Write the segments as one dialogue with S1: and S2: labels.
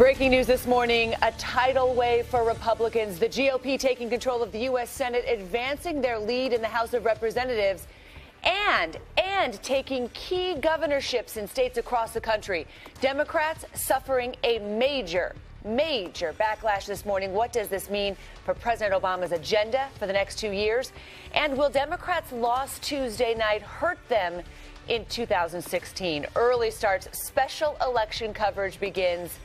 S1: Breaking news this morning, a tidal wave for Republicans. The GOP taking control of the U.S. Senate, advancing their lead in the House of Representatives, and taking key governorships in states across the country. Democrats suffering a major backlash this morning. What does this mean for President Obama's agenda for the next 2 years? And will Democrats' loss Tuesday night hurt them in 2016? Early starts, special election coverage begins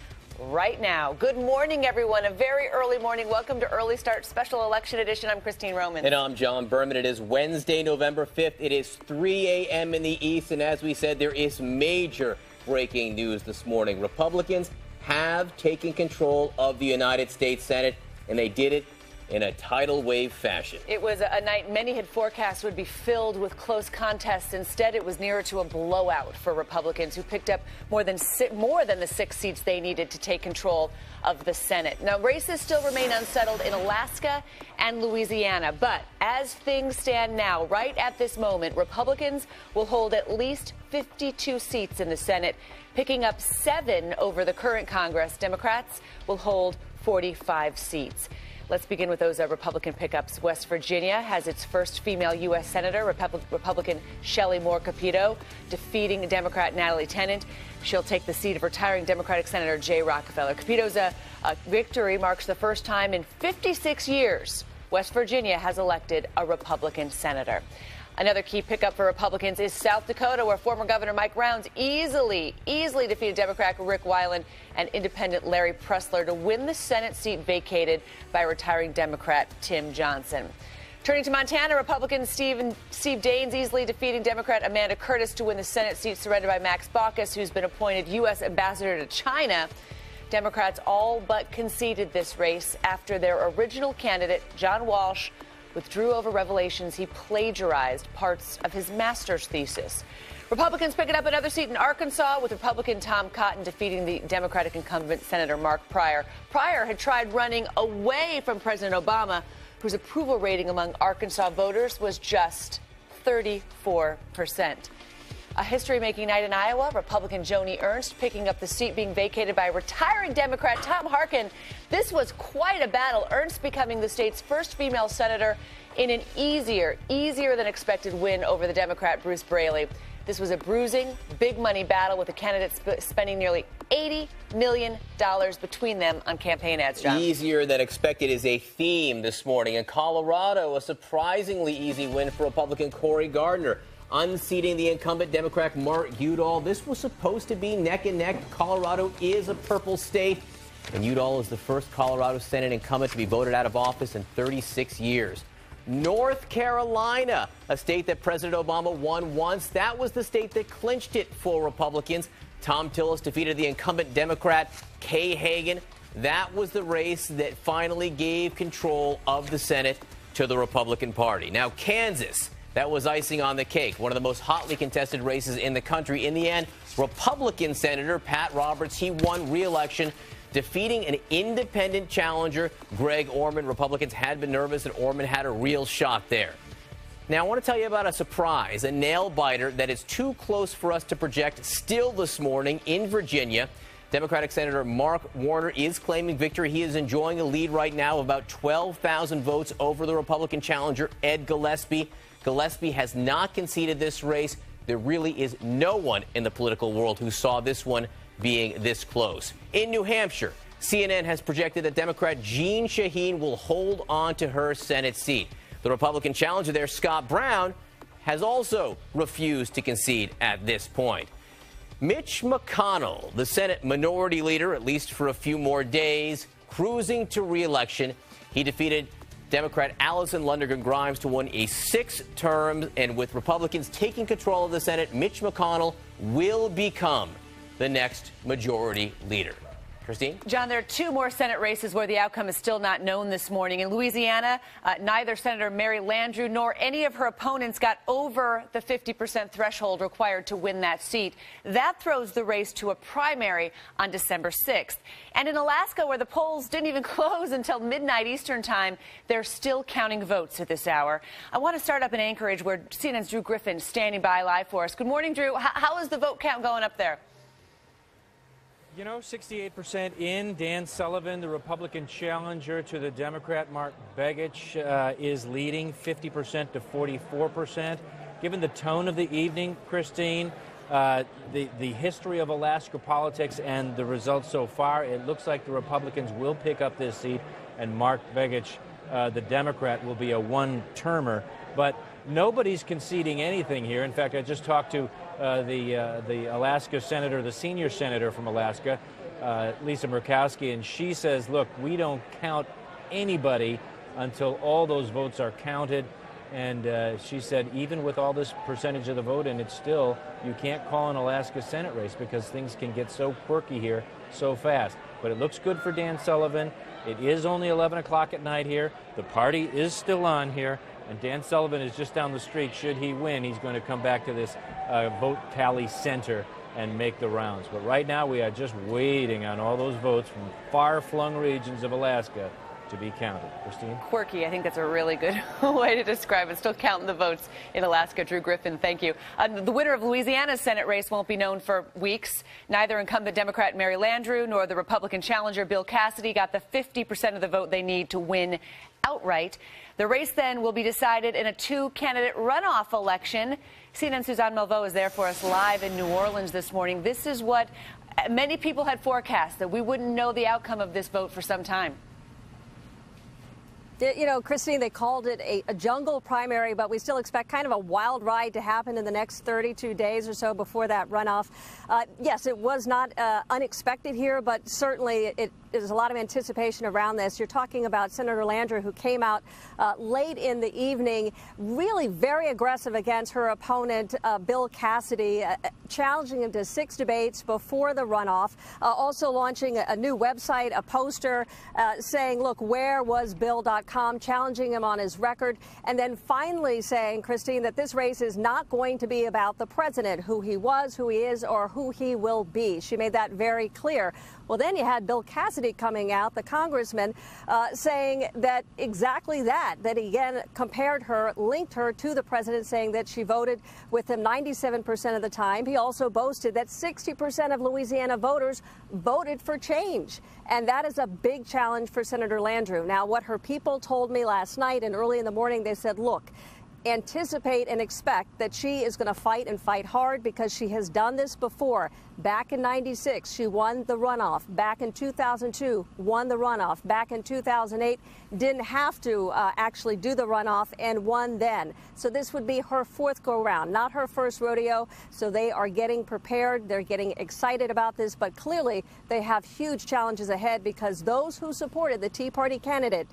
S1: right now. Good morning, everyone. A very early morning. Welcome to Early Start Special Election Edition. I'm Christine Roman.
S2: And I'm John Berman. It is Wednesday, November 5th. It is 3 a.m. in the East. And as we said, there is major breaking news this morning. Republicans have taken control of the United States Senate, and they did it in a tidal wave fashion. It was
S1: a night many had forecast would be filled with close contests. Instead, it was nearer to a blowout for Republicans, who picked up more than the 6 seats they needed to take control of the Senate. Now, races still remain unsettled in Alaska and Louisiana. But as things stand now, right at this moment, Republicans will hold at least 52 seats in the Senate, picking up 7 over the current Congress. Democrats will hold 45 seats. Let's begin with those Republican pickups. West Virginia has its first female U.S. Senator, Republican Shelley Moore Capito, defeating Democrat Natalie Tennant. She'll take the seat of retiring Democratic Senator Jay Rockefeller. Capito's victory marks the first time in 56 years West Virginia has elected a Republican senator. Another key pickup for Republicans is South Dakota, where former Governor Mike Rounds easily defeated Democrat Rick Weiland and independent Larry Pressler to win the Senate seat vacated by retiring Democrat Tim Johnson. Turning to Montana, Republican Steve Daines easily defeating Democrat Amanda Curtis to win the Senate seat surrendered by Max Baucus, who's been appointed U.S. ambassador to China. Democrats all but conceded this race after their original candidate, John Walsh, withdrew over revelations he plagiarized parts of his master's thesis. Republicans picking up another seat in Arkansas, with Republican Tom Cotton defeating the Democratic incumbent Senator Mark Pryor. Pryor had tried running away from President Obama, whose approval rating among Arkansas voters was just 34%. A history-making night in Iowa, Republican Joni Ernst picking up the seat being vacated by retiring Democrat Tom Harkin. This was quite a battle, Ernst becoming the state's first female senator in an easier than expected win over the Democrat Bruce Braley. This was a bruising, big-money battle, with the candidates spending nearly $80 million between them on campaign ads, John.
S2: Easier than expected is a theme this morning. In Colorado, a surprisingly easy win for Republican Cory Gardner, unseating the incumbent Democrat Mark Udall. This was supposed to be neck and neck. Colorado is a purple state, and Udall is the first Colorado Senate incumbent to be voted out of office in 36 years. North Carolina, a state that President Obama won once. That was the state that clinched it for Republicans. Tom Tillis defeated the incumbent Democrat Kay Hagan. That was the race that finally gave control of the Senate to the Republican Party. Now, Kansas, that was icing on the cake, one of the most hotly contested races in the country. In the end, Republican Senator Pat Roberts, he won re-election, defeating an independent challenger, Greg Orman. Republicans had been nervous that Orman had a real shot there. Now, I want to tell you about a surprise, a nail-biter that is too close for us to project still this morning in Virginia. Democratic Senator Mark Warner is claiming victory. He is enjoying a lead right now of about 12,000 votes over the Republican challenger, Ed Gillespie. Gillespie has not conceded this race. There really is no one in the political world who saw this one being this close. In New Hampshire, CNN has projected that Democrat Jeanne Shaheen will hold on to her Senate seat. The Republican challenger there, Scott Brown, has also refused to concede at this point. Mitch McConnell, the Senate minority leader, at least for a few more days, cruising to re-election. He defeated Democrat Allison Lundergan Grimes to win a 6th term, and with Republicans taking control of the Senate, Mitch McConnell will become the next majority leader. Christine?
S1: John, there are 2 more Senate races where the outcome is still not known this morning. In Louisiana, neither Senator Mary Landrieu nor any of her opponents got over the 50% threshold required to win that seat. That throws the race to a primary on December 6th. And in Alaska, where the polls didn't even close until midnight Eastern time, they're still counting votes at this hour. I want to start up in Anchorage, where CNN's Drew Griffin standing by live for us. Good morning, Drew. How is the vote count going up there?
S3: You know, 68% in. Dan Sullivan, the Republican challenger to the Democrat Mark Begich, is leading 50% to 44%. Given the tone of the evening, Christine, the history of Alaska politics and the results so far, it looks like the Republicans will pick up this seat, and Mark Begich, the Democrat, will be a one-termer. But nobody's conceding anything here. In fact, I just talked to the Alaska senator, the senior senator from Alaska, Lisa Murkowski, and she says, look, we don't count anybody until all those votes are counted. And she said, even with all this percentage of the vote, and it's still, you can't call an Alaska Senate race because things can get so quirky here so fast. But it looks good for Dan Sullivan. It is only 11 o'clock at night here. The party is still on here. And Dan Sullivan is just down the street. Should he win, he's going to come back to this vote tally center and make the rounds. But right now, we are just waiting on all those votes from far-flung regions of Alaska to be counted. Christine?
S1: Quirky, I think that's a really good way to describe it. Still counting the votes in Alaska. Drew Griffin, thank you. The winner of Louisiana's Senate race won't be known for weeks. Neither incumbent Democrat Mary Landrieu nor the Republican challenger Bill Cassidy got the 50% of the vote they need to win outright. The race then will be decided in a two-candidate runoff election. CNN's Suzanne Malveaux is there for us live in New Orleans this morning. This is what many people had forecast, that we wouldn't know the outcome of this vote for some time.
S4: You know, Christine, they called it a jungle primary, but we still expect kind of a wild ride to happen in the next 32 days or so before that runoff. Yes, it was not unexpected here, but certainly there's a lot of anticipation around this. You're talking about Senator Landrieu, who came out late in the evening, really very aggressive against her opponent, Bill Cassidy, challenging him to 6 debates before the runoff, also launching a new website, a poster saying, look, where was Bill.com, challenging him on his record, and then finally saying, Christine, that this race is not going to be about the president, who he was, who he is, or who he will be. She made that very clear. Well, then you had Bill Cassidy coming out, the congressman, saying that exactly that he again compared her, linked her to the president, saying that she voted with him 97% of the time. He also boasted that 60% of Louisiana voters voted for change. And that is a big challenge for Senator Landrieu. Now, what her people told me last night and early in the morning, they said, look, anticipate and expect that she is going to fight and fight hard because she has done this before. Back in '96, she won the runoff. Back in 2002, won the runoff. Back in 2008, didn't have to actually do the runoff and won then. So this would be her fourth go-round, not her first rodeo. So they are getting prepared. They're getting excited about this. But clearly, they have huge challenges ahead because those who supported the Tea Party candidate,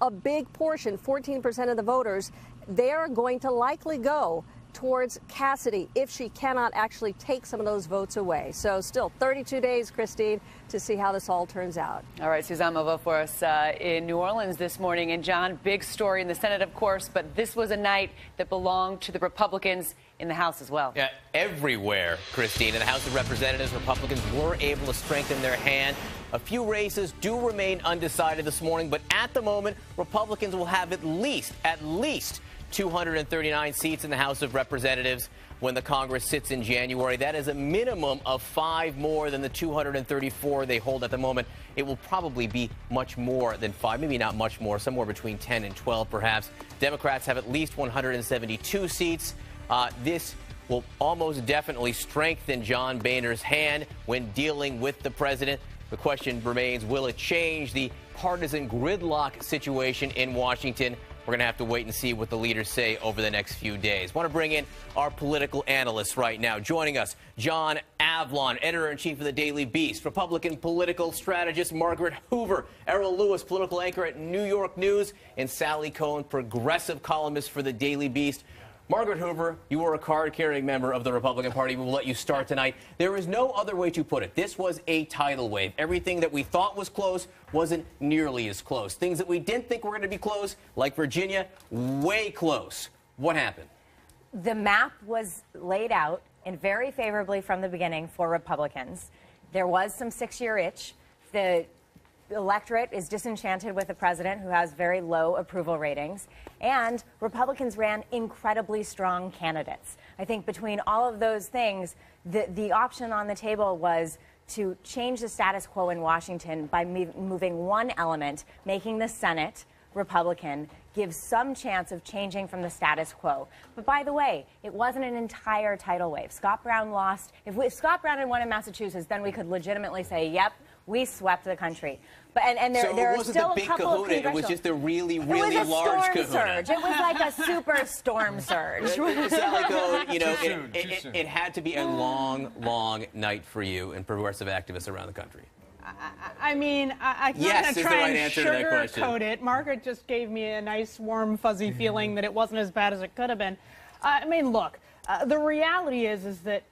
S4: a big portion, 14% of the voters, they're going to likely go towards Cassidy if she cannot actually take some of those votes away. So still 32 days, Christine, to see how this all turns out.
S1: All right, Suzanne Malveaux for us in New Orleans this morning. And John, big story in the Senate, of course, but this was a night that belonged to the Republicans in the House as well.
S2: Yeah, everywhere, Christine. In the House of Representatives, Republicans were able to strengthen their hand. A few races do remain undecided this morning, but at the moment, Republicans will have at least 239 seats in the House of Representatives when the Congress sits in January. That is a minimum of 5 more than the 234 they hold at the moment. It will probably be much more than 5, maybe not much more, somewhere between 10 and 12 perhaps. Democrats have at least 172 seats. This will almost definitely strengthen John Boehner's hand when dealing with the president. The question remains, will it change the partisan gridlock situation in Washington? We're going to have to wait and see what the leaders say over the next few days. Want to bring in our political analysts right now. Joining us, John Avlon, editor-in-chief of the Daily Beast, Republican political strategist Margaret Hoover, Errol Lewis, political anchor at New York News, and Sally Cohen, progressive columnist for the Daily Beast. Margaret Hoover, you are a card-carrying member of the Republican Party. We will let you start tonight. There is no other way to put it. This was a tidal wave. Everything that we thought was close wasn't nearly as close. Things that we didn't think were going to be close, like Virginia, way close. What happened?
S5: The map was laid out and very favorably from the beginning for Republicans. There was some 6-year itch. The electorate is disenchanted with a president who has very low approval ratings, and Republicans ran incredibly strong candidates. I think between all of those things, the option on the table was to change the status quo in Washington by moving one element, making the Senate Republican, gives some chance of changing from the status quo. But by the way, it wasn't an entire tidal wave. Scott Brown lost. If Scott Brown had won in Massachusetts, then we could legitimately say, yep, we swept the country. But there are still a couple of
S2: It was just a really, really large kahuna.
S5: Surge. It was like a super storm surge.
S2: It's not like, oh, you know, it had to be a long, long night for you and progressive activists around the country.
S6: I mean, I can't
S2: yes,
S6: try and sugarcoat it. Margaret just gave me a nice, warm, fuzzy feeling that it wasn't as bad as it could have been. I mean, look, the reality is that,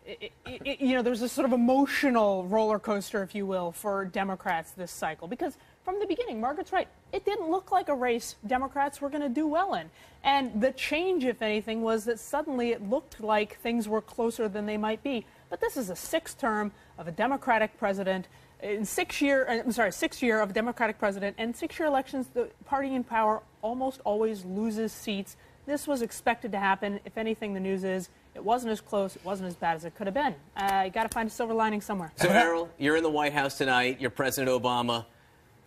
S6: you know, there's this sort of emotional roller coaster, if you will, for Democrats this cycle. Because from the beginning, Margaret's right. It didn't look like a race Democrats were going to do well in. And the change, if anything, was that suddenly it looked like things were closer than they might be. But this is a sixth term of a Democratic president. In 6 year of a Democratic president, and 6-year elections, the party in power almost always loses seats. This was expected to happen. If anything, the news is it wasn't as close, it wasn't as bad as it could have been. You got to find a silver lining somewhere.
S2: So, Errol, you're in the White House tonight. You're President Obama.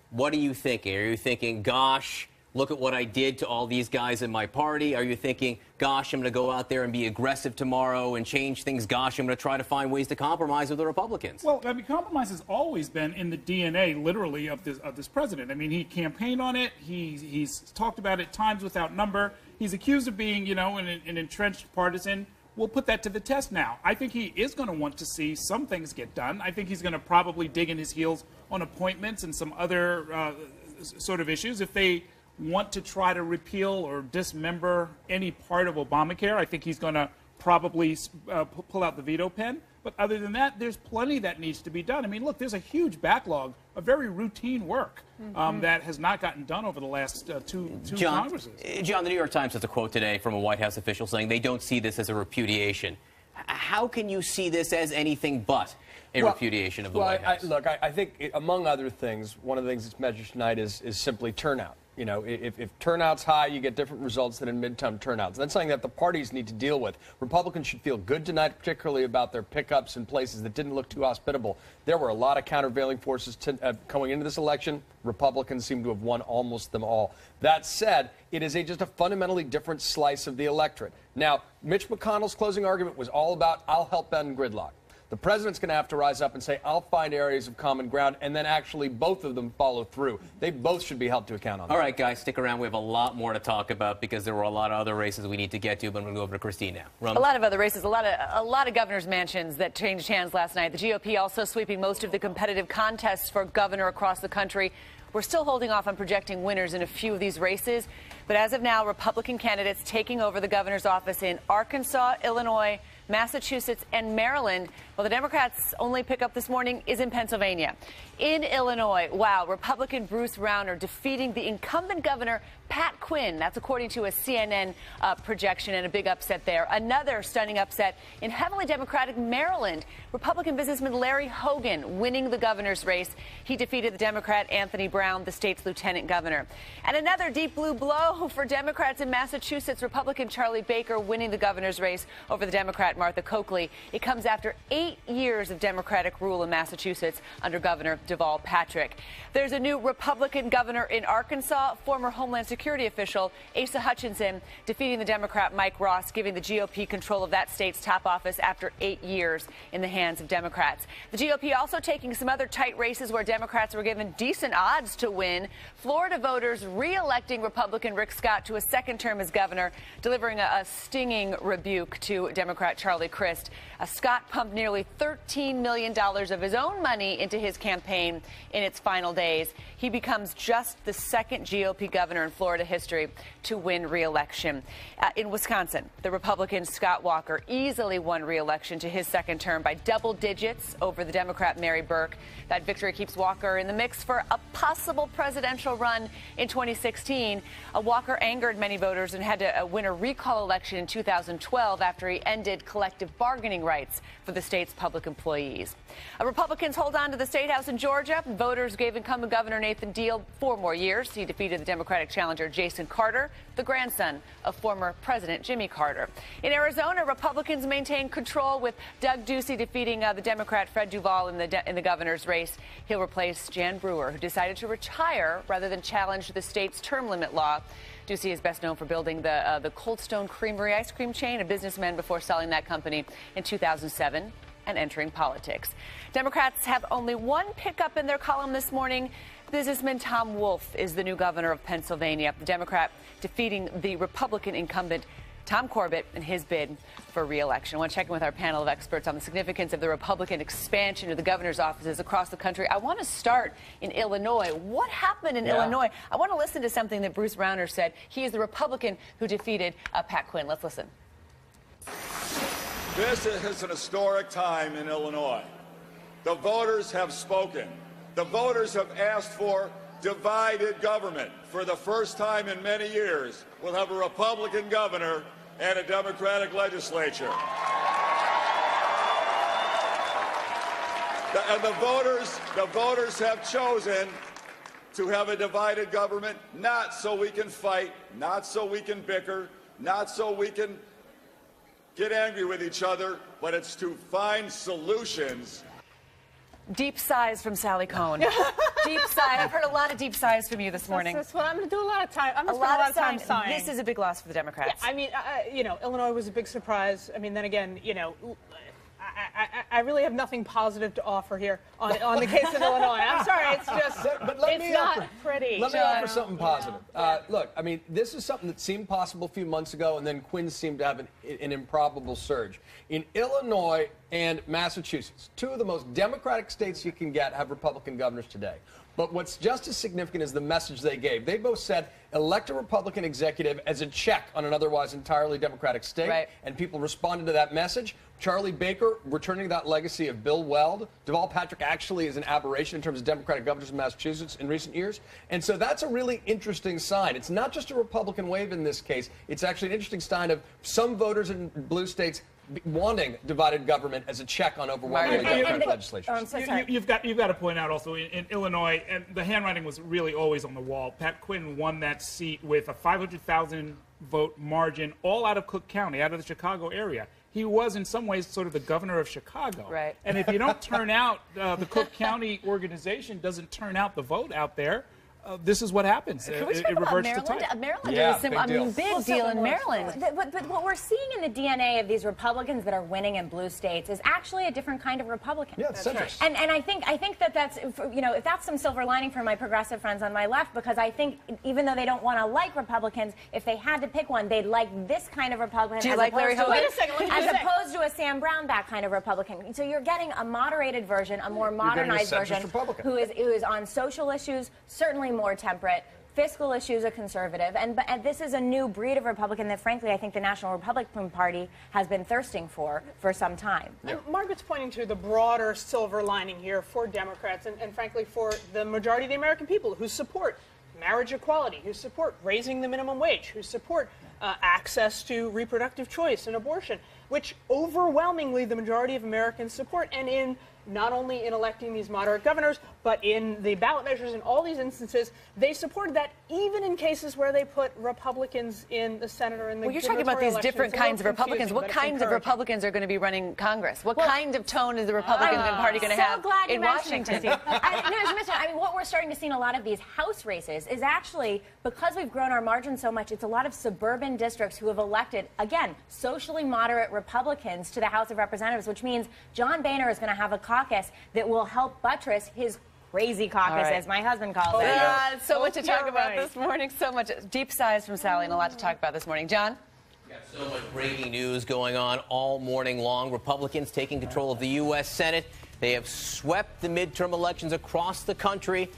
S2: What are you thinking? Are you thinking, gosh, look at what I did to all these guys in my party? Are you thinking, gosh, I'm going to go out there and be aggressive tomorrow and change things? Gosh, I'm going to try to find ways to compromise with the Republicans.
S7: Well, I mean, compromise has always been in the DNA, literally, of this president. I mean, he campaigned on it. He's talked about it times without number. He's accused of being, you know, an entrenched partisan. We'll put that to the test now. I think he is going to want to see some things get done. I think he's going to probably dig in his heels on appointments and some other sort of issues. If they want to try to repeal or dismember any part of Obamacare, I think he's going to probably pull out the veto pen. But other than that, there's plenty that needs to be done. I mean, look, there's a huge backlog of very routine work that has not gotten done over the last two Congresses.
S2: John, the New York Times has a quote today from a White House official saying they don't see this as a repudiation. How can you see this as anything but a repudiation of the White House?
S8: Look, I think, among other things, one of the things that's measured tonight is simply turnout. You know, if turnout's high, you get different results than in midterm turnouts. That's something that the parties need to deal with. Republicans should feel good tonight, particularly about their pickups in places that didn't look too hospitable. There were a lot of countervailing forces going into this election. Republicans seem to have won almost them all. That said, it is just a fundamentally different slice of the electorate. Now, Mitch McConnell's closing argument was all about, I'll help end gridlock. The president's going to have to rise up and say, I'll find areas of common ground, and then actually both of them follow through. They both should be held to account on that.
S2: All right, guys, stick around. We have a lot more to talk about because there were a lot of other races we need to get to, but I'm going to go over to Christine now.
S1: A lot of other races, a lot of governor's mansions that changed hands last night. The GOP also sweeping most of the competitive contests for governor across the country. We're still holding off on projecting winners in a few of these races, but as of now, Republican candidates taking over the governor's office in Arkansas, Illinois, Massachusetts, and Maryland. Well, the Democrats' only pickup this morning is in Pennsylvania. In Illinois, wow, Republican Bruce Rauner defeating the incumbent governor, Pat Quinn. That's according to a CNN projection, and a big upset there. Another stunning upset in heavily Democratic Maryland. Republican businessman Larry Hogan winning the governor's race. He defeated the Democrat Anthony Brown, the state's lieutenant governor. And another deep blue blow for Democrats in Massachusetts. Republican Charlie Baker winning the governor's race over the Democrat Martha Coakley. It comes after 8 years of Democratic rule in Massachusetts under Governor Deval Patrick. There's a new Republican governor in Arkansas, former Homeland Security official Asa Hutchinson defeating the Democrat Mike Ross, giving the GOP control of that state's top office after 8 years in the hands of Democrats. The GOP also taking some other tight races where Democrats were given decent odds to win. Florida voters re-electing Republican Rick Scott to a second term as governor, delivering a stinging rebuke to Democrat Charlie Crist. Scott pumped nearly $13 million of his own money into his campaign in its final days. He becomes just the second GOP governor in Florida history to win re-election. In Wisconsin, the Republican Scott Walker easily won re-election to his second term by double digits over the Democrat Mary Burke. That victory keeps Walker in the mix for a possible presidential run in 2016. Walker angered many voters and had to win a recall election in 2012 after he ended collective bargaining rights for the state's public employees. Republicans hold on to the State House in Georgia. Voters gave incumbent Governor Nathan Deal 4 more years. He defeated the Democratic challenger Jason Carter, the grandson of former President Jimmy Carter. In Arizona, Republicans maintain control with Doug Ducey defeating the Democrat Fred Duvall in the governor's race. He'll replace Jan Brewer, who decided to retire rather than challenge the state's term limit law. Ducey is best known for building the Cold Stone Creamery ice cream chain, a businessman before selling that company in 2007 and entering politics. Democrats have only one pickup in their column this morning. Businessman Tom Wolf is the new governor of Pennsylvania, the Democrat defeating the Republican incumbent Tom Corbett in his bid for re-election. I want to check in with our panel of experts on the significance of the Republican expansion of the governor's offices across the country. I want to start in Illinois. What happened in Illinois? I want to listen to something that Bruce Rauner said. He is the Republican who defeated Pat Quinn. Let's listen.
S9: This is an historic time in Illinois. The voters have spoken. The voters have asked for divided government. For the first time in many years, we'll have a Republican governor and a Democratic legislature. And the voters have chosen to have a divided government, not so we can fight, not so we can bicker, not so we can get angry with each other, but it's to find solutions.
S1: Deep sighs from Sally Cohn. Deep sigh. I've heard a lot of deep sighs from you this morning.
S6: That's what I'm going to do a lot of time. I'm going to spend a lot of time sighing.
S1: This is a big loss for the Democrats.
S6: Yeah, I mean, Illinois was a big surprise. I mean, then again, I really have nothing positive to offer here on the case of Illinois. I'm sorry, it's just, it's not pretty.
S8: Let me offer something positive. Look, I mean, this is something that seemed possible a few months ago, and then Quinn seemed to have an improbable surge. In Illinois and Massachusetts, 2 of the most Democratic states you can get have Republican governors today. But what's just as significant is the message they gave. They both said, elect a Republican executive as a check on an otherwise entirely Democratic state.
S1: Right.
S8: And people responded to that message. Charlie Baker returning that legacy of Bill Weld. Deval Patrick actually is an aberration in terms of Democratic governors in Massachusetts in recent years. And so that's a really interesting sign. It's not just a Republican wave in this case. It's actually an interesting sign of some voters in blue states wanting divided government as a check on overwhelming Democratic legislatures.
S7: You've got to point out also in Illinois, and the handwriting was really always on the wall. Pat Quinn won that seat with a 500,000 vote margin, all out of Cook County, out of the Chicago area. He was in some ways sort of the governor of Chicago.
S1: Right.
S7: And if you don't turn out, the Cook County organization doesn't turn out the vote out there, this is what happens.
S1: Can we talk about Maryland? Maryland is a big deal in Maryland.
S5: But what we're seeing in the DNA of these Republicans that are winning in blue states is actually a different kind of Republican.
S8: Yeah, that's right.
S5: And I think that's, if that's some silver lining for my progressive friends on my left, because I think even though they don't want to like Republicans, if they had to pick one, they'd like this kind of Republican.
S1: Do you like Larry Hogan?
S5: As opposed to a Sam Brownback kind of Republican. So you're getting a moderated version, a more modernized version, who is on social issues, certainly more temperate, fiscal issues a conservative, and this is a new breed of Republican that, frankly, I think the National Republican Party has been thirsting for some time.
S6: And Margaret's pointing to the broader silver lining here for Democrats and frankly, for the majority of the American people who support marriage equality, who support raising the minimum wage, who support access to reproductive choice and abortion, which overwhelmingly the majority of Americans support, and in not only in electing these moderate governors, but in the ballot measures in all these instances, they supported that even in cases where they put Republicans in the Senate or in the
S1: Well, you're talking about these different kinds of Republicans. What kinds of Republicans are going to be running Congress? What kind of tone is the Republican Party going to have in Washington?
S5: I mean, what we're starting to see in a lot of these House races is actually, because we've grown our margins so much, it's a lot of suburban districts who have elected, again, socially moderate Republicans to the House of Representatives, which means John Boehner is going to have a caucus that will help buttress his crazy caucus, as my husband calls it.
S1: So much to talk about this morning. So much deep sighs from Sally and a lot to talk about this morning. John?
S2: So much breaking news going on all morning long. Republicans taking control of the U.S. Senate. They have swept the midterm elections across the country.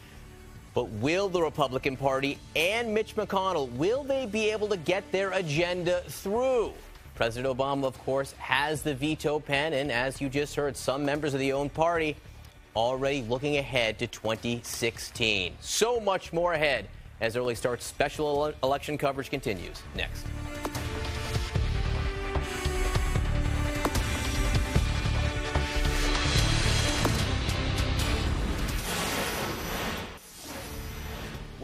S2: But will the Republican Party and Mitch McConnell, will they be able to get their agenda through? President Obama, of course, has the veto pen, and as you just heard, some members of the own party already looking ahead to 2016. So much more ahead as Early Start's special election coverage continues. Next.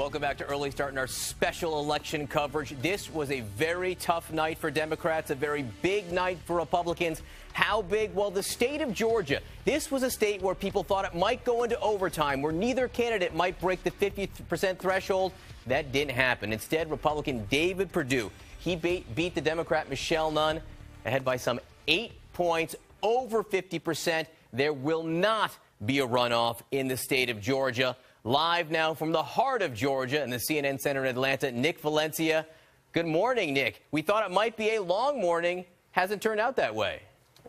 S2: Welcome back to Early Start in our special election coverage. This was a very tough night for Democrats, a very big night for Republicans. How big? Well, the state of Georgia. This was a state where people thought it might go into overtime, where neither candidate might break the 50% threshold. That didn't happen. Instead, Republican David Perdue, he beat the Democrat Michelle Nunn ahead by some 8 points, over 50%. There will not be a runoff in the state of Georgia. Live now from the heart of Georgia in the CNN Center in Atlanta, Nick Valencia. Good morning, Nick. We thought it might be a long morning. Hasn't turned out that way.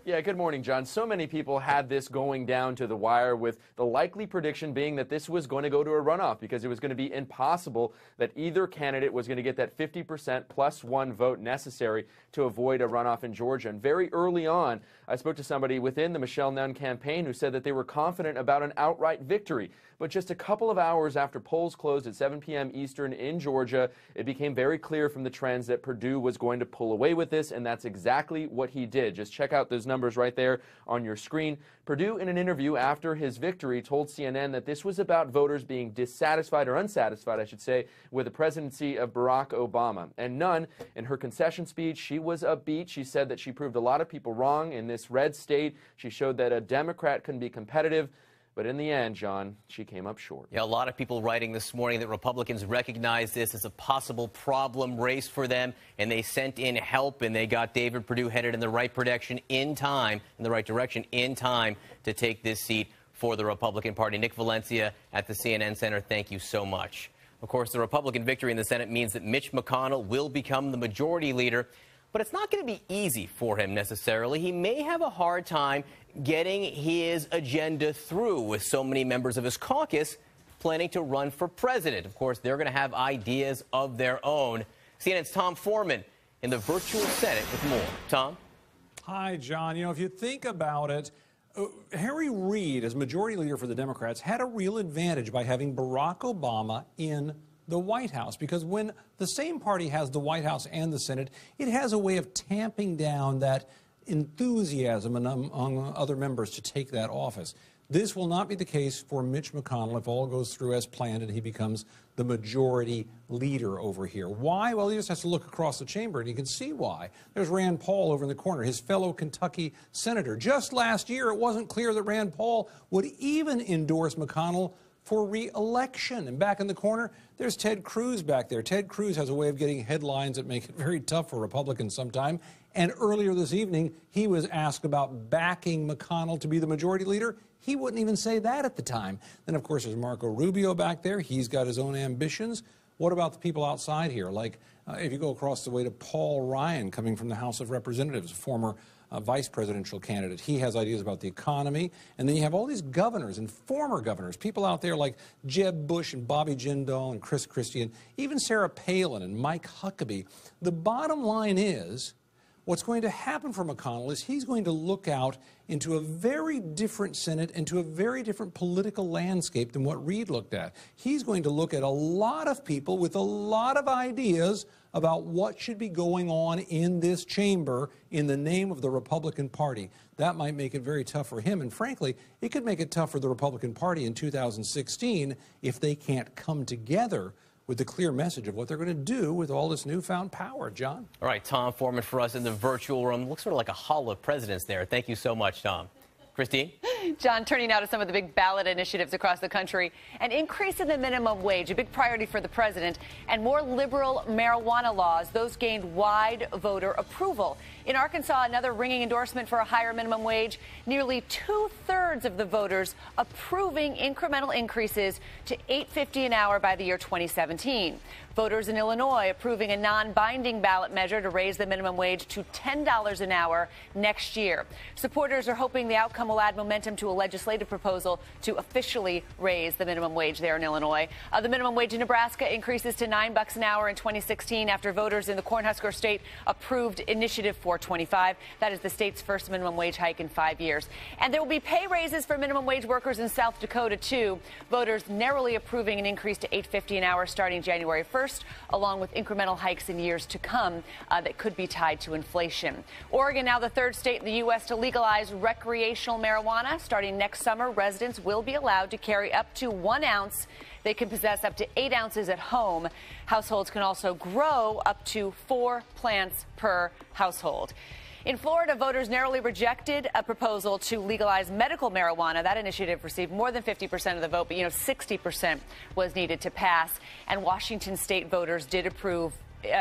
S10: Yeah, good morning, John. So many people had this going down to the wire, with the likely prediction being that this was going to go to a runoff because it was going to be impossible that either candidate was going to get that 50% plus one vote necessary to avoid a runoff in Georgia. And very early on, I spoke to somebody within the Michelle Nunn campaign who said that they were confident about an outright victory. But just a couple of hours after polls closed at 7 p.m. Eastern in Georgia, it became very clear from the trends that Perdue was going to pull away with this, and that's exactly what he did. Just check out those numbers right there on your screen. Perdue, in an interview after his victory, told CNN that this was about voters being dissatisfied, or unsatisfied, I should say, with the presidency of Barack Obama. And Nunn, in her concession speech, she was upbeat. She said that she proved a lot of people wrong in this red state. She showed that a Democrat can be competitive. But in the end, John, she came up short.
S2: Yeah, a lot of people writing this morning that Republicans recognize this as a possible problem race for them, and they sent in help, and they got David Perdue headed in the right direction in time to take this seat for the Republican Party. Nick Valencia at the CNN Center, thank you so much. Of course, the Republican victory in the Senate means that Mitch McConnell will become the majority leader, but it's not going to be easy for him necessarily. He may have a hard time getting his agenda through, with so many members of his caucus planning to run for president. Of course, they're going to have ideas of their own. CNN's Tom Foreman in the virtual Senate with more. Tom?
S11: Hi, John. You know, if you think about it, Harry Reid, as majority leader for the Democrats, had a real advantage by having Barack Obama in the White House, because when the same party has the White House and the Senate, it has a way of tamping down that enthusiasm among other members to take that office. This will not be the case for Mitch McConnell if all goes through as planned and he becomes the majority leader over here. Why? Well, he just has to look across the chamber and you can see why. There's Rand Paul over in the corner, his fellow Kentucky senator. Just last year, it wasn't clear that Rand Paul would even endorse McConnell for re-election. And back in the corner, there's Ted Cruz back there. Ted Cruz has a way of getting headlines that make it very tough for Republicans sometime. And earlier this evening, he was asked about backing McConnell to be the majority leader. He wouldn't even say that at the time. Then, of course, there's Marco Rubio back there. He's got his own ambitions. What about the people outside here? Like, if you go across the way to Paul Ryan, coming from the House of Representatives, former vice presidential candidate. He has ideas about the economy. And then you have all these governors and former governors, people out there like Jeb Bush and Bobby Jindal and Chris Christie, and even Sarah Palin and Mike Huckabee. The bottom line is, what's going to happen for McConnell is he's going to look out into a very different Senate, into a very different political landscape than what Reid looked at. He's going to look at a lot of people with a lot of ideas about what should be going on in this chamber in the name of the Republican Party. That might make it very tough for him, and frankly, it could make it tough for the Republican Party in 2016 if they can't come together with the clear message of what they're going to do with all this newfound power. John?
S2: All right, Tom Foreman for us in the virtual room. Looks sort of like a hall of presidents there. Thank you so much, Tom. Christine?
S1: John, turning now to some of the big ballot initiatives across the country. An increase in the minimum wage, a big priority for the president, and more liberal marijuana laws. Those gained wide voter approval. In Arkansas, another ringing endorsement for a higher minimum wage. Nearly 2/3 of the voters approving incremental increases to $8.50 an hour by the year 2017. Voters in Illinois approving a non-binding ballot measure to raise the minimum wage to $10 an hour next year. Supporters are hoping the outcome will add momentum to a legislative proposal to officially raise the minimum wage there in Illinois. The minimum wage in Nebraska increases to $9 an hour in 2016 after voters in the Cornhusker state approved Initiative 425. That is the state's first minimum wage hike in 5 years. And there will be pay raises for minimum wage workers in South Dakota, too. Voters narrowly approving an increase to $8.50 an hour starting January 1st. Along with incremental hikes in years to come that could be tied to inflation. Oregon, now the third state in the U.S. to legalize recreational marijuana. marijuana. Starting next summer, residents will be allowed to carry up to 1 ounce. They can possess up to 8 ounces at home. Households can also grow up to 4 plants per household. In Florida, voters narrowly rejected a proposal to legalize medical marijuana. That initiative received more than 50% of the vote, but 60% was needed to pass. And Washington state voters did approve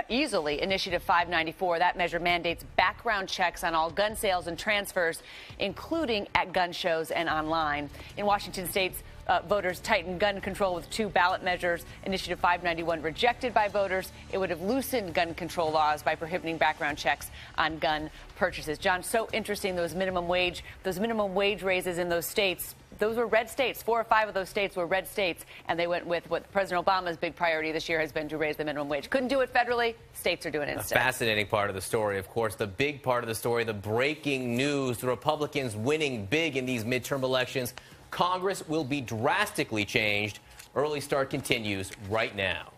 S1: easily Initiative 594. That measure mandates background checks on all gun sales and transfers, including at gun shows and online. In Washington state's voters tightened gun control with 2 ballot measures. Initiative 591 rejected by voters. It would have loosened gun control laws by prohibiting background checks on gun purchases. John, so interesting, those minimum wage raises in those states. Those were red states. 4 or 5 of those states were red states, and they went with what President Obama's big priority this year has been to raise the minimum wage. Couldn't do it federally. States are doing it instead.
S2: A fascinating part of the story, of course. The big part of the story, the breaking news, the Republicans winning big in these midterm elections. Congress will be drastically changed. Early Start continues right now.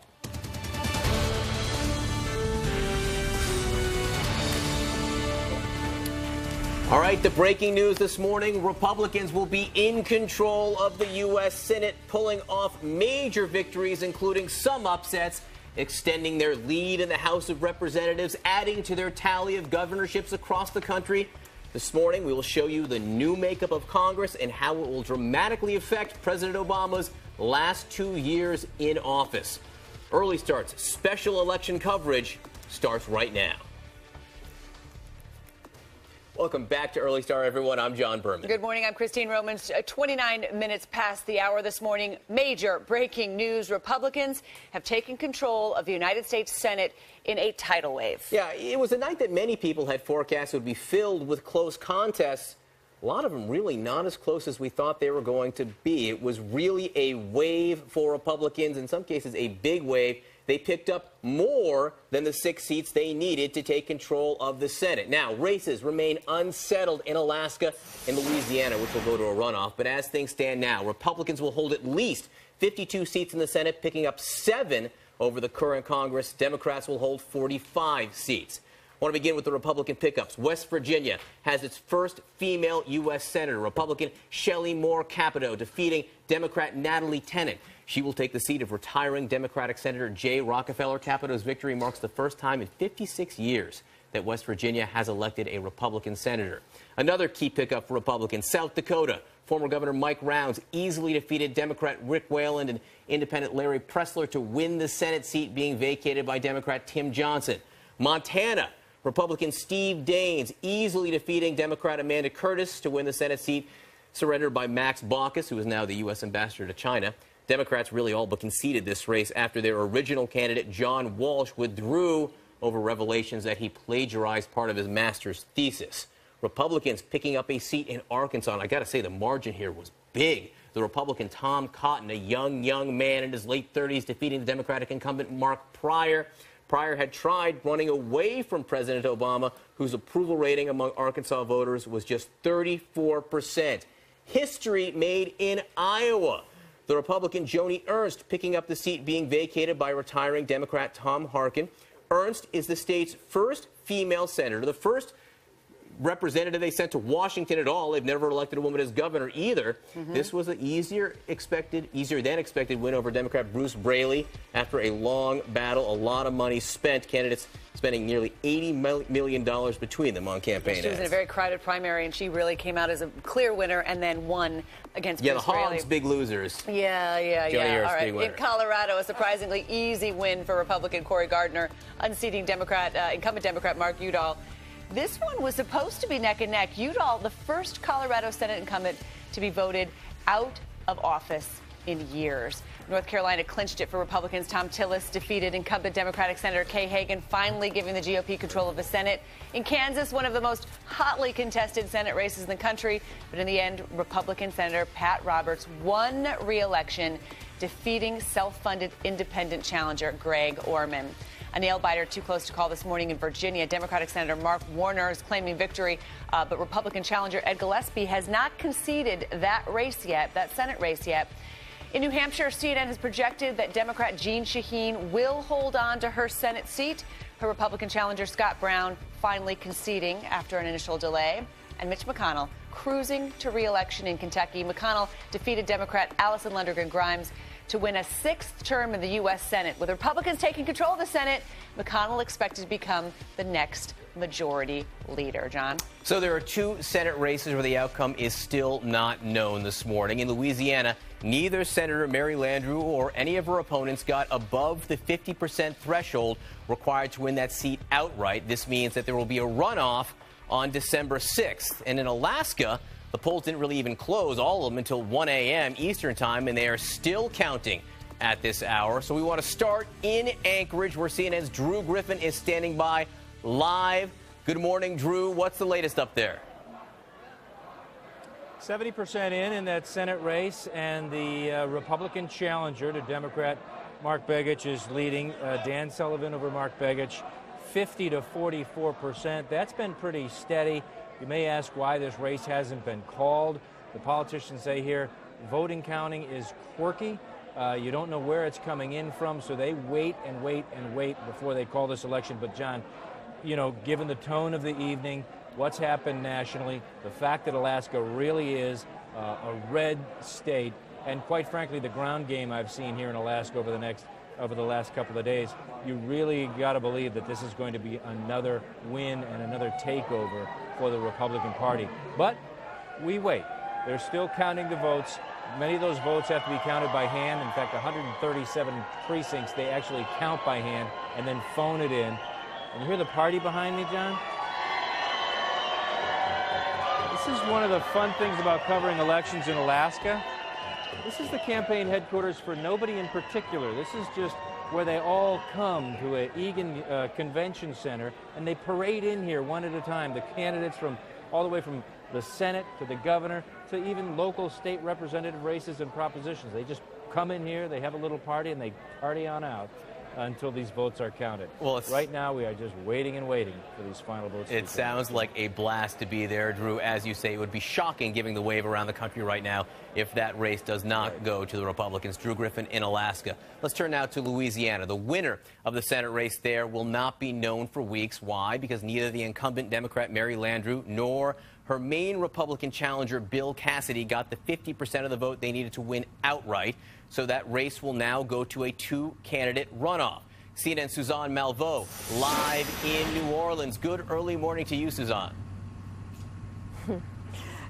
S2: All right, the breaking news this morning, Republicans will be in control of the U.S. Senate, pulling off major victories, including some upsets, extending their lead in the House of Representatives, adding to their tally of governorships across the country. This morning, we will show you the new makeup of Congress and how it will dramatically affect President Obama's last 2 years in office. Early Start's special election coverage starts right now. Welcome back to Early Start, everyone. I'm John Berman.
S1: Good morning. I'm Christine Romans. 29 minutes past the hour this morning. Major breaking news. Republicans have taken control of the United States Senate in a tidal wave.
S2: Yeah, it was a night that many people had forecast would be filled with close contests. A lot of them really not as close as we thought they were going to be. It was really a wave for Republicans, in some cases a big wave. They picked up more than the 6 seats they needed to take control of the Senate. Now, races remain unsettled in Alaska and Louisiana, which will go to a runoff. But as things stand now, Republicans will hold at least 52 seats in the Senate, picking up 7 over the current Congress. Democrats will hold 45 seats. I want to begin with the Republican pickups. West Virginia has its first female U.S. Senator, Republican Shelley Moore Capito, defeating Democrat Natalie Tennant. She will take the seat of retiring Democratic Senator Jay Rockefeller. Capito's victory marks the first time in 56 years that West Virginia has elected a Republican senator. Another key pickup for Republicans, South Dakota. Former Governor Mike Rounds easily defeated Democrat Rick Wayland and Independent Larry Pressler to win the Senate seat being vacated by Democrat Tim Johnson. Montana. Republican Steve Daines easily defeating Democrat Amanda Curtis to win the Senate seat surrendered by Max Baucus, who is now the U.S. ambassador to China. Democrats really all but conceded this race after their original candidate, John Walsh, withdrew over revelations that he plagiarized part of his master's thesis. Republicans picking up a seat in Arkansas. And I got to say, the margin here was big. The Republican Tom Cotton, a young man in his late 30s, defeating the Democratic incumbent Mark Pryor. Pryor had tried running away from President Obama, whose approval rating among Arkansas voters was just 34%. History made in Iowa. The Republican Joni Ernst picking up the seat being vacated by retiring Democrat Tom Harkin. Ernst is the state's first female senator, the first representative they sent to Washington at all. They've never elected a woman as governor either. This was an easier than expected win over Democrat Bruce Braley after a long battle, a lot of money spent, candidates spending nearly $80 million between them on campaign
S1: She was in a very crowded primary, and she really came out as a clear winner and then won against Bruce Braley.
S2: The Hogs, big losers.
S1: Yeah.
S2: Ernst,
S1: All right.
S2: big winner.
S1: In Colorado, a surprisingly easy win for Republican Cory Gardner, unseating incumbent Democrat Mark Udall. This one was supposed to be neck and neck. Udall, the first Colorado Senate incumbent to be voted out of office in years. North Carolina clinched it for Republicans. Tom Tillis defeated incumbent Democratic Senator Kay Hagan, finally giving the GOP control of the Senate. In Kansas, one of the most hotly contested Senate races in the country. But in the end, Republican Senator Pat Roberts won re-election, defeating self-funded independent challenger Greg Orman. A nail-biter too close to call this morning in Virginia. Democratic Senator Mark Warner is claiming victory, but Republican challenger Ed Gillespie has not conceded that Senate race yet. In New Hampshire, CNN has projected that Democrat Jeanne Shaheen will hold on to her Senate seat. Her Republican challenger Scott Brown finally conceding after an initial delay. and Mitch McConnell cruising to re-election in Kentucky. McConnell defeated Democrat Allison Lundergan Grimes to win a 6th term in the U.S. Senate. With Republicans taking control of the Senate, McConnell expected to become the next majority leader. John?
S2: So there are 2 Senate races where the outcome is still not known this morning. In Louisiana, neither Senator Mary Landrieu or any of her opponents got above the 50% threshold required to win that seat outright. This means that there will be a runoff on December 6th. And in Alaska, the polls didn't really even close, all of them, until 1 a.m. Eastern time, and they are still counting at this hour. So we want to start in Anchorage, where CNN's Drew Griffin is standing by live. Good morning, Drew. What's the latest up there?
S3: 70% in that Senate race, and the Republican challenger to Democrat Mark Begich is leading. Dan Sullivan over Mark Begich, 50 to 44%. That's been pretty steady. You may ask why this race hasn't been called. The politicians say here voting counting is quirky. You don't know where it's coming in from, so they wait and wait and wait before they call this election. But, John, you know, given the tone of the evening, what's happened nationally, the fact that Alaska really is a red state, and quite frankly, the ground game I've seen here in Alaska over the last couple of days, you really got to believe that this is going to be another win and another takeover for the Republican Party. But we wait. They're still counting the votes. Many of those votes have to be counted by hand. In fact, 137 precincts they actually count by hand and then phone it in. And you hear the party behind me, John? This is one of the fun things about covering elections in Alaska. This is the campaign headquarters for nobody in particular. This is just where they all come to a Egan Convention Center, and they parade in here one at a time. The candidates from all the way from the Senate to the governor to even local state representative races and propositions. They just come in here, they have a little party, and they party on out until these votes are counted. Well, right now we are just waiting and waiting for these final votes.
S2: It sounds like a blast to be there, Drew. As you say, it would be shocking, given the wave around the country right now, if that race does not go to the Republicans. Drew Griffin in Alaska. Let's turn now to Louisiana. The winner of the Senate race there will not be known for weeks. Why? Because neither the incumbent Democrat Mary Landrieu nor her main Republican challenger Bill Cassidy got the 50% of the vote they needed to win outright. So that race will now go to a 2-candidate runoff. CNN's Suzanne Malveaux live in New Orleans. Good early morning to you, Suzanne.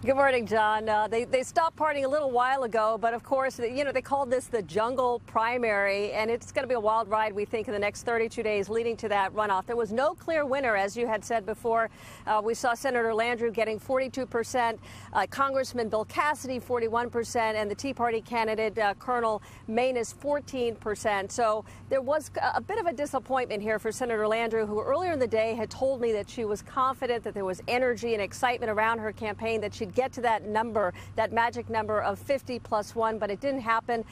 S4: Good morning, John. They stopped partying a little while ago, but of course, you know, they called this the jungle primary, and it's going to be a wild ride, we think, in the next 32 days leading to that runoff. There was no clear winner, as you had said before. We saw Senator Landrieu getting 42%, Congressman Bill Cassidy 41%, and the Tea Party candidate Colonel Manus 14%. So there was a bit of a disappointment here for Senator Landrieu, who earlier in the day had told me that she was confident that there was energy and excitement around her campaign, that she'd get to that number, that magic number of 50 plus 1, but it didn't happen.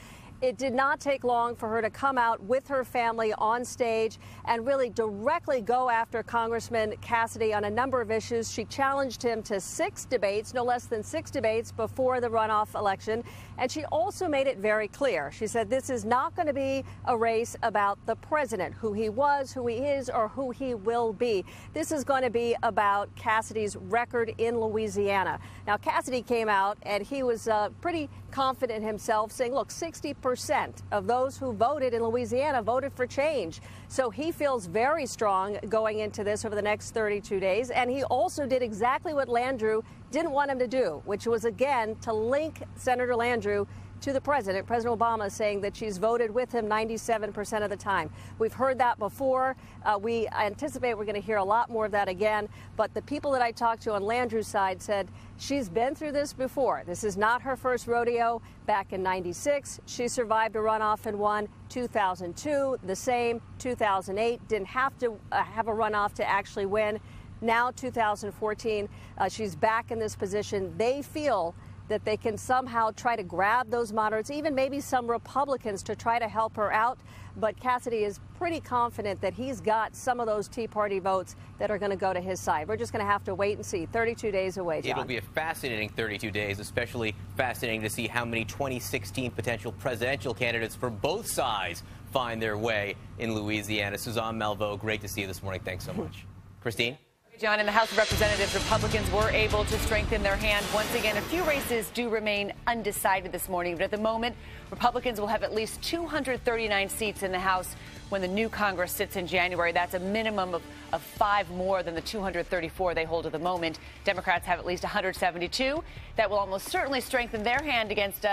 S4: It did not take long for her to come out with her family on stage and really directly go after Congressman Cassidy on a number of issues. She challenged him to 6 debates, no less than 6 debates before the runoff election. And she also made it very clear. She said this is not going to be a race about the president, who he was, who he is, or who he will be. This is going to be about Cassidy's record in Louisiana. Now, Cassidy came out and he was pretty confident himself, saying, look, 60% of those who voted in Louisiana voted for change. So he feels very strong going into this over the next 32 days. And he also did exactly what Landrieu didn't want him to do, which was, again, to link Senator Landrieu to the president. President Obama saying that she's voted with him 97% of the time. We've heard that before. We anticipate we're going to hear a lot more of that again. But the people that I talked to on Landrieu's side said she's been through this before. This is not her first rodeo. Back in '96, she survived a runoff and won. 2002, the same. 2008, didn't have to have a runoff to actually win. Now, 2014, she's back in this position. They feel that they can somehow try to grab those moderates, even maybe some Republicans, to try to help her out. But Cassidy is pretty confident that he's got some of those Tea Party votes that are going to go to his side. We're just going to have to wait and see. 32 days away, John.
S2: It'll be a fascinating 32 days, especially fascinating to see how many 2016 potential presidential candidates for both sides find their way in Louisiana. Suzanne Malveaux, great to see you this morning. Thanks so much. Christine?
S1: John, in the House of Representatives, Republicans were able to strengthen their hand. Once again, a few races do remain undecided this morning, but at the moment, Republicans will have at least 239 seats in the House when the new Congress sits in January. That's a minimum of 5 more than the 234 they hold at the moment. Democrats have at least 172. That will almost certainly strengthen their hand against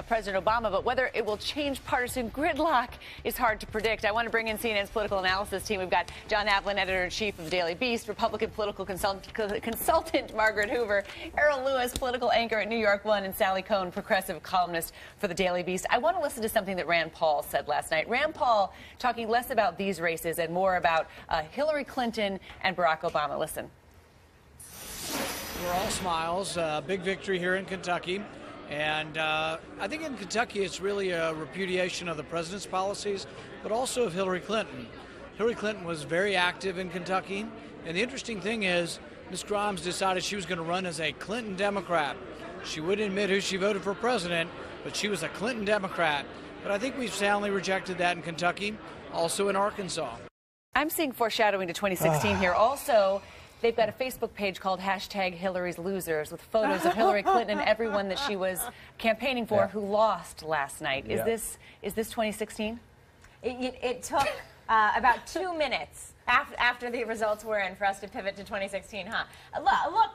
S1: President Obama, but whether it will change partisan gridlock is hard to predict. I want to bring in CNN's political analysis team. We've got John Aplin, editor-in-chief of the Daily Beast, Republican political consultant Margaret Hoover, Errol Lewis, political anchor at New York One, and Sally Cohn, progressive columnist for the Daily Beast. I want to listen to something that Rand Paul said last night. Rand Paul talking less about these races and more about Hillary Clinton and Barack Obama. Listen.
S12: We're all smiles. Big victory here in Kentucky. And I think in Kentucky it's really a repudiation of the president's policies, but also of Hillary Clinton. Hillary Clinton was very active in Kentucky. And the interesting thing is, Ms. Grimes decided she was going to run as a Clinton Democrat. She wouldn't admit who she voted for president, but she was a Clinton Democrat. But I think we've soundly rejected that in Kentucky, also in Arkansas.
S1: I'm seeing foreshadowing to 2016 here. Also, they've got a Facebook page called #Hillary's Losers with photos of Hillary Clinton and everyone that she was campaigning for who lost last night. Is this 2016?
S5: It took about 2 minutes after the results were in for us to pivot to 2016, huh? Look.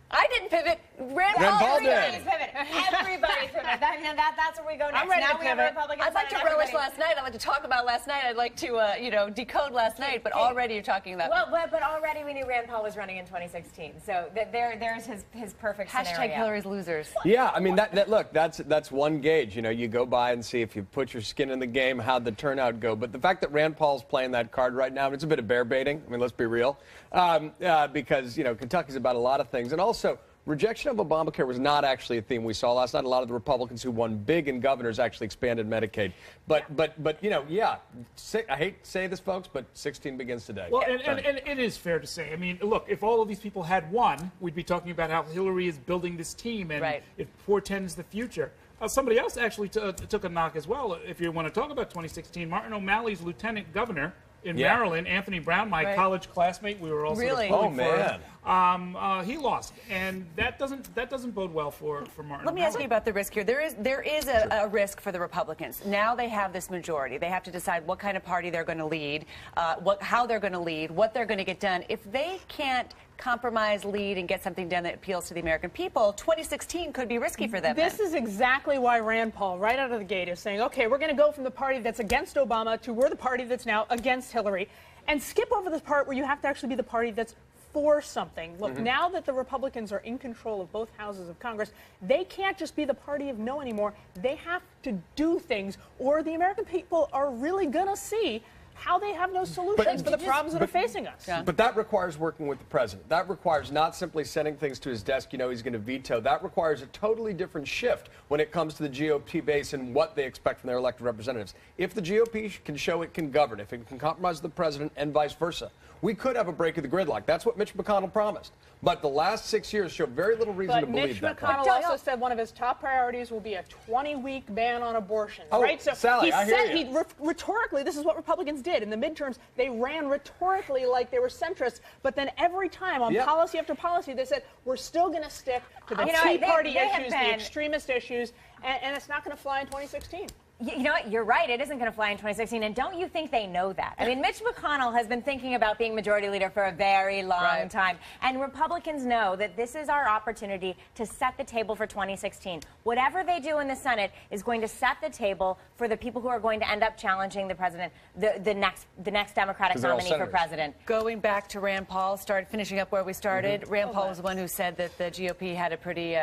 S1: I didn't pivot. Rand
S5: Paul did. Everybody's pivot. Everybody's pivot. That's where we go next.
S1: I'm ready
S5: now
S1: to
S5: we have a Republican.
S1: I'd like to relish last night. I'd like to talk about last night. I'd like to, decode last night. But already you're talking about.
S5: Well, but already we knew Rand Paul was running in 2016. So there's his perfect scenario.
S1: #Hillary's Losers.
S8: Yeah, I mean look, that's one gauge. You go by and see if you put your skin in the game, how'd the turnout go. But the fact that Rand Paul's playing that card right now, it's a bit of bear baiting. I mean, let's be real, because Kentucky's about a lot of things, and also. Rejection of Obamacare was not actually a theme we saw last night. A lot of the Republicans who won big in governors actually expanded Medicaid. But I hate to say this, folks, but 16 begins today.
S7: Well, and it is fair to say. I mean, look, if all of these people had won, we'd be talking about how Hillary is building this team and it portends the future. Somebody else actually took a knock as well. If you want to talk about 2016, Martin O'Malley's lieutenant governor in Maryland, Anthony Brown, my college classmate, we were also pulling for him. He lost, and that doesn't bode well for Martin.
S1: Let me ask you about the risk here. There is a risk for the Republicans. Now they have this majority. They have to decide what kind of party they're going to lead, how they're going to lead, what they're going to get done. If they can't compromise, lead, and get something done that appeals to the American people, 2016 could be risky for them.
S6: This is exactly why Rand Paul, right out of the gate, is saying, okay, we're going to go from the party that's against Obama to we're the party that's now against Hillary, and skip over this part where you have to actually be the party that's for something. Look, now that the Republicans are in control of both houses of Congress, they can't just be the party of no anymore. They have to do things, or the American people are really going to see how they have no solutions for the problems that are facing us.
S8: But that requires working with the president. That requires not simply sending things to his desk, he's going to veto. That requires a totally different shift when it comes to the GOP base and what they expect from their elected representatives. If the GOP can show it can govern, if it can compromise the president and vice versa, we could have a break of the gridlock. That's what Mitch McConnell promised. But the last 6 years show very little reason to believe that.
S6: But Mitch McConnell also said one of his top priorities will be a 20-week ban on abortion. Right? So
S8: Sally, I hear you.
S6: Rhetorically, this is what Republicans did. In the midterms, they ran rhetorically like they were centrists, but then every time on policy after policy, they said, we're still going to stick to the Tea Party issues, the extremist issues, and it's not going to fly in 2016.
S5: You know what? You're right. It isn't going to fly in 2016. And don't you think they know that? I mean, Mitch McConnell has been thinking about being majority leader for a very long time. And Republicans know that this is our opportunity to set the table for 2016. Whatever they do in the Senate is going to set the table for the people who are going to end up challenging the president, the next Democratic nominee for president.
S1: Going back to Rand Paul, finishing up where we started, Rand Paul was the one who said that the GOP had a pretty,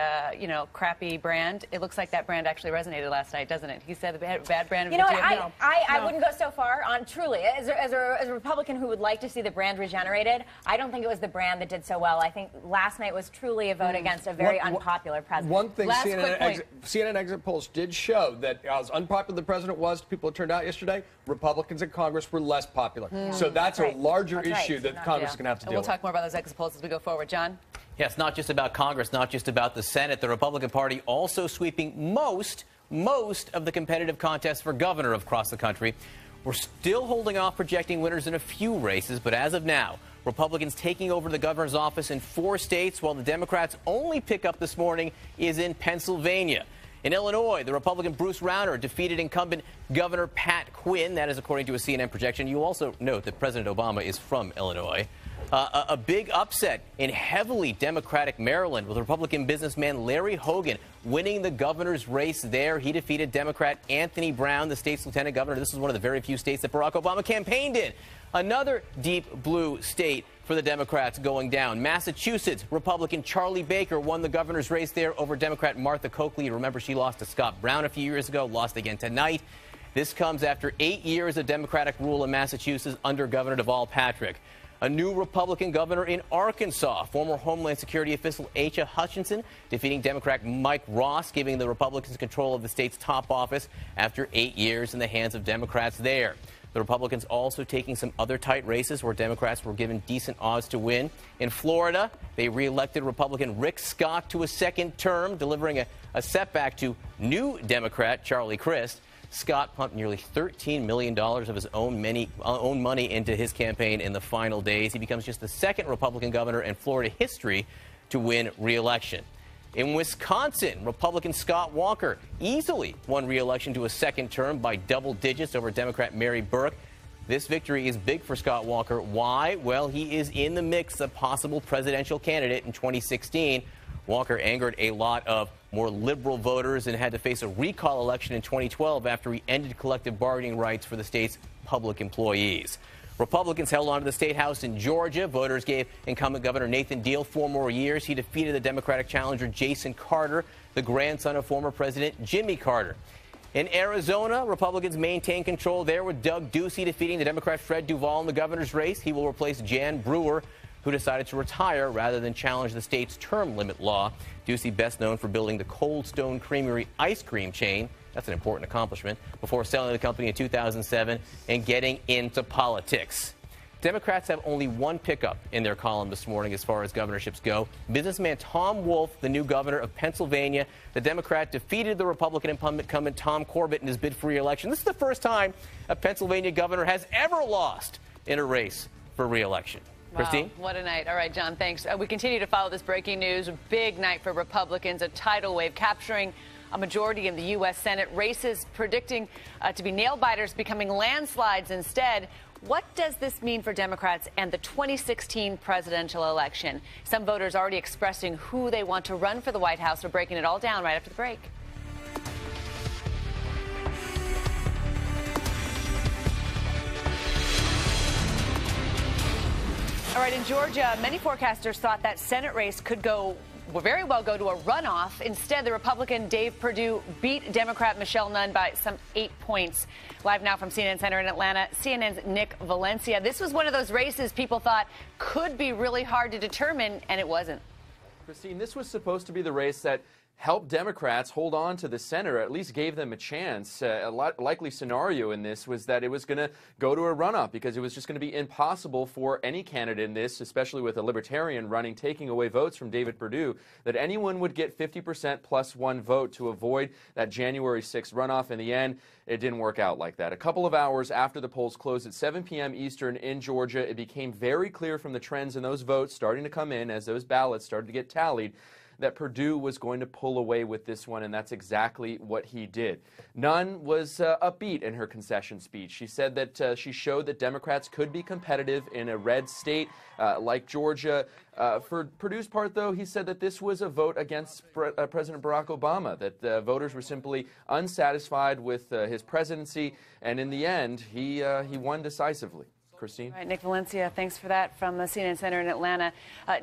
S1: crappy brand. It looks like that brand actually resonated last night, doesn't it? He said bad brand of the GOP.
S5: I wouldn't go so far on truly. As a Republican who would like to see the brand regenerated, I don't think it was the brand that did so well. I think last night was truly a vote against a very unpopular president.
S8: One thing CNN exit polls did show that as unpopular the president was to people who turned out yesterday, Republicans in Congress were less popular. So that's a larger issue that Congress is going to have to deal with.
S1: We'll talk more about those exit polls as we go forward. John?
S2: Yeah, it's not just about Congress, not just about the Senate. The Republican Party also sweeping most of the competitive contests for governor across the country. We're still holding off projecting winners in a few races, but as of now, Republicans taking over the governor's office in 4 states, while the Democrats' only pickup this morning is in Pennsylvania. In Illinois, the Republican Bruce Rauner defeated incumbent Governor Pat Quinn. That is according to a CNN projection. You also note that President Obama is from Illinois. A big upset in heavily Democratic Maryland with Republican businessman Larry Hogan winning the governor's race there. He defeated Democrat Anthony Brown, the state's lieutenant governor. This is one of the very few states that Barack Obama campaigned in. Another deep blue state for the Democrats going down. Massachusetts, Republican Charlie Baker won the governor's race there over Democrat Martha Coakley. Remember, she lost to Scott Brown a few years ago, lost again tonight. This comes after 8 years of Democratic rule in Massachusetts under Governor Deval Patrick. A new Republican governor in Arkansas, former Homeland Security official Asa Hutchinson, defeating Democrat Mike Ross, giving the Republicans control of the state's top office after 8 years in the hands of Democrats there. The Republicans also taking some other tight races where Democrats were given decent odds to win. In Florida, they reelected Republican Rick Scott to a second term, delivering a setback to new Democrat Charlie Crist. Scott pumped nearly $13 million of his own money into his campaign in the final days. He becomes just the second Republican governor in Florida history to win re-election. In Wisconsin, Republican Scott Walker easily won re-election to a second term by double digits over Democrat Mary Burke. This victory is big for Scott Walker. Why? Well, he is in the mix of possible presidential candidate in 2016. Walker angered a lot of more liberal voters and had to face a recall election in 2012 after he ended collective bargaining rights for the state's public employees. Republicans held on to the state house in Georgia. Voters gave incumbent Governor Nathan Deal 4 more years. He defeated the Democratic challenger Jason Carter, the grandson of former President Jimmy Carter. In Arizona, Republicans maintain control there with Doug Ducey defeating the Democrat Fred Duvall in the governor's race. He will replace Jan Brewer, who decided to retire rather than challenge the state's term limit law. Ducey, best known for building the Cold Stone Creamery ice cream chain. That's an important accomplishment, before selling the company in 2007 and getting into politics. Democrats have only one pickup in their column this morning as far as governorships go. Businessman Tom Wolf, the new governor of Pennsylvania, the Democrat defeated the Republican incumbent Tom Corbett in his bid for re-election. This is the first time a Pennsylvania governor has ever lost in a race for re-election. Christine?
S1: Wow, what a night. All right, John, thanks. We continue to follow this breaking news. A big night for Republicans, a tidal wave capturing a majority in the U.S. Senate. Races predicting to be nail-biters becoming landslides instead. What does this mean for Democrats and the 2016 presidential election? Some voters already expressing who they want to run for the White House. We're breaking it all down right after the break. All right, in Georgia, many forecasters thought that Senate race could very well go to a runoff. Instead, the Republican Dave Perdue beat Democrat Michelle Nunn by some 8 points. Live now from CNN Center in Atlanta, CNN's Nick Valencia. This was one of those races people thought could be really hard to determine, and it wasn't.
S10: Christine, this was supposed to be the race that helped Democrats hold on to the Senate, or at least gave them a chance. A likely scenario in this was that it was going to go to a runoff because it was just going to be impossible for any candidate in this, especially with a libertarian running, taking away votes from David Perdue, that anyone would get 50% plus 1 vote to avoid that January 6th runoff. In the end, it didn't work out like that. A couple of hours after the polls closed at 7 p.m. Eastern in Georgia, it became very clear from the trends in those votes starting to come in as those ballots started to get tallied that Perdue was going to pull away with this one, and that's exactly what he did. Nunn was upbeat in her concession speech. She said that she showed that Democrats could be competitive in a red state like Georgia. For Perdue's part, though, he said that this was a vote against President Barack Obama, that voters were simply unsatisfied with his presidency, and in the end, he won decisively. Christine?
S1: All right, Nick Valencia, thanks for that from the CNN Center in Atlanta.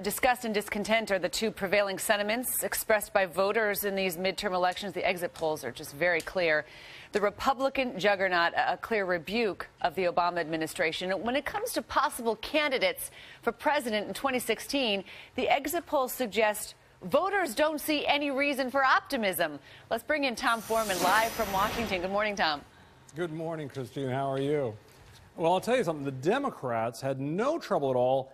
S1: Disgust and discontent are the two prevailing sentiments expressed by voters in these midterm elections. The exit polls are just very clear. The Republican juggernaut, a clear rebuke of the Obama administration. When it comes to possible candidates for president in 2016, the exit polls suggest voters don't see any reason for optimism. Let's bring in Tom Foreman live from Washington. Good morning, Tom.
S11: Good morning, Christine. How are you? Well, I'll tell you something. The Democrats had no trouble at all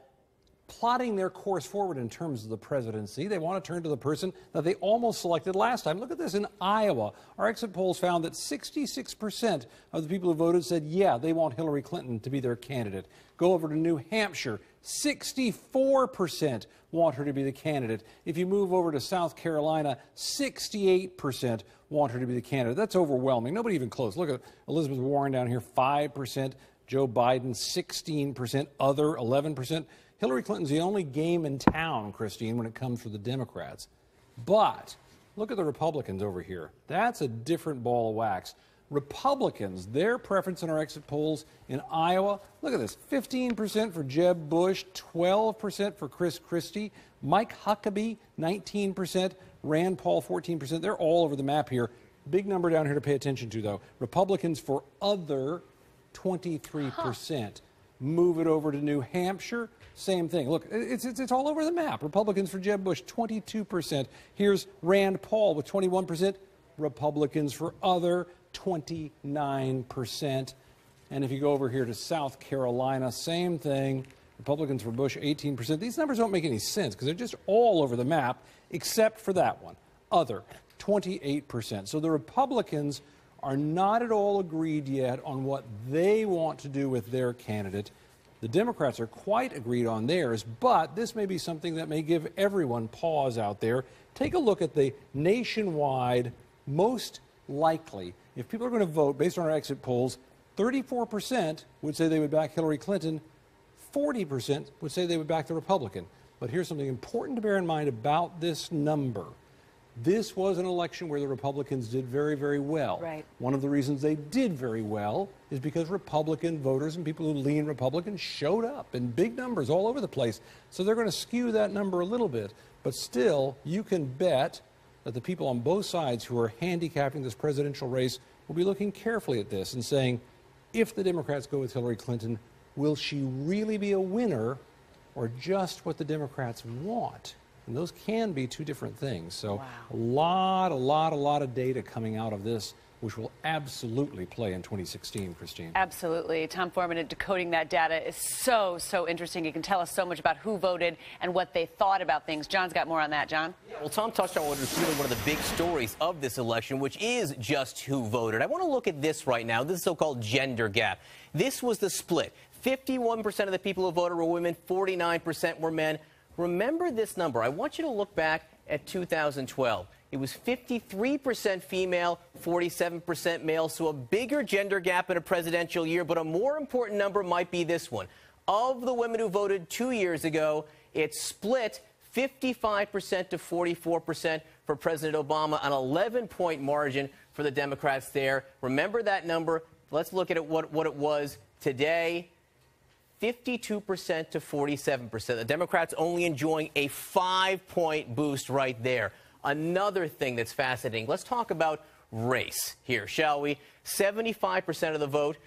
S11: plotting their course forward in terms of the presidency. They want to turn to the person that they almost selected last time. Look at this in Iowa. Our exit polls found that 66% of the people who voted said, yeah, they want Hillary Clinton to be their candidate. Go over to New Hampshire. 64% want her to be the candidate. If you move over to South Carolina, 68% want her to be the candidate. That's overwhelming. Nobody even close. Look at Elizabeth Warren down here, 5%. Joe Biden, 16%. Other, 11%. Hillary Clinton's the only game in town, Christine, when it comes for the Democrats. But look at the Republicans over here. That's a different ball of wax. Republicans, their preference in our exit polls in Iowa, look at this, 15% for Jeb Bush, 12% for Chris Christie, Mike Huckabee, 19%, Rand Paul, 14%. They're all over the map here. Big number down here to pay attention to, though. Republicans for other, 23%. Move it over to New Hampshire, same thing. Look, it's all over the map. Republicans for Jeb Bush, 22%. Here's Rand Paul with 21%. Republicans for other, 29%. And if you go over here to South Carolina, same thing. Republicans for Bush, 18%. These numbers don't make any sense because they're just all over the map, except for that one. Other, 28%. So the Republicans are not at all agreed yet on what they want to do with their candidate. The Democrats are quite agreed on theirs, but this may be something that may give everyone pause out there. Take a look at the nationwide most likely. If people are going to vote based on our exit polls, 34% would say they would back Hillary Clinton, 40% would say they would back the Republican. But here's something important to bear in mind about this number. This was an election where the Republicans did very, very well.
S1: Right.
S11: One of the reasons they did very well is because Republican voters and people who lean Republican showed up in big numbers all over the place. So they're going to skew that number a little bit. But still, you can bet that the people on both sides who are handicapping this presidential race will be looking carefully at this and saying, if the Democrats go with Hillary Clinton, will she really be a winner or just what the Democrats want? And those can be two different things. So wow. a lot of data coming out of this, which will absolutely play in 2016, Christine.
S1: Absolutely. Tom Foreman, decoding that data is so interesting. You can tell us so much about who voted and what they thought about things. John's got more on that. John?
S2: Yeah, well, Tom touched on what is really one of the big stories of this election, which is just who voted. I want to look at this right now, this so-called gender gap. This was the split. 51% of the people who voted were women, 49% were men. Remember this number. I want you to look back at 2012. It was 53% female, 47% male, so a bigger gender gap in a presidential year, but a more important number might be this one. Of the women who voted 2 years ago, it split 55% to 44% for President Obama, an 11-point margin for the Democrats there. Remember that number. Let's look at what it was today. 52% to 47%. The Democrats only enjoying a 5-point boost right there. Another thing that's fascinating, let's talk about race here, shall we? 75% of the vote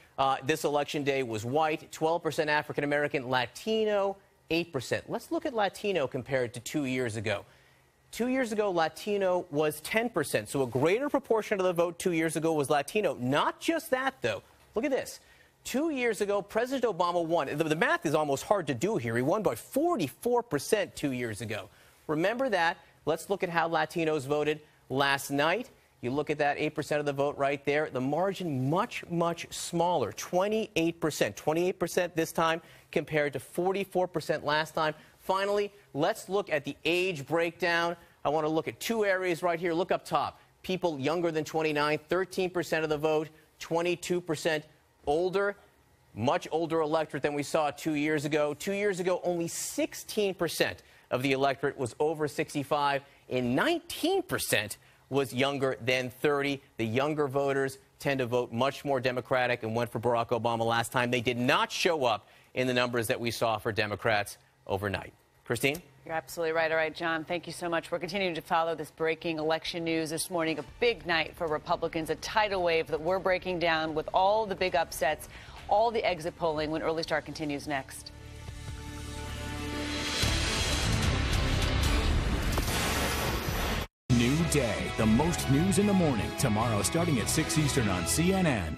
S2: this election day was white, 12% African American, Latino, 8%. Let's look at Latino compared to 2 years ago. 2 years ago, Latino was 10%, so a greater proportion of the vote 2 years ago was Latino. Not just that, though. Look at this. 2 years ago, President Obama won. The math is almost hard to do here. He won by 44% 2 years ago. Remember that. Let's look at how Latinos voted last night. You look at that 8% of the vote right there. The margin much smaller, 28%. 28% this time compared to 44% last time. Finally, let's look at the age breakdown. I want to look at two areas right here. Look up top. People younger than 29, 13% of the vote, 22% older, much older electorate than we saw 2 years ago. 2 years ago, only 16% of the electorate was over 65, and 19% was younger than 30. The younger voters tend to vote much more Democratic and went for Barack Obama last time. They did not show up in the numbers that we saw for Democrats overnight. Christine?
S1: You're absolutely right. All right, John, thank you so much. We're continuing to follow this breaking election news this morning. A big night for Republicans, a tidal wave that we're breaking down with all the big upsets, all the exit polling when Early Start continues next.
S13: New day, the most news in the morning. Tomorrow starting at 6 Eastern on CNN.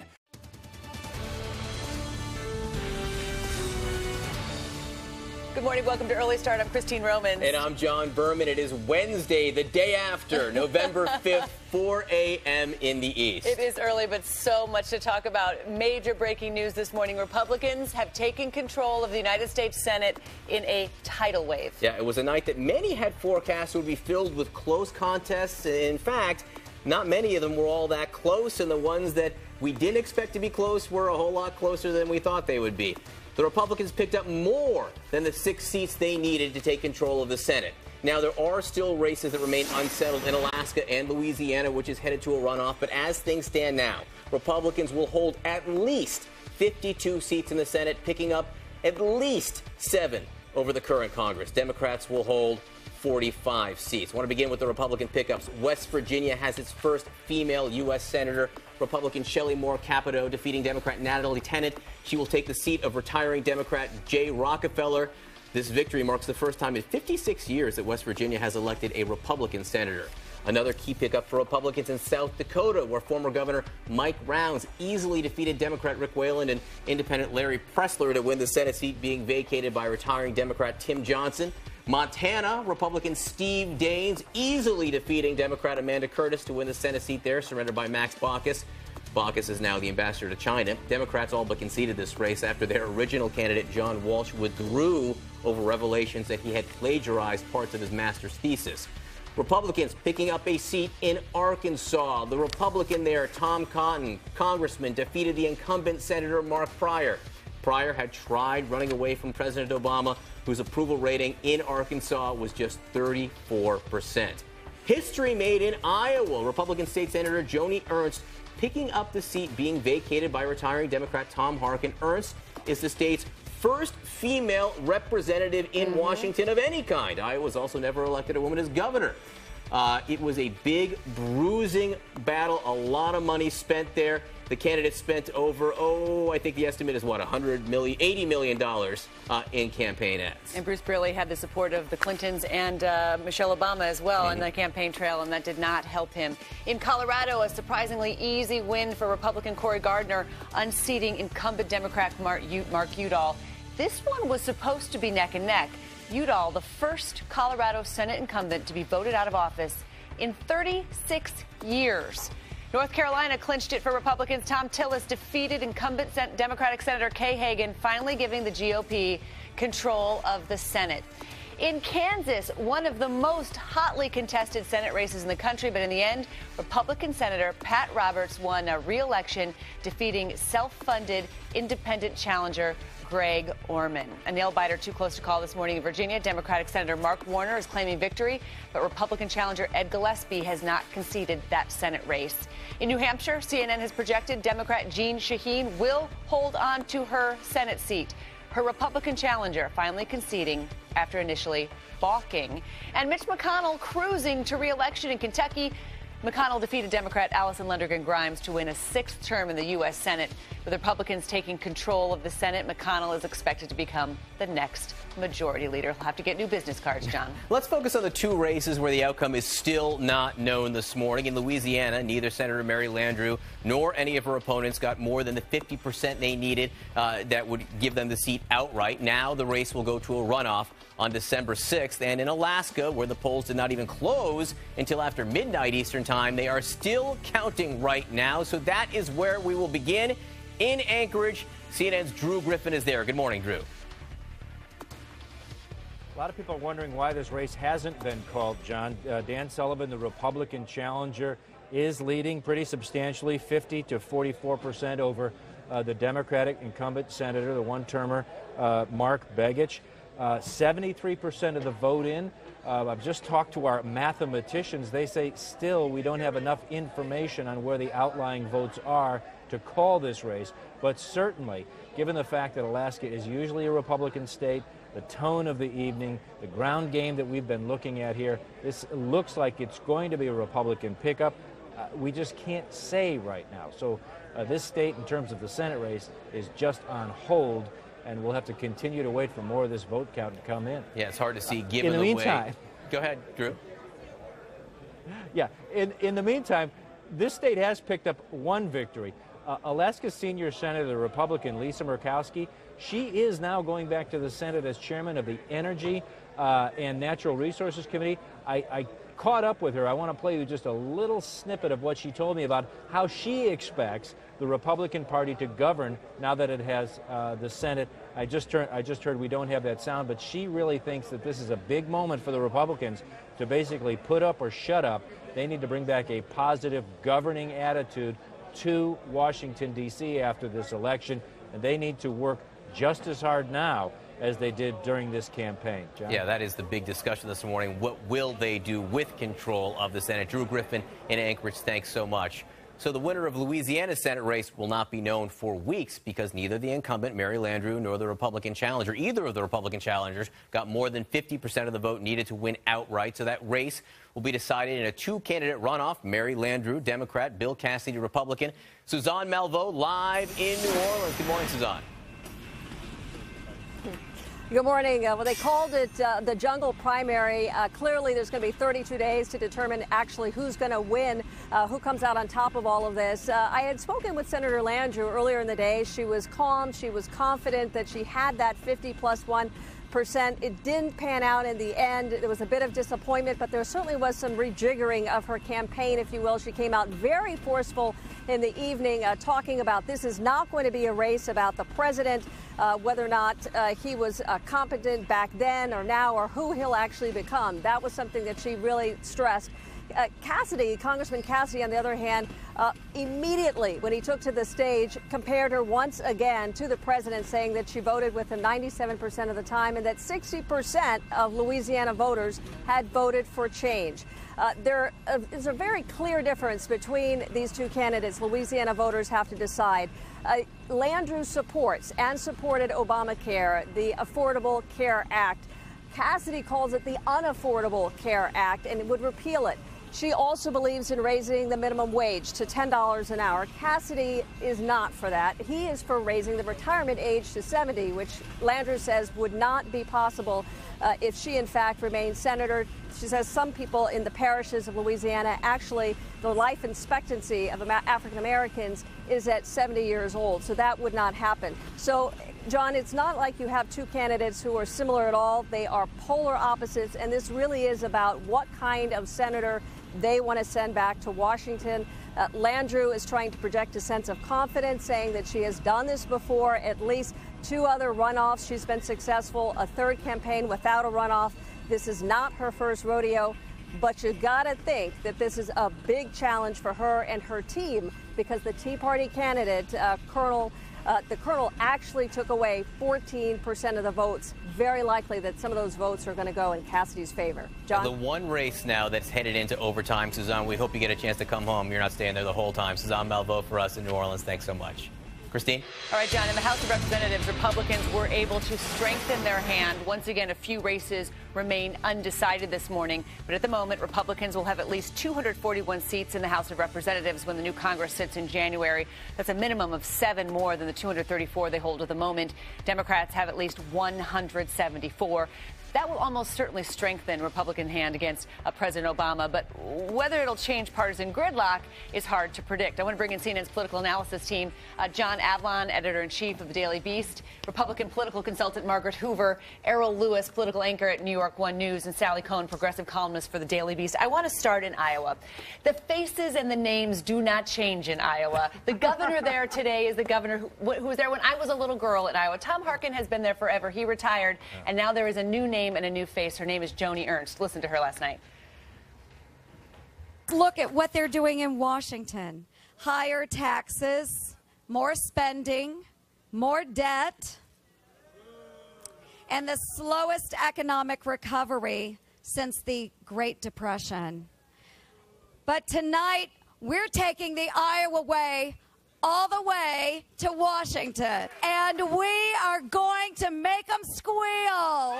S1: Good Good morning. Welcome to Early Start. I'm Christine Romans.
S2: And I'm John Berman. It is Wednesday, the day after, November 5th, 4 a.m. in the East.
S1: It is early, but so much to talk about. Major breaking news this morning. Republicans have taken control of the United States Senate in a tidal wave.
S2: Yeah, it was a night that many had forecast would be filled with close contests. In fact, not many of them were all that close, and the ones that we didn't expect to be close were a whole lot closer than we thought they would be. The Republicans picked up more than the 6 seats they needed to take control of the Senate. Now, there are still races that remain unsettled in Alaska and Louisiana, which is headed to a runoff. But as things stand now, Republicans will hold at least 52 seats in the Senate, picking up at least 7 over the current Congress. Democrats will hold 45 seats. I want to begin with the Republican pickups. West Virginia has its first female U.S. Senator. Republican Shelley Moore Capito defeating Democrat Natalie Tennant. She will take the seat of retiring Democrat Jay Rockefeller. This victory marks the first time in 56 years that West Virginia has elected a Republican senator. Another key pickup for Republicans in South Dakota, where former Governor Mike Rounds easily defeated Democrat Rick Whalen and Independent Larry Pressler to win the Senate seat being vacated by retiring Democrat Tim Johnson. Montana, Republican Steve Daines easily defeating Democrat Amanda Curtis to win the Senate seat there, surrendered by Max Baucus. Baucus is now the ambassador to China. Democrats all but conceded this race after their original candidate, John Walsh, withdrew over revelations that he had plagiarized parts of his master's thesis. Republicans picking up a seat in Arkansas. The Republican there, Tom Cotton, congressman, defeated the incumbent Senator Mark Pryor. Pryor had tried running away from President Obama, whose approval rating in Arkansas was just 34%. History made in Iowa. Republican State Senator Joni Ernst picking up the seat being vacated by retiring Democrat Tom Harkin. Ernst is the state's first female representative in Washington of any kind. Iowa's also never elected a woman as governor. It was a big, bruising battle, a lot of money spent there. The candidate spent over, I think the estimate is what, $80 million in campaign ads.
S1: And Bruce Brearley had the support of the Clintons and Michelle Obama as well on the campaign trail, and that did not help him. In Colorado, a surprisingly easy win for Republican Cory Gardner, unseating incumbent Democrat Mark Udall. This one was supposed to be neck and neck. Udall, the first Colorado Senate incumbent to be voted out of office in 36 years. North Carolina clinched it for Republicans. Tom Tillis defeated incumbent Democratic Senator Kay Hagan, finally giving the GOP control of the Senate. In Kansas, one of the most hotly contested Senate races in the country, but in the end, Republican Senator Pat Roberts won a re-election, defeating self-funded independent challenger Greg Orman. A nail-biter too close to call this morning in Virginia. Democratic Senator Mark Warner is claiming victory, but Republican challenger Ed Gillespie has not conceded that Senate race. In New Hampshire, CNN has projected Democrat Jeanne Shaheen will hold on to her Senate seat. Her Republican challenger finally conceding after initially balking. And Mitch McConnell cruising to re-election in Kentucky. McConnell defeated Democrat Allison Lundergan Grimes to win a 6th term in the U.S. Senate. With Republicans taking control of the Senate, McConnell is expected to become the next majority leader. He'll have to get new business cards, John.
S2: Let's focus on the 2 races where the outcome is still not known this morning. In Louisiana, neither Senator Mary Landrieu nor any of her opponents got more than the 50% they needed that would give them the seat outright. Now the race will go to a runoff on December 6th. And in Alaska, where the polls did not even close until after midnight Eastern time, they are still counting right now. So that is where we will begin in Anchorage. CNN's Drew Griffin is there. Good morning, Drew.
S3: A lot of people are wondering why this race hasn't been called, John. Dan Sullivan, the Republican challenger, is leading pretty substantially, 50 to 44% over the Democratic incumbent senator, the one-termer, Mark Begich. 73% of the vote in. I've just talked to our mathematicians. They say still we don't have enough information on where the outlying votes are to call this race. But certainly, given the fact that Alaska is usually a Republican state, the tone of the evening, the ground game that we've been looking at here, this looks like it's going to be a Republican pickup. We just can't say right now. So this state, in terms of the Senate race, is just on hold, and we'll have to continue to wait for more of this vote count to come in.
S2: Yeah, it's hard to see given
S3: the
S2: way.
S3: meantime.
S2: Go ahead, Drew.
S3: Yeah, in the meantime, this state has picked up one victory. Alaska's senior senator, Republican Lisa Murkowski, she is now going back to the Senate as chairman of the Energy and Natural Resources Committee. I caught up with her. I want to play you just a little snippet of what she told me about how she expects the Republican Party to govern now that it has the Senate. I just heard we don't have that sound, but she really thinks that this is a big moment for the Republicans to basically put up or shut up. They need to bring back a positive governing attitude to Washington, D.C. after this election, and they need to work just as hard now as they did during this campaign. John?
S2: Yeah, that is the big discussion this morning. What will they do with control of the Senate? Drew Griffin in Anchorage, thanks so much. So the winner of Louisiana's Senate race will not be known for weeks because neither the incumbent, Mary Landrieu, nor the Republican challenger, either of the Republican challengers, got more than 50% of the vote needed to win outright. So that race will be decided in a two-candidate runoff. Mary Landrieu, Democrat, Bill Cassidy, Republican. Suzanne Malveaux live in New Orleans. Good morning, Suzanne.
S4: Good morning. Well, they called it the jungle primary. Clearly, there's going to be 32 days to determine actually who's going to win, who comes out on top of all of this. I had spoken with Senator Landrieu earlier in the day. She was calm. She was confident that she had that 50+1%. It didn't pan out in the end. There was a bit of disappointment, but there certainly was some rejiggering of her campaign, if you will. She came out very forceful in the evening, talking about this is not going to be a race about the president, whether or not he was competent back then or now, or who he'll actually become. That was something that she really stressed. Cassidy, Congressman Cassidy, on the other hand, immediately when he took to the stage, compared her once again to the president, saying that she voted with him 97% of the time and that 60% of Louisiana voters had voted for change. There is a very clear difference between these two candidates. Louisiana voters have to decide. Landrieu supports and supported Obamacare, the Affordable Care Act. Cassidy calls it the Unaffordable Care Act and would repeal it. She also believes in raising the minimum wage to $10 an hour. Cassidy is not for that. He is for raising the retirement age to 70, which Landrieu says would not be possible if she, in fact, remains senator. She says some people in the parishes of Louisiana, actually, the life expectancy of African Americans is at 70 years old, so that would not happen. So, John, it's not like you have two candidates who are similar at all. They are polar opposites, and this really is about what kind of senator they want to send back to Washington. Landrieu is trying to project a sense of confidence, saying that she has done this before, at least 2 other runoffs. She's been successful, a 3rd campaign without a runoff. This is not her first rodeo, but you got to think that this is a big challenge for her and her team because the Tea Party candidate, the Colonel actually took away 14% of the votes. Very likely that some of those votes are going to go in Cassidy's favor. John?
S2: The one race now that's headed into overtime, Suzanne, we hope you get a chance to come home. You're not staying there the whole time. Suzanne Malveaux for us in New Orleans. Thanks so much. Christine?
S1: All right, John, in the House of Representatives, Republicans were able to strengthen their hand. Once again, a few races remain undecided this morning. But at the moment, Republicans will have at least 241 seats in the House of Representatives when the new Congress sits in January. That's a minimum of 7 more than the 234 they hold at the moment. Democrats have at least 174. That will almost certainly strengthen Republican hand against President Obama. But whether it'll change partisan gridlock is hard to predict. I want to bring in CNN's political analysis team, John Avlon, editor-in-chief of the Daily Beast, Republican political consultant Margaret Hoover, Errol Lewis, political anchor at New York One News, and Sally Cohn, progressive columnist for the Daily Beast. I want to start in Iowa. The faces and the names do not change in Iowa. The governor there today is the governor who was there when I was a little girl in Iowa. Tom Harkin has been there forever. He retired, and now there is a new name and a new face. Her name is Joni Ernst. Listen to her last night.
S14: Look at what they're doing in Washington. Higher taxes, more spending, more debt, and the slowest economic recovery since the Great Depression. But tonight, we're taking the Iowa way all the way to Washington, and we are going to make them squeal.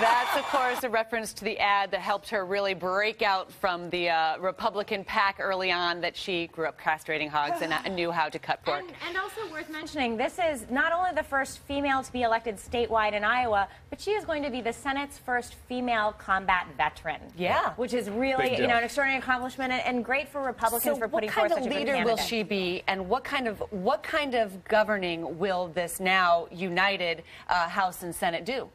S1: That's, of course, a reference to the ad that helped her really break out from the Republican pack early on, that she grew up castrating hogs and knew how to cut pork.
S5: And also worth mentioning, this is not only the first female to be elected statewide in Iowa, but she is going to be the Senate's first female combat veteran.
S1: Yeah.
S5: Which is really, an extraordinary accomplishment and great for Republicans for putting forth such a good candidate.
S1: What kind of leader will she be majority, and what kind of governing will this now united House and Senate do?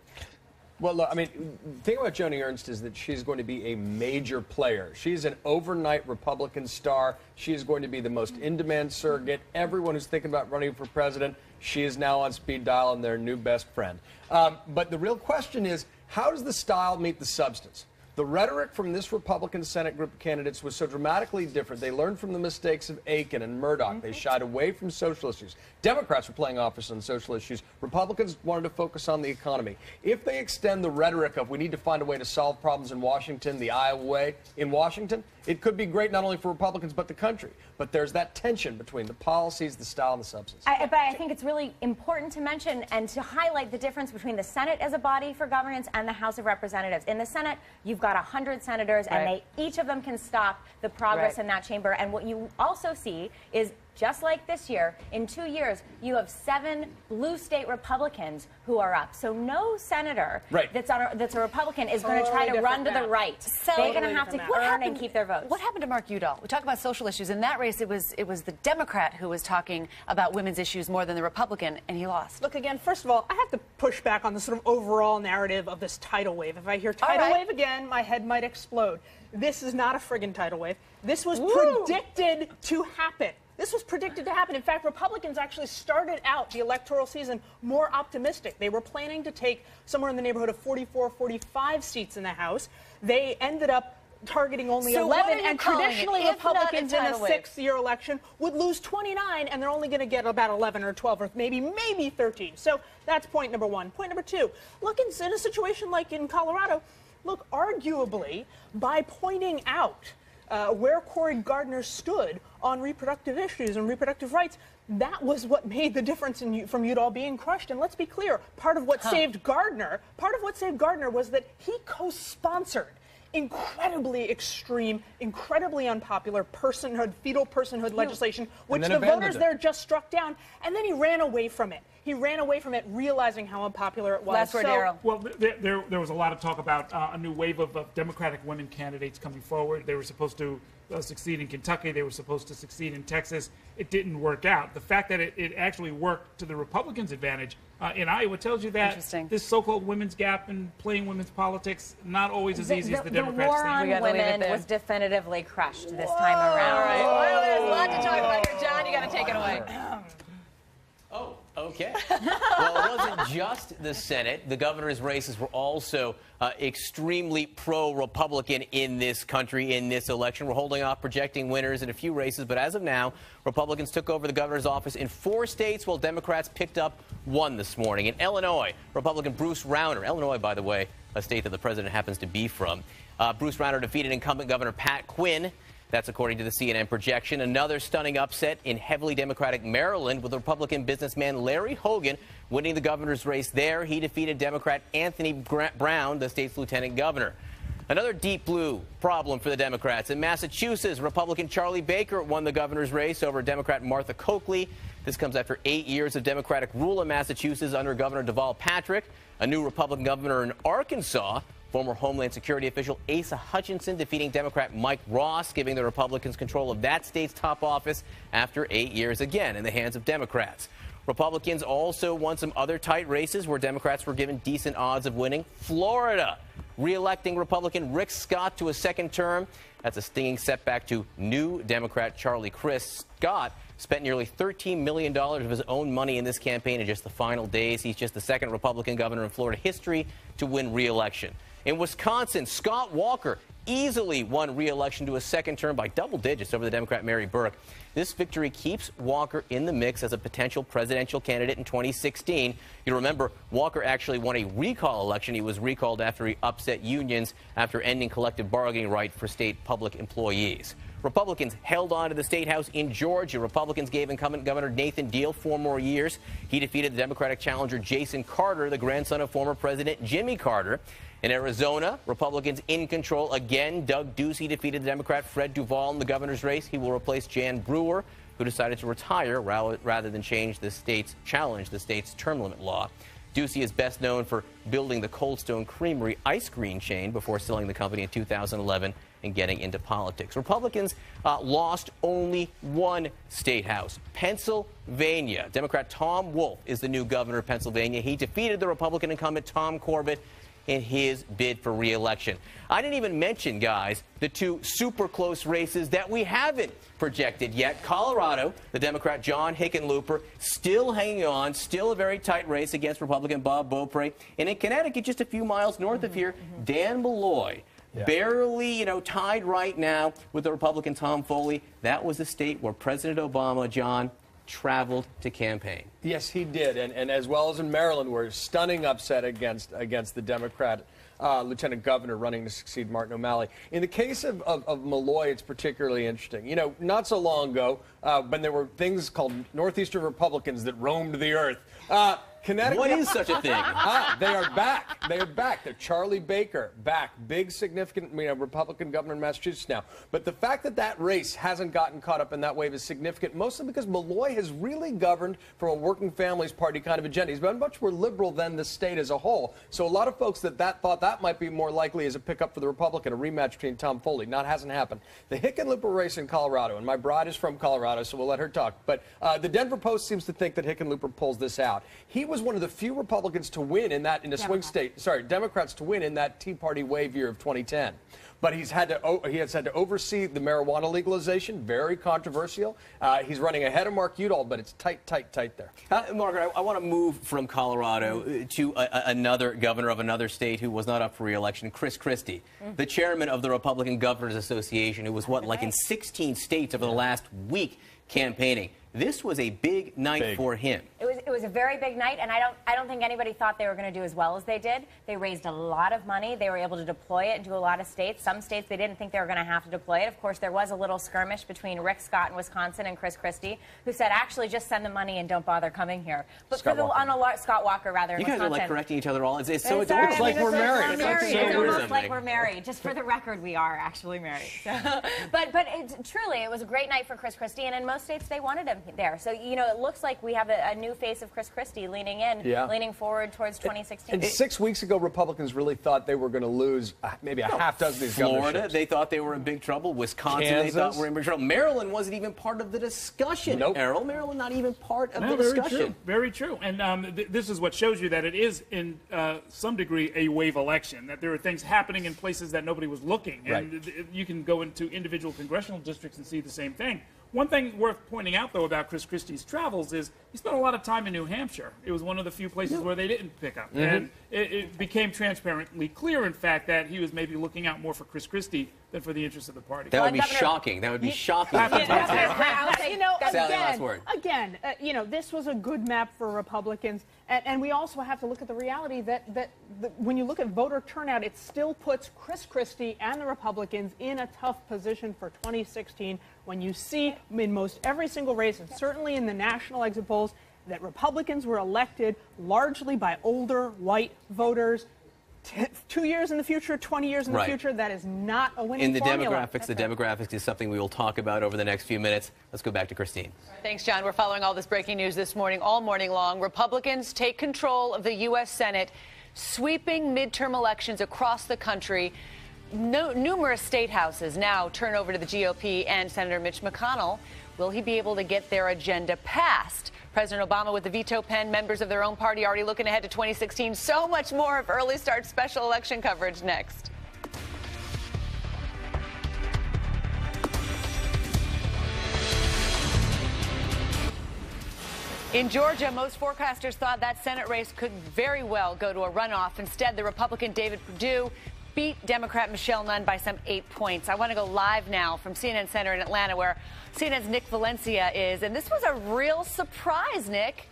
S8: Well, look, I mean, the thing about Joni Ernst is that she's going to be a major player. She's an overnight Republican star. She is going to be the most in-demand surrogate. Everyone who's thinking about running for president, she is now on speed dial and their new best friend. But the real question is, how does the style meet the substance? The rhetoric from this Republican Senate group of candidates was so dramatically different. They learned from the mistakes of Aiken and Murdoch. They shied away from social issues. Democrats were playing offense on social issues. Republicans wanted to focus on the economy. If they extend the rhetoric of we need to find a way to solve problems in Washington, the Iowa way in Washington, it could be great not only for Republicans but the country. But there's that tension between the policies, the style, and the substance.
S5: But I think it's really important to mention and to highlight the difference between the Senate as a body for governance and the House of Representatives. In the Senate, you've got 100 senators, and each of them can stop the progress in that chamber. And what you also see is, just like this year, in 2 years, you have 7 blue state Republicans who are up. So no senator that's a Republican is going to try to run to the right. They're going to have to earn and keep their votes.
S1: What happened to Mark Udall? We talk about social issues. In that race, it was the Democrat who was talking about women's issues more than the Republican, and he lost.
S6: Look, again, first of all, I have to push back on the sort of overall narrative of this tidal wave. If I hear tidal wave again, my head might explode. This is not a friggin' tidal wave. This was predicted to happen. This was predicted to happen. In fact, Republicans actually started out the electoral season more optimistic. They were planning to take somewhere in the neighborhood of 44, 45 seats in the House. They ended up targeting only 11, and traditionally Republicans in a 6-year election would lose 29, and they're only going to get about 11 or 12 or maybe 13. So that's point number one. Point number two, look, in a situation like in Colorado, look, arguably, by pointing out where Cory Gardner stood on reproductive issues and reproductive rights, that was what made the difference from Udall being crushed. And let's be clear, part of what saved Gardner was that he co-sponsored incredibly extreme, incredibly unpopular fetal personhood legislation, which the voters there just struck down, and then he ran away from it. He ran away from it, realizing how unpopular it was.
S1: Last word, Daryl.
S7: Well, there was a lot of talk about a new wave of Democratic women candidates coming forward. They were supposed to succeed in Kentucky. They were supposed to succeed in Texas. It didn't work out. The fact that it actually worked to the Republicans' advantage in Iowa tells you that this so-called women's gap in playing women's politics, not always as easy as the Democrats think.
S5: The war on women was definitively crushed this time around.
S1: All right. Well, there's a lot to talk about here. John, you got to take it away.
S2: Oh, okay. Well, it wasn't just the Senate. The governor's races were also extremely pro-Republican in this country in this election. We're holding off projecting winners in a few races, but as of now, Republicans took over the governor's office in 4 states, while Democrats picked up 1 this morning. In Illinois, Republican Bruce Rauner, Illinois, by the way, a state that the president happens to be from, Bruce Rauner defeated incumbent Governor Pat Quinn. That's according to the CNN projection. Another stunning upset in heavily Democratic Maryland, with Republican businessman Larry Hogan winning the governor's race there. He defeated Democrat Anthony Brown, the state's lieutenant governor. Another deep blue problem for the Democrats. In Massachusetts, Republican Charlie Baker won the governor's race over Democrat Martha Coakley. This comes after 8 years of Democratic rule in Massachusetts under Governor Deval Patrick. A new Republican governor in Arkansas, former Homeland Security official Asa Hutchinson, defeating Democrat Mike Ross, giving the Republicans control of that state's top office after 8 years, again in the hands of Democrats. Republicans also won some other tight races where Democrats were given decent odds of winning. Florida, re-electing Republican Rick Scott to a second term. That's a stinging setback to new Democrat Charlie Crist. Scott spent nearly $13 million of his own money in this campaign in just the final days. He's just the second Republican governor in Florida history to win re-election. In Wisconsin, Scott Walker easily won re-election to a second term by double digits over the Democrat Mary Burke. This victory keeps Walker in the mix as a potential presidential candidate in 2016. You remember, Walker actually won a recall election. He was recalled after he upset unions after ending collective bargaining right for state public employees. Republicans held on to the state house in Georgia. Republicans gave incumbent Governor Nathan Deal 4 more years. He defeated the Democratic challenger Jason Carter, the grandson of former President Jimmy Carter. In Arizona, Republicans in control again. Doug Ducey defeated the Democrat Fred Duvall in the governor's race. He will replace Jan Brewer, who decided to retire rather than challenge the state's term limit law. Ducey is best known for building the Cold Stone Creamery ice cream chain before selling the company in 2011 and getting into politics. Republicans lost only one state house, Pennsylvania. Democrat Tom Wolf is the new governor of Pennsylvania. He defeated the Republican incumbent Tom Corbett in his bid for re-election. I didn't even mention, guys, the two super close races that we haven't projected yet. Colorado, the Democrat John Hickenlooper still hanging on, still a very tight race against Republican Bob Beaupre. And in Connecticut, just a few miles north of here, Dan Malloy. Yeah. Barely, tied right now with the Republican Tom Foley. That was the state where President Obama, John, traveled to campaign.
S8: Yes, he did. And as well as in Maryland, where stunning upset against the Democrat lieutenant governor running to succeed Martin O'Malley. In the case of Malloy, it's particularly interesting. Not so long ago, when there were things called Northeastern Republicans that roamed the earth. Connecticut.
S2: What is such a thing?
S8: They are back. They are back. They're Charlie Baker back. Big, significant Republican governor in Massachusetts now. But the fact that that race hasn't gotten caught up in that wave is significant, mostly because Malloy has really governed from a working families party kind of agenda. He's been much more liberal than the state as a whole. So a lot of folks that thought that might be more likely as a pickup for the Republican, a rematch between Tom Foley. Hasn't happened. The Hickenlooper race in Colorado, and my bride is from Colorado, so we'll let her talk. But the Denver Post seems to think that Hickenlooper pulls this out. He was one of the few Republicans to win in a swing state. Sorry, Democrats to win in that Tea Party wave year of 2010. But he has had to oversee the marijuana legalization, very controversial. He's running ahead of Mark Udall, but it's tight there.
S2: Margaret, I want to move from Colorado to another governor of another state who was not up for re-election, Chris Christie, the chairman of the Republican Governors Association, who was like in 16 states over the last week campaigning. This was a big night for him.
S5: It was a very big night, and I don't think anybody thought they were going to do as well as they did. They raised a lot of money. They were able to deploy it into a lot of states. Some states they didn't think they were going to have to deploy it. Of course, there was a little skirmish between Rick Scott in Wisconsin and Chris Christie, who said, actually, just send the money and don't bother coming here. But Scott Walker, rather, in
S2: Wisconsin. You guys are like correcting each other all. It's so adorable.
S8: It's like we're married.
S5: It's almost like we're married. Just for the record, we are actually married. So, but truly, it was a great night for Chris Christie, and in most states they wanted him there. So it looks like we have a new face of Chris Christie leaning in, leaning forward towards 2016.
S8: And 6 weeks ago, Republicans really thought they were going to lose maybe a half dozen of these
S2: Florida, they thought they were in big trouble. Wisconsin,
S8: Kansas,
S2: they thought were in big trouble. Maryland wasn't even part of the discussion.
S8: Nope.
S2: Errol, Maryland not even part of the discussion.
S7: Very true. And this is what shows you that it is, in some degree, a wave election, that there are things happening in places that nobody was looking. And you can go into individual congressional districts and see the same thing. One thing worth pointing out, though, about Chris Christie's travels is he spent a lot of time in New Hampshire. It was one of the few places where they didn't pick up. And it became transparently clear, in fact, that he was maybe looking out more for Chris Christie than for the interests of the party.
S2: That would be shocking. That would be shocking.
S6: Again, this was a good map for Republicans. And we also have to look at the reality that when you look at voter turnout, it still puts Chris Christie and the Republicans in a tough position for 2016 when you see in most every single race, and certainly in the national exit polls, that Republicans were elected largely by older white voters. 2 years in the future, 20 years in the future, that is not a winning formula.
S2: The demographics is something we will talk about over the next few minutes. Let's go back to Christine.
S1: Thanks, John. We're following all this breaking news this morning, all morning long. Republicans take control of the U.S. Senate, sweeping midterm elections across the country. Numerous state houses now turn over to the GOP and Senator Mitch McConnell. Will he be able to get their agenda passed? President Obama with the veto pen, members of their own party already looking ahead to 2016. So much more of Early Start special election coverage next. In Georgia, most forecasters thought that Senate race could very well go to a runoff. Instead, the Republican David Perdue beat Democrat Michelle Nunn by some 8 points. I want to go live now from CNN Center in Atlanta, where CNN's Nick Valencia is. And this was a real surprise, Nick.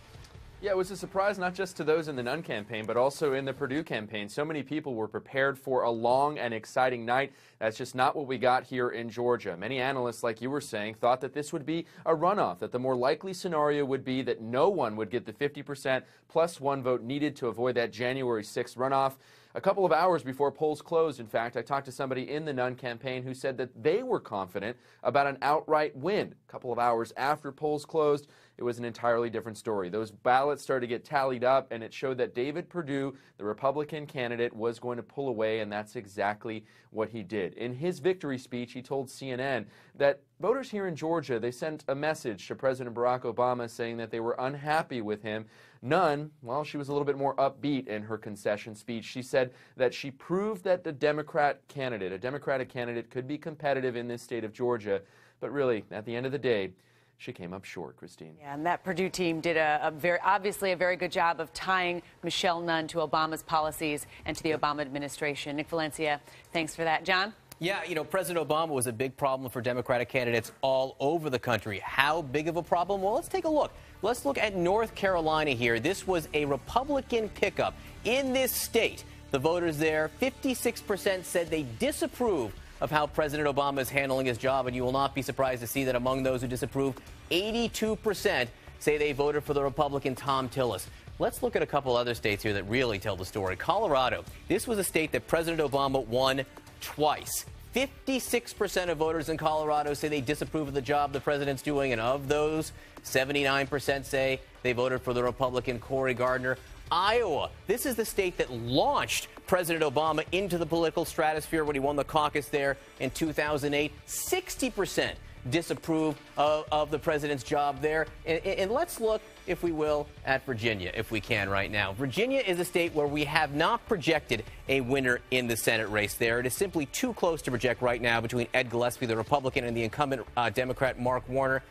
S10: Yeah, it was a surprise not just to those in the Nunn campaign, but also in the Perdue campaign. So many people were prepared for a long and exciting night. That's just not what we got here in Georgia. Many analysts, like you were saying, thought that this would be a runoff, that the more likely scenario would be that no one would get the 50% plus one vote needed to avoid that January 6th runoff. A couple of hours before polls closed, in fact, I talked to somebody in the Nunn campaign who said that they were confident about an outright win. A couple of hours after polls closed, it was an entirely different story. Those ballots started to get tallied up, and it showed that David Perdue, the Republican candidate, was going to pull away, and that's exactly what he did. In his victory speech, he told CNN that voters here in Georgia, they sent a message to President Barack Obama saying that they were unhappy with him. Nunn, well, she was a little bit more upbeat in her concession speech. She said that she proved that a Democratic candidate could be competitive in this state of Georgia. But really, at the end of the day, she came up short, Christine.
S1: Yeah, and that Purdue team did obviously a very good job of tying Michelle Nunn to Obama's policies and to the Obama administration. Nick Valencia, thanks for that. John?
S2: Yeah, President Obama was a big problem for Democratic candidates all over the country. How big of a problem? Well, let's take a look. Let's look at North Carolina here. This was a Republican pickup in this state. The voters there, 56% said they disapprove of how President Obama is handling his job, and you will not be surprised to see that among those who disapprove, 82% say they voted for the Republican Tom Tillis. Let's look at a couple other states here that really tell the story. Colorado, this was a state that President Obama won twice. 56% of voters in Colorado say they disapprove of the job the president's doing, and of those, 79% say they voted for the Republican Cory Gardner. Iowa, this is the state that launched President Obama into the political stratosphere when he won the caucus there in 2008. 60% disapprove of the president's job there. And let's look, if we will, at Virginia, if we can right now. Virginia is a state where we have not projected a winner in the Senate race there. It is simply too close to project right now between Ed Gillespie, the Republican, and the incumbent Democrat Mark Warner.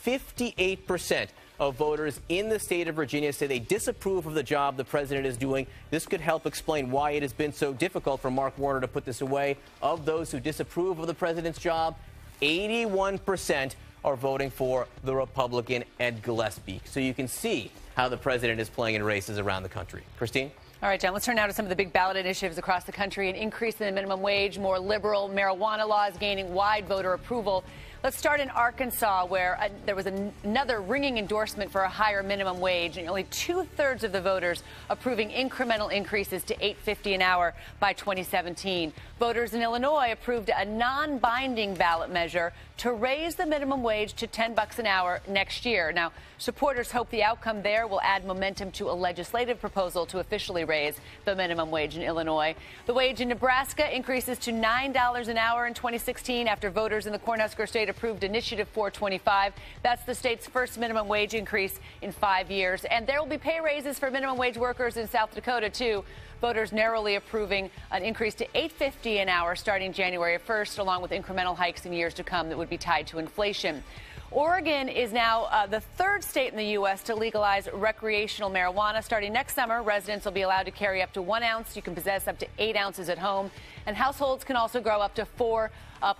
S2: 58% of voters in the state of Virginia say they disapprove of the job the president is doing. This could help explain why it has been so difficult for Mark Warner to put this away. Of those who disapprove of the president's job, 81% are voting for the Republican Ed Gillespie. So you can see how the president is playing in races around the country. Christine?
S1: All right, John, let's turn now to some of the big ballot initiatives across the country. An increase in the minimum wage, more liberal marijuana laws gaining wide voter approval. Let's start in Arkansas, where there was another ringing endorsement for a higher minimum wage, and only 2/3 of the voters approving incremental increases to $8.50 an hour by 2017. Voters in Illinois approved a non-binding ballot measure to raise the minimum wage to $10 an hour next year. Now, supporters hope the outcome there will add momentum to a legislative proposal to officially raise the minimum wage in Illinois. The wage in Nebraska increases to $9 an hour in 2016 after voters in the Cornhusker state approved Initiative 425. That's the state's first minimum wage increase in 5 years. And there will be pay raises for minimum wage workers in South Dakota, too. Voters narrowly approving an increase to $8.50 an hour starting January 1st, along with incremental hikes in years to come that would be tied to inflation. Oregon is now the third state in the U.S. to legalize recreational marijuana. Starting next summer, residents will be allowed to carry up to 1 ounce. You can possess up to 8 ounces at home. And households can also grow up to 4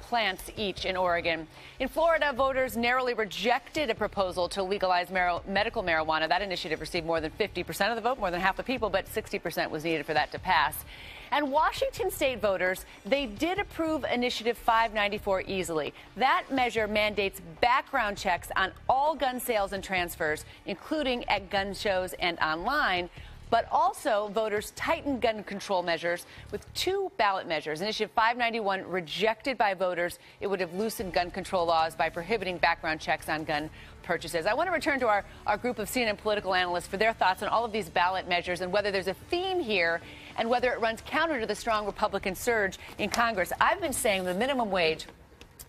S1: plants each in Oregon. In Florida, voters narrowly rejected a proposal to legalize medical marijuana. That initiative received more than 50% of the vote, more than half the people, but 60% was needed for that to pass. And Washington state voters, they did approve Initiative 594 easily. That measure mandates background checks on all gun sales and transfers, including at gun shows and online. But also, voters tightened gun control measures with 2 ballot measures. Initiative 591 rejected by voters. It would have loosened gun control laws by prohibiting background checks on gun purchases. I want to return to our group of CNN political analysts for their thoughts on all of these ballot measures and whether there's a theme here and whether it runs counter to the strong Republican surge in Congress. I've been saying the minimum wage,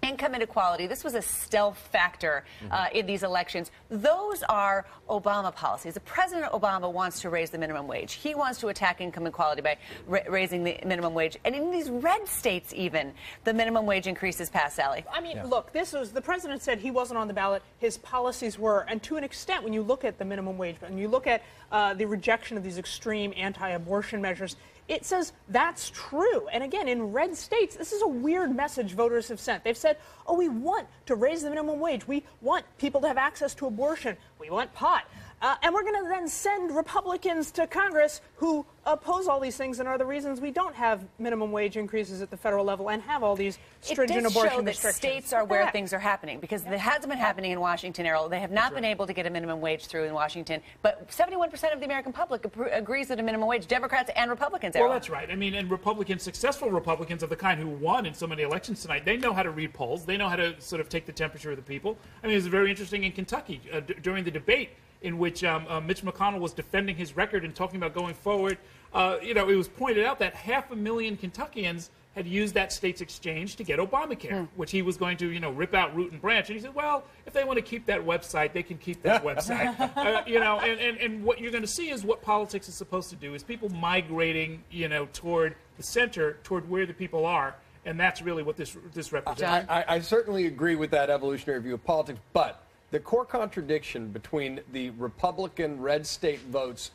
S1: income inequality, this was a stealth factor in these elections. Those are Obama policies. President Obama wants to raise the minimum wage. He wants to attack income inequality by raising the minimum wage. And in these red states even, the minimum wage increases passed, Sally.
S6: I mean, look, this was, the president said he wasn't on the ballot. His policies were. And to an extent, when you look at the minimum wage, and you look at the rejection of these extreme anti-abortion measures, it says that's true. And again, in red states, this is a weird message voters have sent. They've said, oh, we want to raise the minimum wage. We want people to have access to abortion. We want pot. And we're going to then send Republicans to Congress who oppose all these things and are the reasons we don't have minimum wage increases at the federal level and have all these stringent abortion restrictions.
S1: That states are where things are happening, because it hasn't been happening in Washington, Errol. They have not been able to get a minimum wage through in Washington, but 71% of the American public agrees that a minimum wage, Democrats and Republicans, Errol.
S7: Well, that's right. I mean, and Republicans, successful Republicans of the kind who won in so many elections tonight, they know how to read polls. They know how to sort of take the temperature of the people. I mean, it was very interesting in Kentucky during the debate in which Mitch McConnell was defending his record and talking about going forward. It was pointed out that 500,000 Kentuckians had used that state's exchange to get Obamacare, which he was going to, rip out root and branch. And he said, well, if they want to keep that website, they can keep that website. And what you're going to see is what politics is supposed to do, is people migrating, toward the center, toward where the people are. And that's really what this represents.
S8: I certainly agree with that evolutionary view of politics, but the core contradiction between the Republican red state votes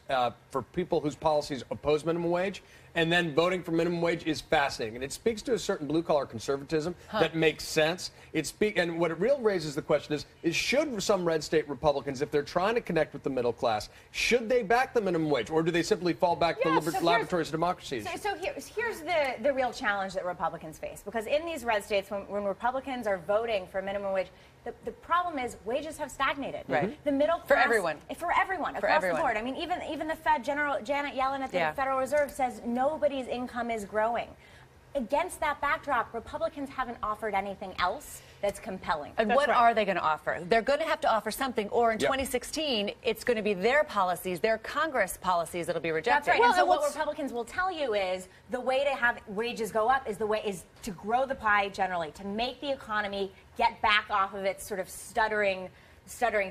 S8: for people whose policies oppose minimum wage and then voting for minimum wage is fascinating. And it speaks to a certain blue-collar conservatism that makes sense. And what it really raises the question is should some red state Republicans, if they're trying to connect with the middle class, should they back the minimum wage, or do they simply fall back to laboratories of democracy?
S5: So here's the real challenge that Republicans face, because in these red states, when Republicans are voting for minimum wage, the problem is wages have stagnated.
S1: Right.
S5: The middle class.
S1: For everyone.
S5: Across the board. I mean, even the Fed, General Janet Yellen at the Federal Reserve says nobody's income is growing. Against that backdrop, Republicans haven't offered anything else that's compelling.
S1: And what are they going to offer? They're going to have to offer something, or in 2016, it's going to be their policies, their Congress policies that'll be rejected.
S5: That's right. Well, and so what Republicans will tell you is the way to have wages go up is to grow the pie generally, to make the economy get back off of its sort of stuttering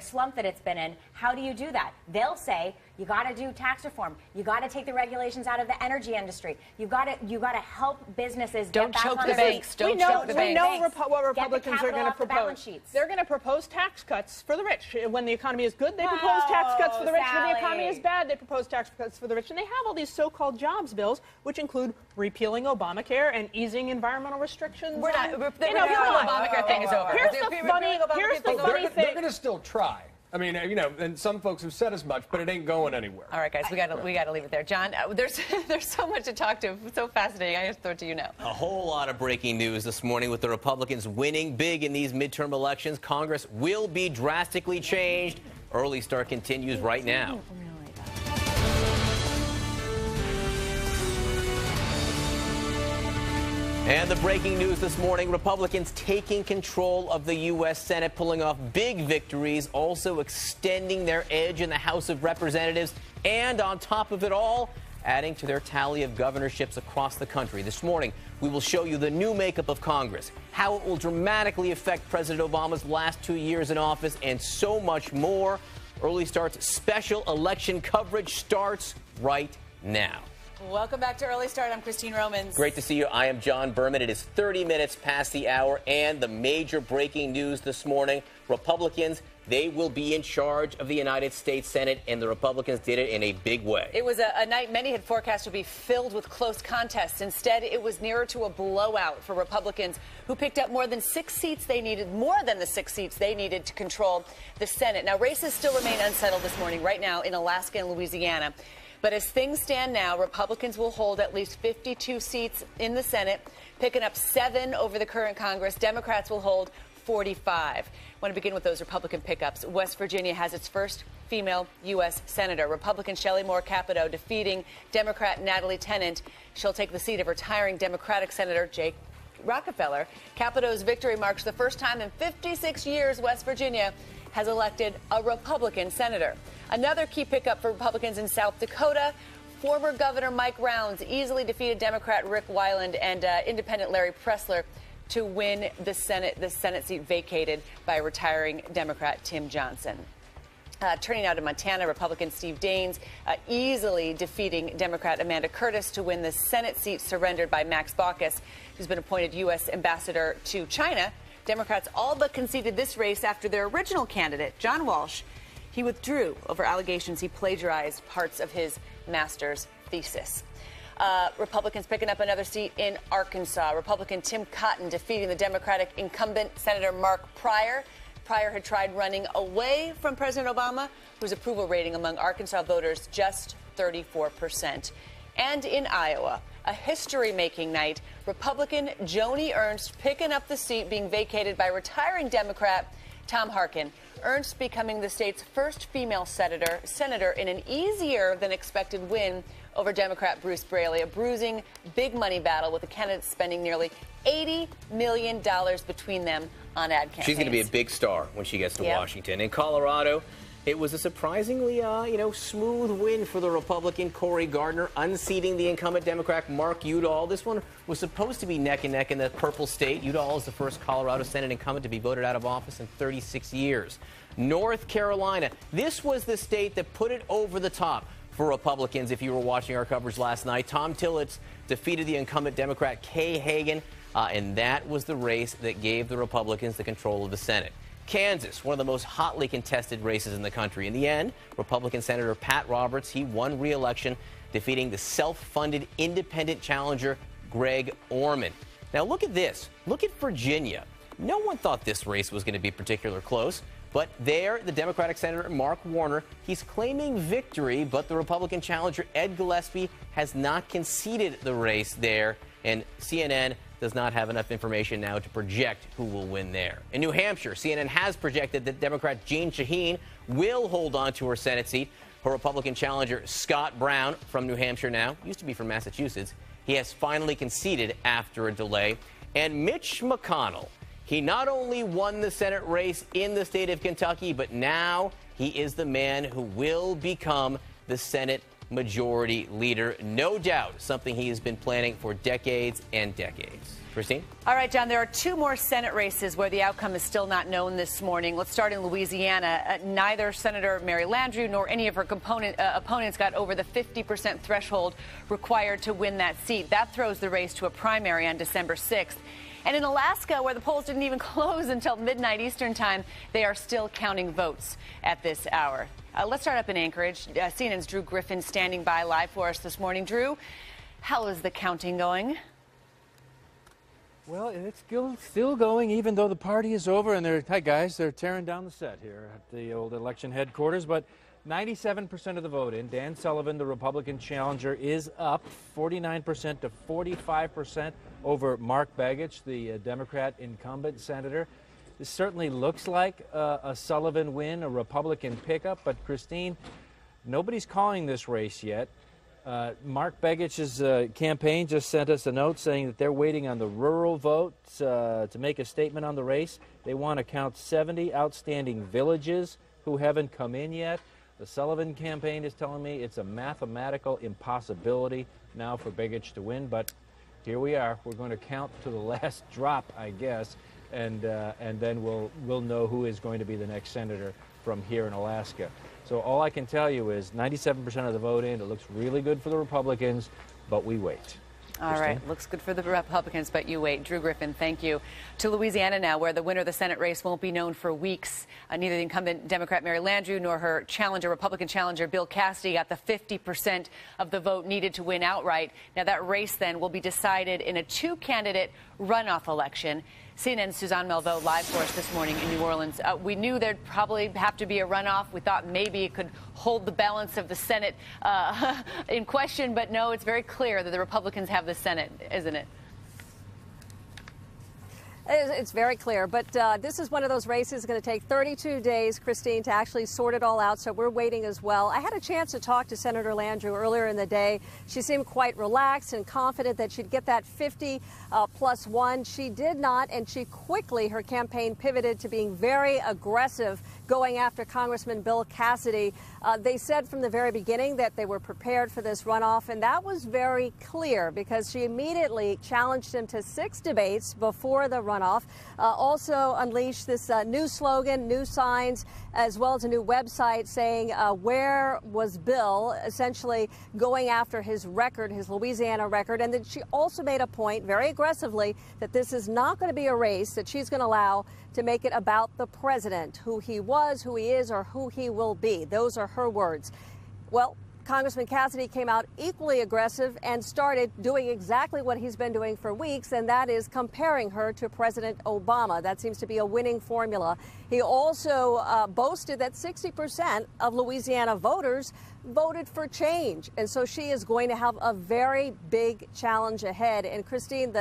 S5: slump that it's been in. How do you do that? They'll say you got to do tax reform. You got to take the regulations out of the energy industry. You got to help businesses
S1: don't
S5: get back
S1: choke
S5: on
S1: the
S5: their
S1: banks. Don't choke the banks.
S6: We know what Republicans are going to propose. They're going to propose tax cuts for the rich. When the economy is good, they propose tax cuts for the rich. When the economy is bad, they propose tax cuts for the rich. And they have all these so-called jobs bills, which include repealing Obamacare and easing environmental restrictions.
S1: We're not. The Obamacare thing is over.
S6: Here's the funny thing.
S8: They're going to still try. I mean, and some folks have said as much, but it ain't going anywhere.
S1: All right, guys, we got to leave it there. John, there's so much to talk to. It's so fascinating. I just throw it to you now.
S2: A whole lot of breaking news this morning with the Republicans winning big in these midterm elections. Congress will be drastically changed. Early Start continues right now. And the breaking news this morning, Republicans taking control of the U.S. Senate, pulling off big victories, also extending their edge in the House of Representatives, and on top of it all, adding to their tally of governorships across the country. This morning, we will show you the new makeup of Congress, how it will dramatically affect President Obama's last 2 years in office, and so much more. Early Start's special election coverage starts right now.
S1: Welcome back to Early Start. I'm Christine Romans.
S2: Great to see you. I am John Berman. It is 30 minutes past the hour, and the major breaking news this morning, Republicans, they will be in charge of the United States Senate, and the Republicans did it in a big way.
S1: It was a night many had forecast would be filled with close contests. Instead, it was nearer to a blowout for Republicans, who picked up more than the 6 seats they needed to control the Senate. Now, races still remain unsettled this morning, right now in Alaska and Louisiana. But as things stand now, Republicans will hold at least 52 seats in the Senate, picking up 7 over the current Congress. Democrats will hold 45. I want to begin with those Republican pickups. West Virginia has its first female U.S. Senator. Republican Shelley Moore Capito defeating Democrat Natalie Tennant. She'll take the seat of retiring Democratic Senator Jake Rockefeller. Capito's victory marks the first time in 56 years West Virginia has elected a Republican senator. Another key pickup for Republicans in South Dakota, former Governor Mike Rounds easily defeated Democrat Rick Weiland and independent Larry Pressler to win the Senate seat vacated by retiring Democrat Tim Johnson. Turning now to Montana, Republican Steve Daines easily defeating Democrat Amanda Curtis to win the Senate seat surrendered by Max Baucus, who's been appointed U.S. ambassador to China. Democrats all but conceded this race after their original candidate, John Walsh, he withdrew over allegations he plagiarized parts of his master's thesis. Republicans picking up another seat in Arkansas. Republican Tim Cotton defeating the Democratic incumbent Senator Mark Pryor Pryor had tried running away from President Obama, whose approval rating among Arkansas voters just 34%. And in Iowa, a history-making night, Republican Joni Ernst picking up the seat being vacated by retiring Democrat Tom Harkin. Ernst becoming the state's first female senator in an easier-than-expected win over Democrat Bruce Braley, a bruising, big-money battle with the candidates spending nearly $80 million between them on ad campaigns.
S2: She's going to be a big star when she gets to Washington. In Colorado, it was a surprisingly, smooth win for the Republican Cory Gardner, unseating the incumbent Democrat Mark Udall. This one was supposed to be neck and neck in the purple state. Udall is the first Colorado Senate incumbent to be voted out of office in 36 years. North Carolina, this was the state that put it over the top for Republicans. If you were watching our coverage last night, Tom Tillich defeated the incumbent Democrat Kay Hagan, and that was the race that gave the Republicans the control of the Senate. Kansas, one of the most hotly contested races in the country. In the end, Republican Senator Pat Roberts, he won re-election, defeating the self-funded independent challenger Greg Orman. Now look at this. Look at Virginia. No one thought this race was going to be particularly close. But there, the Democratic Senator Mark Warner, he's claiming victory, but the Republican challenger Ed Gillespie has not conceded the race there, and CNN does not have enough information now to project who will win there. In New Hampshire, CNN has projected that Democrat Jeanne Shaheen will hold on to her Senate seat. Her Republican challenger Scott Brown from New Hampshire now, used to be from Massachusetts, he has finally conceded after a delay. And Mitch McConnell, he not only won the Senate race in the state of Kentucky, but now he is the man who will become the Senate Majority Leader. No doubt something he has been planning for decades and decades. Christine?
S1: All right, John, there are two more Senate races where the outcome is still not known this morning. Let's start in Louisiana. Neither Senator Mary Landrieu nor any of her opponents got over the 50% threshold required to win that seat. That throws the race to a primary on December 6th. And in Alaska, where the polls didn't even close until midnight Eastern time, they are still counting votes at this hour. Let's start up in Anchorage. CNN's Drew Griffin standing by live for us this morning. Drew, how is the counting going?
S3: Well, it's still going, even though the party is over, and they're tearing down the set here at the old election headquarters. But 97% of the vote in. Dan Sullivan, the Republican challenger, is up 49% to 45% over Mark Begich, the Democrat incumbent senator. This certainly looks like a Sullivan win, a Republican pickup. But, Christine, nobody's calling this race yet. Mark Begich's campaign just sent us a note saying that they're waiting on the rural votes to make a statement on the race. They want to count 70 outstanding villages who haven't come in yet. The Sullivan campaign is telling me it's a mathematical impossibility now for Begich to win, but here we are. We're going to count to the last drop, I guess, and then we'll know who is going to be the next senator from here in Alaska. So all I can tell you is 97% of the vote in. It looks really good for the Republicans, but we wait.
S1: All right. Looks good for the Republicans, but you wait. Drew Griffin, thank you. To Louisiana now, where the winner of the Senate race won't be known for weeks. Neither the incumbent Democrat Mary Landrieu nor her challenger, Republican challenger Bill Cassidy, got the 50% of the vote needed to win outright. Now, that race then will be decided in a two-candidate runoff election. CNN's Suzanne Melville live for us this morning in New Orleans. We knew there'd probably have to be a runoff. We thought maybe it could hold the balance of the Senate in question, but no, it's very clear that the Republicans have the Senate, isn't it?
S4: It's very clear, but this is one of those races. It's going to take 32 days, Christine, to actually sort it all out, so we're waiting as well. I had a chance to talk to Senator Landrieu earlier in the day. She seemed quite relaxed and confident that she'd get that 50+1. She did not, and she quickly, her campaign pivoted to being very aggressive, going after Congressman Bill Cassidy. They said from the very beginning that they were prepared for this runoff, and that was very clear because she immediately challenged him to 6 debates before the runoff. Also unleashed this new slogan, new signs, as well as a new website saying where was Bill, essentially going after his record, his Louisiana record. And then she also made a point very aggressively that this is not going to be a race that she's going to allow to make it about the president, who he was, who he is, or who he will be. Those are her words. Well, Congressman Cassidy came out equally aggressive and started doing exactly what he's been doing for weeks, and that is comparing her to President Obama. That seems to be a winning formula. He also boasted that 60% of Louisiana voters voted for change, and so she is going to have a very big challenge ahead. And Christine,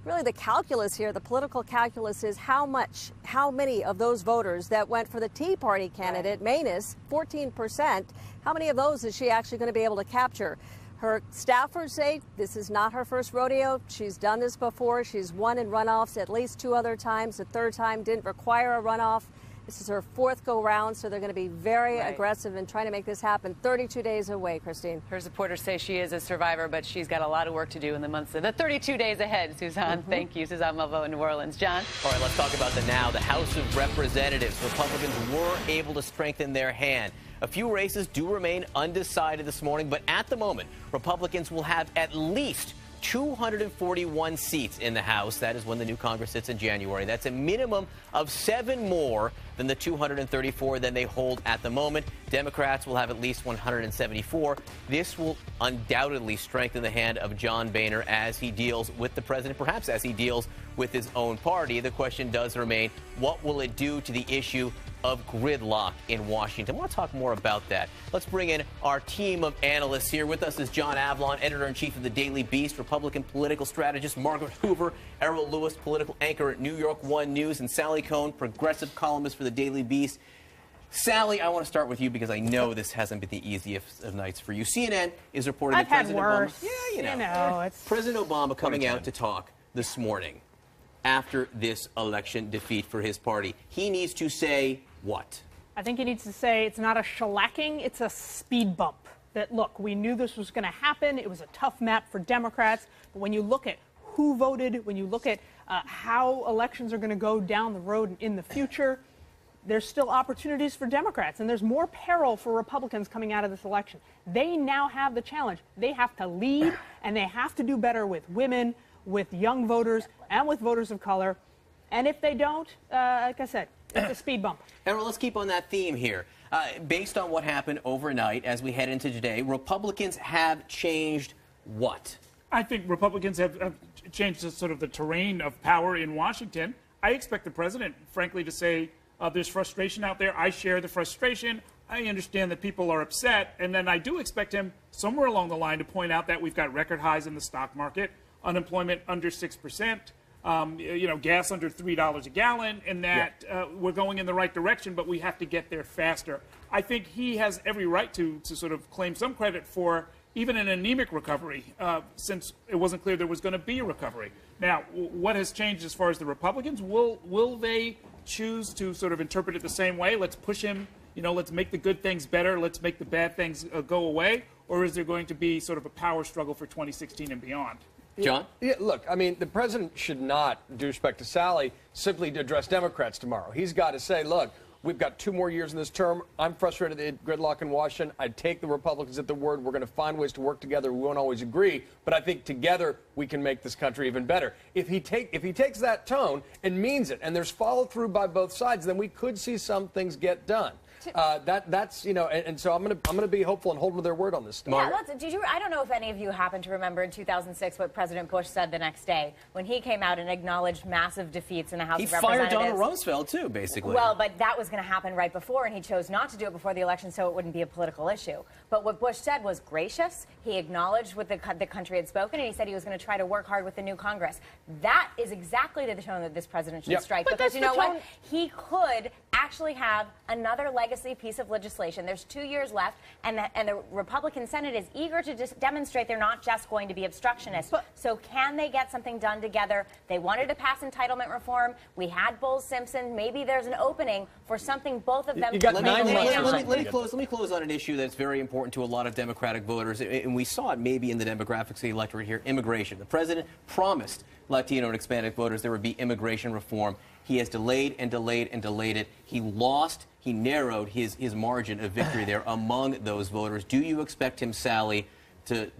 S4: really the calculus here, the political calculus is how many of those voters that went for the Tea Party candidate, Manus, 14%, how many of those is she actually going to be able to capture? Her staffers say this is not her first rodeo. She's done this before. She's won in runoffs at least 2 other times. The third time didn't require a runoff. This is her 4th go-round, so they're going to be very aggressive in trying to make this happen. 32 days away, Christine.
S1: Her supporters say she is a survivor, but she's got a lot of work to do in the 32 days ahead, Suzanne. Thank you, Suzanne Malveaux in New Orleans. John?
S2: All right, let's talk about the now. The House of Representatives. Republicans were able to strengthen their hand. A few races do remain undecided this morning, but at the moment, Republicans will have at least 241 seats in the House. That is when the new Congress sits in January. That's a minimum of 7 more than the 234 that they hold at the moment. Democrats will have at least 174. This will undoubtedly strengthen the hand of John Boehner as he deals with the president, perhaps as he deals with his own party. The question does remain, what will it do to the issue of gridlock in Washington? I want to talk more about that. Let's bring in our team of analysts. Here with us is John Avlon, editor-in-chief of the Daily Beast, Republican political strategist Margaret Hoover, Errol Lewis, political anchor at New York One News, and Sally Cohn, progressive columnist for the Daily Beast. Sally, I want to start with you because I know this hasn't been the easiest of nights for you. CNN is reporting that President Obama, President Obama coming out to talk this morning after this election defeat for his party. He needs to say what?
S6: I think he needs to say it's not a shellacking, it's a speed bump. That, look, we knew this was going to happen. It was a tough map for Democrats. But when you look at who voted, when you look at how elections are going to go down the road in the future, there's still opportunities for Democrats, and there's more peril for Republicans coming out of this election. They now have the challenge. They have to lead, and they have to do better with women, with young voters, and with voters of color. And if they don't, like I said, it's a speed bump.
S2: Errol, let's keep on that theme here. Based on what happened overnight as we head into today, Republicans have changed what?
S7: I think Republicans have changed sort of the terrain of power in Washington. I expect the president, frankly, to say there's frustration out there. I share the frustration. I understand that people are upset. And then I do expect him somewhere along the line to point out that we've got record highs in the stock market, unemployment under 6%. Gas under $3 a gallon, and that we're going in the right direction, but we have to get there faster. I think he has every right to sort of claim some credit for even an anemic recovery, since it wasn't clear there was going to be a recovery. Now, what has changed as far as the Republicans? Will they choose to sort of interpret it the same way? Let's push him, let's make the good things better, let's make the bad things go away, or is there going to be sort of a power struggle for 2016 and beyond?
S2: John?
S8: Yeah, look, I mean, the president should not, due respect to Sally, simply address Democrats tomorrow. He's got to say, look, we've got 2 more years in this term. I'm frustrated at the gridlock in Washington. I take the Republicans at their word. We're going to find ways to work together. We won't always agree, but I think together we can make this country even better. If he takes that tone and means it, and there's follow through by both sides, then we could see some things get done. That's and so I'm gonna be hopeful and hold to their word on this stuff.
S5: Yeah, I don't know if any of you happen to remember in 2006 what President Bush said the next day when he came out and acknowledged massive defeats in the House of Representatives.
S2: He fired Donald Rumsfeld too, basically.
S5: Well, but that was going to happen right before, and he chose not to do it before the election, so it wouldn't be a political issue. But what Bush said was gracious. He acknowledged what the country had spoken, and he said he was going to try to work hard with the new Congress. That is exactly the tone that this president should strike.
S6: But
S5: because you know what? He could actually have another legacy piece of legislation. There's 2 years left, and the Republican Senate is eager to just demonstrate they're not just going to be obstructionists. So can they get something done together? They wanted to pass entitlement reform. We had Bowles-Simpson. Maybe there's an opening for something both of them.
S8: You got 9 months.
S2: Let me close on an issue that's very important to a lot of Democratic voters, and we saw it maybe in the demographics of the electorate here: immigration. The president promised Latino and Hispanic voters there would be immigration reform. He has delayed and delayed and delayed it. He narrowed his margin of victory there among those voters. Do you expect him, Sally, to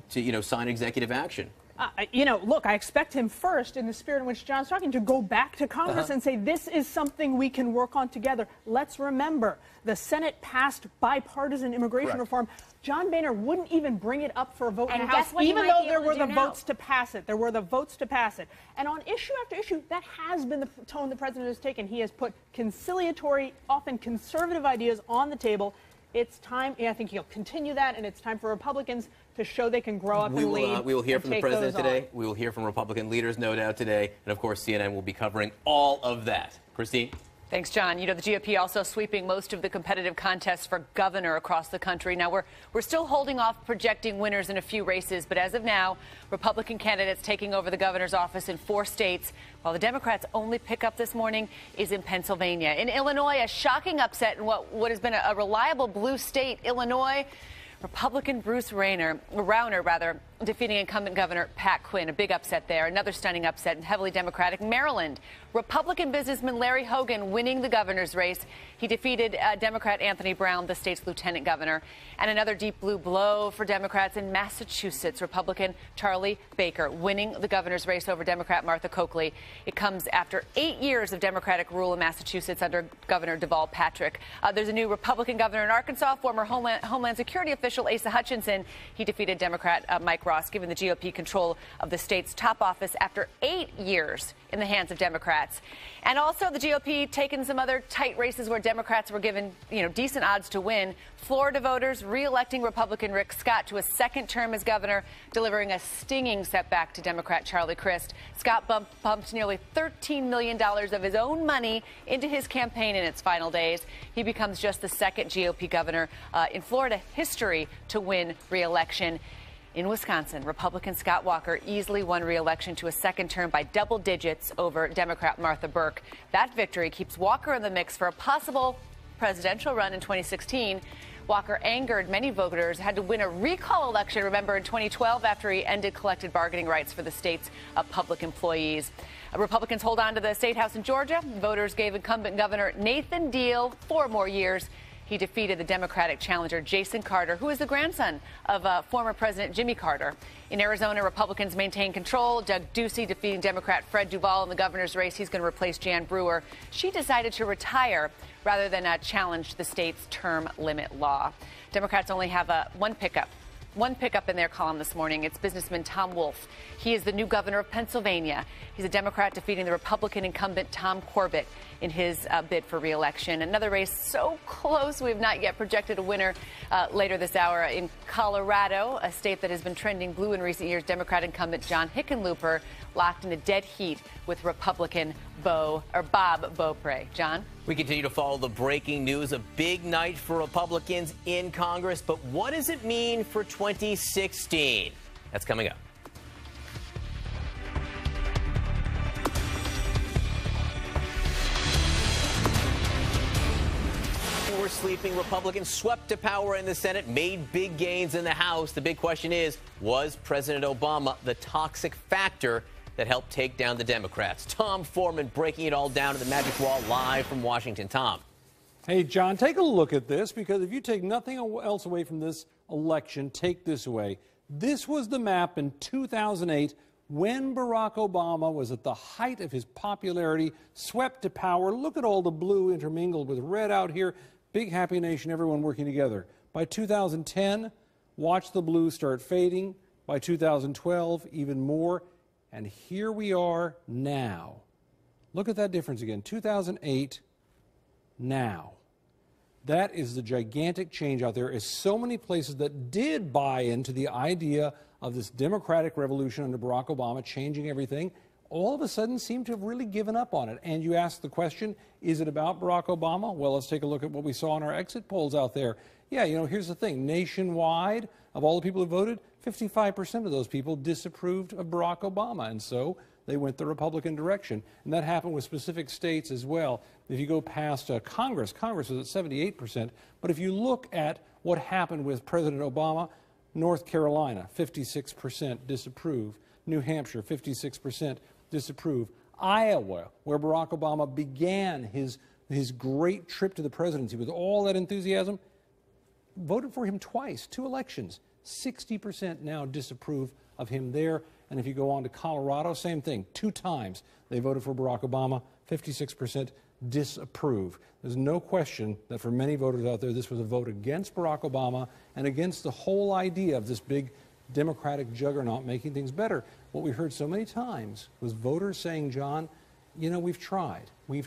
S2: sign executive action?
S6: Look, I expect him first, in the spirit in which John's talking, to go back to Congress and say, this is something we can work on together. Let's remember, the Senate passed bipartisan immigration reform. John Boehner wouldn't even bring it up for a vote in the House, even though there were the votes to pass it. There were the votes to pass it. And on issue after issue, that has been the tone the president has taken. He has put conciliatory, often conservative ideas on the table. It's time, I think he'll continue that, and it's time for Republicans to show they can grow up and lead.
S2: We will hear from the president today. We will hear from Republican leaders, no doubt, today. And, of course, CNN will be covering all of that. Christine?
S1: Thanks, John. You know, the GOP also sweeping most of the competitive contests for governor across the country. Now, we're still holding off projecting winners in a few races, but as of now, Republican candidates taking over the governor's office in 4 states, while the Democrats' only pickup this morning is in Pennsylvania. In Illinois, a shocking upset in what has been a reliable blue state, Illinois. Republican Bruce Rauner, defeating incumbent Governor Pat Quinn. A big upset there. Another stunning upset in heavily Democratic Maryland. Republican businessman Larry Hogan winning the governor's race. He defeated Democrat Anthony Brown, the state's lieutenant governor. And another deep blue blow for Democrats in Massachusetts. Republican Charlie Baker winning the governor's race over Democrat Martha Coakley. It comes after 8 years of Democratic rule in Massachusetts under Governor Deval Patrick. There's a new Republican governor in Arkansas, former Homeland Security official Asa Hutchinson. He defeated Democrat Mike Ross, giving the GOP control of the state's top office after 8 years in the hands of Democrats. And also the GOP taking some other tight races where Democrats were given, decent odds to win. Florida voters re-electing Republican Rick Scott to a second term as governor, delivering a stinging setback to Democrat Charlie Crist. Scott bumped nearly $13 million of his own money into his campaign in its final days. He becomes just the second GOP governor in Florida history to win re-election. In Wisconsin, Republican Scott Walker easily won re-election to a second term by double digits over Democrat Martha Burke. That victory keeps Walker in the mix for a possible presidential run in 2016. Walker angered many voters, had to win a recall election, remember, in 2012 after he ended collective bargaining rights for the state's public employees. Republicans hold on to the state house in Georgia. Voters gave incumbent Governor Nathan Deal 4 more years. He defeated the Democratic challenger Jason Carter, who is the grandson of former President Jimmy Carter. In Arizona, Republicans maintain control. Doug Ducey defeating Democrat Fred Duvall in the governor's race. He's going to replace Jan Brewer. She decided to retire rather than challenge the state's term limit law. Democrats only have one pickup in their column this morning. It's businessman Tom Wolf. He is the new governor of Pennsylvania. He's a Democrat defeating the Republican incumbent Tom Corbett in his bid for re-election. Another race so close we have not yet projected a winner later this hour. In Colorado, a state that has been trending blue in recent years, Democrat incumbent John Hickenlooper locked in a dead heat with Republican Bob Beaupre. John?
S2: We continue to follow the breaking news. A big night for Republicans in Congress, but what does it mean for 2016? That's coming up. We're sleeping. Republicans swept to power in the Senate, made big gains in the House. The big question is, was President Obama the toxic factor that helped take down the Democrats? Tom Foreman breaking it all down to the Magic Wall live from Washington. Tom.
S11: Hey, John, take a look at this, because if you take nothing else away from this election, take this away. This was the map in 2008 when Barack Obama was at the height of his popularity, swept to power. Look at all the blue intermingled with red out here. Big happy nation, everyone working together. By 2010, watch the blue start fading. By 2012, even more. And here we are now. Look at that difference again. 2008, now. That is the gigantic change out there. Is so many places that did buy into the idea of this democratic revolution under Barack Obama changing everything, all of a sudden seem to have really given up on it. And you ask the question, is it about Barack Obama? Well, let's take a look at what we saw in our exit polls out there. Yeah, here's the thing. Nationwide, of all the people who voted, 55% of those people disapproved of Barack Obama. And so they went the Republican direction. And that happened with specific states as well. If you go past Congress was at 78%. But if you look at what happened with President Obama, North Carolina, 56% disapprove. New Hampshire, 56% disapprove. Iowa, where Barack Obama began his great trip to the presidency with all that enthusiasm, voted for him twice, 2 elections. 60% now disapprove of him there. And if you go on to Colorado, same thing. 2 times they voted for Barack Obama, 56% disapprove. There's no question that for many voters out there, this was a vote against Barack Obama and against the whole idea of this big Democratic juggernaut making things better. What we heard so many times was voters saying, John, you know, we've tried. We've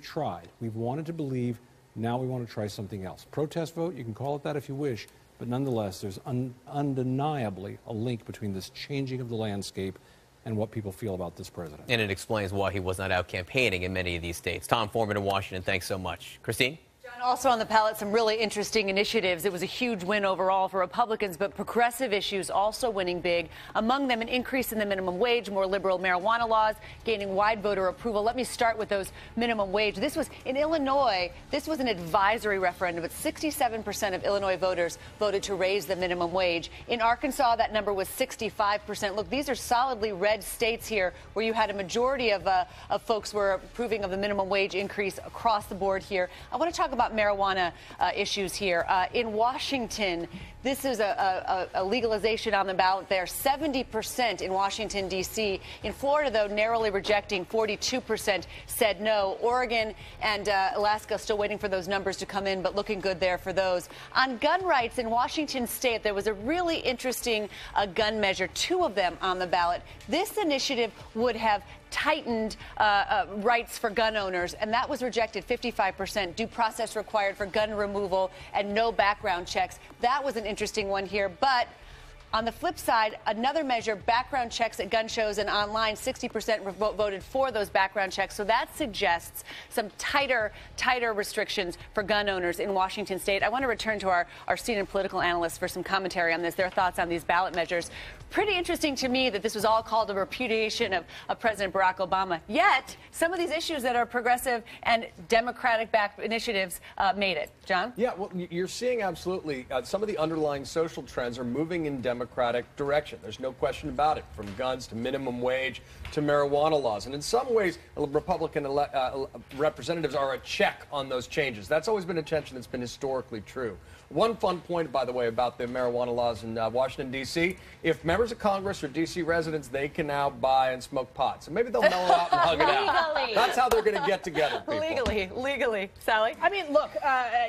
S11: wanted to believe. Now we want to try something else. Protest vote, you can call it that if you wish, but nonetheless, there's undeniably a link between this changing of the landscape and what people feel about this president.
S2: And it explains why he was not out campaigning in many of these states. Tom Foreman in Washington, thanks so much. Christine?
S1: Also on the ballot, some really interesting initiatives. It was a huge win overall for Republicans, but progressive issues also winning big. Among them, an increase in the minimum wage, more liberal marijuana laws, gaining wide voter approval. Let me start with those minimum wage. This was in Illinois. This was an advisory referendum, but 67% of Illinois voters voted to raise the minimum wage. In Arkansas, that number was 65%. Look, these are solidly red states here where you had a majority of folks were approving of the minimum wage increase across the board here. I want to talk about marijuana issues here. In Washington, this is a legalization on the ballot there. 70% in Washington, D.C. In Florida, though, narrowly rejecting, 42% said no. Oregon and Alaska still waiting for those numbers to come in, but looking good there for those. On gun rights in Washington state, there was a really interesting gun measure, 2 of them on the ballot. This initiative would have tightened rights for gun owners, and that was rejected 55%. Due process required for gun removal and no background checks. That was an interesting one here, but on the flip side, another measure, background checks at gun shows and online, 60% voted for those background checks. So that suggests some tighter restrictions for gun owners in Washington state. I want to return to our senior political analysts for some commentary on this, their thoughts on these ballot measures. Pretty interesting to me that this was all called a repudiation of President Barack Obama. Yet, some of these issues that are progressive and Democratic-backed initiatives made it. John?
S8: Yeah, well, you're seeing absolutely some of the underlying social trends are moving in Democratic direction. There's no question about it, from guns to minimum wage to marijuana laws. And in some ways, Republican representatives are a check on those changes. That's always been a tension that's been historically true. One fun point, by the way, about the marijuana laws in Washington, D.C., if members of Congress or D.C. residents, they can now buy and smoke pot. So maybe they'll mellow out and hug it out. That's how they're going to get together, people.
S1: Legally. Sally?
S6: I mean, look,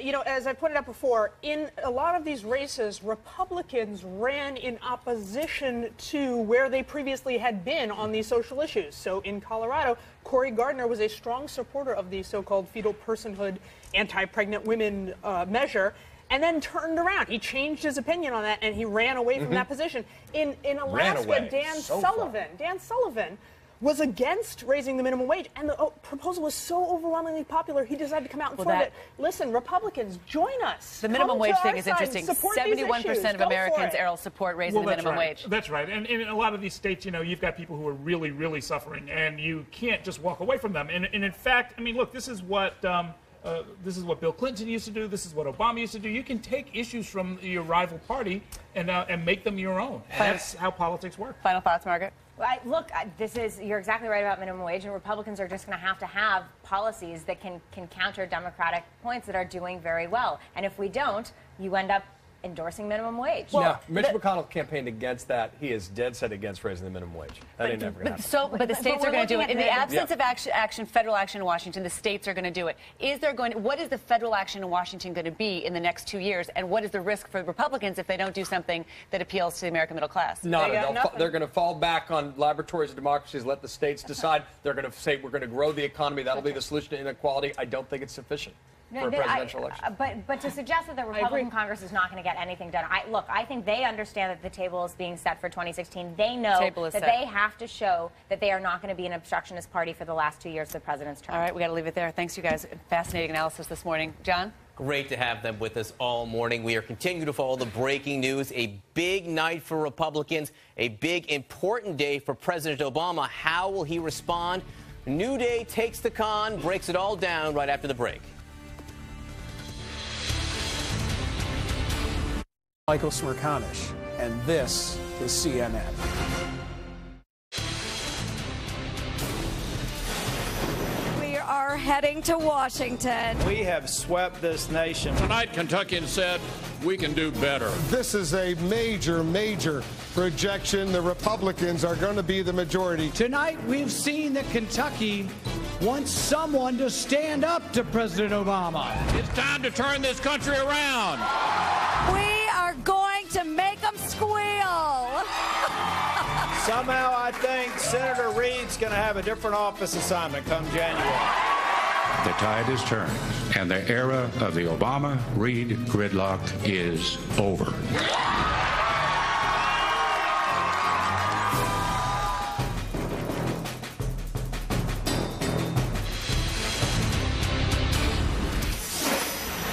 S6: you know, as I pointed out before, in a lot of these races, Republicans ran in opposition to where they previously had been on these social issues. So in Colorado, Cory Gardner was a strong supporter of the so-called fetal personhood anti-pregnant women measure, and then turned around. He changed his opinion on that, and he ran away from that position. In Alaska, Dan Sullivan was against raising the minimum wage, and the proposal was so overwhelmingly popular, he decided to come out and front it. Listen, Republicans, join us.
S1: The minimum wage thing is interesting. 71% of Americans, Errol, support raising the minimum wage.
S7: That's right. And in a lot of these states, you know, you've got people who are really, really suffering, and you can't just walk away from them. And in fact, I mean, look, this is what Bill Clinton used to do. This is what Obama used to do. You can take issues from your rival party and make them your own. And that's how politics work.
S1: Final thoughts, Margaret?
S5: Look, you're exactly right about minimum wage, and Republicans are just going to have policies that can counter Democratic points that are doing very well. And if we don't, you end up endorsing minimum wage.
S8: Well, Mitch McConnell campaigned against that. He is dead set against raising the minimum wage. That ain't never going to happen.
S1: But the states are going to do it. In the absence of federal action in Washington, the states are going to do it. What is the federal action in Washington going to be in the next 2 years? And what is the risk for Republicans if they don't do something that appeals to the American middle class?
S8: They're going to fall back on laboratories of democracies, let the states decide. They're going to say, we're going to grow the economy. That'll be the solution to inequality. I don't think it's sufficient for a presidential election.
S5: But to suggest that the Republican Congress is not going to get anything done, I think they understand that the table is being set for 2016. They know that they have to show that they are not going to be an obstructionist party for the last 2 years of the president's term.
S1: All right, we got to leave it there. Thanks, you guys. Fascinating analysis this morning. John?
S2: Great to have them with us all morning. We are continuing to follow the breaking news. A big night for Republicans, a big, important day for President Obama. How will he respond? New Day takes the con, breaks it all down right after the break.
S15: Michael Smerconish, and this is CNN.
S14: We are are heading to Washington.
S15: We have swept this nation.
S16: Tonight, Kentuckians said we can do better.
S17: This is a major projection. The Republicans are going to be the majority.
S12: Tonight, we've seen that Kentucky wants someone to stand up to President Obama.
S16: It's time to turn this country around.
S14: We are going to make them squeal.
S15: Somehow, I think Senator Reid's going to have a different office assignment come January.
S18: The tide has turned, and the era of the Obama-Reid gridlock is over.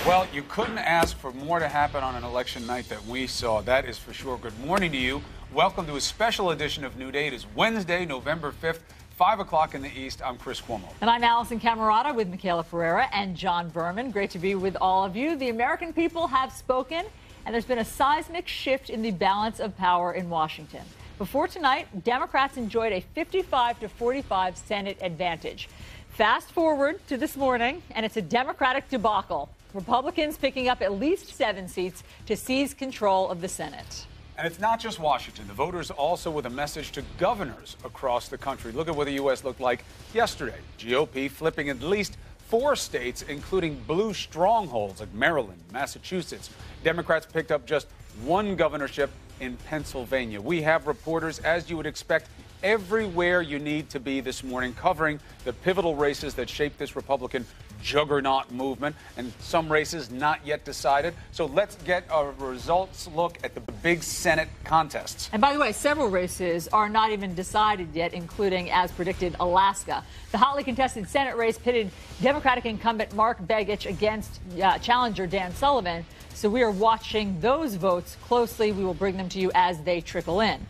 S19: Well, you couldn't ask for more to happen on an election night that we saw. That is for sure. Good morning to you. Welcome to a special edition of New Day. It is Wednesday, November 5th, 5 o'clock in the East. I'm Chris Cuomo.
S20: And I'm Allison Camerata with Michaela Ferreira and John Berman. Great to be with all of you. The American people have spoken, and there's been a seismic shift in the balance of power in Washington. Before tonight, Democrats enjoyed a 55-45 Senate advantage. Fast forward to this morning, and it's a Democratic debacle. Republicans picking up at least 7 seats to seize control of the Senate.
S19: And it's not just Washington. The voters also with a message to governors across the country. Look at what the U.S. looked like yesterday. GOP flipping at least 4 states, including blue strongholds like Maryland, Massachusetts. Democrats picked up just 1 governorship in Pennsylvania. We have reporters, as you would expect, everywhere you need to be this morning, covering the pivotal races that shape this Republican juggernaut movement, and some races not yet decided. So let's get a results look at the big Senate contests.
S20: And by the way, several races are not even decided yet, including, as predicted, Alaska. The hotly contested Senate race pitted Democratic incumbent Mark Begich against challenger Dan Sullivan. So we are watching those votes closely. We will bring them to you as they trickle in.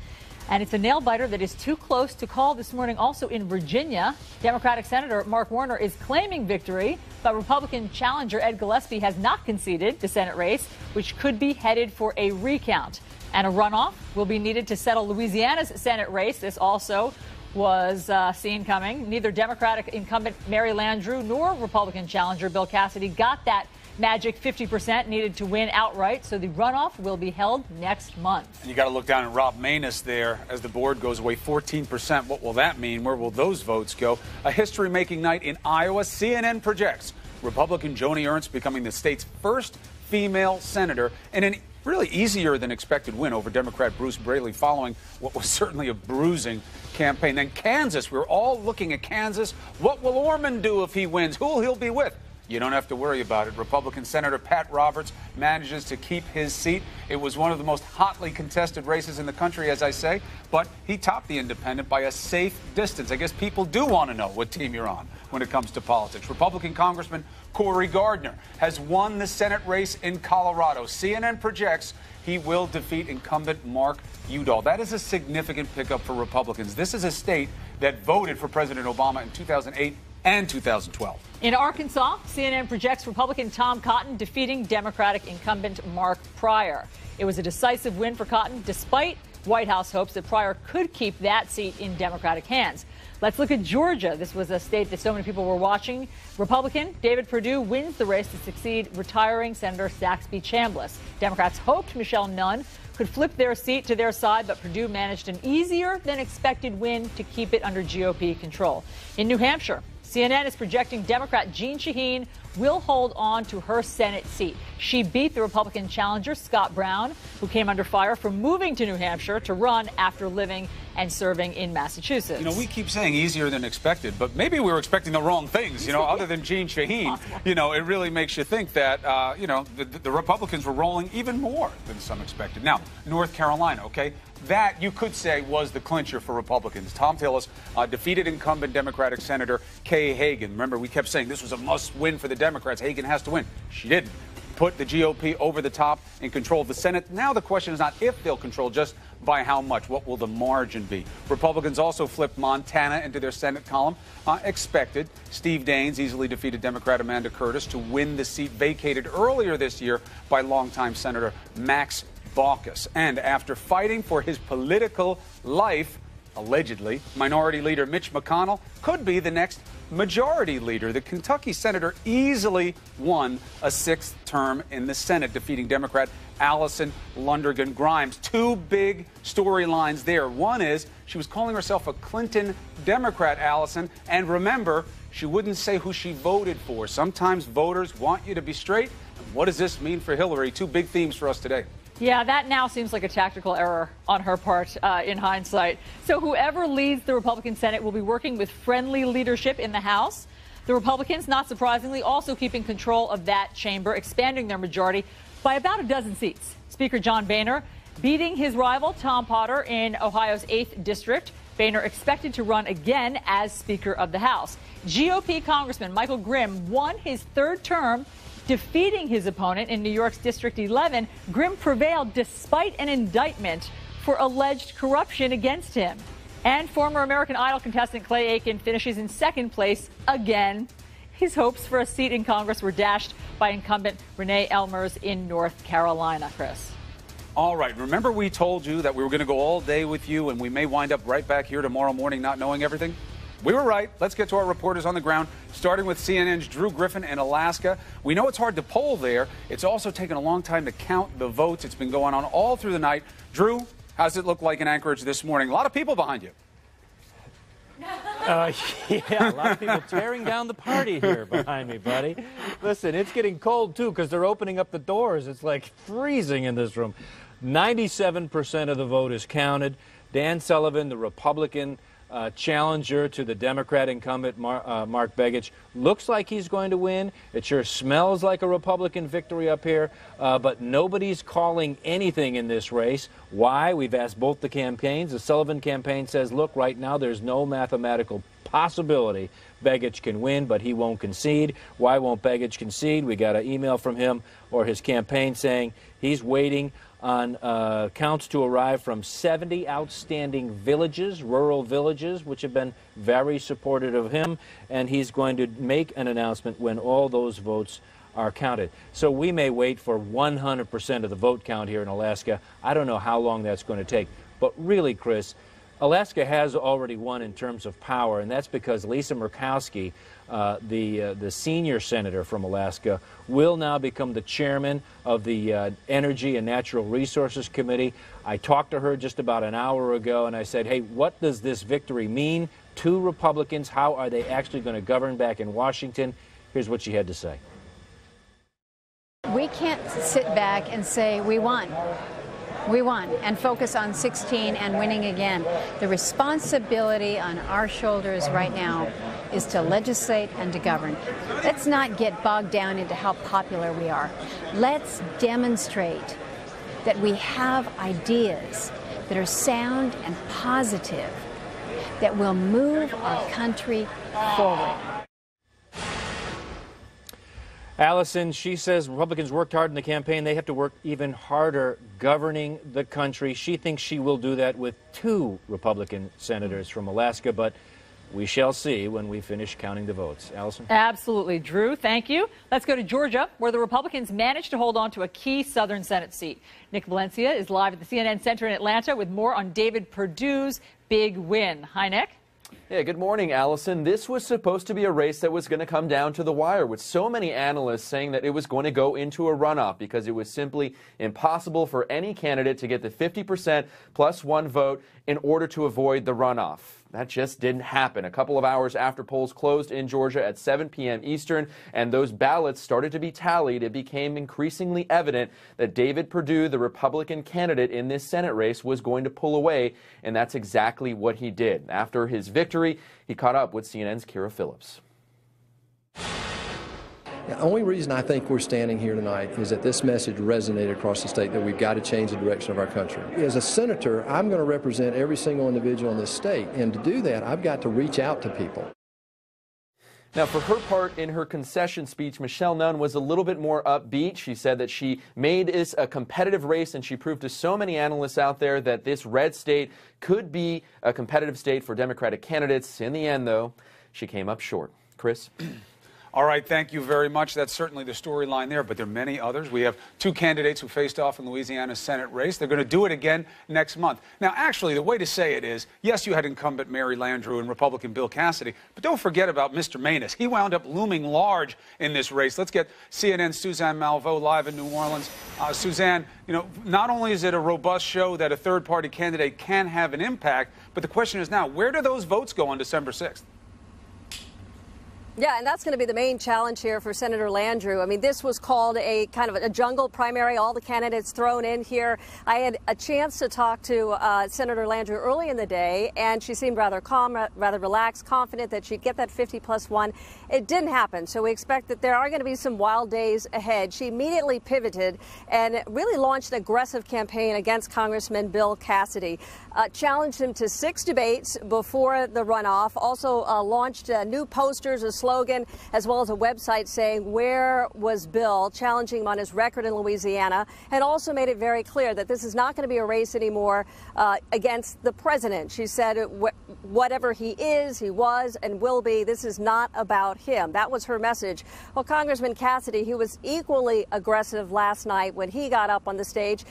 S20: And it's a nail-biter that is too close to call this morning. Also in Virginia, Democratic Senator Mark Warner is claiming victory, but Republican challenger Ed Gillespie has not conceded the Senate race, which could be headed for a recount. And a runoff will be needed to settle Louisiana's Senate race. This also was seen coming. Neither Democratic incumbent Mary Landrieu nor Republican challenger Bill Cassidy got that magic 50% needed to win outright, so the runoff will be held next month.
S19: And you got to look down at Rob Maness there as the board goes away 14%. What will that mean? Where will those votes go? A history-making night in Iowa. CNN projects Republican Joni Ernst becoming the state's first female senator in an really easier than expected win over Democrat Bruce Braley following what was certainly a bruising campaign. Then Kansas, we're all looking at Kansas. What will Orman do if he wins? Who will he be with? You don't have to worry about it. Republican Senator Pat Roberts manages to keep his seat. It was one of the most hotly contested races in the country, as I say, but he topped the independent by a safe distance. I guess people do want to know what team you're on when it comes to politics. Republican Congressman Cory Gardner has won the Senate race in Colorado. CNN projects he will defeat incumbent Mark Udall. That is a significant pickup for Republicans. This is a state that voted for President Obama in 2008 and 2012.
S20: In Arkansas, CNN projects Republican Tom Cotton defeating Democratic incumbent Mark Pryor. It was a decisive win for Cotton, despite White House hopes that Pryor could keep that seat in Democratic hands. Let's look at Georgia. This was a state that so many people were watching. Republican David Perdue wins the race to succeed retiring Senator Saxby Chambliss. Democrats hoped Michelle Nunn could flip their seat to their side, but Perdue managed an easier than expected win to keep it under GOP control. In New Hampshire, CNN is projecting Democrat Jeanne Shaheen will hold on to her Senate seat. She beat the Republican challenger, Scott Brown, who came under fire for moving to New Hampshire to run after living and serving in Massachusetts.
S19: You know, we keep saying easier than expected, but maybe we were expecting the wrong things, you know, other than Jeanne Shaheen. You know, it really makes you think that, you know, the Republicans were rolling even more than some expected. Now, North Carolina, okay? That, you could say, was the clincher for Republicans. Tom Tillis defeated incumbent Democratic Senator Kay Hagan. Remember, we kept saying this was a must-win for the Democrats. Hagan has to win. She didn't. Put the GOP over the top and control the Senate. Now the question is not if they'll control, just by how much. What will the margin be? Republicans also flipped Montana into their Senate column. Expected. Steve Daines easily defeated Democrat Amanda Curtis to win the seat vacated earlier this year by longtime Senator Max Baucus. And after fighting for his political life, allegedly, Minority Leader Mitch McConnell could be the next majority leader. The Kentucky senator easily won a 6th term in the Senate, defeating Democrat Allison Lundergan Grimes. Two big storylines there. One is she was calling herself a Clinton Democrat, Allison, and remember, she wouldn't say who she voted for. Sometimes voters want you to be straight. And what does this mean for Hillary? Two big themes for us today.
S20: Yeah, that now seems like a tactical error on her part in hindsight. So whoever leads the Republican Senate will be working with friendly leadership in the House. The Republicans, not surprisingly, also keeping control of that chamber, expanding their majority by about a dozen seats. Speaker John Boehner beating his rival Tom Potter in Ohio's 8th district. Boehner expected to run again as Speaker of the House. GOP Congressman Michael Grimm won his 3rd term, defeating his opponent in New York's District 11. Grimm prevailed despite an indictment for alleged corruption against him. And former American Idol contestant Clay Aiken finishes in 2nd place again. His hopes for a seat in Congress were dashed by incumbent Renee Elmers in North Carolina. Chris.
S19: All right. Remember we told you that we were going to go all day with you and we may wind up right back here tomorrow morning not knowing everything? We were right. Let's get to our reporters on the ground, starting with CNN's Drew Griffin in Alaska. We know it's hard to poll there. It's also taken a long time to count the votes. It's been going on all through the night. Drew, how does it look like in Anchorage this morning? A lot of people behind you.
S3: Yeah, a lot of people tearing down the party here behind me, buddy. Listen, it's getting cold, too, because they're opening up the doors. It's like freezing in this room. 97% of the vote is counted. Dan Sullivan, the Republican challenger to the Democrat incumbent Mark Begich, looks like he's going to win. It sure smells like a Republican victory up here, but nobody's calling anything in this race. Why? We've asked both the campaigns. The Sullivan campaign says, look, right now there's no mathematical possibility Begich can win, but he won't concede. Why won't Begich concede? We got an email from him or his campaign saying he's waiting on counts to arrive from 70 outstanding villages, rural villages, which have been very supportive of him, and he's going to make an announcement when all those votes are counted. So we may wait for 100% of the vote count here in Alaska. I don't know how long that's going to take. But really, Chris, Alaska has already won in terms of power, and that's because Lisa Murkowski, the senior senator from Alaska, will now become the chairman of the Energy and Natural Resources Committee. I talked to her just about an hour ago, and I said, hey, what does this victory mean to Republicans? How are they actually going to govern back in Washington? Here's what she had to say.
S21: We can't sit back and say we won. We won, and focus on 16 and winning again. The responsibility on our shoulders right now is to legislate and to govern. Let's not get bogged down into how popular we are. Let's demonstrate that we have ideas that are sound and positive, that will move our country forward.
S3: Allison, she says Republicans worked hard in the campaign. They have to work even harder governing the country. She thinks she will do that with 2 Republican senators from Alaska, but we shall see when we finish counting the votes. Allison?
S20: Absolutely. Drew, thank you. Let's go to Georgia, where the Republicans managed to hold on to a key Southern Senate seat. Nick Valencia is live at the CNN Center in Atlanta with more on David Perdue's big win. Hi, Nick.
S10: Yeah, good morning, Allison. This was supposed to be a race that was going to come down to the wire, with so many analysts saying that it was going to go into a runoff because it was simply impossible for any candidate to get the 50% plus 1 vote in order to avoid the runoff. That just didn't happen. A couple of hours after polls closed in Georgia at 7 p.m. Eastern and those ballots started to be tallied, it became increasingly evident that David Perdue, the Republican candidate in this Senate race, was going to pull away, and that's exactly what he did. After his victory, he caught up with CNN's Kira Phillips.
S22: The only reason I think we're standing here tonight is that this message resonated across the state that we've got to change the direction of our country. As a senator, I'm going to represent every single individual in this state, and to do that, I've got to reach out to people.
S10: Now, for her part in her concession speech, Michelle Nunn was a little bit more upbeat. She said that she made this a competitive race, and she proved to so many analysts out there that this red state could be a competitive state for Democratic candidates. In the end, though, she came up short. Chris?
S19: All right, thank you very much. That's certainly the storyline there, but there are many others. We have two candidates who faced off in Louisiana's Senate race. They're going to do it again next month. Now, actually, the way to say it is, yes, you had incumbent Mary Landrieu and Republican Bill Cassidy, but don't forget about Mr. Maness. He wound up looming large in this race. Let's get CNN's Suzanne Malveaux live in New Orleans. Suzanne, you know, not only is it a robust show that a third-party candidate can have an impact, but the question is now, where do those votes go on December 6th?
S4: Yeah, and that's going to be the main challenge here for Senator Landrieu. I mean, this was called a kind of a jungle primary, all the candidates thrown in here. I had a chance to talk to Senator Landrieu early in the day, and she seemed rather calm, rather relaxed, confident that she'd get that 50+1. It didn't happen, so we expect that there are going to be some wild days ahead. She immediately pivoted and really launched an aggressive campaign against Congressman Bill Cassidy. Challenged him to 6 debates before the runoff, also launched new posters, a slogan, as well as a website saying, "Where was Bill?" challenging him on his record in Louisiana, and also made it very clear that this is not going to be a race anymore against the president. She said, whatever he is, he was, and will be, this is not about him. That was her message. Well, Congressman Cassidy, who was equally aggressive last night when he got up on the stage,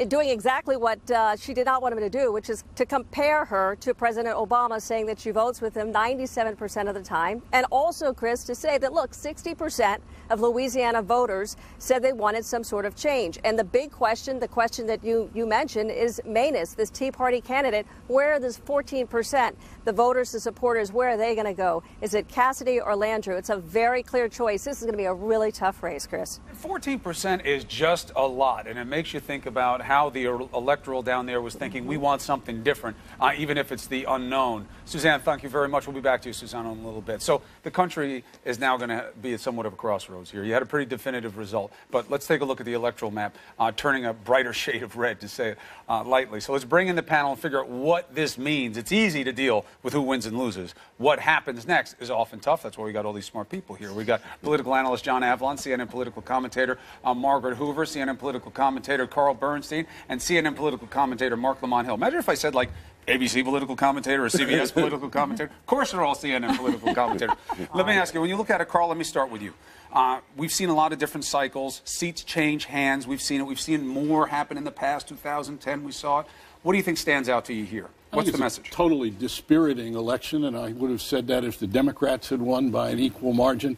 S4: doing exactly what she did not want him to do, which is to compare her to President Obama, saying that she votes with him 97% of the time. And also, Chris, to say that, look, 60% of Louisiana voters said they wanted some sort of change. And the big question, the question that you mentioned, is Maness, this Tea Party candidate. Where are this 14%? The voters, the supporters, where are they going to go? Is it Cassidy or Landrieu? It's a very clear choice. This is going to be a really tough race, Chris.
S19: 14% is just a lot, and it makes you think about how the electoral down there was thinking, we want something different, even if it's the unknown. Suzanne, thank you very much. We'll be back to you, Suzanne, in a little bit. So the country is now going to be at somewhat of a crossroads here. You had a pretty definitive result, but let's take a look at the electoral map, turning a brighter shade of red, to say it lightly. So let's bring in the panel and figure out what this means. It's easy to deal with who wins and loses. What happens next is often tough. That's why we got all these smart people here. We got political analyst John Avlon, CNN political commentator Margaret Hoover, CNN political commentator Carl Bernstein, and CNN political commentator Mark Lamont Hill. Imagine if I said, like, ABC political commentator or CBS political commentator. Of course they're all CNN political commentators. Let me ask you, when you look at it, Carl, let me start with you. We've seen a lot of different cycles. Seats change hands. We've seen it. We've seen more happen in the past. 2010, we saw it. What do you think stands out to you here? What's the message?
S9: It's a totally dispiriting election, and I would have said that if the Democrats had won by an equal margin.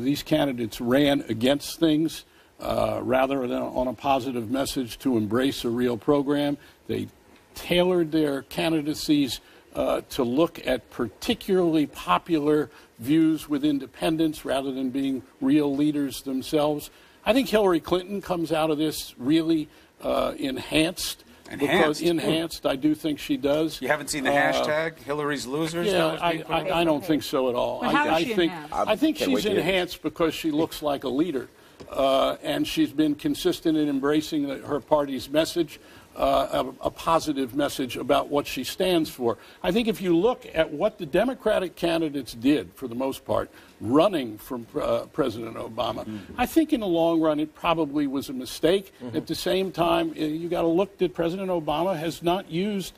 S9: These candidates ran against things rather than on a positive message to embrace a real program. They tailored their candidacies to look at particularly popular views with independents rather than being real leaders themselves. I think Hillary Clinton comes out of this really enhanced. Enhanced, I do think she does.
S19: You haven't seen the hashtag Hillary's Losers?
S9: Yeah, I don't think so at all.
S19: Well,
S9: I think she's enhanced because she looks like a leader, and she's been consistent in embracing her party's message, a positive message about what she stands for. I think if you look at what the Democratic candidates did, for the most part, running from President Obama, I think in the long run it probably was a mistake. At the same time, you got to look that President Obama has not used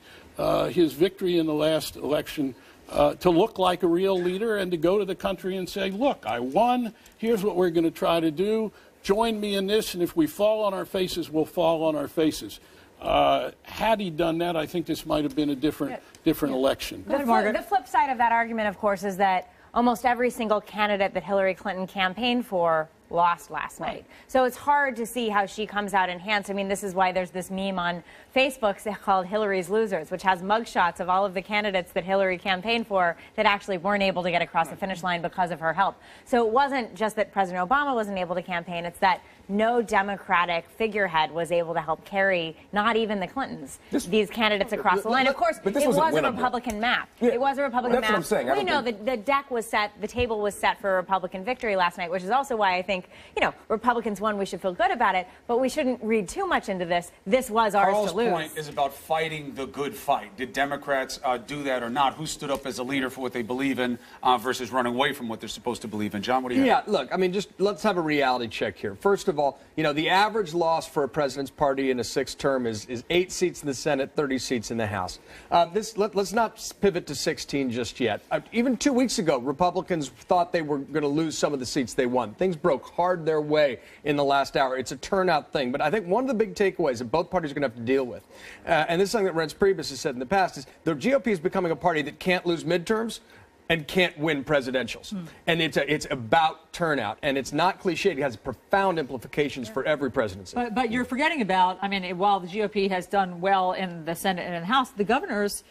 S9: his victory in the last election to look like a real leader and to go to the country and say, look, I won, here's what we're going to try to do, join me in this, and if we fall on our faces, we'll fall on our faces. Had he done that, I think this might have been a different election.
S5: The flip side of that argument, of course, is that almost every single candidate that Hillary Clinton campaigned for lost last night. So it's hard to see how she comes out enhanced. I mean, this is why there's this meme on Facebook called Hillary's Losers, which has mugshots of all of the candidates that Hillary campaigned for that actually weren't able to get across the finish line because of her help. So it wasn't just that President Obama wasn't able to campaign, it's that no Democratic figurehead was able to help carry, not even the Clintons, these candidates across the line. Of course, it was a Republican map.
S13: Yeah,
S5: it was a Republican map.
S13: That's what I'm saying.
S5: We know that the deck was set, the table was set for a Republican victory last night, which is also why I think think, you know, Republicans won, we should feel good about it, but we shouldn't read too much into this. This was ours
S19: Carl's
S5: to lose.
S19: point is about fighting the good fight. Did Democrats do that or not? Who stood up as a leader for what they believe in versus running away from what they're supposed to believe in? John, what do you have?
S8: Yeah, look, I mean, just let's have a reality check here. First of all, you know, the average loss for a president's party in a 6th term is 8 seats in the Senate, 30 seats in the House. Let's not pivot to 16 just yet. Even 2 weeks ago, Republicans thought they were going to lose some of the seats they won. Things broke hard their way in the last hour. It's a turnout thing. But I think one of the big takeaways that both parties are going to have to deal with, and this is something that Reince Priebus has said in the past, is the GOP is becoming a party that can't lose midterms and can't win presidentials. And it's about turnout. And it's not cliched. It has profound implications for every presidency.
S20: But you're forgetting about, I mean, while the GOP has done well in the Senate and in the House, the governor's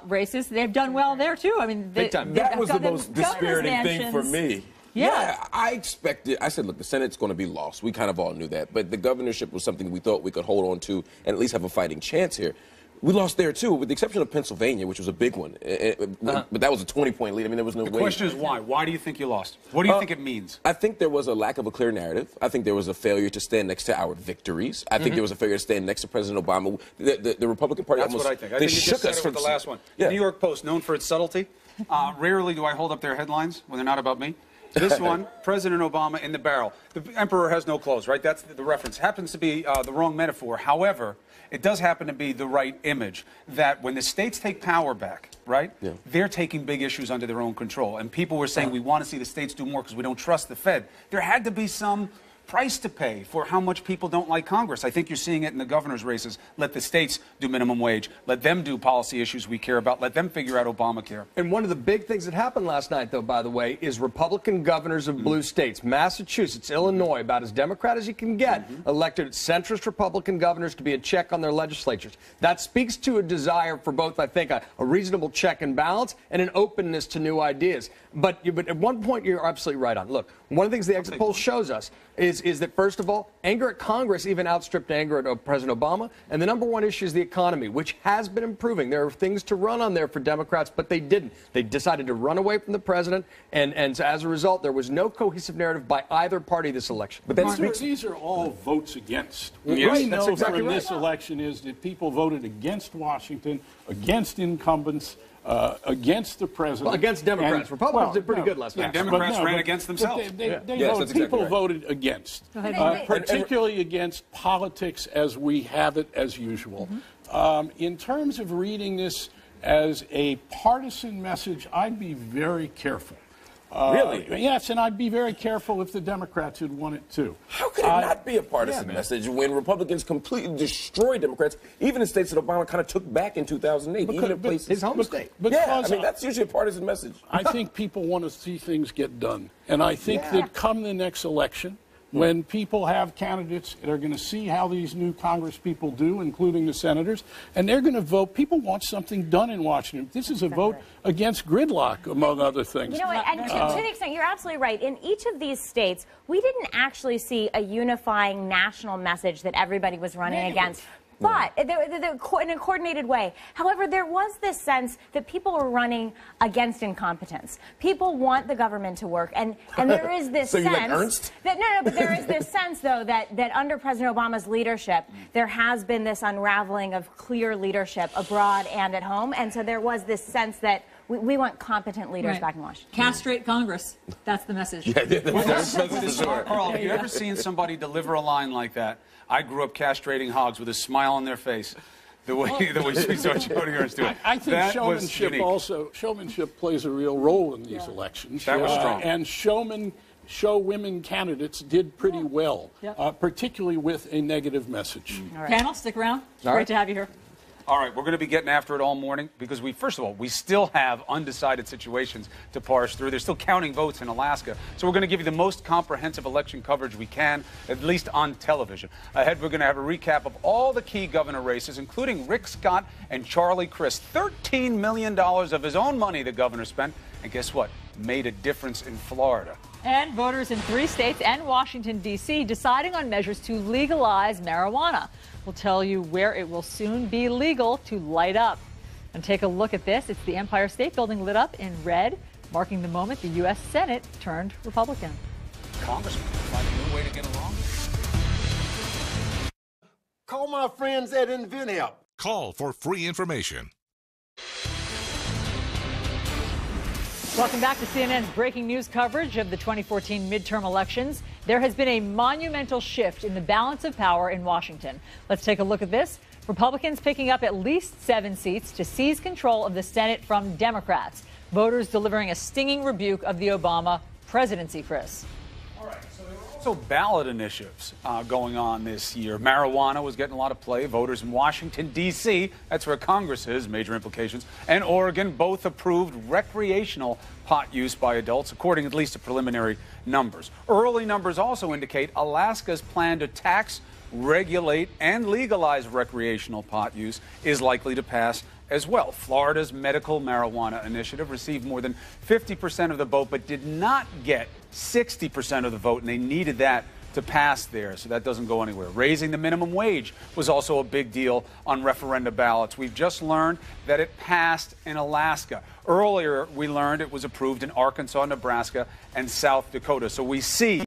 S20: races, they've done well there, too. I mean,
S8: big time.
S11: That was the most dispiriting thing for me.
S20: Yeah,
S11: I expected. I said, look, the Senate's going to be lost. We kind of all knew that. But the governorship was something we thought we could hold on to and at least have a fighting chance here. We lost there, too, with the exception of Pennsylvania, which was a big one. But that was a 20-point lead. I mean, there was no way.
S19: The question is why? Why do you think you lost? What do you think it means?
S11: I think there was a lack of a clear narrative. I think there was a failure to stand next to our victories. I think there was a failure to stand next to President Obama. The Republican Party
S19: That's
S11: almost,
S19: what I think. I
S11: they
S19: think you
S11: shook
S19: just said
S11: us
S19: it
S11: from
S19: with the last one.
S11: Yeah.
S19: New York Post, known for its subtlety. Rarely do I hold up their headlines when they're not about me. This one, President Obama in the barrel. The emperor has no clothes, right? That's the reference. Happens to be the wrong metaphor. However, it does happen to be the right image that when the states take power back, right, they're taking big issues under their own control. And people were saying we want to see the states do more because we don't trust the Fed. There had to be some price to pay for how much people don't like Congress. I think you're seeing it in the governor's races. Let the states do minimum wage. Let them do policy issues we care about. Let them figure out Obamacare.
S8: And one of the big things that happened last night, though, by the way, is Republican governors of blue states, Massachusetts, Illinois, about as Democrat as you can get, elected centrist Republican governors to be a check on their legislatures. That speaks to a desire for both, I think, a reasonable check and balance and an openness to new ideas. But at one point, you're absolutely right on. Look, one of the things the exit poll shows us is that, first of all, anger at Congress even outstripped anger at President Obama. And the number one issue is the economy, which has been improving. There are things to run on there for Democrats, but they didn't. They decided to run away from the president. And as a result, there was no cohesive narrative by either party this election.
S9: But these are all votes against.
S8: Yes,
S9: What we
S8: that's
S9: know
S8: exactly
S9: from
S8: right.
S9: this election is that people voted against Washington, against incumbents, against the president.
S8: Well, against Democrats. Republicans did pretty good last night.
S19: Democrats ran against themselves.
S9: People voted against, particularly against politics as we have it as usual. In terms of reading this as a partisan message, I'd be very careful.
S11: Really?
S9: Yes, and I'd be very careful if the Democrats had won it, too.
S11: How could it not be a partisan message when Republicans completely destroyed Democrats, even in states that Obama kind of took back in 2008, even in places.
S8: His home state.
S11: Yeah, I mean, that's usually a partisan message.
S9: I think people want to see things get done. And I think that come the next election, when people have candidates that are going to see how these new Congress people do, including the senators, and they're going to vote. People want something done in Washington. This is a vote against gridlock, among other things.
S5: You know what, and to the extent, you're absolutely right. In each of these states, we didn't actually see a unifying national message that everybody was running against. But in a coordinated way. However, there was this sense that people were running against incompetence. People want the government to work, and there is this
S11: So you
S5: sense
S11: like Ernst?
S5: that but there is this sense though that under President Obama's leadership, there has been this unraveling of clear leadership abroad and at home, and so there was this sense that we want competent leaders back in Washington.
S20: Castrate Congress. That's the message.
S19: Carl, have you ever seen somebody deliver a line like that? I grew up castrating hogs with a smile on their face. The way we saw Jody Ernst do it.
S9: I think showmanship plays a real role in these elections.
S19: That was strong.
S9: And show women candidates did pretty well, particularly with a negative message.
S20: Panel, stick around. Great to have you here.
S19: All right, we're going to be getting after it all morning because first of all, we still have undecided situations to parse through. They're still counting votes in Alaska. So we're going to give you the most comprehensive election coverage we can, at least on television. Ahead, we're going to have a recap of all the key governor races, including Rick Scott and Charlie Crist. $13 million of his own money the governor spent. And guess what? Made a difference in Florida.
S20: And voters in 3 states and Washington, D.C. deciding on measures to legalize marijuana. We'll tell you where it will soon be legal to light up. And take a look at this. It's the Empire State Building lit up in red, marking the moment the U.S. Senate turned Republican.
S19: congressman to find a new way to get along.
S17: Call my friends at InventHelp.
S6: Call for free information.
S20: Welcome back to CNN's breaking news coverage of the 2014 midterm elections. There has been a monumental shift in the balance of power in Washington. Let's take a look at this. Republicans picking up at least 7 seats to seize control of the Senate from Democrats. Voters delivering a stinging rebuke of the Obama presidency, Chris.
S19: All right, so there were also ballot initiatives going on this year. Marijuana was getting a lot of play. Voters in Washington, D.C., that's where Congress is, major implications, and Oregon both approved recreational pot use by adults, according at least to preliminary numbers. Early numbers also indicate Alaska's plan to tax, regulate, and legalize recreational pot use is likely to pass as well. Florida's medical marijuana initiative received more than 50% of the vote, but did not get 60% of the vote, and they needed that to pass there, so that doesn't go anywhere. Raising the minimum wage was also a big deal on referenda ballots. We've just learned that it passed in Alaska. Earlier, we learned it was approved in Arkansas, Nebraska, and South Dakota. So we see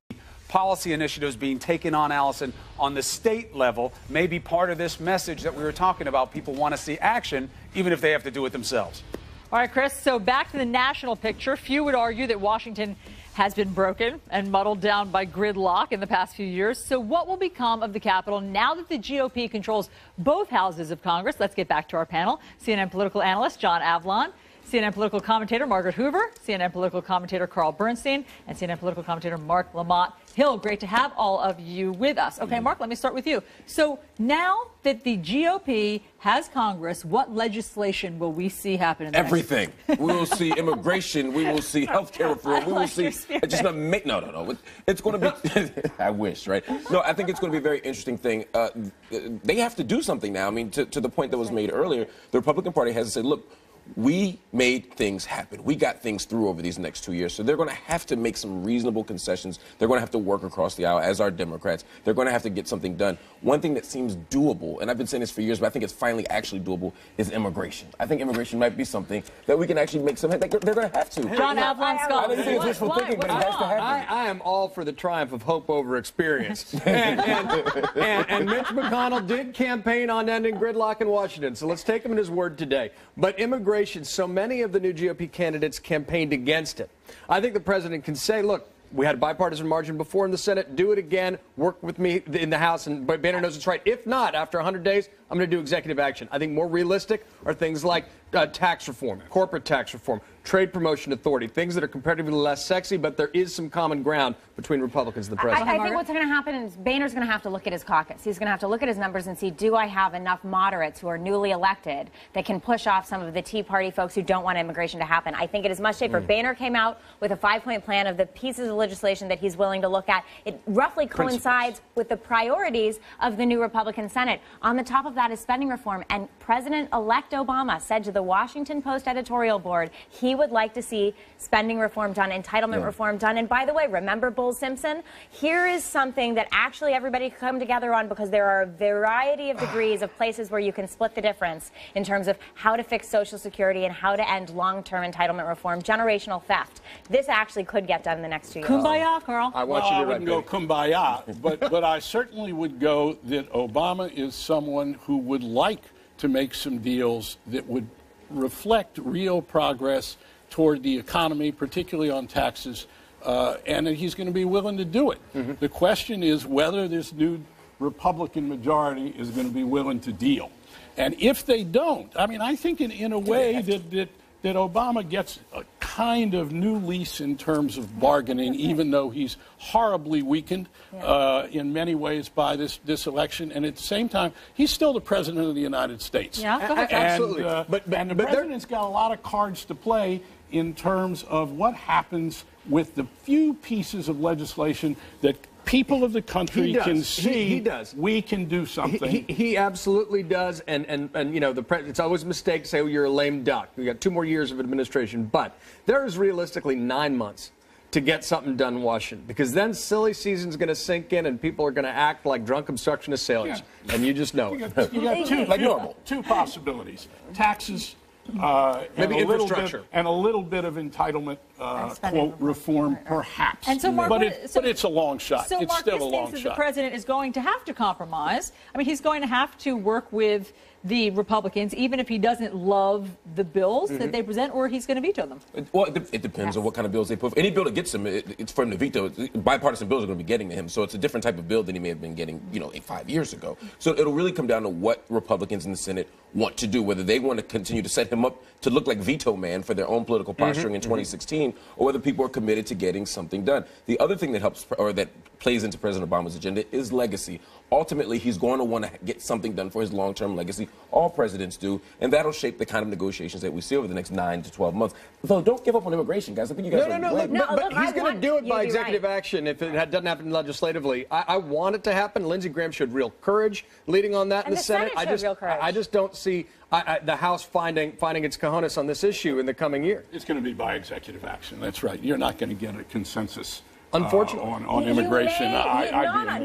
S19: policy initiatives being taken on, Allison, on the state level may be part of this message that we were talking about. People want to see action, even if they have to do it themselves.
S20: All right, Chris, so back to the national picture. Few would argue that Washington has been broken and muddled down by gridlock in the past few years. So what will become of the Capitol now that the GOP controls both houses of Congress? Let's get back to our panel. CNN political analyst John Avlon, CNN political commentator Margaret Hoover, CNN political commentator Carl Bernstein, and CNN political commentator Mark Lamont Hill. Great to have all of you with us. Okay, Mark, let me start with you. So now that the GOP has Congress, what legislation will we see happen in the
S11: Everything. We will see immigration. We will see health care reform. We will see. It's not make. No. It's going to be. I wish, right? No, I think it's going to be a very interesting thing. They have to do something now. I mean, to the point that was made earlier, the Republican Party has to say, look, we made things happen. We got things through over these next 2 years. So they're going to have to make some reasonable concessions. They're going to have to work across the aisle, as are Democrats. They're going to have to get something done. One thing that seems doable, and I've been saying this for years, but I think it's finally actually doable, is immigration. I think immigration might be something that we can actually make some. They're going to have to.
S20: John Avlon Scott.
S11: I don't think it's wishful thinking, but it has to happen.
S8: I am all for the triumph of hope over experience. and Mitch McConnell did campaign on ending gridlock in Washington, so let's take him at his word today. But immigration, so many of the new GOP candidates campaigned against it. I think the president can say, look, we had a bipartisan margin before in the Senate. Do it again. Work with me in the House. And Banner knows it's right. If not, after 100 days, I'm going to do executive action. I think more realistic are things like tax reform, corporate tax reform, trade promotion authority, things that are comparatively less sexy, but there is some common ground between Republicans and the president.
S5: I think what's going to happen is Boehner's going to have to look at his caucus. He's going to have to look at his numbers and see, do I have enough moderates who are newly elected that can push off some of the Tea Party folks who don't want immigration to happen? I think it is much safer. Boehner came out with a 5-point plan of the pieces of legislation that he's willing to look at. It roughly coincides with the priorities of the new Republican Senate. On the top of that is spending reform, and President-elect Obama said to the Washington Post editorial board he would like to see spending reform done, entitlement reform done. And by the way, remember Bull Simpson? Here is something that actually everybody can come together on, because there are a variety of degrees of places where you can split the difference in terms of how to fix Social Security and how to end long-term entitlement reform, generational theft. This actually could get done in the next 2 years.
S20: Kumbaya, Carl.
S9: I wouldn't go kumbaya, but I certainly would go that Obama is someone who would like to make some deals that would reflect real progress toward the economy, particularly on taxes, and that he's going to be willing to do it. The question is whether this new Republican majority is going to be willing to deal. And if they don't, I mean, I think in a way that Obama gets a kind of new lease in terms of bargaining, even though he's horribly weakened in many ways by this election. And at the same time, he's still the president of the United States.
S20: Yeah,
S9: absolutely. And the president's got a lot of cards to play in terms of what happens with the few pieces of legislation that people of the country can see.
S8: He does.
S9: We can do something.
S8: He absolutely does. And you know, it's always a mistake to say, oh, you're a lame duck. We got 2 more years of administration. But there is realistically 9 months to get something done in Washington, because then silly season's going to sink in and people are going to act like drunk obstructionist sailors. And you just know it.
S9: You got two possibilities. Taxes,
S8: Maybe infrastructure.
S9: And a little bit of entitlement, quote, reform, perhaps.
S20: And so, Mark,
S9: but it's a long shot.
S20: So,
S9: it's
S20: Mark,
S9: still
S20: this
S9: a long
S20: means that
S9: shot.
S20: the president is going to have to compromise. I mean, he's going to have to work with the Republicans, even if he doesn't love the bills that they present, or he's going to veto them.
S11: It depends on what kind of bills they put. Any bill that gets him, it's for him to veto. Bipartisan bills are going to be getting to him, so it's a different type of bill than he may have been getting, 5 years ago. So it'll really come down to what Republicans in the Senate want to do, whether they want to continue to set him up to look like veto man for their own political posturing in 2016, or whether people are committed to getting something done. The other thing that helps, or that plays into President Obama's agenda, is legacy. Ultimately, he's going to want to get something done for his long-term legacy. All presidents do, and that'll shape the kind of negotiations that we see over the next 9 to 12 months. Though, don't give up on immigration, guys. I think you guys
S8: But he's going to do it by executive action if it doesn't happen legislatively. I want it to happen. Lindsey Graham showed real courage leading on that in the Senate. I just don't see the House finding its cojones on this issue in the coming year.
S9: It's going to be by executive action. That's right. You're not going to get a consensus.
S8: Unfortunately,
S9: on immigration,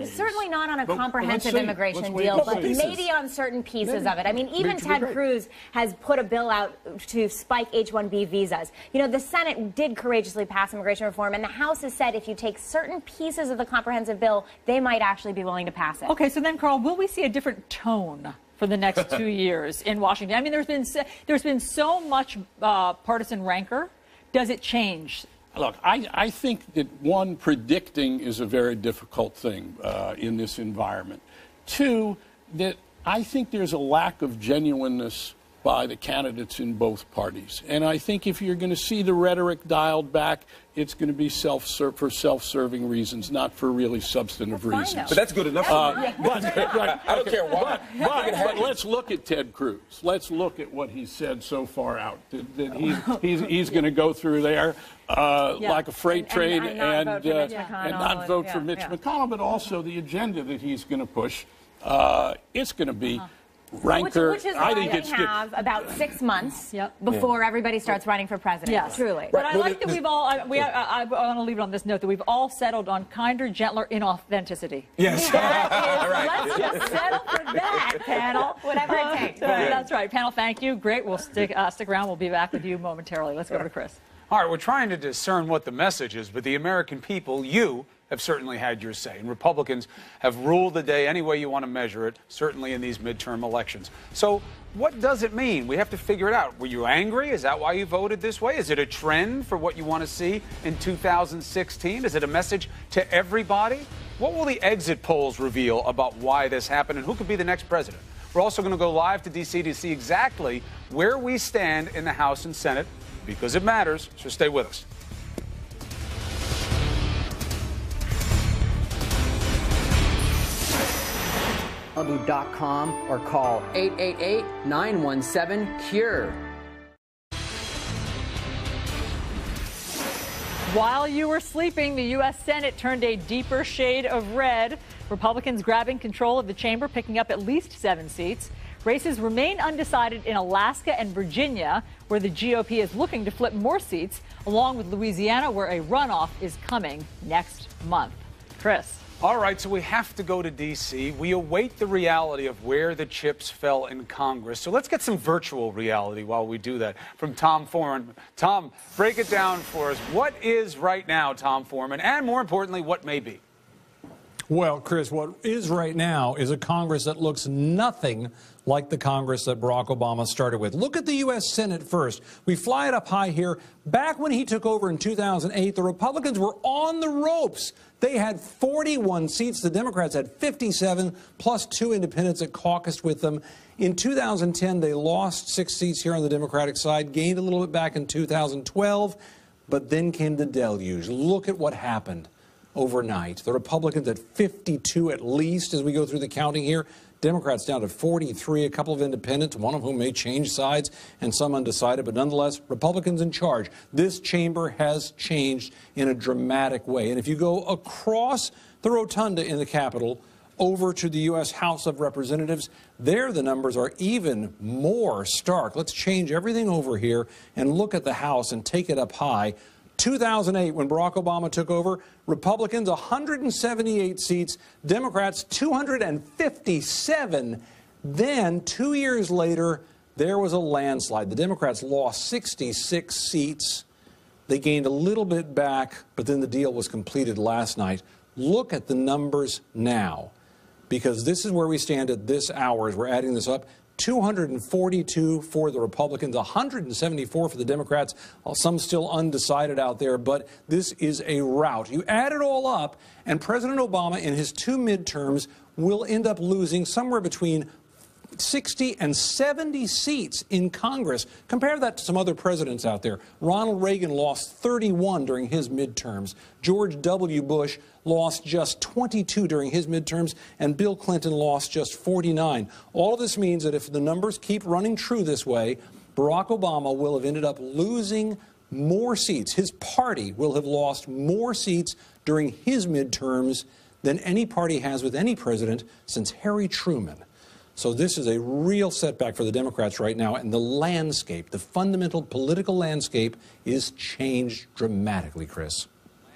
S5: certainly not on a comprehensive immigration deal, but maybe on certain pieces of it. I mean, even Ted Cruz has put a bill out to spike H-1B visas. The Senate did courageously pass immigration reform, and the House has said if you take certain pieces of the comprehensive bill, they might actually be willing to pass it.
S20: Okay, so then, Carl, will we see a different tone for the next 2 years in Washington? I mean, there's been so much partisan rancor. Does it change?
S9: Look, I think that, one, predicting is a very difficult thing in this environment. Two, that I think there's a lack of genuineness by the candidates in both parties. And I think if you're going to see the rhetoric dialed back, it's going to be for self-serving reasons, not for really substantive reasons.
S11: But that's good enough.
S9: I don't care why. But let's look at Ted Cruz. Let's look at what he's said so far out. That he's going to go through there like a freight train and not vote for Mitch McConnell, but also the agenda that he's going to push. It's going to be rancor.
S5: Which is why we have about 6 months before everybody starts running for president.
S20: Yes,
S5: truly.
S20: But I like that we've all, I want to leave it on this note, that we've all settled on kinder, gentler inauthenticity.
S11: Yes.
S20: Let's just settle for that, panel.
S5: Whatever it takes.
S20: That's right. Panel, thank you. Great. We'll stick around. We'll be back with you momentarily. Let's go to Chris.
S19: All right, we're trying to discern what the message is, but the American people, you, have certainly had your say. And Republicans have ruled the day any way you want to measure it, certainly in these midterm elections. So what does it mean? We have to figure it out. Were you angry? Is that why you voted this way? Is it a trend for what you want to see in 2016? Is it a message to everybody? What will the exit polls reveal about why this happened and who could be the next president? We're also going to go live to D.C. to see exactly where we stand in the House and Senate, because it matters, so stay with us.
S7: Malibu.com or call 888-917-CURE.
S20: While you were sleeping, the U.S. Senate turned a deeper shade of red. Republicans grabbing control of the chamber, picking up at least 7 seats. Races remain undecided in Alaska and Virginia, where the GOP is looking to flip more seats, along with Louisiana, where a runoff is coming next month. Chris.
S19: All right, so we have to go to D.C. We await the reality of where the chips fell in Congress. So let's get some virtual reality while we do that from Tom Foreman. Tom, break it down for us. What is right now, Tom Foreman, and more importantly, what may be?
S13: Well, Chris, what is right now is a Congress that looks nothing like the Congress that Barack Obama started with. Look at the U.S. Senate first. We fly it up high here. Back when he took over in 2008, the Republicans were on the ropes. They had 41 seats. The Democrats had 57, plus 2 independents that caucused with them. In 2010, they lost 6 seats here on the Democratic side, gained a little bit back in 2012, but then came the deluge. Look at what happened overnight. The Republicans at 52 at least as we go through the counting here. Democrats down to 43, a couple of independents, one of whom may change sides and some undecided, but nonetheless, Republicans in charge. This chamber has changed in a dramatic way. And if you go across the rotunda in the Capitol over to the U.S. House of Representatives, there the numbers are even more stark. Let's change everything over here and look at the House and take it up high. 2008, when Barack Obama took over, Republicans 178 seats, Democrats 257. Then, 2 years later, there was a landslide. The Democrats lost 66 seats. They gained a little bit back, but then the deal was completed last night. Look at the numbers now, because this is where we stand at this hour as we're adding this up. 242 for the Republicans, 174 for the Democrats. Some still undecided out there, but this is a rout. You add it all up, and President Obama in his 2 midterms will end up losing somewhere between 60 and 70 seats in Congress. Compare that to some other presidents out there. Ronald Reagan lost 31 during his midterms. George W. Bush lost just 22 during his midterms, and Bill Clinton lost just 49. All of this means that if the numbers keep running true this way, Barack Obama will have ended up losing more seats. His party will have lost more seats during his midterms than any party has with any president since Harry Truman. So this is a real setback for the Democrats right now, and the landscape, the fundamental political landscape, is changed dramatically, Chris.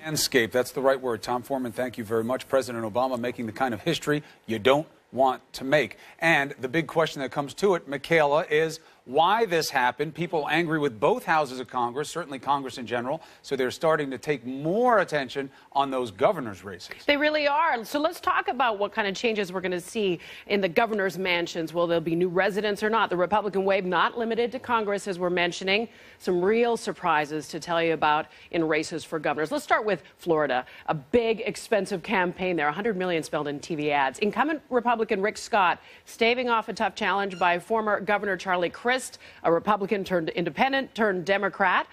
S19: Landscape, that's the right word. Tom Foreman, thank you very much. President Obama making the kind of history you don't want to make. And the big question that comes to it, Michaela, is why this happened. People angry with both houses of Congress, certainly Congress in general, so they're starting to take more attention on those governor's races.
S1: They really are. So let's talk about what kind of changes we're going to see in the governor's mansions. Will there be new residents or not? The Republican wave not limited to Congress, as we're mentioning. Some real surprises to tell you about in races for governors. Let's start with Florida. A big, expensive campaign there, $100 million spent in TV ads. Incumbent Republican Rick Scott staving off a tough challenge by former Governor Charlie Crist, a Republican turned independent turned Democrat.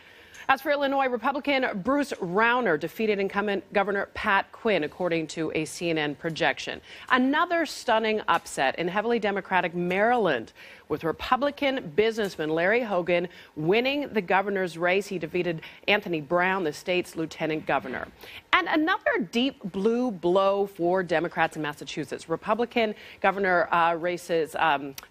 S1: As for Illinois, Republican Bruce Rauner defeated incumbent Governor Pat Quinn, according to a CNN projection. Another stunning upset in heavily Democratic Maryland, with Republican businessman Larry Hogan winning the governor's race. He defeated Anthony Brown, the state's lieutenant governor. And another deep blue blow for Democrats in Massachusetts. Republican governor races,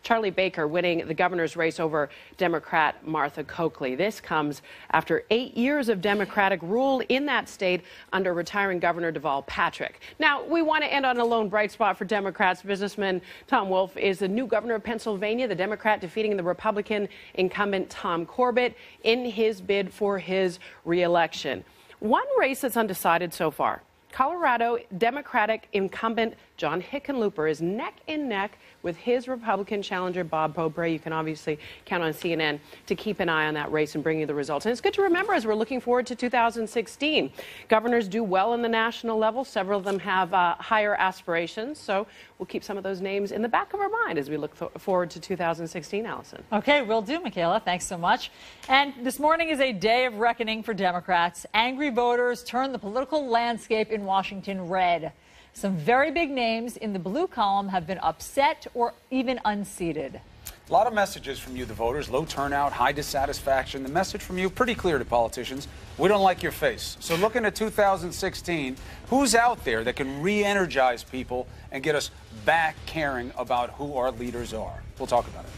S1: Charlie Baker winning the governor's race over Democrat Martha Coakley. This comes after 8 years of Democratic rule in that state under retiring Governor Deval Patrick. Now, we want to end on a lone bright spot for Democrats. Businessman Tom Wolf is the new governor of Pennsylvania, the Democrat defeating the Republican incumbent Tom Corbett in his bid for his reelection. One race that's undecided so far. Colorado Democratic incumbent John Hickenlooper is neck and neck with his Republican challenger Bob Beaupre. You can obviously count on CNN to keep an eye on that race and bring you the results. And it's good to remember as we're looking forward to 2016. Governors do well in the national level. Several of them have higher aspirations. So we'll keep some of those names in the back of our mind as we look forward to 2016, Allison.
S20: Okay, will do, Michaela. Thanks so much. And this morning is a day of reckoning for Democrats. Angry voters turn the political landscape in Washington red. Some very big names in the blue column have been upset or even unseated.
S19: A lot of messages from you, the voters. Low turnout, high dissatisfaction. The message from you, pretty clear to politicians. We don't like your face. So looking at 2016, who's out there that can re-energize people and get us back caring about who our leaders are? We'll talk about it.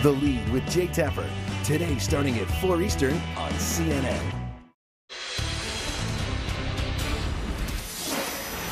S2: The Lead with Jake Tapper. Today starting at 4 Eastern on CNN.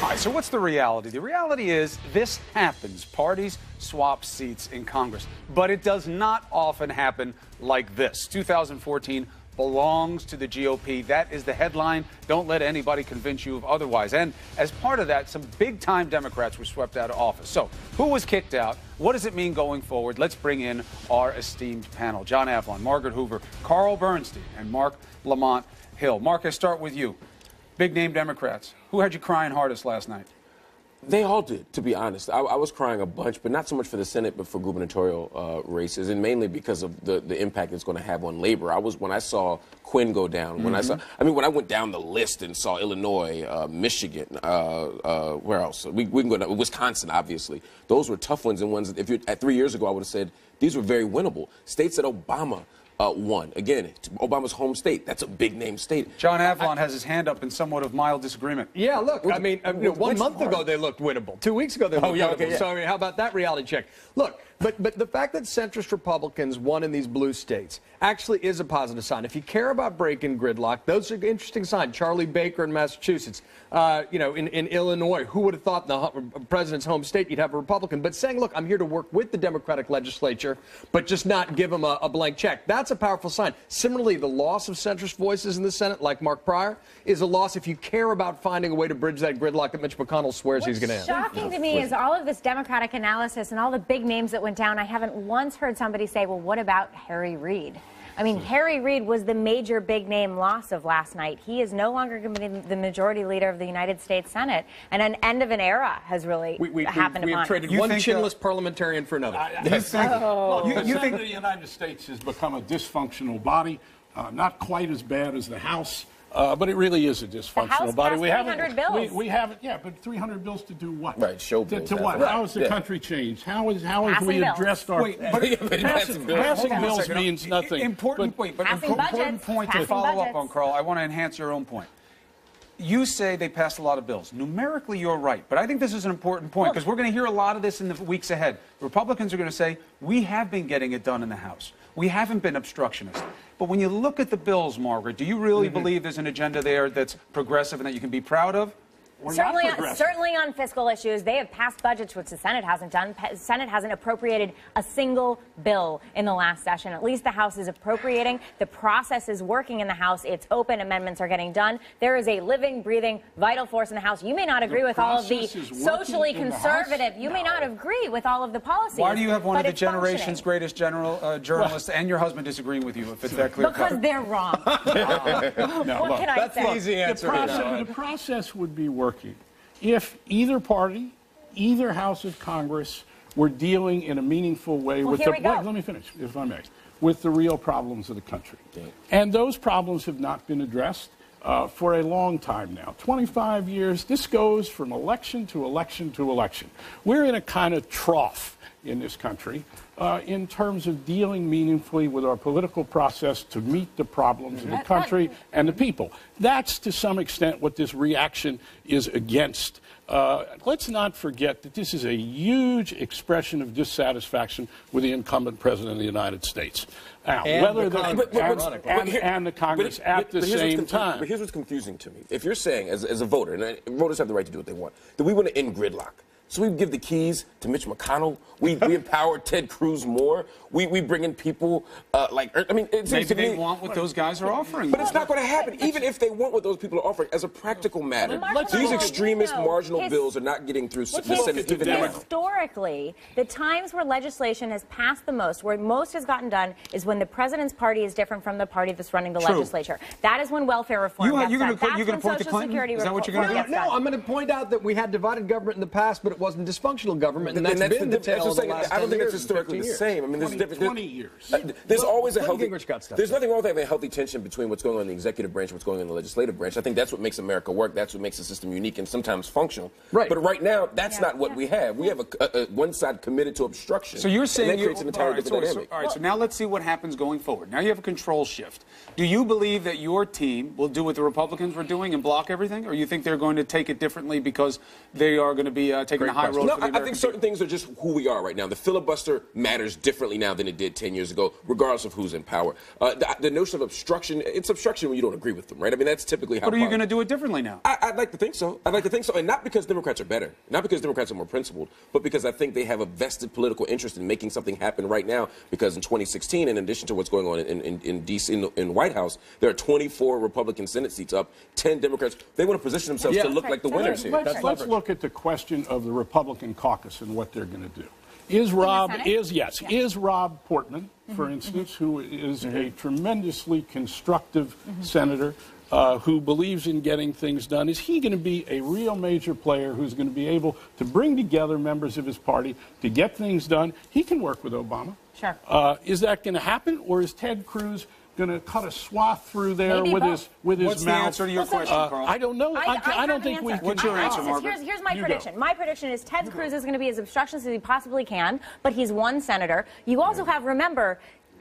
S19: All right, so what's the reality? The reality is this happens. Parties swap seats in Congress. But it does not often happen like this. 2014 belongs to the GOP. That is the headline. Don't let anybody convince you of otherwise. And as part of that, some big-time Democrats were swept out of office. So who was kicked out? What does it mean going forward? Let's bring in our esteemed panel. John Avlon, Margaret Hoover, Carl Bernstein, and Mark Lamont Hill. Mark, I start with you. Big-name Democrats. Who had you crying hardest last night?
S11: They all did, to be honest. I was crying a bunch, but not so much for the Senate, but for gubernatorial races, and mainly because of the impact it's going to have on labor. When I saw Quinn go down, when I went down the list and saw Illinois, Michigan, where else? We can go down, Wisconsin, obviously. Those were tough ones, and ones that 3 years ago I would have said these were very winnable. States that Obama won. Again, Obama's home state. That's a big-name state.
S19: John Avlon has his hand up in somewhat of mild disagreement.
S8: Yeah, look, I mean 1 month ago they looked winnable. 2 weeks ago they looked winnable. Okay, yeah. So, I mean, how about that reality check? Look, But the fact that centrist Republicans won in these blue states actually is a positive sign. If you care about breaking gridlock, those are interesting signs. Charlie Baker in Massachusetts, in Illinois, who would have thought in the president's home state you'd have a Republican? But saying, look, I'm here to work with the Democratic legislature, but just not give them a blank check. That's a powerful sign. Similarly, the loss of centrist voices in the Senate, like Mark Pryor, is a loss if you care about finding a way to bridge that gridlock that Mitch McConnell swears he's going to end.
S5: Shocking to me is all of this Democratic analysis and all the big names that went down. I haven't once heard somebody say, well, what about Harry Reid? I mean, Harry Reid was the major big name loss of last night. He is no longer going to be the majority leader of the United States Senate, and an end of an era has really happened.
S8: We have traded one chinless parliamentarian for another.
S9: You think the United States has become a dysfunctional body, not quite as bad as the House. But it really is a dysfunctional body.
S5: We haven't 300 bills.
S9: We haven't, yeah, but 300 bills to do what?
S11: Right, show bills.
S9: To what? How has the country changed? How have we addressed our... Passing bills means nothing.
S19: Important point to follow up on, Carl. I want to enhance your own point. You say they passed a lot of bills. Numerically, you're right. But I think this is an important point because we're going to hear a lot of this in the weeks ahead. Republicans are going to say, we have been getting it done in the House. We haven't been obstructionist. But when you look at the bills, Margaret, do you really believe there's an agenda there that's progressive and that you can be proud of?
S5: Certainly on fiscal issues, they have passed budgets, which the Senate hasn't done. The Senate hasn't appropriated a single bill in the last session. At least the House is appropriating. The process is working in the House. It's open. Amendments are getting done. There is a living, breathing, vital force in the House. You may not agree with all of the socially conservative. You may not agree with all of the policies.
S19: Why do you have one of the generation's greatest journalists and your husband disagreeing with you if it's that clear?
S5: Because they're wrong. What can I say?
S8: That's the easy answer.
S9: The process would be working if either party, either House of Congress were dealing in a meaningful way with the... Let me finish, if I may. With the real problems of the country. And those problems have not been addressed for a long time now. 25 years. This goes from election to election to election. We're in a kind of trough in this country in terms of dealing meaningfully with our political process to meet the problems of the country and the people. That's, to some extent, what this reaction is against. Let's not forget that this is a huge expression of dissatisfaction with the incumbent president of the United States. Now, and the Congress at the same time.
S11: But here's what's confusing to me. If you're saying, as a voter, and voters have the right to do what they want, that we want to end gridlock. So we give the keys to Mitch McConnell. We empower Ted Cruz more. We bring in people it seems to me,
S19: they want what those guys are offering.
S11: But it's not going to happen, even if they want what those people are offering. As a practical matter, these extremist marginal bills are not getting through the Senate even now.
S5: Historically, the times where legislation has passed the most, where most has gotten done, is when the president's party is different from the party that's running the legislature. That is when welfare reform gets done.
S19: You're going to point to Clinton? Is that what you're going to do?
S8: No, I'm going to point out that we had divided government in the past, but it wasn't dysfunctional government, and that's been the tale of the last 10 years.
S11: I don't think that's historically the same. I mean, there's
S9: 20 years.
S11: There's always a healthy... There's nothing wrong with having a healthy tension between what's going on in the executive branch and what's going on in the legislative branch. I think that's what makes America work. That's what makes the system unique and sometimes functional. Right. But right now, that's not what we have. We have one side committed to obstruction.
S19: So you're saying...
S11: And that creates an entirely different dynamic.
S19: All right, so now let's see what happens going forward. Now you have a control shift. Do you believe that your team will do what the Republicans were doing and block everything? Or you think they're going to take it differently because they are going to be taking the high road for the American
S11: I think certain things are just who we are right now. The filibuster matters differently now than it did 10 years ago, regardless of who's in power. The notion of obstruction, it's obstruction when you don't agree with them, right? I mean, that's typically how...
S19: But are you going to do it differently now?
S11: I'd like to think so. I'd like to think so. And not because Democrats are better, not because Democrats are more principled, but because I think they have a vested political interest in making something happen right now. Because in 2016, in addition to what's going on in D.C., in the White House, there are 24 Republican Senate seats up, 10 Democrats. They want to position themselves to look like the winners here.
S9: Let's look at the question of the Republican caucus and what they're going to do. Is Rob Portman, for instance, who is a tremendously constructive senator who believes in getting things done, is he going to be a real major player who's going to be able to bring together members of his party to get things done? He can work with Obama.
S5: Sure.
S9: Is that going to happen, or is Ted Cruz going to cut a swath through there with his mouth?
S19: What's the answer to your question, Carl?
S9: I don't know. I don't think we can.
S19: What's your answer, Margaret?
S5: Here's my prediction. My prediction is Ted Cruz is going to be as obstructionist as he possibly can, but he's one senator. You also have, remember,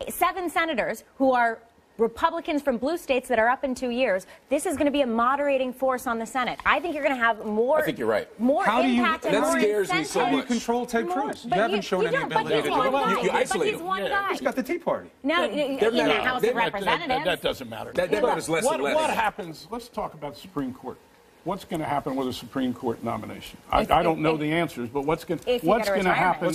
S5: 7 senators who are Republicans from blue states that are up in 2 years, this is going to be a moderating force on the Senate. I think you're going to have more.
S11: I think you're right.
S5: More impact and more incentive.
S19: How do you control Ted Cruz? You haven't shown any ability to do it.
S11: You isolate him.
S5: One guy.
S19: He's got the Tea Party.
S5: Now, in the House of Representatives.
S9: That doesn't matter.
S11: That matters less and less.
S9: What happens? Let's talk about the Supreme Court. What's going to happen with a Supreme Court nomination? I don't know the answers, but what's going to happen?
S19: What's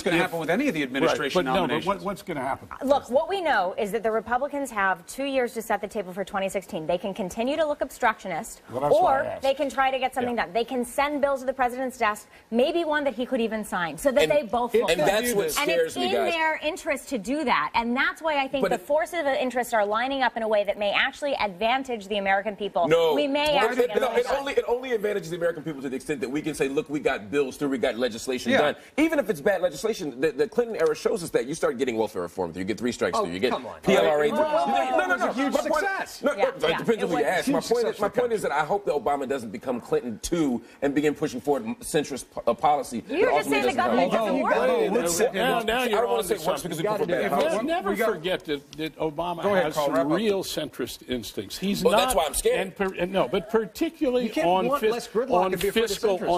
S19: going to happen with any of the administration nominations?
S9: No, but what's going to happen?
S5: Look, what we know is that the Republicans have 2 years to set the table for 2016. They can continue to look obstructionist, or they can try to get something done. They can send bills to the president's desk, maybe one that he could even sign, so that they both look
S11: good. And that's what scares me, guys.
S5: And it's in their interest to do that, and that's why I think the forces of interest are lining up in a way that may actually advantage the American people.
S11: No,
S5: we may actually get
S11: it only advantages the American people to the extent that we can say, look, we got bills through, we got legislation done. Even if it's bad legislation, the Clinton era shows us that you start getting welfare reform through, you get 3 strikes through, you get PLRA through.
S19: No, huge success.
S11: It depends on who you ask. My point is that I hope that Obama doesn't become Clinton 2 and begin pushing forward centrist policy.
S5: You're just saying the government doesn't work.
S9: Now
S11: I don't want to say it works because we prefer bad.
S9: Never forget that Obama has some real centrist instincts. He's not.
S11: That's why I'm scared.
S9: No, but particularly on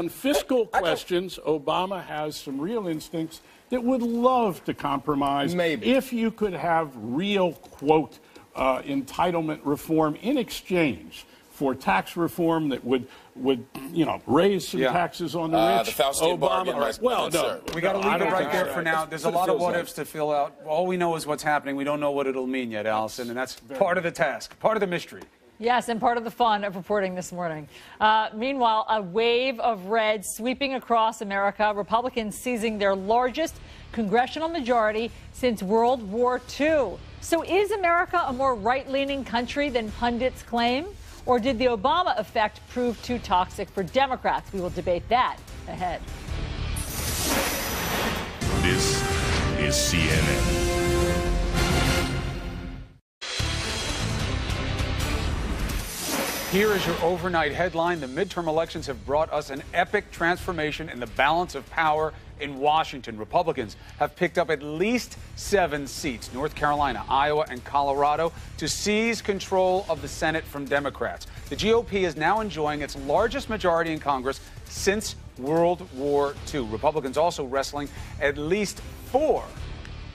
S9: fiscal questions, Obama has some real instincts that would love to compromise.
S8: Maybe.
S9: If you could have real, quote, entitlement reform in exchange for tax reform that would raise some taxes on the rich.
S11: The Faustian bargain.
S19: We got to leave it right there for now. There's a lot of what-ifs to fill out. All we know is what's happening. We don't know what it'll mean yet, Allison, and that's part of the task, part of the mystery.
S20: Yes, and part of the fun of reporting this morning. Meanwhile, a wave of red sweeping across America, Republicans seizing their largest congressional majority since World War II. So is America a more right-leaning country than pundits claim? Or did the Obama effect prove too toxic for Democrats? We will debate that ahead.
S6: This is CNN.
S19: Here is your overnight headline. The midterm elections have brought us an epic transformation in the balance of power in Washington. Republicans have picked up at least 7 seats, North Carolina, Iowa, and Colorado, to seize control of the Senate from Democrats. The GOP is now enjoying its largest majority in Congress since World War II. Republicans also wrestling at least 4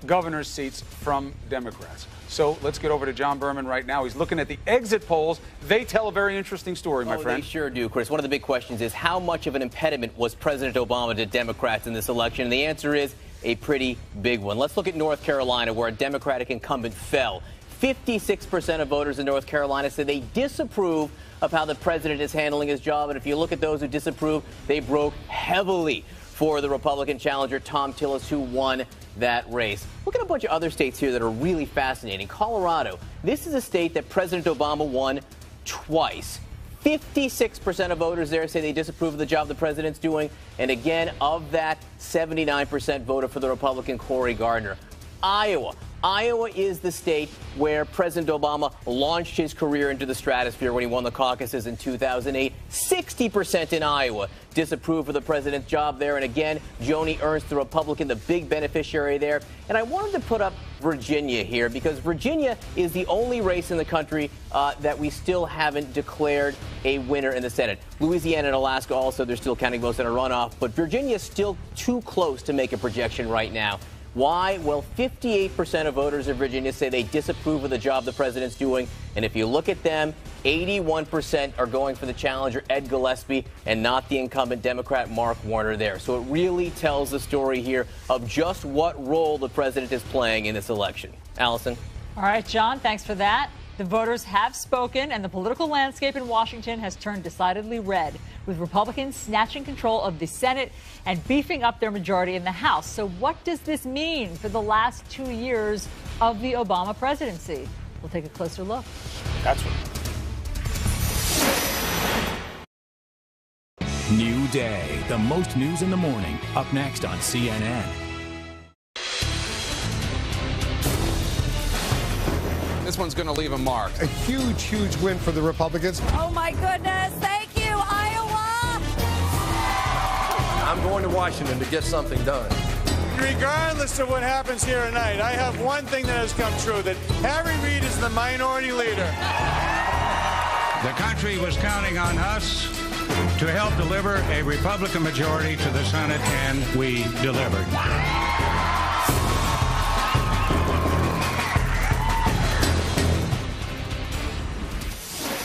S19: governor's seats from Democrats. So let's get over to John Berman right now. He's looking at the exit polls. They tell a very interesting story, my friend.
S12: They sure do, Chris. One of the big questions is how much of an impediment was President Obama to Democrats in this election? And the answer is a pretty big one. Let's look at North Carolina, where a Democratic incumbent fell. 56% of voters in North Carolina said they disapprove of how the president is handling his job. And if you look at those who disapprove, they broke heavily for the Republican challenger, Tom Tillis, who won that race. Look at a bunch of other states here that are really fascinating. Colorado, this is a state that President Obama won twice. 56% of voters there say they disapprove of the job the president's doing. And again, of that, 79% voted for the Republican Cory Gardner. Iowa. Iowa is the state where President Obama launched his career into the stratosphere when he won the caucuses in 2008. 60% in Iowa disapprove of the president's job there. And again, Joni Ernst, the Republican, the big beneficiary there. And I wanted to put up Virginia here because Virginia is the only race in the country that we still haven't declared a winner in the Senate. Louisiana and Alaska also, they're still counting votes in a runoff. But Virginia is still too close to make a projection right now. Why? Well, 58% of voters in Virginia say they disapprove of the job the president's doing. And if you look at them, 81% are going for the challenger, Ed Gillespie, and not the incumbent Democrat Mark Warner there. So it really tells the story here of just what role the president is playing in this election. Allison?
S20: All right, John, thanks for that. The voters have spoken, and the political landscape in Washington has turned decidedly red, with Republicans snatching control of the Senate and beefing up their majority in the House. So what does this mean for the last 2 years of the Obama presidency? We'll take a closer look.
S19: That's what.
S2: New day, the most news in the morning. Up next on CNN.
S16: This one's going to leave a mark.
S17: A huge, huge win for the Republicans.
S14: Oh, my goodness. Thank you, Iowa.
S7: I'm going to Washington to get something done.
S15: regardless of what happens here tonight, I have one thing that has come true, that Harry Reid is the minority leader.
S18: The country was counting on us to help deliver a Republican majority to the Senate, and we delivered.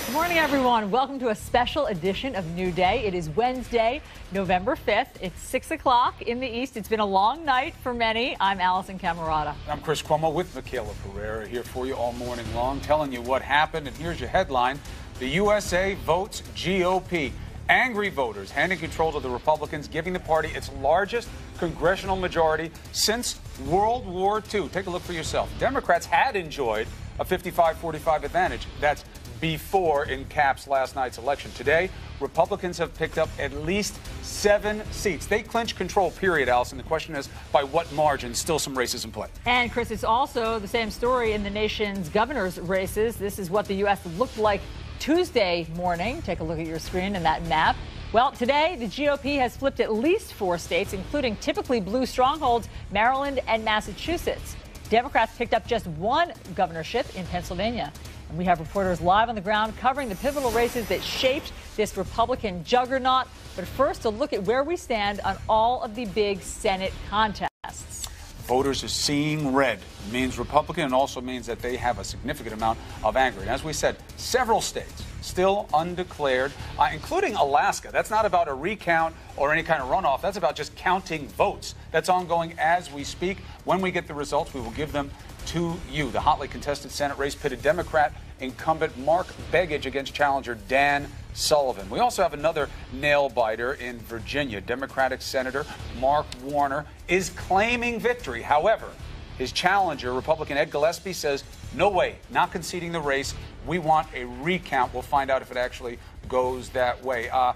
S20: Good morning, everyone. Welcome to a special edition of New Day. It is Wednesday, November 5th. It's 6 o'clock in the East. It's been a long night for many. I'm Allison Camerata.
S19: I'm Chris Cuomo with Michaela Pereira here for you all morning long, telling you what happened. And here's your headline. The USA votes GOP. Angry voters handing control to the Republicans, giving the party its largest congressional majority since World War II. Take a look for yourself. Democrats had enjoyed a 55-45 advantage. That's before, in caps, last night's election. Today, Republicans have picked up at least 7 seats. They clinch control, period, Allison. The question is, by what margin? Still some races in play.
S20: And, Chris, it's also the same story in the nation's governor's races. This is what the U.S. looked like Tuesday morning. Take a look at your screen and that map. Well, today, the GOP has flipped at least 4 states, including typically blue strongholds, Maryland and Massachusetts. Democrats picked up just 1 governorship in Pennsylvania. And we have reporters live on the ground covering the pivotal races that shaped this Republican juggernaut. But first, a look at where we stand on all of the big Senate contests.
S19: Voters are seeing red. It means Republican, and also means that they have a significant amount of anger. And as we said, several states still undeclared, including Alaska. That's not about a recount or any kind of runoff. That's about just counting votes. That's ongoing as we speak. When we get the results, we will give them to you. The hotly contested Senate race pitted Democrat incumbent Mark Begich against challenger Dan Sullivan. We also have another nail-biter in Virginia. Democratic Senator Mark Warner is claiming victory. However, his challenger, Republican Ed Gillespie, says, no way, not conceding the race. We want a recount. We'll find out if it actually goes that way. A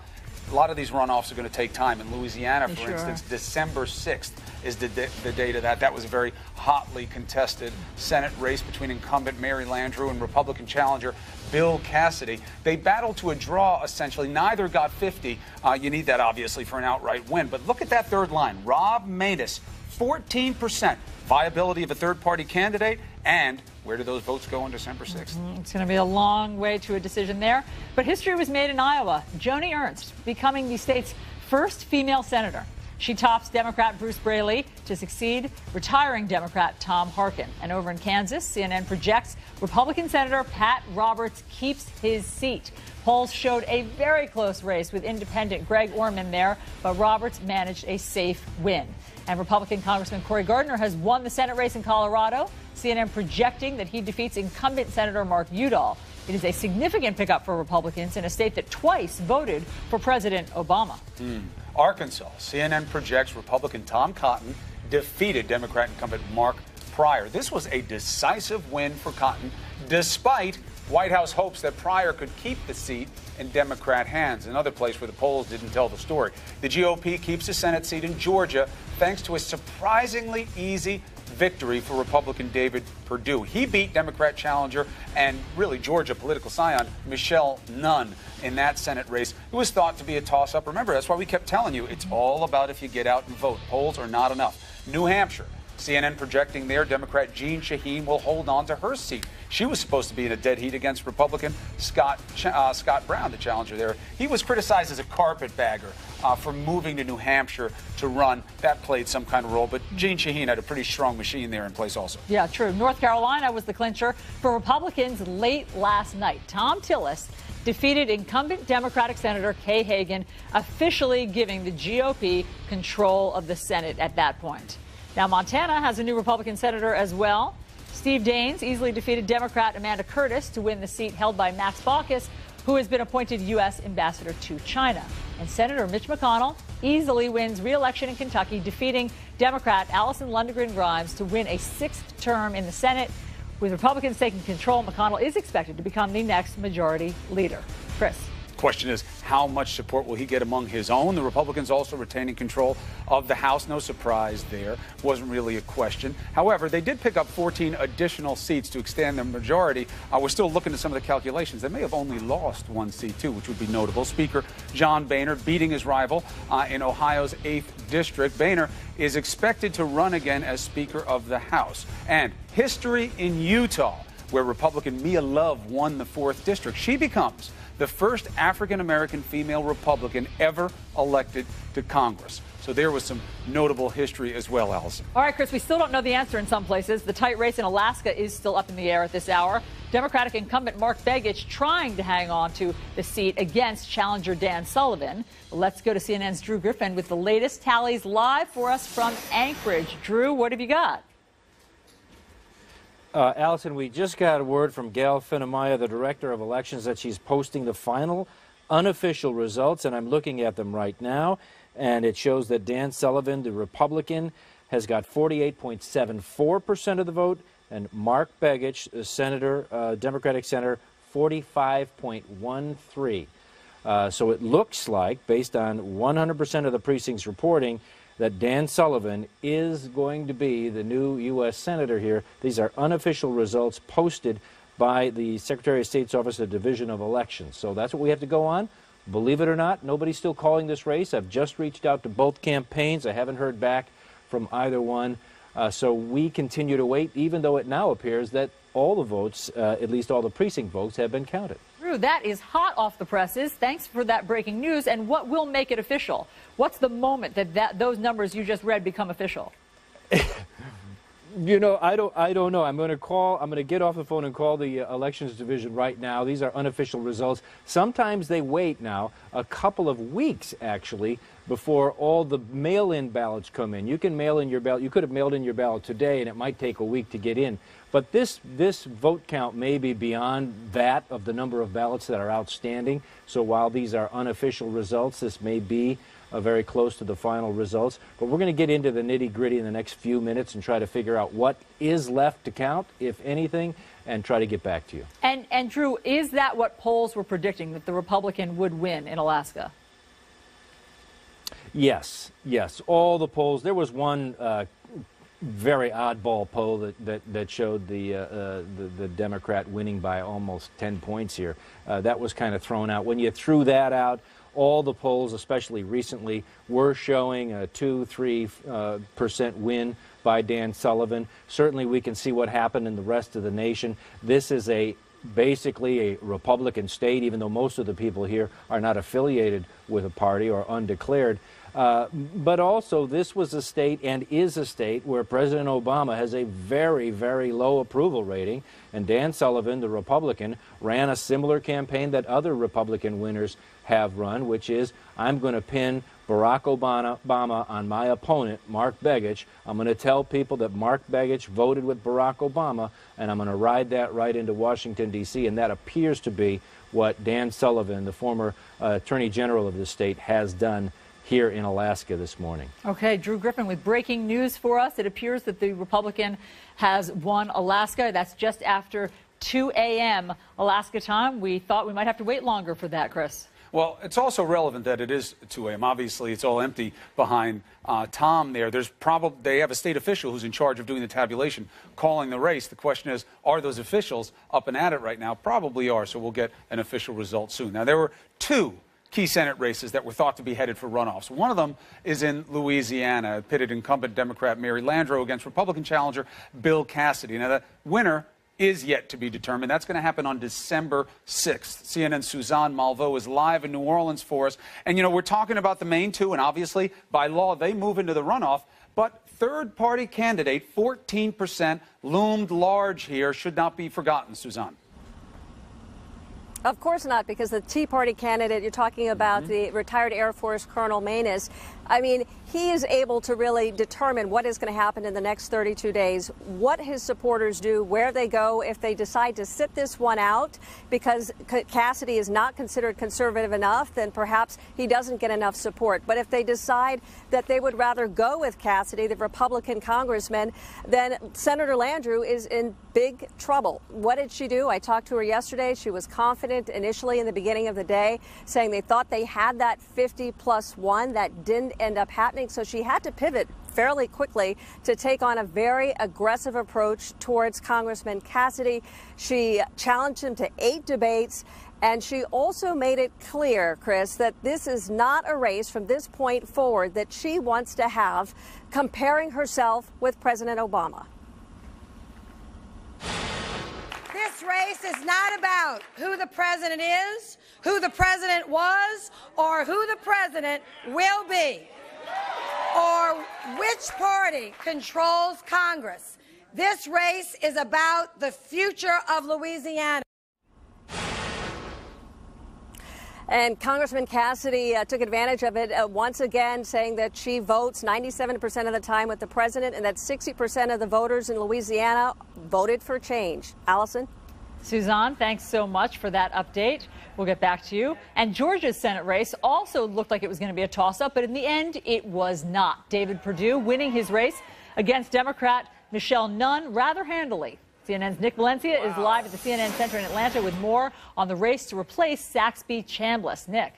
S19: lot of these runoffs are going to take time. In Louisiana, for instance, December 6th is the date of that. That was a very hotly contested Senate race between incumbent Mary Landrieu and Republican challenger Bill Cassidy. They battled to a draw, essentially. Neither got 50. You need that, obviously, for an outright win. But look at that third line. Rob Maness, 14%. Viability of a third-party candidate, and where do those votes go on December 6th?
S20: It's going to be a long way to a decision there. But history was made in Iowa. Joni Ernst becoming the state's first female senator. She tops Democrat Bruce Braley to succeed retiring Democrat Tom Harkin. And over in Kansas, CNN projects Republican Senator Pat Roberts keeps his seat. Polls showed a very close race with independent Greg Orman there, but Roberts managed a safe win. And Republican Congressman Cory Gardner has won the Senate race in Colorado. CNN projecting that he defeats incumbent Senator Mark Udall. It is a significant pickup for Republicans in a state that twice voted for President Obama.
S19: Arkansas, CNN projects Republican Tom Cotton defeated Democrat incumbent Mark Pryor. This was a decisive win for Cotton, despite White House hopes that Pryor could keep the seat in Democrat hands, another place where the polls didn't tell the story. The GOP keeps a Senate seat in Georgia thanks to a surprisingly easy victory for Republican David Perdue. He beat Democrat challenger and really Georgia political scion Michelle Nunn in that Senate race. It was thought to be a toss-up. Remember, that's why we kept telling you it's all about if you get out and vote. Polls are not enough. New Hampshire, CNN projecting there Democrat Jean Shaheen will hold on to her seat. She was supposed to be in a dead heat against Republican Scott Brown, the challenger there. He was criticized as a carpetbagger for moving to New Hampshire to run. That played some kind of role, but Jean Shaheen had a pretty strong machine there in place also.
S20: Yeah, true. North Carolina was the clincher for Republicans late last night. Tom Tillis defeated incumbent Democratic Senator Kay Hagan, officially giving the GOP control of the Senate at that point. Now, Montana has a new Republican senator as well. Steve Daines easily defeated Democrat Amanda Curtis to win the seat held by Max Baucus, who has been appointed U.S. ambassador to China. And Senator Mitch McConnell easily wins re-election in Kentucky, defeating Democrat Allison Lundgren Grimes to win a 6th term in the Senate. With Republicans taking control, McConnell is expected to become the next majority leader. Chris.
S19: Question is, how much support will he get among his own? The Republicans also retaining control of the House. No surprise there. Wasn't really a question. However, they did pick up 14 additional seats to extend their majority. We're still looking at some of the calculations. They may have only lost one seat, too, which would be notable. Speaker John Boehner beating his rival in Ohio's 8th district. Boehner is expected to run again as Speaker of the House. And history in Utah, where Republican Mia Love won the 4th district. She becomes the first African-American female Republican ever elected to Congress. So there was some notable history as well, Allison.
S20: All right, Chris, we still don't know the answer in some places. The tight race in Alaska is still up in the air at this hour. Democratic incumbent Mark Begich trying to hang on to the seat against challenger Dan Sullivan. Let's go to CNN's Drew Griffin with the latest tallies live for us from Anchorage. Drew, what have you got?
S3: Allison, we just got a word from Gail Finamaya, the Director of Elections, that she's posting the final unofficial results, and I'm looking at them right now, and it shows that Dan Sullivan, the Republican, has got 48.74% of the vote, and Mark Begich, the senator, Democratic senator, 45.13%. So it looks like, based on 100% of the precincts reporting, that Dan Sullivan is going to be the new U.S. Senator here. These are unofficial results posted by the Secretary of State's Office of Division of Elections. So that's what we have to go on. Believe it or not, nobody's still calling this race. I've just reached out to both campaigns. I haven't heard back from either one. So we continue to wait, even though it now appears that all the votes, at least all the precinct votes, have been counted.
S20: Drew, that is hot off the presses. Thanks for that breaking news. And what will make it official? What's the moment that those numbers you just read become official?
S3: You know, I don't know. I'm going to get off the phone and call the elections division right now. These are unofficial results. Sometimes they wait now a couple of weeks, actually, before all the mail-in ballots come in. You can mail in your ballot. You could have mailed in your ballot today, and it might take a week to get in. But this vote count may be beyond that of the number of ballots that are outstanding. So while these are unofficial results, this may be very close to the final results. But we're going to get into the nitty-gritty in the next few minutes and try to figure out what is left to count, if anything, and try to get back to you.
S20: And Drew, is that what polls were predicting, that the Republican would win in Alaska?
S3: Yes. All the polls. There was one very oddball poll that showed the Democrat winning by almost 10 points here. That was kind of thrown out. When you threw that out, all the polls, especially recently, were showing a 2-3% win by Dan Sullivan. Certainly we can see what happened in the rest of the nation. This is basically a Republican state, even though most of the people here are not affiliated with a party or undeclared. But also, this was a state and is a state where President Obama has a very, very low approval rating. And Dan Sullivan, the Republican, ran a similar campaign that other Republican winners have run, which is, I'm going to pin Barack Obama on my opponent, Mark Begich. I'm going to tell people that Mark Begich voted with Barack Obama, and I'm going to ride that right into Washington, D.C., and that appears to be what Dan Sullivan, the former Attorney General of the state, has done here in Alaska this morning.
S20: Okay, Drew Griffin with breaking news for us. It appears that the Republican has won Alaska. That's just after 2 a.m. Alaska time. We thought we might have to wait longer for that, Chris.
S19: Well, it's also relevant that it is 2 a.m. Obviously, it's all empty behind Tom there. They have a state official who's in charge of doing the tabulation, calling the race. The question is, are those officials up and at it right now? Probably are, so we'll get an official result soon. Now, there were two key Senate races that were thought to be headed for runoffs. One of them is in Louisiana. It pitted incumbent Democrat Mary Landrieu against Republican challenger Bill Cassidy. Now, the winner is yet to be determined. That's going to happen on December 6th. CNN's Suzanne Malveaux is live in New Orleans for us. And, you know, we're talking about the main two, and obviously, by law, they move into the runoff. But third-party candidate, 14%, loomed large here, should not be forgotten, Suzanne.
S4: Of course not, because the Tea Party candidate you're talking about, the retired Air Force Colonel Maness, I mean, he is able to really determine what is going to happen in the next 32 days, what his supporters do, where they go, if they decide to sit this one out because Cassidy is not considered conservative enough, then perhaps he doesn't get enough support. But if they decide that they would rather go with Cassidy, the Republican congressman, then Senator Landrieu is in big trouble. What did she do? I talked to her yesterday. She was confident initially in the beginning of the day, saying they thought they had that 50+1. That didn't end up happening. So she had to pivot fairly quickly to take on a very aggressive approach towards Congressman Cassidy. She challenged him to 8 debates. And she also made it clear, Chris, that this is not a race from this point forward that she wants to have comparing herself with President Obama.
S21: This race is not about who the president is, who the president was, or who the president will be, or which party controls Congress. This race is about the future of Louisiana.
S4: And Congressman Cassidy took advantage of it once again, saying that she votes 97% of the time with the president and that 60% of the voters in Louisiana voted for change. Allison?
S20: Suzanne, thanks so much for that update. We'll get back to you. And Georgia's Senate race also looked like it was going to be a toss-up, but in the end, it was not. David Perdue winning his race against Democrat Michelle Nunn rather handily. CNN's Nick Valencia is live at the CNN Center in Atlanta with more on the race to replace Saxby Chambliss. Nick.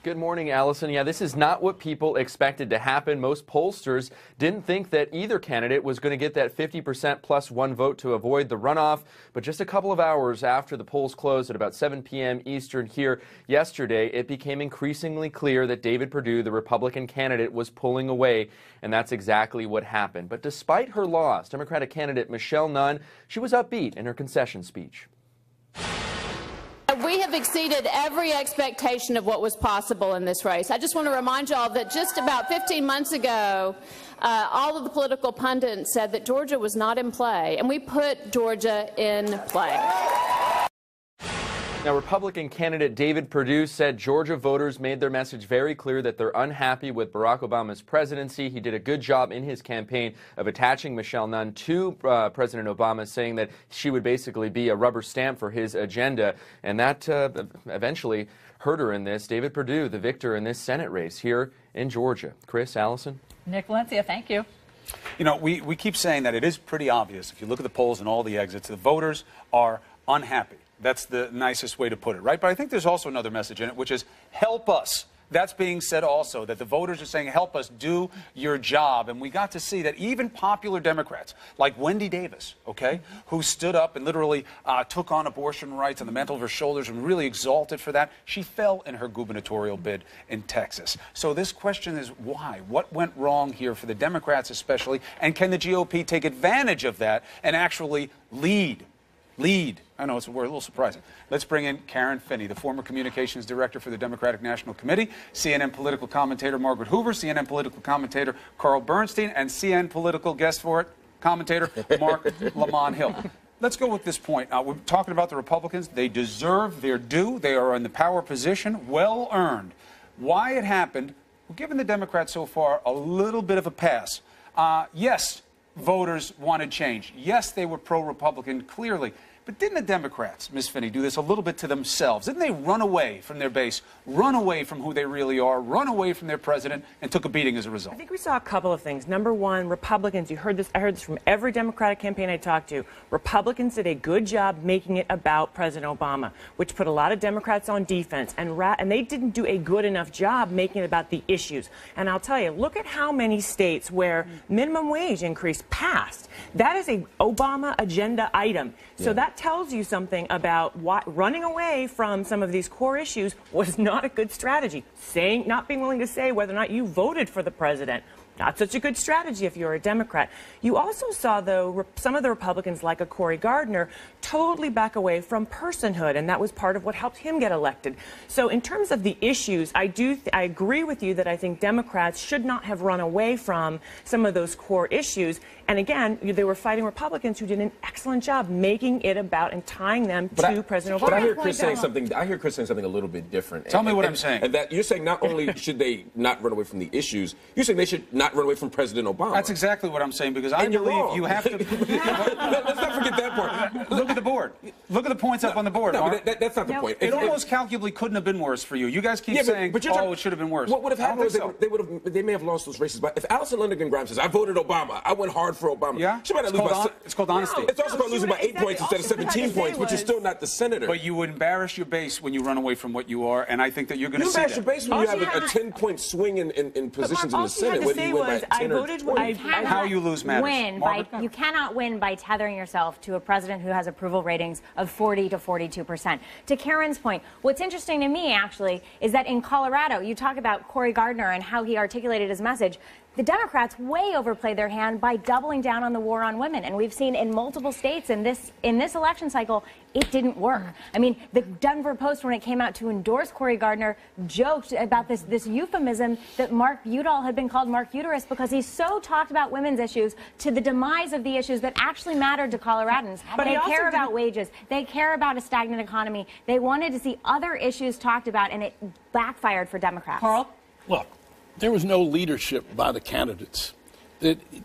S10: Good morning, Allison. Yeah, this is not what people expected to happen. Most pollsters didn't think that either candidate was going to get that 50%+1 vote to avoid the runoff. But just a couple of hours after the polls closed at about 7 p.m. Eastern here yesterday, it became increasingly clear that David Perdue, the Republican candidate, was pulling away. And that's exactly what happened. But despite her loss, Democratic candidate Michelle Nunn, she was upbeat in her concession speech.
S22: We have exceeded every expectation of what was possible in this race. I just want to remind you all that just about 15 months ago, all of the political pundits said that Georgia was not in play, and we put Georgia in play.
S10: Now, Republican candidate David Perdue said Georgia voters made their message very clear that they're unhappy with Barack Obama's presidency. He did a good job in his campaign of attaching Michelle Nunn to President Obama, saying that she would basically be a rubber stamp for his agenda. And that eventually hurt her in this. David Perdue, the victor in this Senate race here in Georgia. Chris, Allison?
S20: Nick Valencia, thank you.
S19: You know, we keep saying that it is pretty obvious. If you look at the polls and all the exits, the voters are unhappy. That's the nicest way to put it, right? But I think there's also another message in it, which is help us. That's being said also, that the voters are saying, help us do your job. And we got to see that even popular Democrats, like Wendy Davis, okay, who stood up and literally took on abortion rights on the mantle of her shoulders and really exalted for that, she fell in her gubernatorial bid in Texas. So this question is why? What went wrong here for the Democrats especially? And can the GOP take advantage of that and actually lead? I know it's a word, a little surprising. Let's bring in Karen Finney, the former communications director for the Democratic National Committee, CNN political commentator Margaret Hoover, CNN political commentator Carl Bernstein, and CNN political guest for it, commentator Mark Lamont Hill. Let's go with this point. We're talking about the Republicans. They deserve their due. They are in the power position, well earned. Why it happened, we're giving the Democrats so far a little bit of a pass. Yes, voters wanted change. Yes, they were pro-Republican, clearly. But didn't the Democrats, Ms. Finney, do this a little bit to themselves? Didn't they run away from their base, run away from who they really are, run away from their president, and took a beating as a result?
S23: I think we saw a couple of things. Number one, Republicans, I heard this from every Democratic campaign I talked to. Republicans did a good job making it about President Obama, which put a lot of Democrats on defense, and they didn't do a good enough job making it about the issues. And I'll tell you, look at how many states where minimum wage increase passed. That is a Obama agenda item. So that tells you something about why running away from some of these core issues was not a good strategy. Not being willing to say whether or not you voted for the president. not such a good strategy if you're a Democrat. You also saw, though, some of the Republicans, like a Cory Gardner, totally back away from personhood, and that was part of what helped him get elected. So in terms of the issues, I agree with you that I think Democrats should not have run away from some of those core issues. And again, they were fighting Republicans who did an excellent job making it about and tying them to President Obama.
S11: But I hear Chris saying something. I hear Chris saying something a little bit different.
S19: Tell me what I'm saying.
S11: And that you're saying not only should they not run away from the issues, you're saying they should not run away from President Obama.
S19: That's exactly what I'm saying, because I believe you have to.
S11: Let's not forget that part.
S19: Look at the board. Look at the points up on the board.
S11: No, that's not the point.
S19: It almost calculably couldn't have been worse for you. You guys keep saying, "Oh, it should have been worse."
S11: What would have happened was they may have lost those races. But if Alison Lundergan Grimes says, "I voted Obama. I went hard for Obama,"
S19: yeah,
S11: she might not lose by.
S19: It's called honesty.
S11: It's also about losing by 8 points instead of 17 points, which is still not the senator.
S19: But you would embarrass your base when you run away from what you are, and I think that you're going to see that.
S11: You embarrass your base when you have a 10-point swing in positions in the Senate. Whether you win by 10 or 20.
S19: How you lose matters.
S1: You cannot win by tethering yourself to a president who has approval ratings of 40 to 42%. To Karen's point, what's interesting to me, actually, is that in Colorado, you talk about Cory Gardner and how he articulated his message. The Democrats way overplayed their hand by doubling down on the war on women. And we've seen in multiple states in this election cycle, it didn't work. I mean, the Denver Post, when it came out to endorse Cory Gardner, joked about this euphemism that Mark Udall had been called Mark Uterus because he so talked about women's issues to the demise of the issues that actually mattered to Coloradans. But they care about wages. They care about a stagnant economy. They wanted to see other issues talked about, and it backfired for Democrats.
S9: Carl? Look, there was no leadership by the candidates.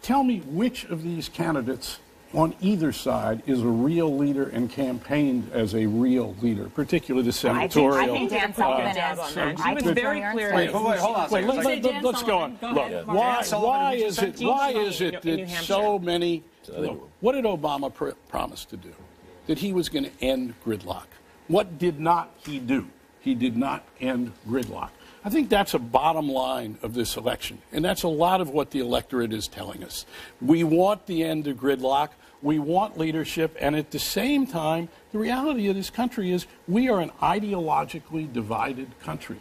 S9: Tell me which of these candidates on either side is a real leader and campaigned as a real leader, particularly the senatorial.
S1: I think Dan Sullivan is.
S23: He was very clear.
S19: Wait, hold on.
S9: Let's go on. Look, why is it that so many? Look, what did Obama promise to do? That he was going to end gridlock. What did not he do? He did not end gridlock. I think that's a bottom line of this election, and that's a lot of what the electorate is telling us. We want the end of gridlock. We want leadership, and at the same time, the reality of this country is we are an ideologically divided country.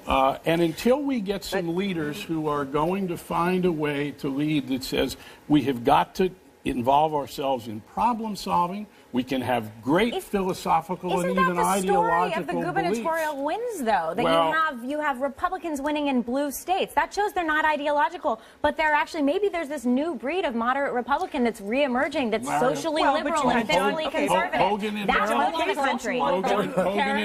S9: And until we get some leaders who are going to find a way to lead that says we have got to involve ourselves in problem solving, we can have great philosophical and even ideological beliefs.
S1: Isn't that the story of the gubernatorial wins, though? That you have Republicans winning in blue states. That shows they're not ideological, but they're actually, maybe there's this new breed of moderate Republican that's reemerging, that's socially liberal and fiscally conservative. That's what the country.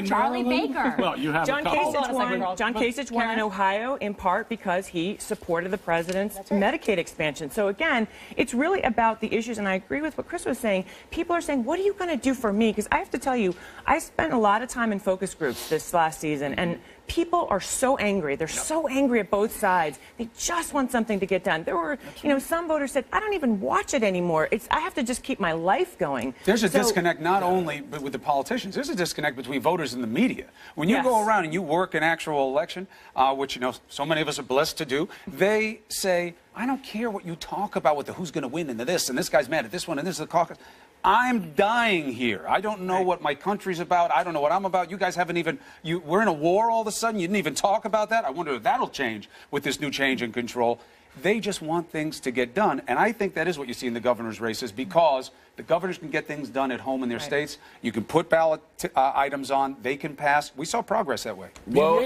S1: Charlie Baker.
S9: Well, you have
S23: John Kasich won in Ohio in part because he supported the president's Medicaid expansion. So again, it's really about the issues, and I agree with what Chris was saying. People are saying, what are you going to do for me? Because I have to tell you, I spent a lot of time in focus groups this last season, and people are so angry. They're so angry at both sides. They just want something to get done. There were, some voters said, I don't even watch it anymore. I have to just keep my life going.
S19: There's a disconnect not only with the politicians. There's a disconnect between voters and the media. When you go around and you work an actual election, which, so many of us are blessed to do, they say, I don't care what you talk about with who's going to win and this, and this guy's mad at this one, and this is the caucus. I'm dying here. I don't know what my country's about. I don't know what I'm about. You guys haven't even, we're in a war all of a sudden. You didn't even talk about that. I wonder if that'll change with this new change in control. They just want things to get done. And I think that is what you see in the governor's races, because the governors can get things done at home in their states. You can put ballot items on. They can pass. We saw progress that way.
S9: Well,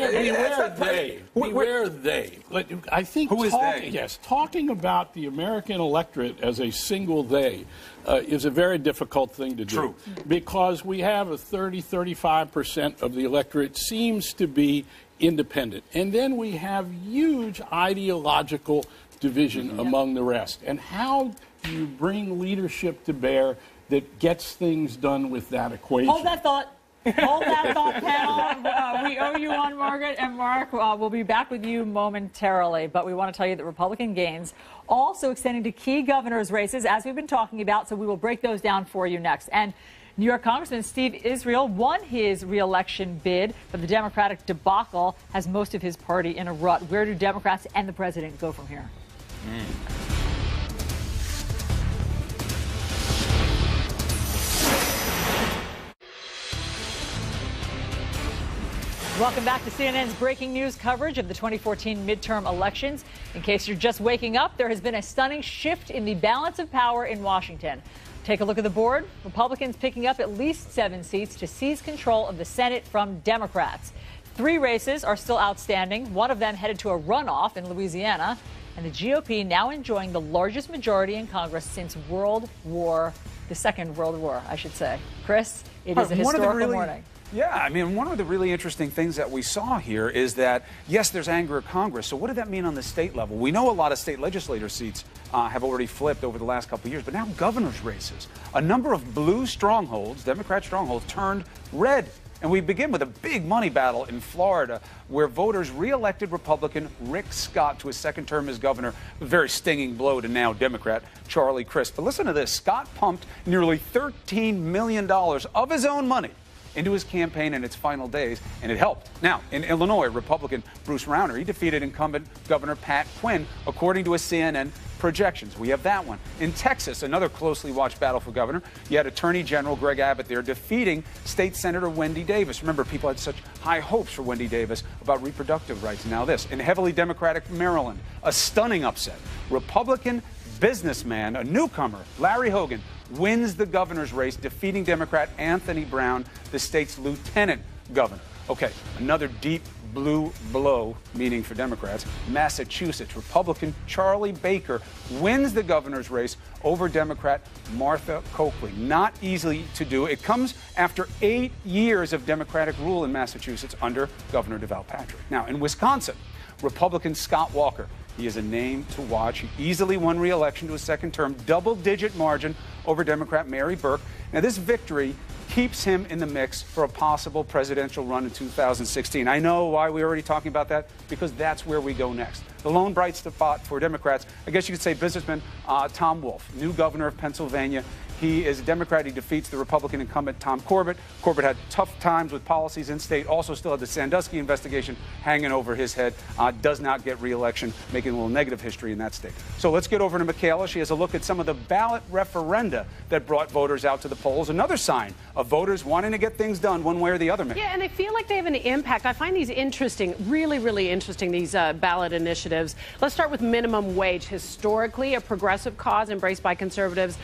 S9: beware they. I think
S19: who is they?
S9: Yes, talking about the American electorate as a single they is a very difficult thing to do.
S19: True.
S9: Because we have a 35% of the electorate seems to be independent. And then we have huge ideological division among the rest. And how do you bring leadership to bear that gets things done with that equation?
S20: Hold that thought. Hold that thought, panel. We owe you one, Margaret and Mark. We'll be back with you momentarily, but we want to tell you that Republican gains also extending to key governors' races, as we've been talking about, so we will break those down for you next. And New York Congressman Steve Israel won his re-election bid, but the Democratic debacle has most of his party in a rut. Where do Democrats and the president go from here? Welcome back to CNN's breaking news coverage of the 2014 midterm elections. In case you're just waking up, there has been a stunning shift in the balance of power in Washington. Take a look at the board. Republicans picking up at least 7 seats to seize control of the Senate from Democrats. 3 races are still outstanding, one of them headed to a runoff in Louisiana, and the GOP now enjoying the largest majority in Congress since the Second World War, I should say. Chris, it is a historical morning.
S19: Yeah, I mean, one of the really interesting things that we saw here is that, yes, there's anger at Congress. So what did that mean on the state level? We know a lot of state legislator seats have already flipped over the last couple of years, but now governor's races. A number of blue strongholds, Democrat strongholds, turned red. And we begin with a big money battle in Florida, where voters re-elected Republican Rick Scott to his second term as governor. A very stinging blow to now Democrat Charlie Crist. But listen to this. Scott pumped nearly $13 million of his own money into his campaign in its final days, and it helped. Now, in Illinois, Republican Bruce Rauner, he defeated incumbent Governor Pat Quinn, according to his CNN projections. We have that one. In Texas, another closely watched battle for governor, you had Attorney General Greg Abbott there defeating State Senator Wendy Davis. Remember, people had such high hopes for Wendy Davis about reproductive rights. Now this, in heavily Democratic Maryland, a stunning upset. Republican businessman, a newcomer, Larry Hogan, wins the governor's race, defeating Democrat Anthony Brown, the state's lieutenant governor. Okay, another deep blue blow, meaning for Democrats. Massachusetts, Republican Charlie Baker wins the governor's race over Democrat Martha Coakley. Not easy to do. It comes after 8 years of Democratic rule in Massachusetts under Governor Deval Patrick. Now, in Wisconsin, Republican Scott Walker, he is a name to watch. He easily won re-election to his second term, double-digit margin over Democrat Mary Burke. Now, this victory keeps him in the mix for a possible presidential run in 2016. I know why we're already talking about that, because that's where we go next. The lone bright spot for Democrats, I guess you could say businessman Tom Wolf, new governor of Pennsylvania. He is a Democrat. He defeats the Republican incumbent Tom Corbett. Corbett had tough times with policies in state, also still had the Sandusky investigation hanging over his head, does not get re-election, making a little negative history in that state. So let's get over to Michaela. She has a look at some of the ballot referenda that brought voters out to the polls. Another sign of voters wanting to get things done one way or the other.
S5: Yeah, and they feel like they have an impact. I find these interesting, really, really interesting, these ballot initiatives. Let's start with minimum wage. Historically, a progressive cause embraced by conservative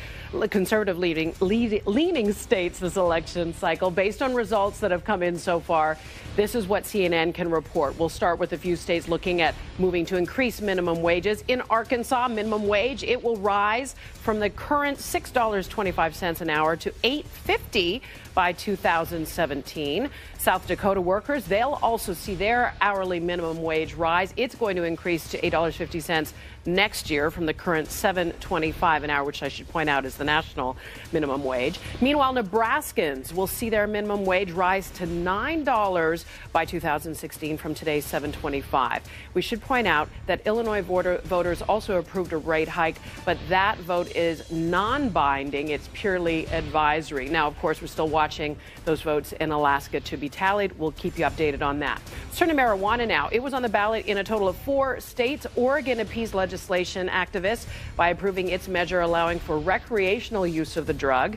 S5: leaning states this election cycle. Based on results that have come in so far, this is what CNN can report. We'll start with a few states looking at moving to increase minimum wages. In Arkansas, minimum wage, it will rise from the current $6.25 an hour to $8.50 by 2017. South Dakota workers, they'll also see their hourly minimum wage rise. It's going to increase to $8.50 next year from the current $7.25 an hour, which I should point out is the national minimum wage. Meanwhile, Nebraskans will see their minimum wage rise to $9 by 2016 from today's $7.25. We should point out that Illinois voters also approved a rate hike, but that vote is non-binding. It's purely advisory. Now, of course, we're still watching those votes in Alaska to be tallied. We'll keep you updated on that. Let's turn to marijuana now. It was on the ballot in a total of 4 states. Oregon appeased legislation activists by approving its measure allowing for recreational use of the drug.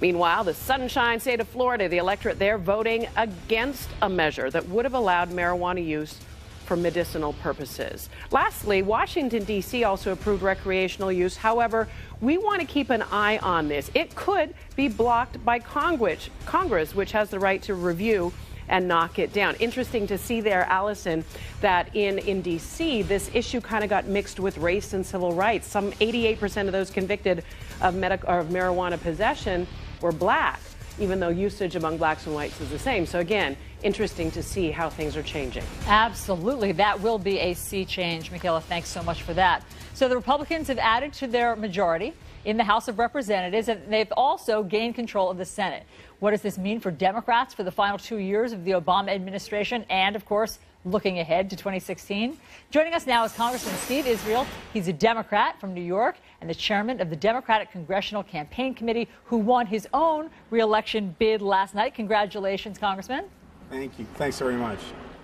S5: Meanwhile, the Sunshine State of Florida, the electorate there voting against a measure that would have allowed marijuana use for medicinal purposes. Lastly, Washington, D.C. also approved recreational use. However, we want to keep an eye on this. It could be blocked by Congress, which has the right to review and knock it down. Interesting to see there, Allison, that in D.C., this issue kind of got mixed with race and civil rights. Some 88% of those convicted of marijuana possession were black, even though usage among blacks and whites is the same. So again, interesting to see how things are changing.
S20: Absolutely. That will be a sea change. Michaela, thanks so much for that. So the Republicans have added to their majority in the House of Representatives, and they've also gained control of the Senate. What does this mean for Democrats for the final 2 years of the Obama administration and, of course, looking ahead to 2016? Joining us now is Congressman Steve Israel. He's a Democrat from New York and the chairman of the Democratic Congressional Campaign Committee, who won his own re-election bid last night. Congratulations, Congressman.
S8: Thank you. Thanks very much.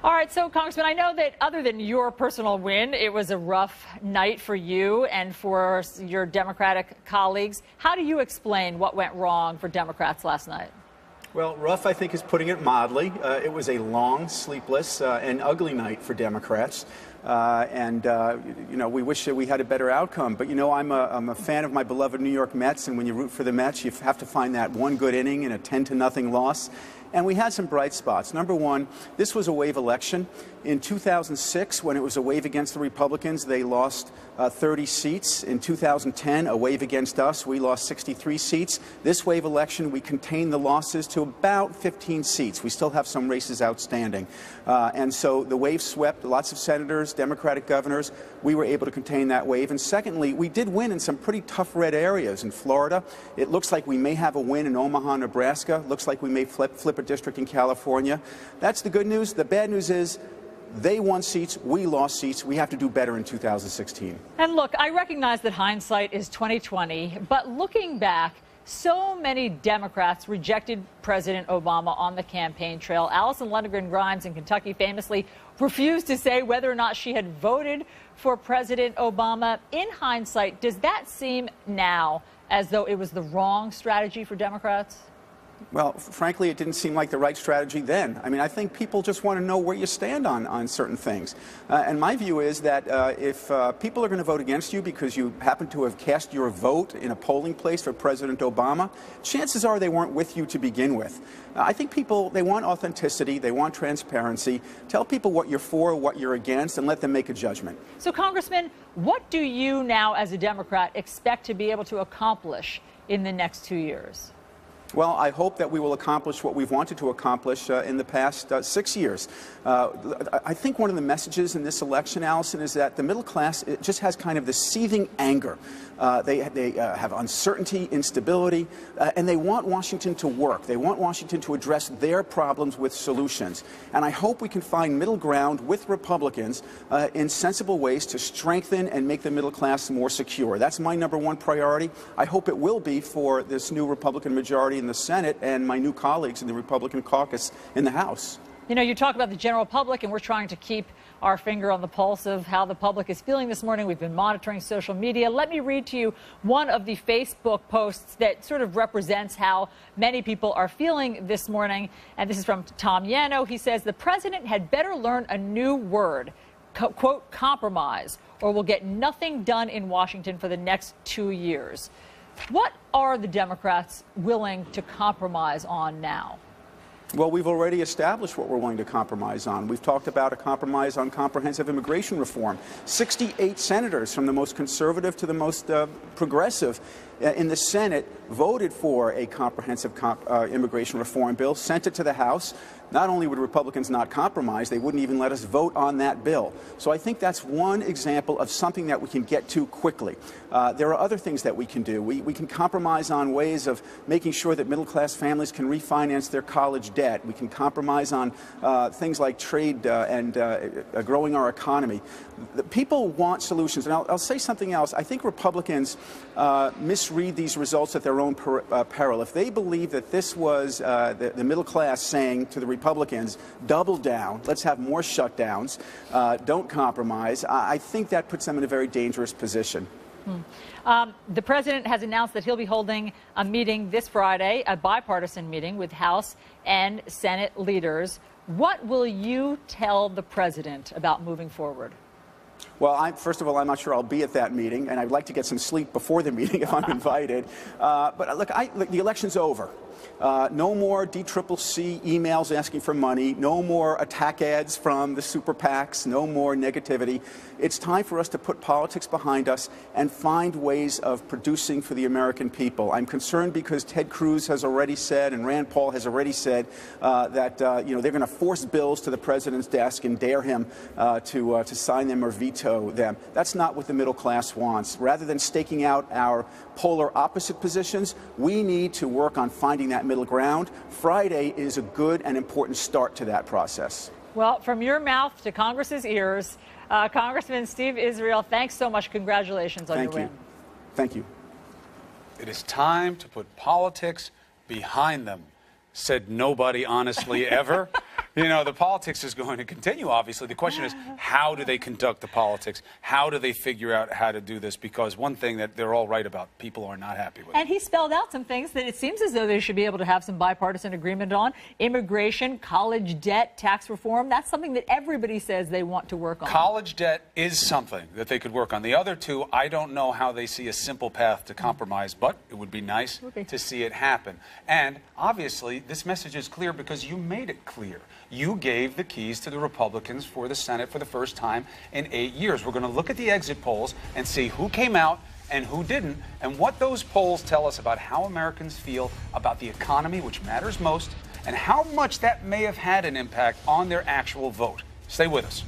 S20: All right, so, Congressman, I know that other than your personal win, it was a rough night for you and for your Democratic colleagues. How do you explain what went wrong for Democrats last night?
S8: Well, rough, I think, is putting it mildly. It was a long, sleepless, and ugly night for Democrats. You know, we wish that we had a better outcome. But, you know, I'm a fan of my beloved New York Mets, and when you root for the Mets, you have to find that one good inning in a 10-0 loss. And we had some bright spots. Number one, this was a wave election. In 2006, when it was a wave against the Republicans, they lost 30 seats. In 2010, a wave against us, we lost 63 seats. This wave election, we contained the losses to about 15 seats. We still have some races outstanding. And so the wave swept lots of senators, Democratic governors. We were able to contain that wave. And secondly, we did win in some pretty tough red areas. In Florida, it looks like we may have a win in Omaha, Nebraska. Looks like we may flip a district in California. That's the good news. The bad news is they won seats, we lost seats. We have to do better in 2016.
S20: And look, I recognize that hindsight is 20/20, but looking back, so many Democrats rejected President Obama on the campaign trail. Allison Lundgren Grimes in Kentucky famously refused to say whether or not she had voted for President Obama. In hindsight, does that seem now as though it was the wrong strategy for Democrats?
S8: Well, frankly, it didn't seem like the right strategy then. I mean, I think people just want to know where you stand on certain things. And my view is that if people are going to vote against you because you happen to have cast your vote in a polling place for President Obama, chances are they weren't with you to begin with. I think people, they want authenticity, they want transparency. Tell people what you're for, what you're against, and let them make a judgment.
S20: So, Congressman, what do you now, as a Democrat, expect to be able to accomplish in the next 2 years?
S8: Well, I hope that we will accomplish what we've wanted to accomplish in the past 6 years. I think one of the messages in this election, Allison, is that the middle class just has kind of this seething anger. They have uncertainty, instability, and they want Washington to work. They want Washington to address their problems with solutions. And I hope we can find middle ground with Republicans in sensible ways to strengthen and make the middle class more secure. That's my #1 priority. I hope it will be for this new Republican majority in the Senate and my new colleagues in the Republican caucus in the House.
S20: You know, you talk about the general public, and we're trying to keep our finger on the pulse of how the public is feeling this morning. We've been monitoring social media. Let me read to you one of the Facebook posts that sort of represents how many people are feeling this morning. And this is from Tom Yano. He says, the president had better learn a new word, quote, compromise, or we'll get nothing done in Washington for the next 2 years. What are the Democrats willing to compromise on now?
S8: Well, we've already established what we're willing to compromise on. We've talked about a compromise on comprehensive immigration reform. 68 senators, from the most conservative to the most progressive, in the Senate voted for a comprehensive immigration reform bill, sent it to the House. Not only would Republicans not compromise, they wouldn't even let us vote on that bill. So I think that's one example of something that we can get to quickly. There are other things that we can do. We can compromise on ways of making sure that middle-class families can refinance their college debt. We can compromise on things like trade and growing our economy. The people want solutions. And I'll say something else. I think Republicans misread these results at their own peril. If they believe that this was the middle class saying to the Republicans, double down, let's have more shutdowns, don't compromise, I think that puts them in a very dangerous position.
S20: The president has announced that he'll be holding a meeting this Friday, a bipartisan meeting with House and Senate leaders. What will you tell the president about moving forward?
S8: Well, first of all, I'm not sure I'll be at that meeting, and I'd like to get some sleep before the meeting if I'm invited. But look, the election's over. No more DCCC emails asking for money. No more attack ads from the super PACs. No more negativity. It's time for us to put politics behind us and find ways of producing for the American people. I'm concerned because Ted Cruz has already said, and Rand Paul has already said, that they're going to force bills to the president's desk and dare him to sign them or veto them. That's not what the middle class wants. Rather than staking out our polar opposite positions, we need to work on finding that middle ground. Friday is a good and important start to that process.
S20: Well, from your mouth to Congress's ears, Congressman Steve Israel, thanks so much. Congratulations on your win.
S8: Thank you.
S19: It is time to put politics behind them, said nobody honestly ever. You know, the politics is going to continue, obviously. The question is, how do they conduct the politics? How do they figure out how to do this? Because one thing that they're all right about, people are not happy with.
S20: And he spelled out some things that it seems as though they should be able to have some bipartisan agreement on. Immigration, college debt, tax reform. That's something that everybody says they want to work on.
S19: College debt is something that they could work on. The other two, I don't know how they see a simple path to compromise, but it would be nice to see it happen. And obviously, this message is clear because you made it clear. You gave the keys to the Republicans for the Senate for the first time in 8 years. We're going to look at the exit polls and see who came out and who didn't, and what those polls tell us about how Americans feel about the economy, which matters most, and how much that may have had an impact on their actual vote. Stay with us.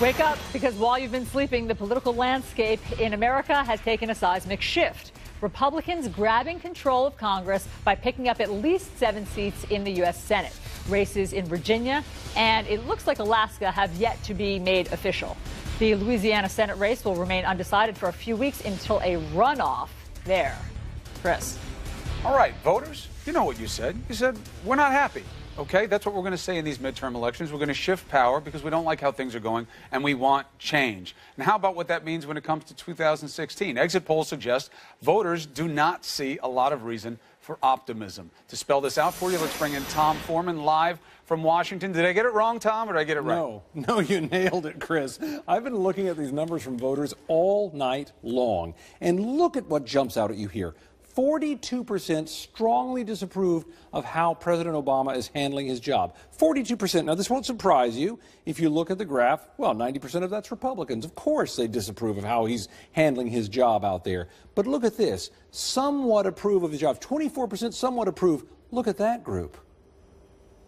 S20: Wake up, because while you've been sleeping, the political landscape in America has taken a seismic shift. Republicans grabbing control of Congress by picking up at least 7 seats in the U.S. Senate. Races in Virginia and it looks like Alaska have yet to be made official. The Louisiana Senate race will remain undecided for a few weeks until a runoff there. Chris.
S19: All right, voters, you know what you said. You said, we're not happy. Okay, that's what we're going to say in these midterm elections. We're going to shift power because we don't like how things are going and we want change. And how about what that means when it comes to 2016? Exit polls suggest voters do not see a lot of reason for optimism. To spell this out for you, let's bring in Tom Foreman live from Washington. Did I get it wrong, Tom, or did I get it right?
S6: No, you nailed it, Chris. I've been looking at these numbers from voters all night long. And look at what jumps out at you here. 42% strongly disapproved of how President Obama is handling his job. 42%. Now, this won't surprise you. If you look at the graph, well, 90% of that's Republicans. Of course they disapprove of how he's handling his job out there. But look at this. Somewhat approve of his job. 24% somewhat approve. Look at that group.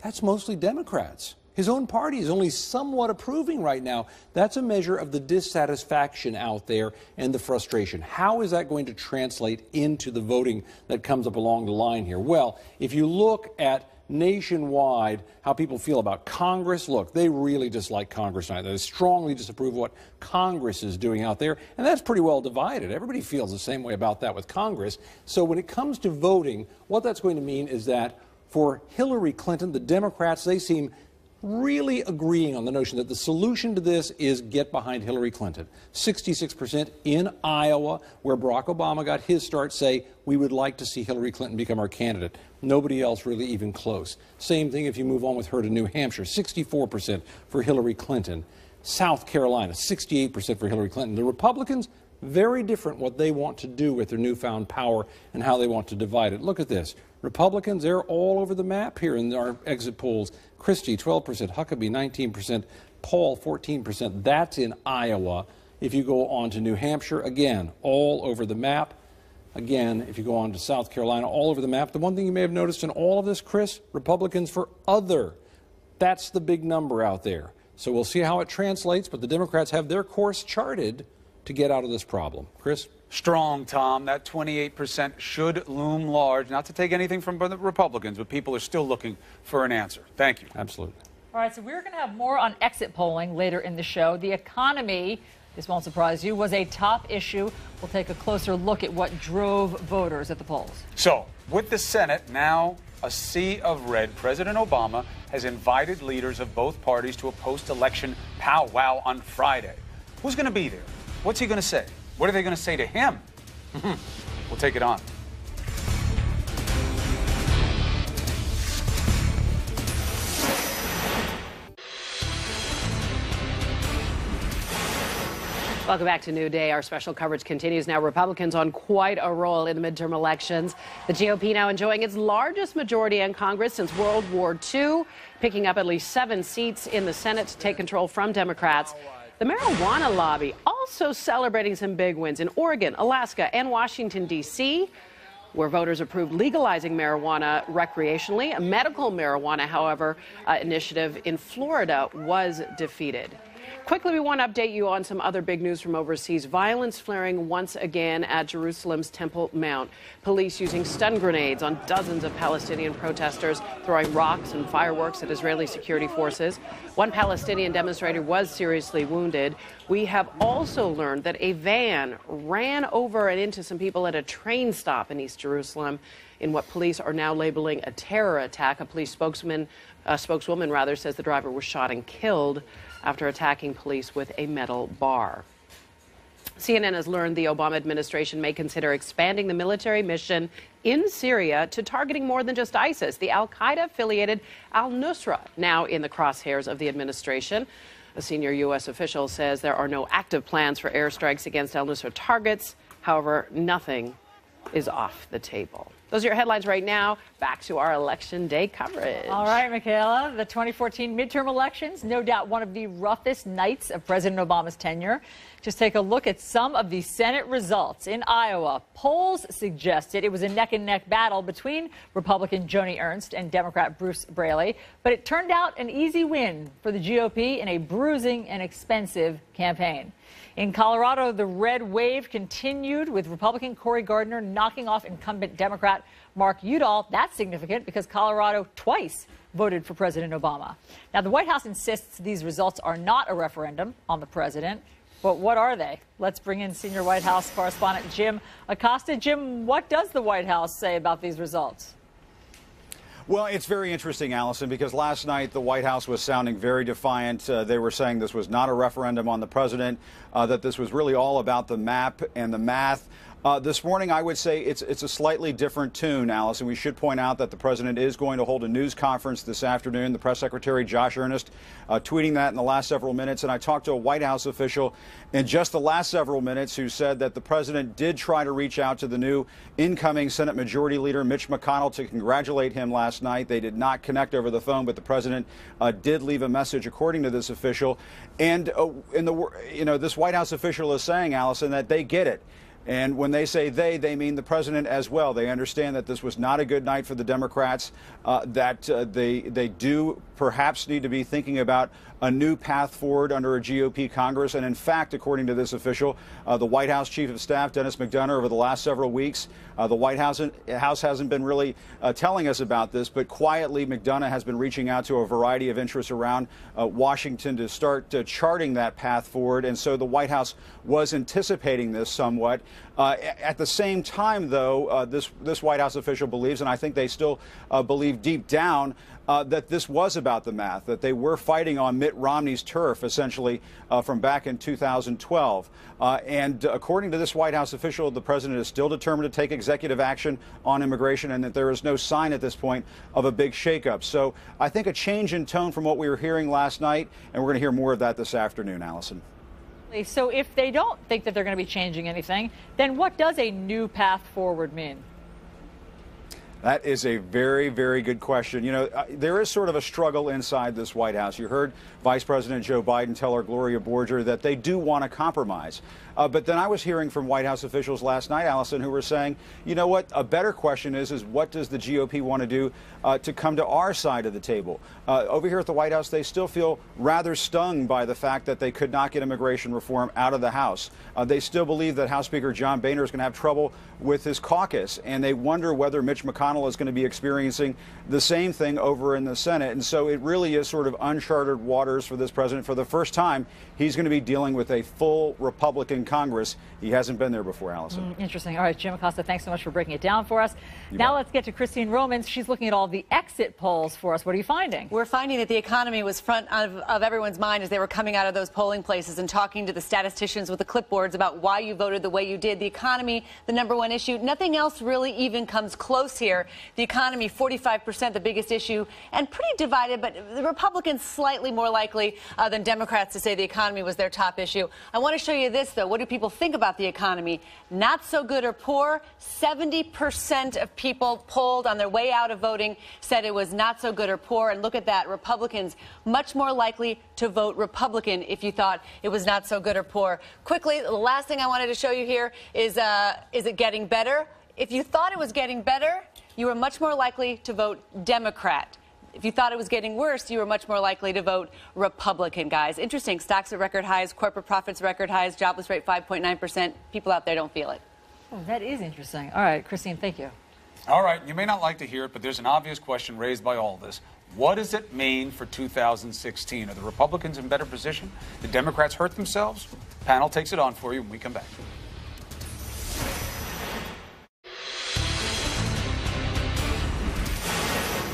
S6: That's mostly Democrats. His own party is only somewhat approving right now. That's a measure of the dissatisfaction out there and the frustration. How is that going to translate into the voting that comes up along the line here? Well, if you look at nationwide how people feel about Congress, look, they really dislike Congress now. They strongly disapprove of what Congress is doing out there, and that's pretty well divided. Everybody feels the same way about that with Congress. So when it comes to voting, what that's going to mean is that for Hillary Clinton, the Democrats, they seem really agreeing on the notion that the solution to this is get behind Hillary Clinton. 66% in Iowa, where Barack Obama got his start, say we would like to see Hillary Clinton become our candidate. Nobody else really even close. Same thing if you move on with her to New Hampshire, 64% for Hillary Clinton. South Carolina, 68% for Hillary Clinton. The Republicans, very different what they want to do with their newfound power and how they want to divide it. Look at this. Republicans, they're all over the map here in our exit polls. Christie, 12%, Huckabee, 19%, Paul, 14%. That's in Iowa. If you go on to New Hampshire, again, all over the map. Again, if you go on to South Carolina, all over the map. The one thing you may have noticed in all of this, Chris, Republicans for other. That's the big number out there. So we'll see how it translates, but the Democrats have their course charted to get out of this problem. Chris?
S19: Strong, Tom. That 28% should loom large. Not to take anything from the Republicans, but people are still looking for an answer. Thank you.
S6: Absolutely.
S20: All right, so we're going to have more on exit polling later in the show. The economy, this won't surprise you, was a top issue. We'll take a closer look at what drove voters at the polls.
S19: So, with the Senate now a sea of red, President Obama has invited leaders of both parties to a post-election powwow on Friday. Who's going to be there? What's he going to say? What are they going to say to him? We'll take it on.
S5: Welcome back to New Day. Our special coverage continues now. Republicans on quite a roll in the midterm elections. The GOP now enjoying its largest majority in Congress since World War II, picking up at least 7 seats in the Senate to take control from Democrats. The marijuana lobby also celebrating some big wins in Oregon, Alaska, and Washington, D.C., where voters approved legalizing marijuana recreationally. A medical marijuana, however, initiative in Florida was defeated. Quickly, we want to update you on some other big news from overseas. Violence flaring once again at Jerusalem's Temple Mount. Police using stun grenades on dozens of Palestinian protesters, throwing rocks and fireworks at Israeli security forces. One Palestinian demonstrator was seriously wounded. We have also learned that a van ran over and into some people at a train stop in East Jerusalem in what police are now labeling a terror attack. A police spokeswoman says the driver was shot and killed after attacking police with a metal bar. CNN has learned the Obama administration may consider expanding the military mission in Syria to targeting more than just ISIS. The al-Qaeda-affiliated al-Nusra now in the crosshairs of the administration. A senior U.S. official says there are no active plans for airstrikes against al-Nusra targets. However, nothing is off the table. Those are your headlines right now. Back to our Election Day coverage.
S20: All right, Michaela. The 2014 midterm elections, no doubt one of the roughest nights of President Obama's tenure. Just take a look at some of the Senate results. In Iowa, polls suggested it was a neck-and-neck battle between Republican Joni Ernst and Democrat Bruce Braley. But it turned out an easy win for the GOP in a bruising and expensive campaign. In Colorado, the red wave continued with Republican Cory Gardner knocking off incumbent Democrat Mark Udall. That's significant because Colorado twice voted for President Obama. Now, the White House insists these results are not a referendum on the president. But what are they? Let's bring in senior White House correspondent Jim Acosta. Jim, what does the White House say about these results?
S2: Well, it's very interesting, Allison, because last night the White House was sounding very defiant. They were saying this was not a referendum on the president, that this was really all about the map and the math. This morning, I would say it's a slightly different tune, Allison. We should point out that the president is going to hold a news conference this afternoon. The press secretary, Josh Earnest, tweeting that in the last several minutes. And I talked to a White House official in just the last several minutes who said that the president did try to reach out to the new incoming Senate Majority Leader, Mitch McConnell, to congratulate him last night. They did not connect over the phone, but the president did leave a message, according to this official. And this White House official is saying, Allison, that they get it. And when they say they mean the president as well. They understand that this was not a good night for the Democrats, that they do perhaps need to be thinking about a new path forward under a GOP Congress. And in fact, according to this official, the White House Chief of Staff, Dennis McDonough, over the last several weeks, the White House hasn't been really telling us about this, but quietly McDonough has been reaching out to a variety of interests around Washington to start charting that path forward. And so the White House was anticipating this somewhat. At the same time, though, this White House official believes, and I think they still believe deep down, that this was about the math, that they were fighting on Mitt Romney's turf, essentially, from back in 2012. And according to this White House official, the president is still determined to take executive action on immigration and that there is no sign at this point of a big shakeup. So I think a change in tone from what we were hearing last night, and we're going to hear more of that this afternoon, Allison.
S20: So if they don't think that they're going to be changing anything, then what does a new path forward mean?
S2: That is a very, very good question. You know, there is sort of a struggle inside this White House. You heard Vice President Joe Biden tell our Gloria Borger that they do want to compromise. But then I was hearing from White House officials last night, Allison, who were saying, you know what, a better question is what does the GOP want to do to come to our side of the table? Over here at the White House, they still feel rather stung by the fact that they could not get immigration reform out of the House. They still believe that House Speaker John Boehner is going to have trouble with his caucus, and they wonder whether Mitch McConnell is going to be experiencing the same thing over in the Senate. And so it really is sort of uncharted waters for this president. For the first time, he's going to be dealing with a full Republican Congress. He hasn't been there before, Allison.
S20: Interesting. All right, Jim Acosta, thanks so much for breaking it down for us. Now let's get to Christine Romans. She's looking at all the exit polls for us. What are you finding?
S12: We're finding that the economy was front of everyone's mind as they were coming out of those polling places and talking to the statisticians with the clipboards about why you voted the way you did. The economy, the number one issue. Nothing else really even comes close here. The economy, 45%, the biggest issue, and pretty divided, but the Republicans slightly more likely than Democrats to say the economy was their top issue. I want to show you this, though. What do people think about the economy? Not so good or poor. 70% of people polled on their way out of voting said it was not so good or poor. And look at that. Republicans much more likely to vote Republican if you thought it was not so good or poor. Quickly, the last thing I wanted to show you here is it getting better? If you thought it was getting better, you were much more likely to vote Democrat. if you thought it was getting worse, you were much more likely to vote Republican, guys. Interesting. Stocks at record highs, corporate profits record highs, jobless rate 5.9%. People out there don't feel it.
S20: Oh, that is interesting. All right, Christine, thank you.
S19: All right, you may not like to hear it, but there's an obvious question raised by all this. What does it mean for 2016? Are the Republicans in better position? The Democrats hurt themselves? Panel takes it on for you when we come back.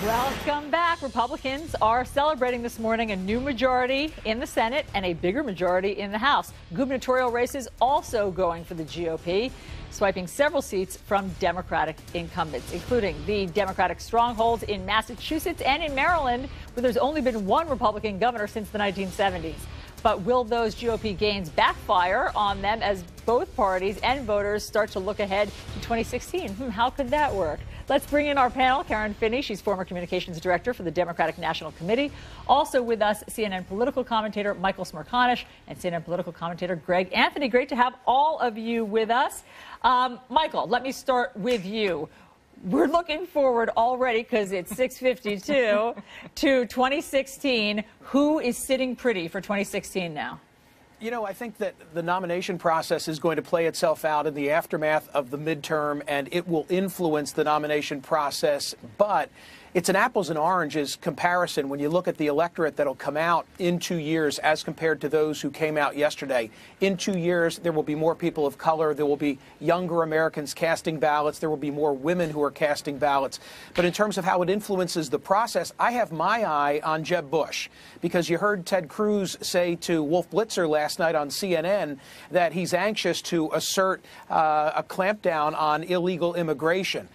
S20: Welcome back. Republicans are celebrating this morning a new majority in the Senate and a bigger majority in the House. Gubernatorial races also going for the GOP, swiping several seats from Democratic incumbents, including the Democratic strongholds in Massachusetts and in Maryland, where there's only been one Republican governor since the 1970s. But will those GOP gains backfire on them as both parties and voters start to look ahead to 2016? How could that work? Let's bring in our panel. Karen Finney, she's former communications director for the Democratic National Committee. Also with us, CNN political commentator Michael Smerconish and CNN political commentator Greg Anthony. Great to have all of you with us. Michael, let me start with you. We're looking forward already, because it's 6:52, to 2016. Who is sitting pretty for 2016 now?
S13: You know, I think that the nomination process is going to play itself out in the aftermath of the midterm, and it will influence the nomination process. But it's an apples and oranges comparison when you look at the electorate that'll come out in 2 years as compared to those who came out yesterday. In 2 years, there will be more people of color. There will be younger Americans casting ballots. There will be more women who are casting ballots. But in terms of how it influences the process, I have my eye on Jeb Bush, because you heard Ted Cruz say to Wolf Blitzer last night on CNN that he's anxious to assert a clampdown on illegal immigration.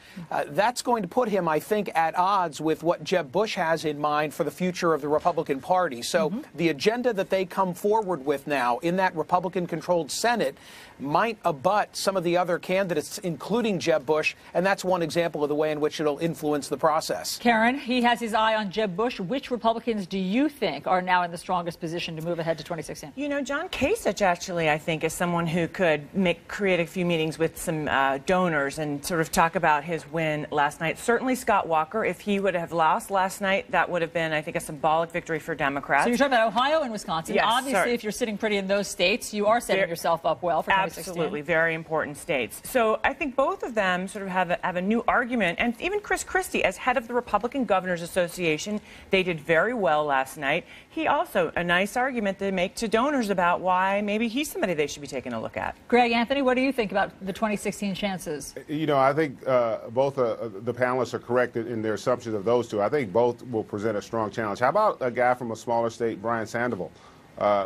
S13: That's going to put him, I think, at odds with what Jeb Bush has in mind for the future of the Republican Party. So the agenda that they come forward with now in that Republican-controlled Senate might abut some of the other candidates, including Jeb Bush, and that's one example of the way in which it'll influence the process.
S20: Karen, he has his eye on Jeb Bush. Which Republicans do you think are now in the strongest position to move ahead to 2016?
S23: You know, John Kasich, actually, I think, is someone who could create a few meetings with some donors and sort of talk about his win last night. Certainly Scott Walker, if he would have lost last night, that would have been, I think, a symbolic victory for Democrats.
S20: So you're talking about Ohio and Wisconsin.
S23: Yes,
S20: obviously, if you're sitting pretty in those states, you are setting yourself up well for 2016.
S23: Absolutely, very important states. So I think both of them sort of have a new argument. And even Chris Christie, as head of the Republican Governors Association, they did very well last night. He also, a nice argument to make to donors about why maybe he's somebody they should be taking a look at.
S20: Greg Anthony, what do you think about the 2016 chances?
S16: You know, I think both the panelists are correct in their assumptions of those two. I think both will present a strong challenge. How about a guy from a smaller state, Brian Sandoval,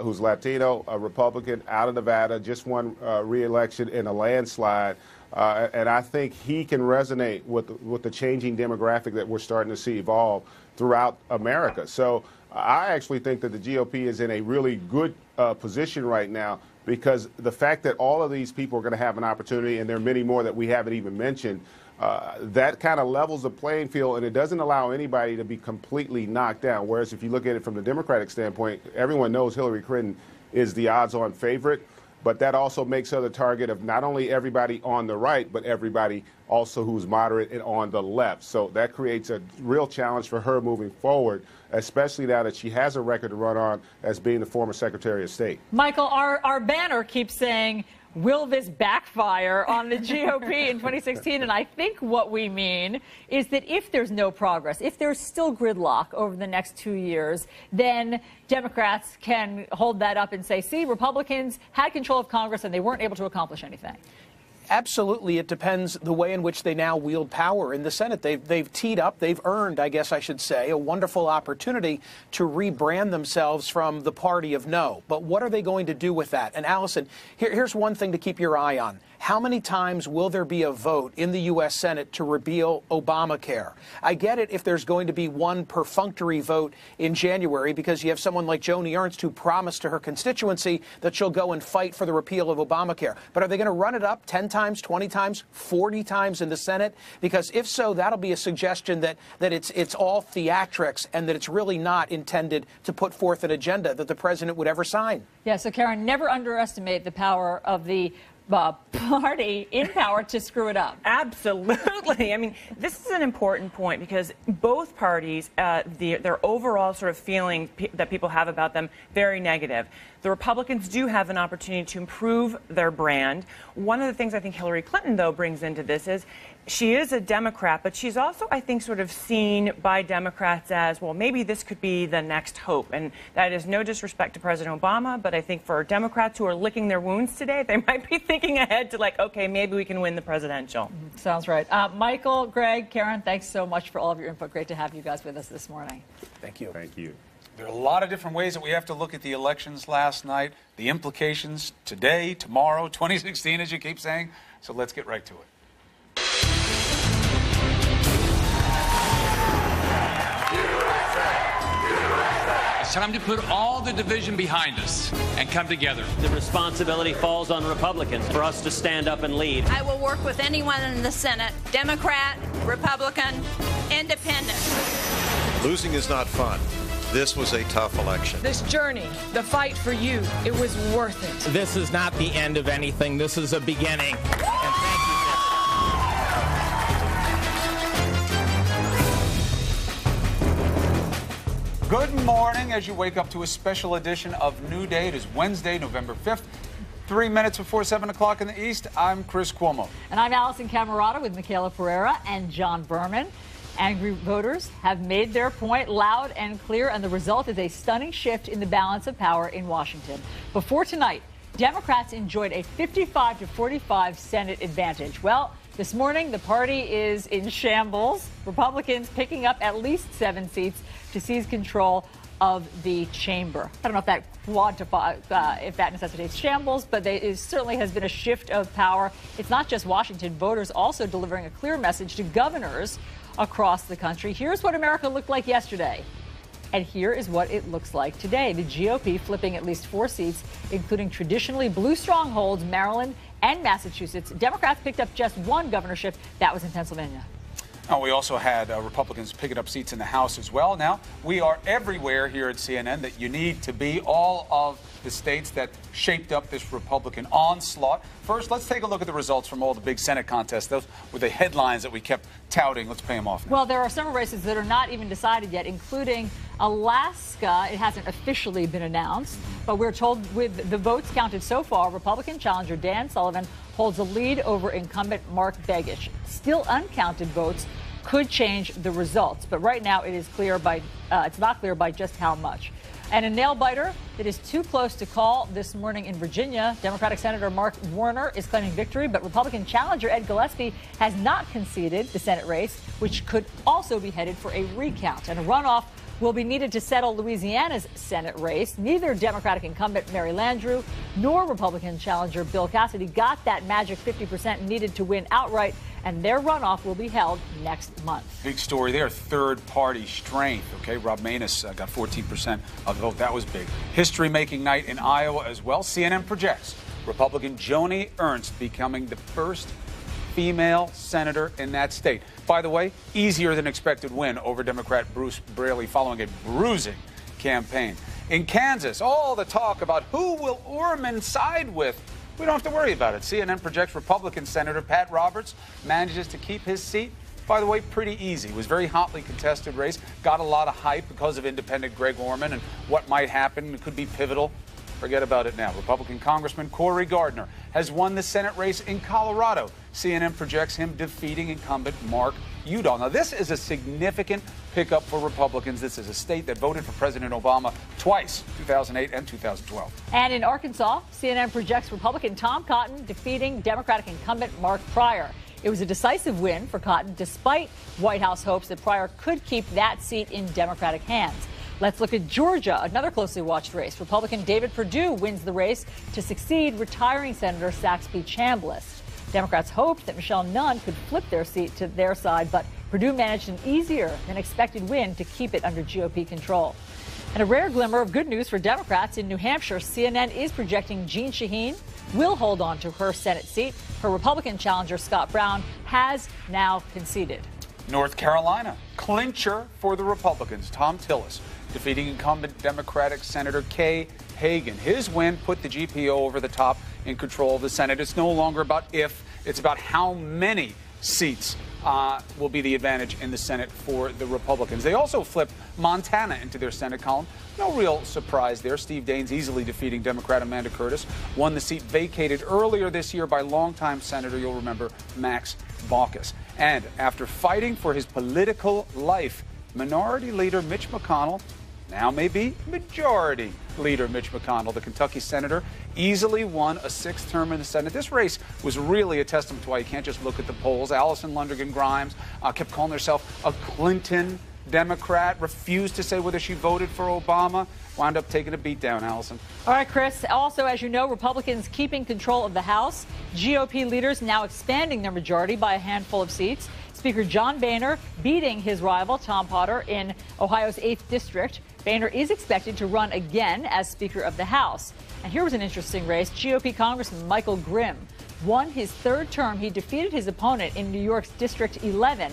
S16: who's Latino, a Republican, out of Nevada, just won re-election in a landslide. And I think he can resonate with the changing demographic that we're starting to see evolve throughout America. So I actually think that the GOP is in a really good position right now, because the fact that all of these people are going to have an opportunity, and there are many more that we haven't even mentioned, that kind of levels the playing field, and it doesn't allow anybody to be completely knocked down. Whereas if you look at it from the Democratic standpoint, everyone knows Hillary Clinton is the odds-on favorite, but that also makes her the target of not only everybody on the right, but everybody also who's moderate and on the left. So that creates a real challenge for her moving forward, especially now that she has a record to run on as being the former Secretary of State.
S20: Michael, our banner keeps saying, will this backfire on the GOP in 2016? And I think what we mean is that if there's no progress, if there's still gridlock over the next 2 years, then Democrats can hold that up and say, see, Republicans had control of Congress and they weren't able to accomplish anything.
S13: Absolutely. It depends the way in which they now wield power in the Senate. They've teed up, they've earned, I guess I should say, a wonderful opportunity to rebrand themselves from the party of no. But what are they going to do with that? And Allison, here's one thing to keep your eye on. How many times will there be a vote in the U.S. Senate to repeal Obamacare? I get it if there's going to be one perfunctory vote in January, because you have someone like Joni Ernst who promised to her constituency that she'll go and fight for the repeal of Obamacare. But are they going to run it up 10 times, 20 times, 40 times in the Senate? Because if so, that'll be a suggestion that it's all theatrics and that it's really not intended to put forth an agenda that the president would ever sign.
S20: Yeah, so Karen, never underestimate the power of the party in power to screw it up.
S23: Absolutely. I mean, this is an important point because both parties, their overall sort of feeling that people have about them, very negative. The Republicans do have an opportunity to improve their brand. One of the things I think Hillary Clinton, though, brings into this is she is a Democrat, but she's also, I think, sort of seen by Democrats as, well, maybe this could be the next hope. And that is no disrespect to President Obama, but I think for Democrats who are licking their wounds today, they might be thinking ahead to, like, okay, maybe we can win the presidential.
S20: Sounds right. Michael, Greg, Karen, thanks so much for all of your input. Great to have you guys with us this morning.
S13: Thank you.
S16: Thank you.
S19: There are a lot of different ways that we have to look at the elections last night, the implications today, tomorrow, 2016, as you keep saying. So let's get right to it.
S7: It's time to put all the division behind us and come together.
S14: The responsibility falls on Republicans for us to stand up and lead.
S17: I will work with anyone in the Senate, Democrat, Republican, Independent.
S24: Losing is not fun. This was a tough election.
S25: This journey, the fight for you, it was worth it.
S26: This is not the end of anything. This is a beginning. And thank you.
S19: Good morning as you wake up to a special edition of New Day. It is Wednesday, November 5th. 3 minutes before 7 o'clock in the East, I'm Chris Cuomo.
S20: And I'm Allison Camerata with Michaela Pereira and John Berman. Angry voters have made their point loud and clear, and the result is a stunning shift in the balance of power in Washington. Before tonight, Democrats enjoyed a 55-45 Senate advantage. Well, this morning, the party is in shambles. Republicans picking up at least 7 seats to seize control of the chamber. I don't know if that if that necessitates shambles, but it certainly has been a shift of power. It's not just Washington. Voters also delivering a clear message to governors across the country. Here's what America looked like yesterday, and here is what it looks like today. The GOP flipping at least 4 seats, including traditionally blue strongholds, Maryland and Massachusetts. Democrats picked up just 1 governorship. That was in Pennsylvania.
S19: Now, we also had Republicans picking up seats in the House as well. Now, we are everywhere here at CNN that you need to be, all of the states that shaped up this Republican onslaught. First, let's take a look at the results from all the big Senate contests. Those were the headlines that we kept touting. Let's pay them off now.
S20: Well, there are several races that are not even decided yet, including Alaska. It hasn't officially been announced, but we're told with the votes counted so far, Republican challenger Dan Sullivan holds a lead over incumbent Mark Begich. Still uncounted votes could change the results, but right now it is clear by it's not clear by just how much. And a nail-biter that is too close to call this morning in Virginia. Democratic Senator Mark Warner is claiming victory, but Republican challenger Ed Gillespie has not conceded the Senate race, which could also be headed for a recount. And a runoff will be needed to settle Louisiana's Senate race. Neither Democratic incumbent Mary Landrieu nor Republican challenger Bill Cassidy got that magic 50% needed to win outright, and their runoff will be held next month.
S19: Big story there, third-party strength. Okay, Rob Maness got 14% of the vote. That was big. History-making night in Iowa as well. CNN projects Republican Joni Ernst becoming the first female senator in that state. By the way, easier than expected win over Democrat Bruce Braley following a bruising campaign. In Kansas, all the talk about who will Orman side with. We don't have to worry about it. CNN projects Republican Senator Pat Roberts manages to keep his seat. By the way, pretty easy. It was a very hotly contested race. Got a lot of hype because of independent Greg Orman and what might happen. It could be pivotal. Forget about it now. Republican Congressman Cory Gardner has won the Senate race in Colorado. CNN projects him defeating incumbent Mark Udall. Now, this is a significant pickup for Republicans. This is a state that voted for President Obama twice, 2008 and 2012.
S20: And in Arkansas, CNN projects Republican Tom Cotton defeating Democratic incumbent Mark Pryor. It was a decisive win for Cotton, despite White House hopes that Pryor could keep that seat in Democratic hands. Let's look at Georgia, another closely watched race. Republican David Perdue wins the race to succeed retiring Senator Saxby Chambliss. Democrats hoped that Michelle Nunn could flip their seat to their side, but Perdue managed an easier than expected win to keep it under GOP control. And a rare glimmer of good news for Democrats in New Hampshire. CNN is projecting Jeanne Shaheen will hold on to her Senate seat. Her Republican challenger, Scott Brown, has now conceded.
S19: North Carolina, clincher for the Republicans. Tom Tillis defeating incumbent Democratic Senator Kay Hagan. His win put the GPO over the top in control of the Senate. It's no longer about if, it's about how many seats will be the advantage in the Senate for the Republicans. They also flipped Montana into their Senate column. No real surprise there. Steve Daines easily defeating Democrat Amanda Curtis, won the seat vacated earlier this year by longtime Senator, you'll remember, Max Baucus. And after fighting for his political life, Minority Leader Mitch McConnell, now maybe Majority Leader Mitch McConnell, the Kentucky senator, easily won a sixth term in the Senate. This race was really a testament to why you can't just look at the polls. Allison Lundergan Grimes kept calling herself a Clinton Democrat, refused to say whether she voted for Obama, wound up taking a beat down, Allison.
S20: All right, Chris. Also, as you know, Republicans keeping control of the House. GOP leaders now expanding their majority by a handful of seats. Speaker John Boehner beating his rival, Tom Potter, in Ohio's 8th District. Boehner is expected to run again as Speaker of the House. And here was an interesting race. GOP Congressman Michael Grimm won his third term. He defeated his opponent in New York's District 11.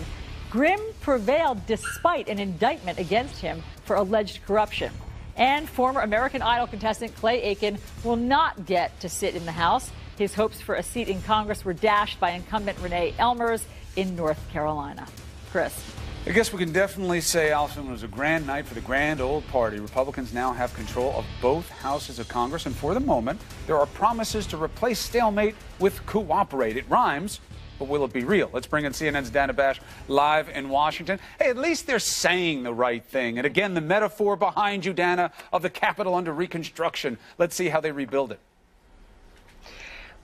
S20: Grimm prevailed despite an indictment against him for alleged corruption. And former American Idol contestant Clay Aiken will not get to sit in the House. His hopes for a seat in Congress were dashed by incumbent Renee Elmers in North Carolina. Chris.
S19: I guess we can definitely say, Allison, it was a grand night for the grand old party. Republicans now have control of both houses of Congress, and for the moment, there are promises to replace stalemate with cooperate. It rhymes, but will it be real? Let's bring in CNN's Dana Bash live in Washington. Hey, at least they're saying the right thing. And again, the metaphor behind you, Dana, of the Capitol under reconstruction. Let's see how they rebuild it.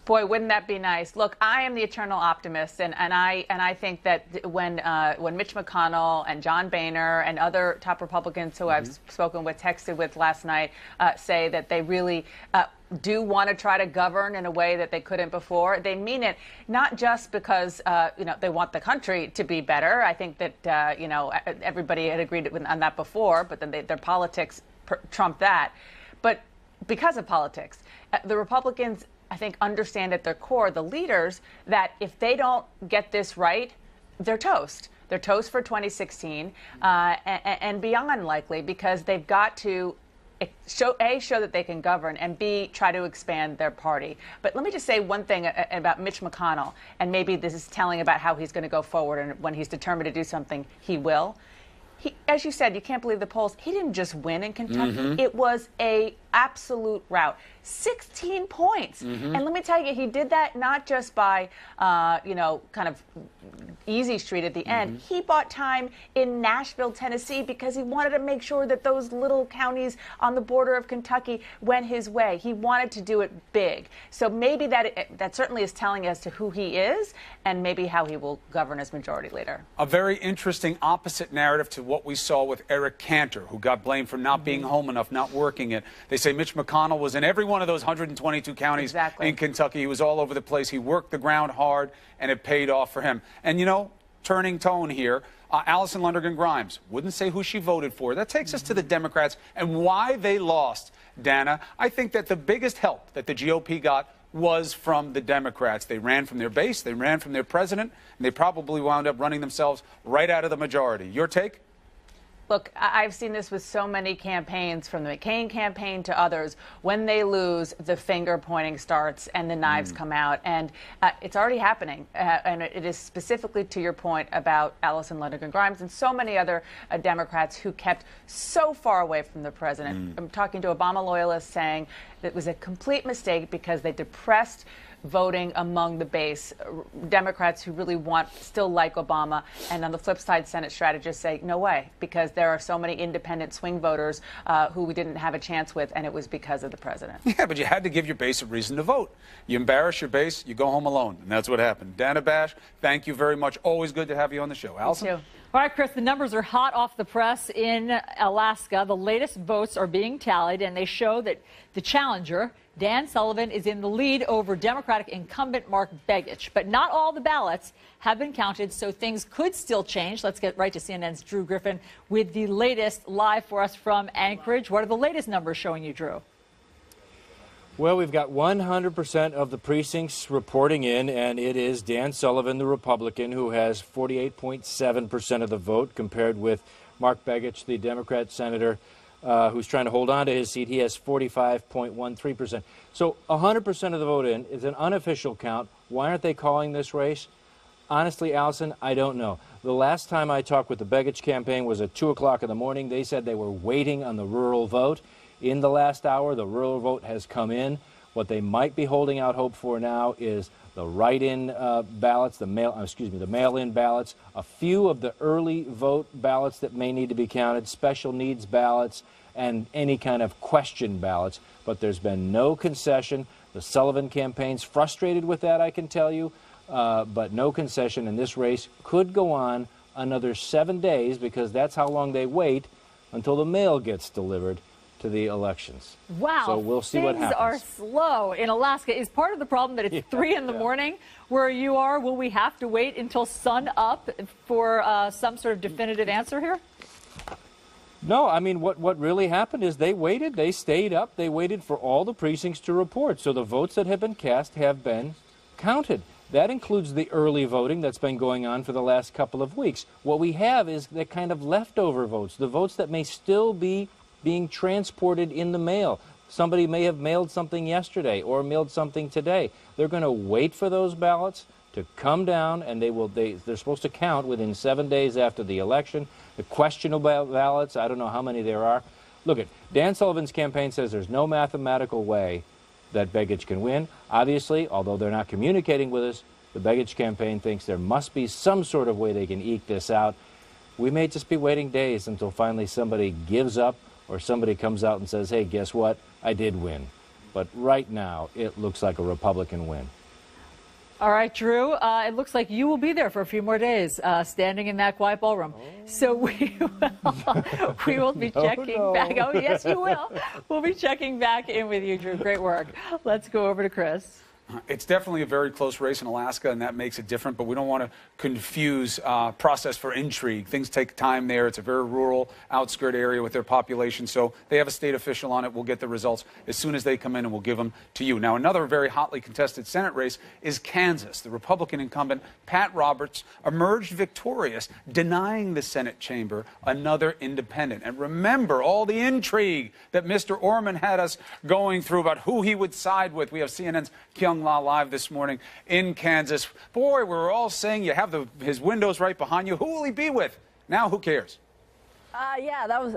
S3: Boy, wouldn't that be nice? Look, I am the eternal optimist, and I think that when Mitch McConnell and John Boehner and other top Republicans who I've spoken with, texted with last night, say that they really do want to try to govern in a way that they couldn't before, they mean it, not just because they want the country to be better. I think that everybody had agreed on that before, but then their politics trumped that. But because of politics, the Republicans, I think, understand at their core, the leaders, that if they don't get this right, they're toast. They're toast for 2016 and beyond, likely, because they've got to show that they can govern, and B, try to expand their party. But let me just say one thing about Mitch McConnell, and maybe this is telling about how he's going to go forward, and when he's determined to do something, he will. As you said, you can't believe the polls. He didn't just win in Kentucky. It was a absolute rout. 16 points. And let me tell you, he did that not just by, kind of easy street at the end. He bought time in Nashville, Tennessee, because he wanted to make sure that those little counties on the border of Kentucky went his way. He wanted to do it big. So maybe that certainly is telling us to who he is and maybe how he will govern as majority leader.
S19: A very interesting opposite narrative to what we saw with Eric Cantor, who got blamed for not being home enough, not working it. They say Mitch McConnell was in every one of those 122 counties in Kentucky. He was all over the place. He worked the ground hard, and it paid off for him. And, turning tone here, Allison Lundergan Grimes wouldn't say who she voted for. That takes us to the Democrats and why they lost, Dana. I think that the biggest help that the GOP got was from the Democrats. They ran from their base, they ran from their president, and they probably wound up running themselves right out of the majority. Your take?
S3: Look, I've seen this with so many campaigns, from the McCain campaign to others. When they lose, the finger pointing starts and the knives come out. And it's already happening. And it is specifically to your point about Allison Lundergan Grimes and so many other Democrats who kept so far away from the president. I'm talking to Obama loyalists saying that it was a complete mistake because they depressed voting among the base, Democrats who really still like Obama, and on the flip side, Senate strategists say, no way, because there are so many independent swing voters who we didn't have a chance with, and it was because of the president.
S19: Yeah, but you had to give your base a reason to vote. You embarrass your base, you go home alone, and that's what happened. Dana Bash, thank you very much. Always good to have you on the show. Allison?
S20: You too. All right, Chris, the numbers are hot off the press in Alaska. The latest votes are being tallied, and they show that the challenger, Dan Sullivan, is in the lead over Democratic incumbent Mark Begich. But not all the ballots have been counted, so things could still change. Let's get right to CNN's Drew Griffin with the latest live for us from Anchorage. What are the latest numbers showing you, Drew?
S4: Well, we've got 100% of the precincts reporting in, and it is Dan Sullivan, the Republican, who has 48.7% of the vote, compared with Mark Begich, the Democrat senator, who's trying to hold on to his seat. He has 45.13%. So 100% of the vote in is an unofficial count. Why aren't they calling this race? Honestly, Allison, I don't know. The last time I talked with the Begich campaign was at 2 o'clock in the morning. They said they were waiting on the rural vote. In the last hour, the rural vote has come in. What they might be holding out hope for now is the write-in ballots, the mail-in ballots, a few of the early vote ballots that may need to be counted, special needs ballots, and any kind of question ballots. But there's been no concession. The Sullivan campaign's frustrated with that, I can tell you, but no concession, and this race could go on another 7 days, because that's how long they wait until the mail gets delivered to the elections.
S20: Wow.
S4: So we'll see what happens.
S20: Things are slow in Alaska. Is part of the problem that it's 3 in the morning where you are? Will we have to wait until sun up for some sort of definitive answer here?
S4: No, I mean, what really happened is they waited, they stayed up, they waited for all the precincts to report. So the votes that have been cast have been counted. That includes the early voting that's been going on for the last couple of weeks. What we have is the kind of leftover votes, the votes that may still be being transported in the mail. Somebody may have mailed something yesterday or mailed something today. They're going to wait for those ballots to come down, and they're supposed to count within 7 days after the election. The questionable ballots, I don't know how many there are. Look, Dan Sullivan's campaign says there's no mathematical way that Begich can win. Obviously, although they're not communicating with us, the Begich campaign thinks there must be some sort of way they can eke this out. We may just be waiting days until finally somebody gives up, or somebody comes out and says, hey, guess what? I did win. But right now, it looks like a Republican win.
S20: All right, Drew, it looks like you will be there for a few more days, standing in that quiet ballroom. So we will be checking back. Oh, yes, you will. We'll be checking back in with you, Drew. Great work. Let's go over to Chris.
S19: It's definitely a very close race in Alaska, and that makes it different, but we don't want to confuse process for intrigue. Things take time there. It's a very rural, outskirt area with their population, so they have a state official on it. We'll get the results as soon as they come in, and we'll give them to you. Now, another very hotly contested Senate race is Kansas. The Republican incumbent, Pat Roberts, emerged victorious, denying the Senate chamber another independent. And remember all the intrigue that Mr. Orman had us going through about who he would side with. We have CNN's Kyung La live this morning in Kansas. Boy, we were all saying you have his windows right behind you. Who will he be with? Now, who cares?
S10: Yeah, that was,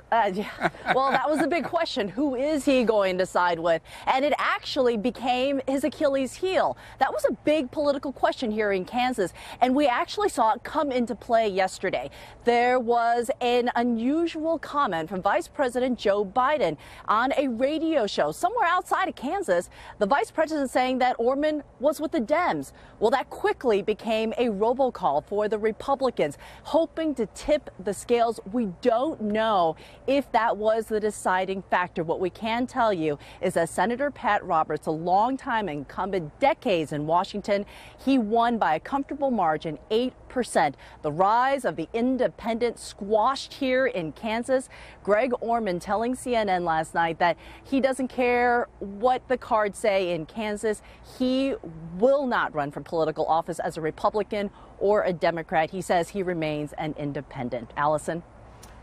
S10: well, that was a big question. Who is he going to side with? And it actually became his Achilles heel. That was a big political question here in Kansas, and we actually saw it come into play yesterday. There was an unusual comment from Vice President Joe Biden on a radio show somewhere outside of Kansas. The Vice President saying that Orman was with the Dems. Well, that quickly became a robocall for the Republicans, hoping to tip the scales. We don't know if that was the deciding factor. What we can tell you is that Senator Pat Roberts, a longtime incumbent, decades in Washington, he won by a comfortable margin, 8%. The rise of the independent squashed here in Kansas. Greg Orman telling CNN last night that he doesn't care what the cards say in Kansas. He will not run for political office as a Republican or a Democrat. He says he remains an independent. Allison?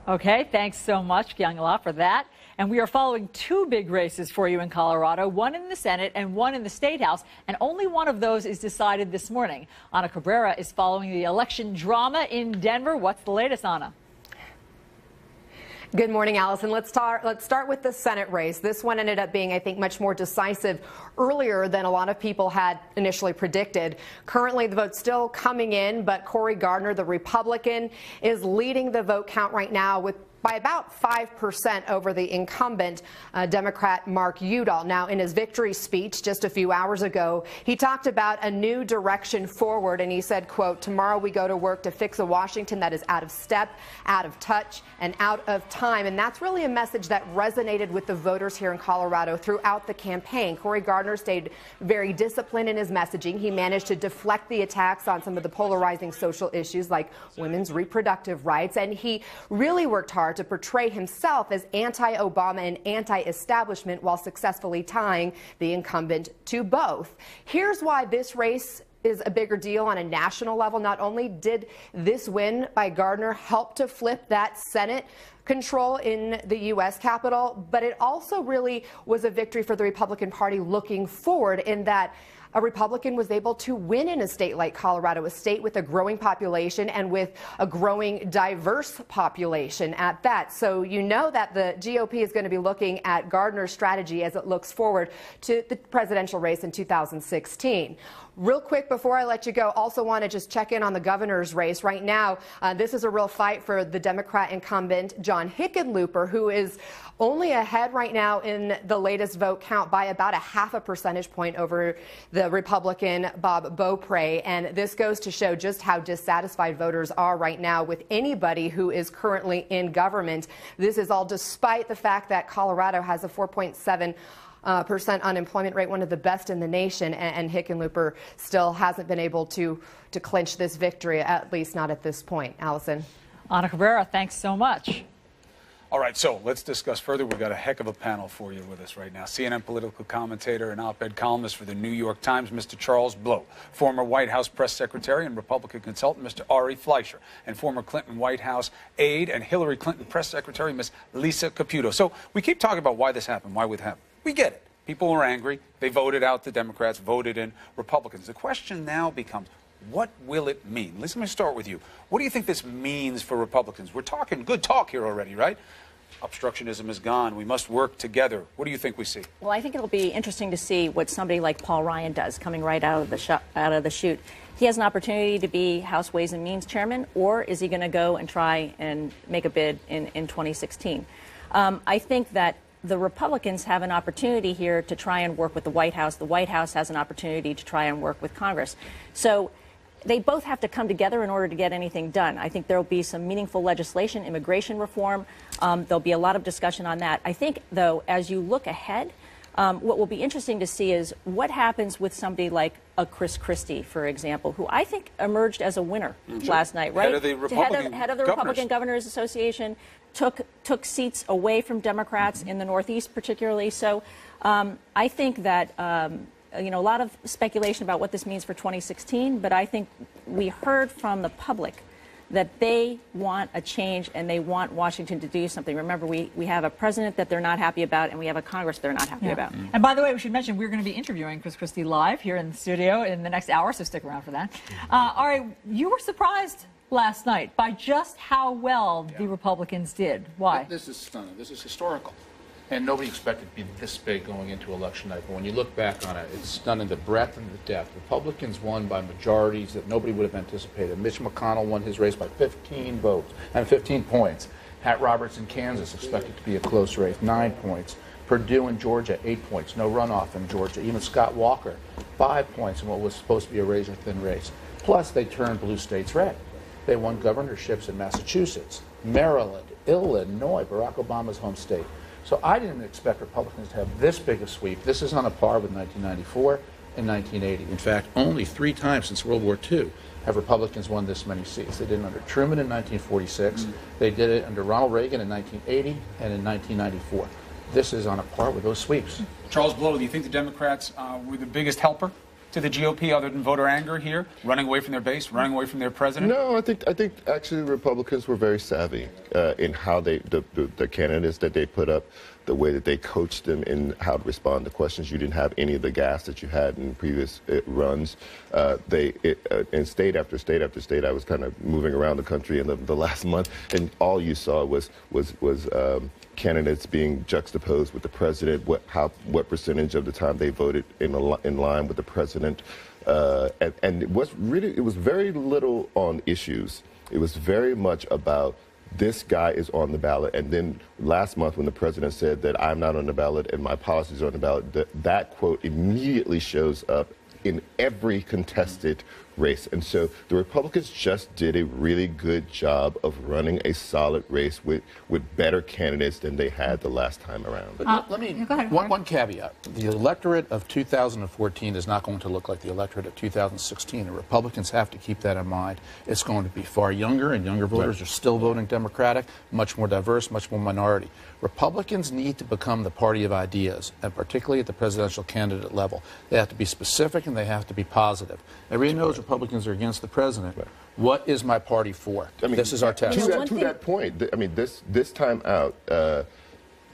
S20: Okay, thanks so much, Kyung La, for that. And we are following 2 big races for you in Colorado, one in the Senate and one in the State House, and only one of those is decided this morning. Ana Cabrera is following the election drama in Denver. What's the latest, Ana?
S15: Good morning, Allison. Let's start with the Senate race. This one ended up being, I think, much more decisive earlier than a lot of people had initially predicted. Currently, the vote's still coming in, but Cory Gardner, the Republican, is leading the vote count right now by about 5% over the incumbent Democrat Mark Udall. Now, in his victory speech just a few hours ago, he talked about a new direction forward, and he said, quote, "Tomorrow we go to work to fix a Washington that is out of step, out of touch, and out of time." And that's really a message that resonated with the voters here in Colorado throughout the campaign. Cory Gardner stayed very disciplined in his messaging. He managed to deflect the attacks on some of the polarizing social issues like women's reproductive rights, and he really worked hard to portray himself as anti-Obama and anti-establishment while successfully tying the incumbent to both. Here's why this race is a bigger deal on a national level. Not only did this win by Gardner help to flip that Senate control in the U.S. Capitol, but it also really was a victory for the Republican Party looking forward, in that a Republican was able to win in a state like Colorado, a state with a growing population and with a growing diverse population at that. So you know that the GOP is going to be looking at Gardner's strategy as it looks forward to the presidential race in 2016. Real quick before I let you go, also want to just check in on the governor's race. Right now, this is a real fight for the Democrat incumbent, John Hickenlooper, who is only ahead right now in the latest vote count by about a half a percentage point over the Republican Bob Beaupre. And this goes to show just how dissatisfied voters are right now with anybody who is currently in government. This is all despite the fact that Colorado has a 4.7% unemployment rate, one of the best in the nation, and Hickenlooper still hasn't been able to clinch this victory, at least not at this point. Allison.
S20: Ana Cabrera, thanks so much.
S19: All right, so let's discuss further. We've got a heck of a panel for you with us right now. CNN political commentator and op-ed columnist for the New York Times, Mr. Charles Blow, former White House press secretary and Republican consultant, Mr. Ari Fleischer, and former Clinton White House aide and Hillary Clinton press secretary, Ms. Lisa Caputo. So we keep talking about why this happened, why it happened. We get it. People were angry. They voted out the Democrats, voted in Republicans. The question now becomes, what will it mean? Lisa, let me start with you. What do you think this means for Republicans? We're talking good talk here already, right? Obstructionism is gone. We must work together. What do you think we see?
S1: Well, I think it'll be interesting to see what somebody like Paul Ryan does coming right out of the chute. He has an opportunity to be House Ways and Means chairman, or is he going to go and try and make a bid in 2016? I think that the Republicans have an opportunity here to try and work with the White House. The White House has an opportunity to try and work with Congress. So they both have to come together in order to get anything done. I think there will be some meaningful legislation, immigration reform. There'll be a lot of discussion on that. I think, though, as you look ahead, what will be interesting to see is what happens with somebody like a Chris Christie, for example, who I think emerged as a winner last night, right?
S19: Head of the
S1: Republican Governors Association, took seats away from Democrats in the Northeast, particularly. So I think that a lot of speculation about what this means for 2016, but I think we heard from the public that they want a change and they want Washington to do something. Remember, we have a president that they're not happy about, and we have a Congress they're not happy about.
S20: And by the way, we should mention we're going to be interviewing Chris Christie live here in the studio in the next hour, so stick around for that. All right, you were surprised last night by just how well the Republicans did. Why?
S9: This is stunning. This is historical. And nobody expected it to be this big going into election night. But when you look back on it, it's stunning, the breadth and the depth. Republicans won by majorities that nobody would have anticipated. Mitch McConnell won his race by 15 votes and 15 points. Pat Roberts in Kansas expected to be a close race, 9 points. Purdue in Georgia, 8 points. No runoff in Georgia. Even Scott Walker, 5 points in what was supposed to be a razor-thin race. Plus, they turned blue states red. They won governorships in Massachusetts, Maryland, Illinois, Barack Obama's home state. So I didn't expect Republicans to have this big a sweep. This is on a par with 1994 and 1980. In fact, only 3 times since World War II have Republicans won this many seats. They did it under Truman in 1946. They did it under Ronald Reagan in 1980 and in 1994. This is on a par with those sweeps.
S19: Charles Blow, do you think the Democrats were the biggest helper to the GOP other than voter anger here, running away from their base, running away from their president?
S11: No, I think actually Republicans were very savvy in how the candidates that they put up, the way that they coached them in how to respond to questions. You didn't have any of the gas that you had in previous runs. In state after state after state, I was kind of moving around the country in the last month, and all you saw was candidates being juxtaposed with the president, what percentage of the time they voted in line with the president, and it was very little on issues. It was very much about this guy is on the ballot, and then last month when the president said that I'm not on the ballot and my policies are on the ballot, that quote immediately shows up in every contested race. And so the Republicans just did a really good job of running a solid race with better candidates than they had the last time around.
S9: But let me, one caveat. The electorate of 2014 is not going to look like the electorate of 2016. The Republicans have to keep that in mind. It's going to be far younger, and younger voters are still voting Democratic, much more diverse, much more minority. Republicans need to become the party of ideas, and particularly at the presidential candidate level. They have to be specific and they have to be positive. Everybody knows Republicans are against the president. What is my party for? I mean, this is our test.
S11: To that point, I mean, this time out,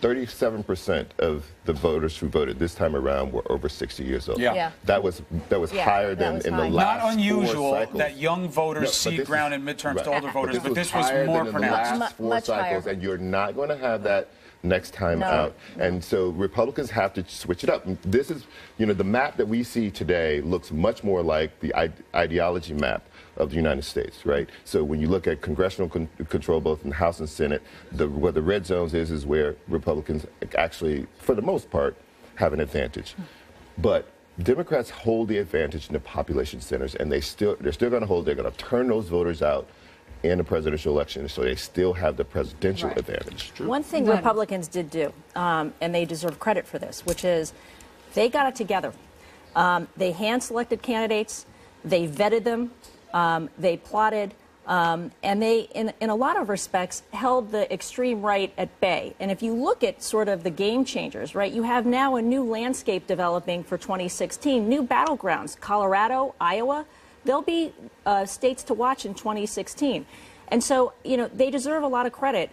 S11: 37% of the voters who voted this time around were over 60 years old. That was higher than in the last
S19: Not unusual
S11: 4 cycles.
S19: that young voters cede ground in midterms to older voters, but this was more pronounced.
S11: In the last 4 cycles, and you're not going to have that next time out. And so Republicans have to switch it up. This is, the map that we see today looks much more like the ideology map of the United States, right? So when you look at congressional control both in the House and Senate, where the red zones is where Republicans actually, for the most part, have an advantage. But Democrats hold the advantage in the population centers, and they're still going to hold. They're going to turn those voters out in the presidential election, so they still have the presidential advantage.
S1: One thing Republicans did do, and they deserve credit for this, which is they got it together. They hand-selected candidates, they vetted them, they plotted, and they, in a lot of respects, held the extreme right at bay. And if you look at sort of the game changers, right, you have now a new landscape developing for 2016, new battlegrounds, Colorado, Iowa. They'll be states to watch in 2016. And so, they deserve a lot of credit.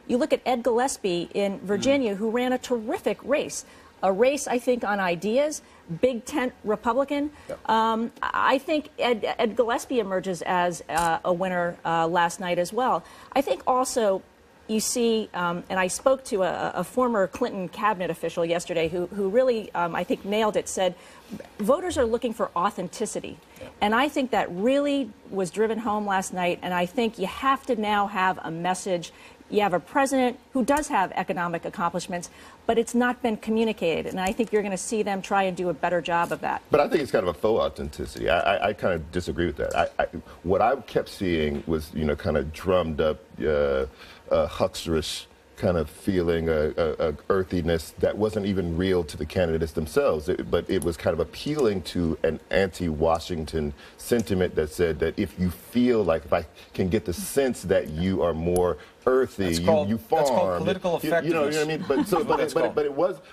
S1: You look at Ed Gillespie in Virginia, who ran a terrific race. A race, I think, on ideas, big tent Republican. I think Ed Gillespie emerges as a winner last night as well. I think also you see, and I spoke to a former Clinton cabinet official yesterday who really, I think, nailed it, said voters are looking for authenticity. And I think that really was driven home last night, and I think you have to now have a message. You have a president who does have economic accomplishments, but it's not been communicated. And I think you're going to see them try and do a better job of that.
S11: But I think it's kind of a faux authenticity. I kind of disagree with that. What I kept seeing was, kind of drummed up, hucksterish kind of feeling, a earthiness that wasn't even real to the candidates themselves. But it was kind of appealing to an anti-Washington sentiment that said that if you feel like, if I can get the sense that you are more earthy, you farm.
S19: That's called political effectiveness.
S11: You know what I mean?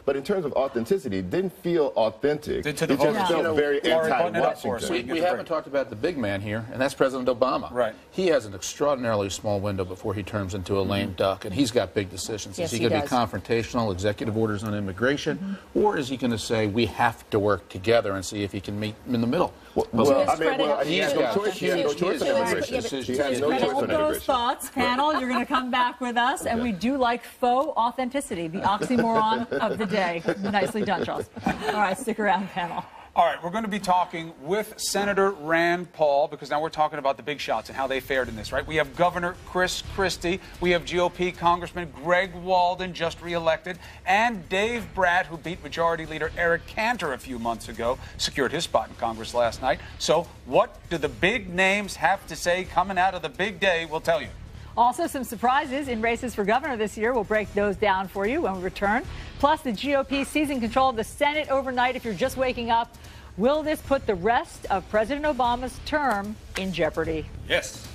S11: But in terms of authenticity, it didn't feel authentic. It just felt very anti-Washington.
S9: We haven't talked about the big man here, and that's President Obama.
S19: Right.
S9: He has an extraordinarily small window before he turns into a lame duck, and he's got big decisions.
S1: Yes,
S9: is he going to be confrontational, executive orders on immigration, or is he going to say we have to work together and see if he can meet in the middle?
S11: He has no choice. He has no choice on immigration. He has no choice on
S20: Hold those thoughts, panel. You're going to come back with us, and we do like faux authenticity, the oxymoron of the day. Nicely done, Charles. All right, stick around, panel.
S19: All right, we're going to be talking with Senator Rand Paul, because now we're talking about the big shots and how they fared in this, right? We have Governor Chris Christie, we have GOP Congressman Greg Walden, just reelected, and Dave Brat, who beat Majority Leader Eric Cantor a few months ago, secured his spot in Congress last night. So what do the big names have to say coming out of the big day? We'll tell you.
S20: Also, some surprises in races for governor this year. We'll break those down for you when we return. Plus, the GOP seizing control of the Senate overnight if you're just waking up. Will this put the rest of President Obama's term in jeopardy?
S19: Yes.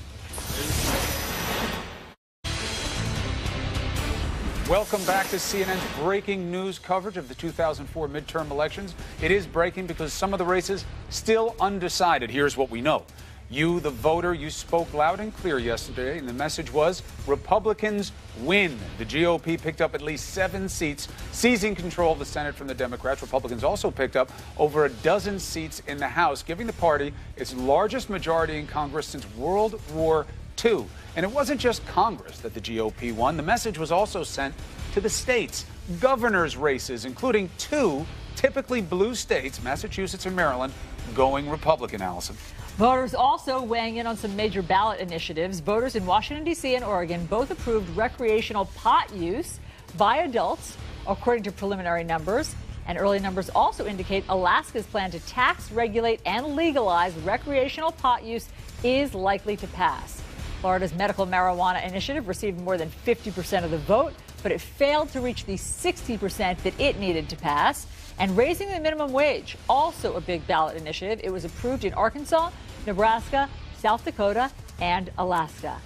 S19: Welcome back to CNN's breaking news coverage of the 2004 midterm elections. It is breaking because some of the races still undecided. Here's what we know. You, the voter, you spoke loud and clear yesterday, and the message was Republicans win. The GOP picked up at least 7 seats, seizing control of the Senate from the Democrats. Republicans also picked up over a dozen seats in the House, giving the party its largest majority in Congress since World War II. And it wasn't just Congress that the GOP won. The message was also sent to the states, governors' races, including 2 typically blue states, Massachusetts and Maryland, going Republican, Allison.
S20: Voters also weighing in on some major ballot initiatives. Voters in Washington, D.C. and Oregon both approved recreational pot use by adults, according to preliminary numbers. And early numbers also indicate Alaska's plan to tax, regulate, and legalize recreational pot use is likely to pass. Florida's medical marijuana initiative received more than 50% of the vote, but it failed to reach the 60% that it needed to pass. And raising the minimum wage, also a big ballot initiative. It was approved in Arkansas, Nebraska, South Dakota, and Alaska.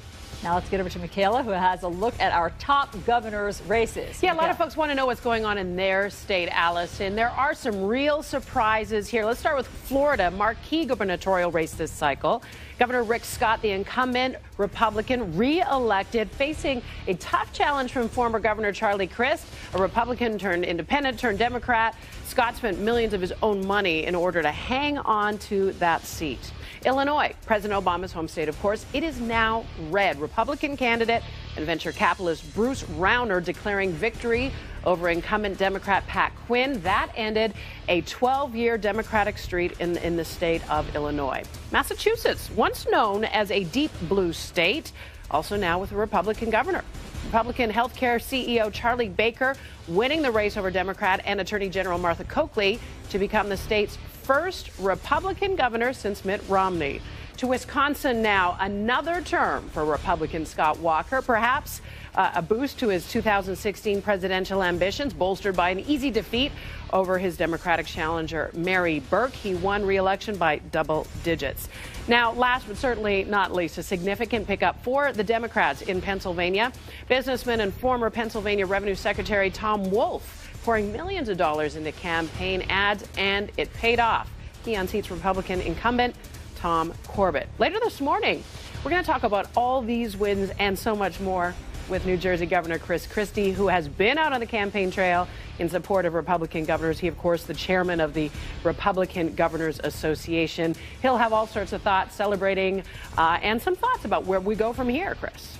S20: Now let's get over to Michaela, who has a look at our top governors' races.
S5: Yeah, a lot of folks want to know what's going on in their state, Allison. There are some real surprises here. Let's start with Florida, marquee gubernatorial race this cycle. Governor Rick Scott, the incumbent Republican, re-elected, facing a tough challenge from former Governor Charlie Crist, a Republican turned independent, turned Democrat. Scott spent millions of his own money in order to hang on to that seat. Illinois, President Obama's home state, of course, it is now red. Republican candidate and venture capitalist Bruce Rauner declaring victory over incumbent Democrat Pat Quinn. That ended a 12-year Democratic streak in the state of Illinois. Massachusetts, once known as a deep blue state, also now with a Republican governor. Republican healthcare CEO Charlie Baker winning the race over Democrat and Attorney General Martha Coakley to become the state's first Republican governor since Mitt Romney. To Wisconsin now, another term for Republican Scott Walker, perhaps a boost to his 2016 presidential ambitions, bolstered by an easy defeat over his Democratic challenger, Mary Burke. He won re-election by double digits. Now, last but certainly not least, a significant pickup for the Democrats in Pennsylvania. Businessman and former Pennsylvania Revenue Secretary Tom Wolf pouring millions of dollars into campaign ads, and it paid off. He unseats Republican incumbent Tom Corbett. Later this morning, we're going to talk about all these wins and so much more with New Jersey Governor Chris Christie, who has been out on the campaign trail in support of Republican governors. He, of course, the chairman of the Republican Governors Association. He'll have all sorts of thoughts celebrating and some thoughts about where we go from here, Chris.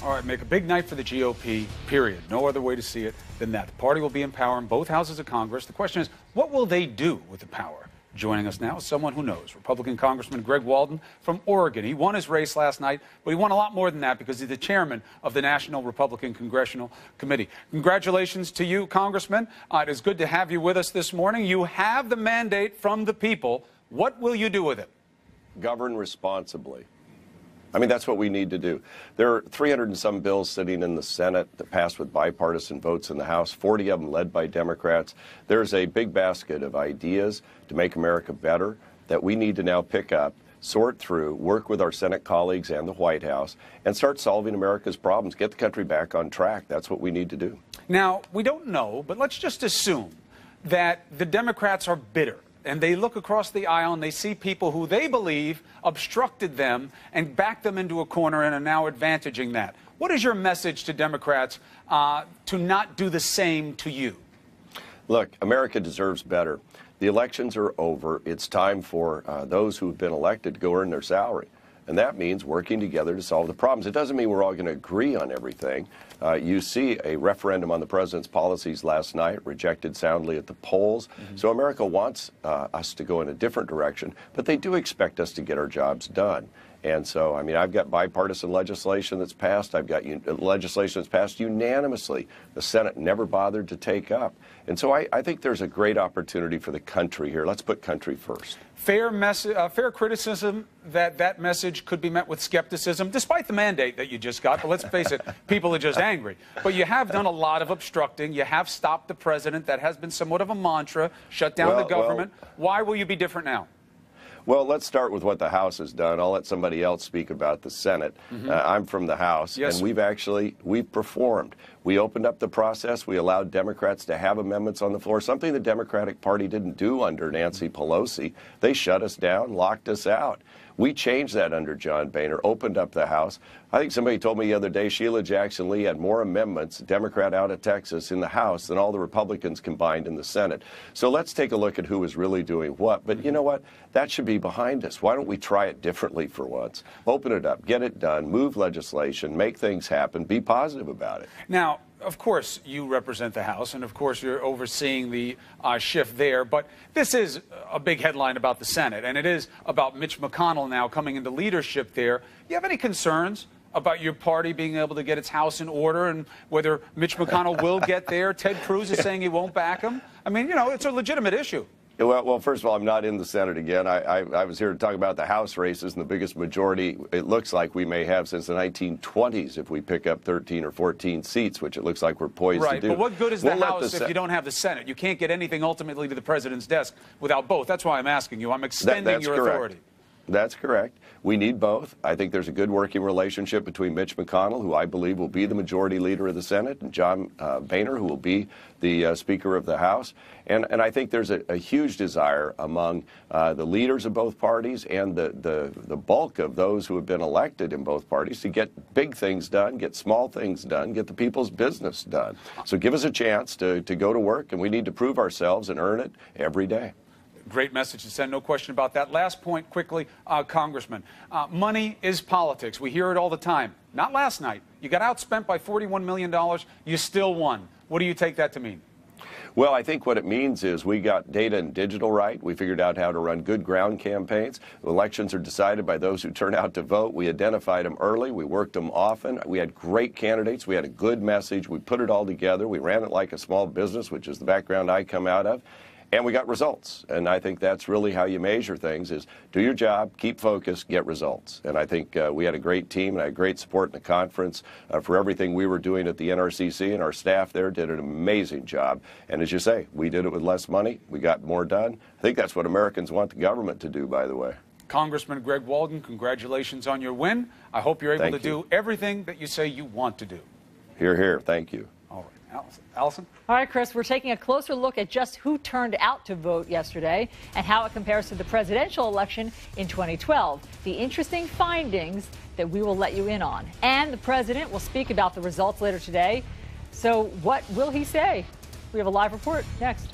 S19: All right, make a big night for the GOP, period. No other way to see it than that. The party will be in power in both houses of Congress. The question is, what will they do with the power? Joining us now is someone who knows, Republican Congressman Greg Walden from Oregon. He won his race last night, but he won a lot more than that because he's the chairman of the National Republican Congressional Committee. Congratulations to you, Congressman. It is good to have you with us this morning. You have the mandate from the people. What will you do with it?
S11: Govern responsibly. I mean, that's what we need to do. There are 300 and some bills sitting in the Senate that passed with bipartisan votes in the House, 40 of them led by Democrats. There's a big basket of ideas to make America better that we need to now pick up, sort through, work with our Senate colleagues and the White House, and start solving America's problems, get the country back on track. That's what we need to do.
S19: Now, we don't know, but let's just assume that the Democrats are bitter. And they look across the aisle and they see people who they believe obstructed them and backed them into a corner and are now advantaging that. What is your message to Democrats to not do the same to you?
S11: Look, America deserves better. The elections are over. It's time for those who have been elected to go earn their salary. And that means working together to solve the problems. It doesn't mean we're all going to agree on everything. You see a referendum on the president's policies last night, rejected soundly at the polls. So America wants us to go in a different direction, but they do expect us to get our jobs done. And so, I mean, I've got bipartisan legislation that's passed. I've got legislation that's passed unanimously. The Senate never bothered to take up. And so I think there's a great opportunity for the country here. Let's put country first.
S19: Fair criticism that message could be met with skepticism, despite the mandate that you just got. But let's face it, people are just angry. But you have done a lot of obstructing. You have stopped the president. That has been somewhat of a mantra. Shut down the government. Why will you be different now?
S11: Well, let's start with what the House has done. I'll let somebody else speak about the Senate. I'm from the House, and we've performed. We opened up the process. We allowed Democrats to have amendments on the floor, something the Democratic Party didn't do under Nancy Pelosi. They shut us down, locked us out. We changed that under John Boehner, opened up the House. I think somebody told me the other day Sheila Jackson Lee had more amendments, Democrat out of Texas, in the House than all the Republicans combined in the Senate. So let's take a look at who is really doing what. But you know what? That should be behind us. Why don't we try it differently for once? Open it up, get it done, move legislation, make things happen, be positive about it.
S19: Now, of course, you represent the House, and of course, you're overseeing the shift there. But this is a big headline about the Senate, and it is about Mitch McConnell now coming into leadership there. Do you have any concerns about your party being able to get its house in order and whether Mitch McConnell will get there? Ted Cruz is saying he won't back him. I mean, you know, it's a legitimate issue.
S2: Well, first of all, I'm not in the Senate again. I was here to talk about the House races, and the biggest majority it looks like we may have since the 1920s if we pick up 13 or 14 seats, which it looks like we're poised to do.
S19: Right, but what good is the House if you don't have the Senate? You can't get anything ultimately to the president's desk without both. That's why I'm asking you. I'm extending your authority.
S2: That's correct. We need both. I think there's a good working relationship between Mitch McConnell, who I believe will be the majority leader of the Senate, and John Boehner, who will be the Speaker of the House. And I think there's a huge desire among the leaders of both parties and the bulk of those who have been elected in both parties to get big things done, get small things done, get the people's business done. So give us a chance to go to work, and we need to prove ourselves and earn it every day.
S19: Great message to send, no question about that. Last point, quickly, Congressman. Money is politics. We hear it all the time. Not last night. You got outspent by $41 million. You still won. What do you take that to mean?
S2: Well, I think what it means is we got data and digital right. We figured out how to run good ground campaigns. Elections are decided by those who turn out to vote. We identified them early. We worked them often. We had great candidates. We had a good message. We put it all together. We ran it like a small business, which is the background I come out of. And we got results. And I think that's really how you measure things is do your job, keep focused, get results. And I think we had a great team and I had great support in the conference for everything we were doing at the NRCC, and our staff there did an amazing job. And as you say, we did it with less money. We got more done. I think that's what Americans want the government to do, by the way.
S19: Congressman Greg Walden, congratulations on your win. I hope you're able to do everything that you say you want to do.
S2: Hear, hear. Thank you.
S19: All right. Allison?
S20: All right, Chris, we're taking a closer look at just who turned out to vote yesterday and how it compares to the presidential election in 2012. The interesting findings that we will let you in on. And the president will speak about the results later today. So what will he say? We have a live report next.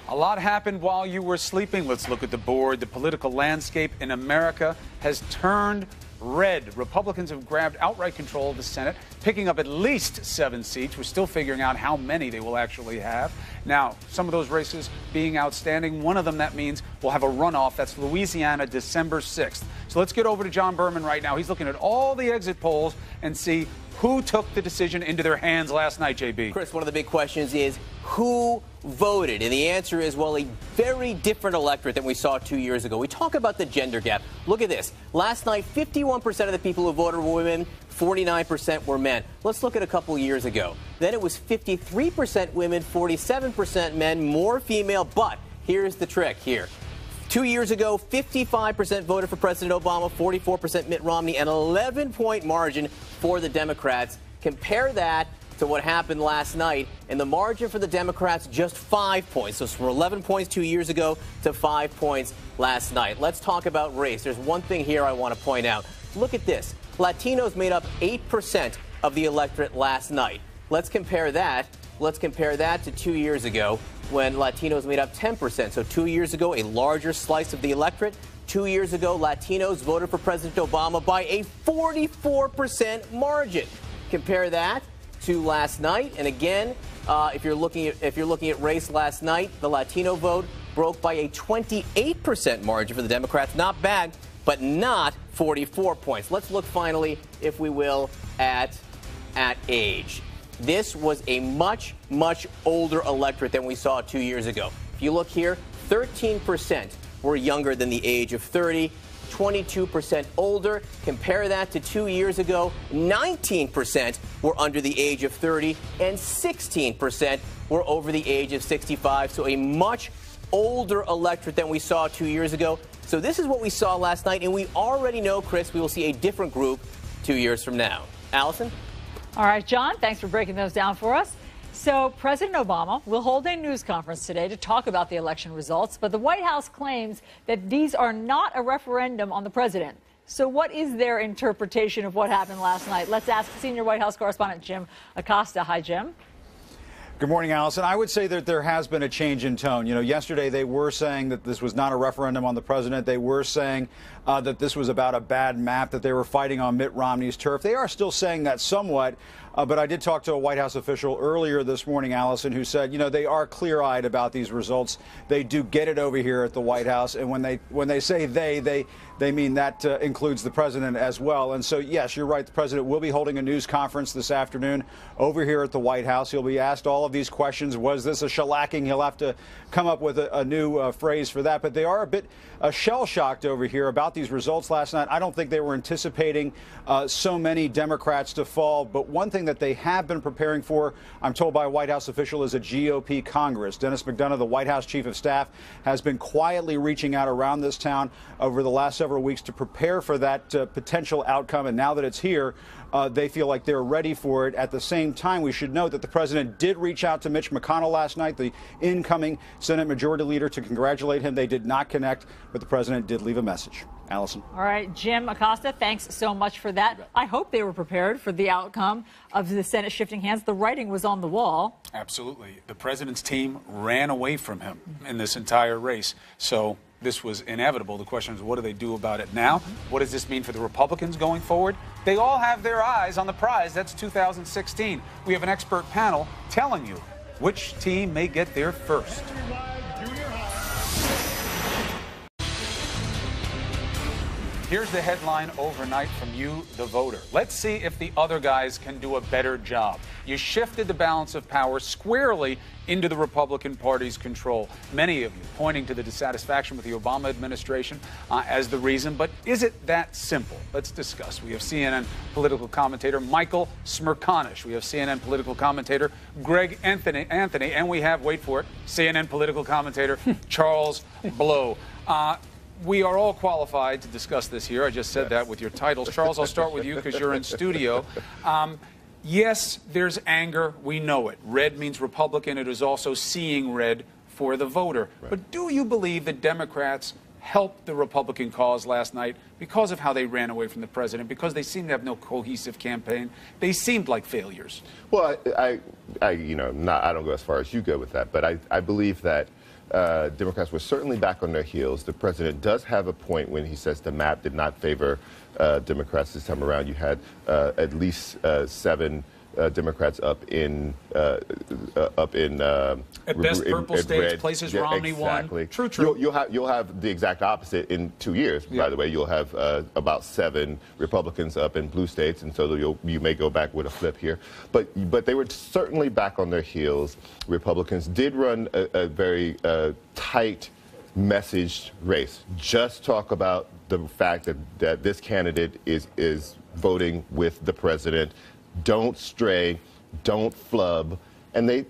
S19: A lot happened while you were sleeping. Let's look at the board. The political landscape in America has turned red. Republicans have grabbed outright control of the Senate, picking up at least 7 seats. We're still figuring out how many they will actually have. Now, some of those races being outstanding. One of them, that means we'll have a runoff. That's Louisiana, December 6th. So let's get over to John Berman right now. He's looking at all the exit polls and see who took the decision into their hands last night, JB.
S6: Chris, one of the big questions is who voted? And the answer is, well, a very different electorate than we saw 2 years ago. We talk about the gender gap. Look at this. Last night, 51% of the people who voted were women, 49% were men. Let's look at a couple years ago. Then it was 53% women, 47% men, more female. But here's the trick here. 2 years ago, 55% voted for President Obama, 44% Mitt Romney, an 11-point margin for the Democrats. Compare that to what happened last night, and the margin for the Democrats just 5 points. So it's from 11 points 2 years ago to 5 points last night. Let's talk about race. There's one thing here I want to point out. Look at this. Latinos made up 8% of the electorate last night. Let's compare that. Let's compare that to 2 years ago when Latinos made up 10%. So 2 years ago, a larger slice of the electorate. 2 years ago, Latinos voted for President Obama by a 44% margin. Compare that to last night, and again, if you're looking at race last night, the Latino vote broke by a 28% margin for the Democrats. Not bad, but not 44 points. Let's look finally, if we will, at age. This was a much, much older electorate than we saw 2 years ago. If you look here, 13% were younger than the age of 30. 22% older. Compare that to 2 years ago, 19% were under the age of 30 and 16% were over the age of 65. So a much older electorate than we saw 2 years ago. So this is what we saw last night, and we already know, Chris, we will see a different group 2 years from now. Allison?
S20: All right, John, thanks for breaking those down for us. So President Obama will hold a news conference today to talk about the election results, but the White House claims that these are not a referendum on the president. So what is their interpretation of what happened last night? Let's ask senior White House correspondent Jim Acosta. Hi, Jim.
S8: Good morning, Allison. I would say that there has been a change in tone. You know, yesterday they were saying that this was not a referendum on the president. They were saying that this was about a bad map, that they were fighting on Mitt Romney's turf. They are still saying that somewhat. But I did talk to a White House official earlier this morning, Allison, who said, you know, they are clear-eyed about these results. They do get it over here at the White House. And when they say they mean that includes the president as well. And so, yes, you're right. The president will be holding a news conference this afternoon over here at the White House. He'll be asked all of these questions. Was this a shellacking? He'll have to come up with a new phrase for that. But they are a bit shell-shocked over here about these results last night. I don't think they were anticipating so many Democrats to fall. But one thing that they have been preparing for, I'm told by a White House official, is a GOP Congress. Dennis McDonough, the White House chief of staff, has been quietly reaching out around this town over the last several weeks to prepare for that potential outcome. And now that it's here, they feel like they're ready for it. At the same time, we should note that the president did reach out to Mitch McConnell last night, the incoming Senate Majority Leader, to congratulate him. They did not connect, but the president did leave a message. Allison.
S20: All right, Jim Acosta, thanks so much for that. I hope they were prepared for the outcome of the Senate shifting hands. The writing was on the wall.
S19: Absolutely. The president's team ran away from him in this entire race. So this was inevitable. The question is, what do they do about it now? What does this mean for the Republicans going forward? They all have their eyes on the prize. That's 2016. We have an expert panel telling you which team may get there first. Here's the headline overnight from you, the voter. Let's see if the other guys can do a better job. You shifted the balance of power squarely into the Republican Party's control. Many of you pointing to the dissatisfaction with the Obama administration as the reason. But is it that simple? Let's discuss. We have CNN political commentator Michael Smerconish. We have CNN political commentator Greg Anthony, and we have, wait for it, CNN political commentator Charles Blow. We are all qualified to discuss this here. I just said that with your titles. Charles, I'll start with you because you're in studio. Yes, there's anger. We know it. Red means Republican. It is also seeing red for the voter. Right. But do you believe that Democrats helped the Republican cause last night because of how they ran away from the president, because they seemed to have no cohesive campaign? They seemed like failures.
S11: Well, I don't go as far as you go with that, but I believe that Democrats were certainly back on their heels. The president does have a point when he says the map did not favor Democrats this time around. You had at least 7 Democrats up in at best purple states, red.
S19: Places Romney
S11: exactly.
S19: won. True.
S11: You'll have the exact opposite in 2 years. Yeah. By the way, you'll have about 7 Republicans up in blue states, and so you may go back with a flip here. But they were certainly back on their heels. Republicans did run a very tight messaged race. Just talk about the fact that this candidate is voting with the president. Don't stray, don't flub, and they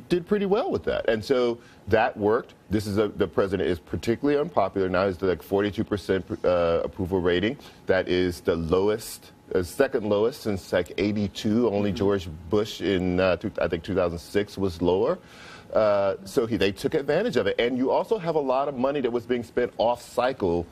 S11: did pretty well with that, and so that worked. This is the president is particularly unpopular now. He's like 42% approval rating. That is the lowest, second lowest since like '82. Only George Bush in I think 2006 was lower. So they took advantage of it, and you also have a lot of money that was being spent off cycle.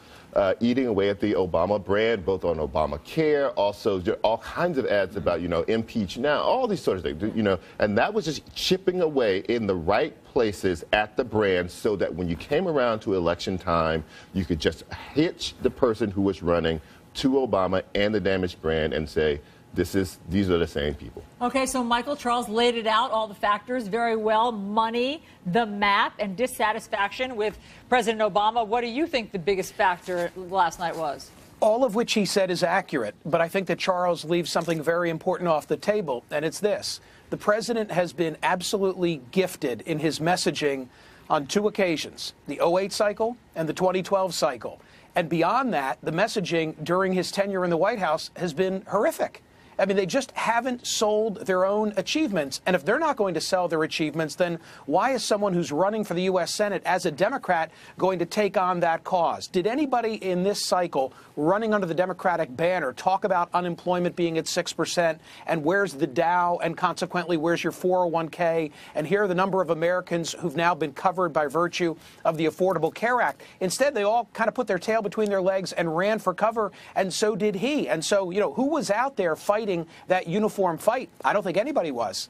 S11: Eating away at the Obama brand, both on Obamacare, also all kinds of ads about, impeach now, all these sorts of things, and that was just chipping away in the right places at the brand so that when you came around to election time, you could just hitch the person who was running to Obama and the damaged brand and say, these are the same people.
S20: Okay, so Michael, Charles laid it out, all the factors very well. Money, the map, and dissatisfaction with President Obama. What do you think the biggest factor last night was?
S12: All of which he said is accurate, but I think that Charles leaves something very important off the table, and it's this. The president has been absolutely gifted in his messaging on 2 occasions, the 2008 cycle and the 2012 cycle. And beyond that, the messaging during his tenure in the White House has been horrific. I mean, they just haven't sold their own achievements. And if they're not going to sell their achievements, then why is someone who's running for the U.S. Senate as a Democrat going to take on that cause? Did anybody in this cycle running under the Democratic banner talk about unemployment being at 6% and where's the Dow and consequently where's your 401k? And here are the number of Americans who've now been covered by virtue of the Affordable Care Act. Instead, they all kind of put their tail between their legs and ran for cover, and so did he. And so, who was out there fighting that uniform fight? I don't think anybody was.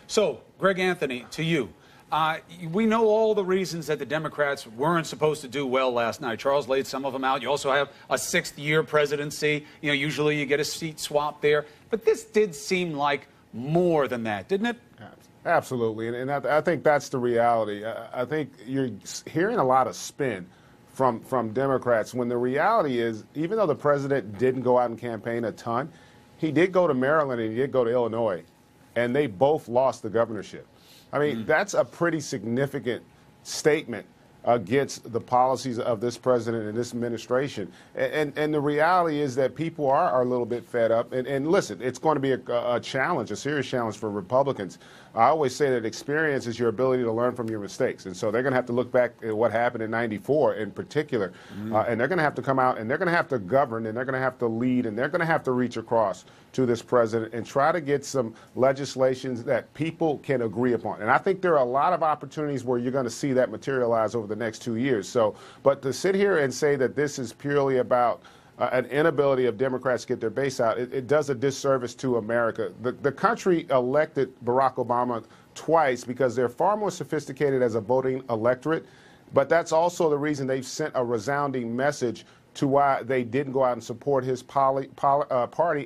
S19: So, Greg Anthony, to you. We know all the reasons that the Democrats weren't supposed to do well last night. Charles laid some of them out. You also have a sixth-year presidency. You know, usually you get a seat swap there. But this did seem like more than that, didn't it?
S13: Absolutely. And I think that's the reality. I think you're hearing a lot of spin from Democrats when the reality is, even though the president didn't go out and campaign a ton, he did go to Maryland and he did go to Illinois, and they both lost the governorship. I mean, that's a pretty significant statement against the policies of this president and this administration. And the reality is that people are a little bit fed up. And listen, it's going to be a challenge, a serious challenge for Republicans. I always say that experience is your ability to learn from your mistakes. And so they're going to have to look back at what happened in '94 in particular. And they're going to have to come out and they're going to have to govern and they're going to have to lead and they're going to have to reach across to this president and try to get some legislations that people can agree upon. And I think there are a lot of opportunities where you're going to see that materialize over the next 2 years. So, but to sit here and say that this is purely about an inability of Democrats to get their base out, it does a disservice to America. The country elected Barack Obama twice because they're far more sophisticated as a voting electorate, but that's also the reason they've sent a resounding message to why they didn't go out and support his party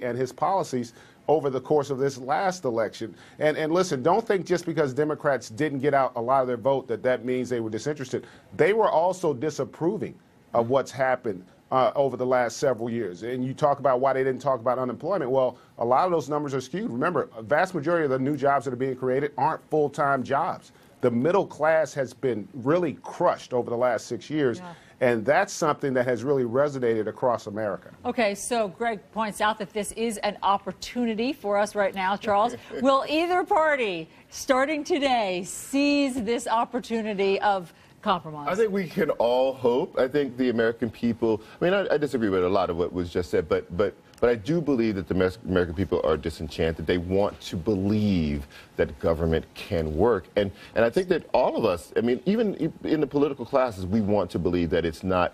S13: and his policies over the course of this last election. And listen, don't think just because Democrats didn't get out a lot of their vote that means they were disinterested. They were also disapproving of what's happened over the last several years. And you talk about why they didn't talk about unemployment. Well, a lot of those numbers are skewed. Remember, a vast majority of the new jobs that are being created aren't full-time jobs. The middle class has been really crushed over the last 6 years. Yeah. And that's something that has really resonated across America.
S20: Okay, so Greg points out that this is an opportunity for us right now, Charles. Will either party, starting today, seize this opportunity of compromise?
S11: I think we can all hope. I think the American people, I mean, I disagree with a lot of what was just said, but I do believe that the American people are disenchanted. They want to believe that government can work. And I think that all of us, I mean, even in the political classes, we want to believe that it's not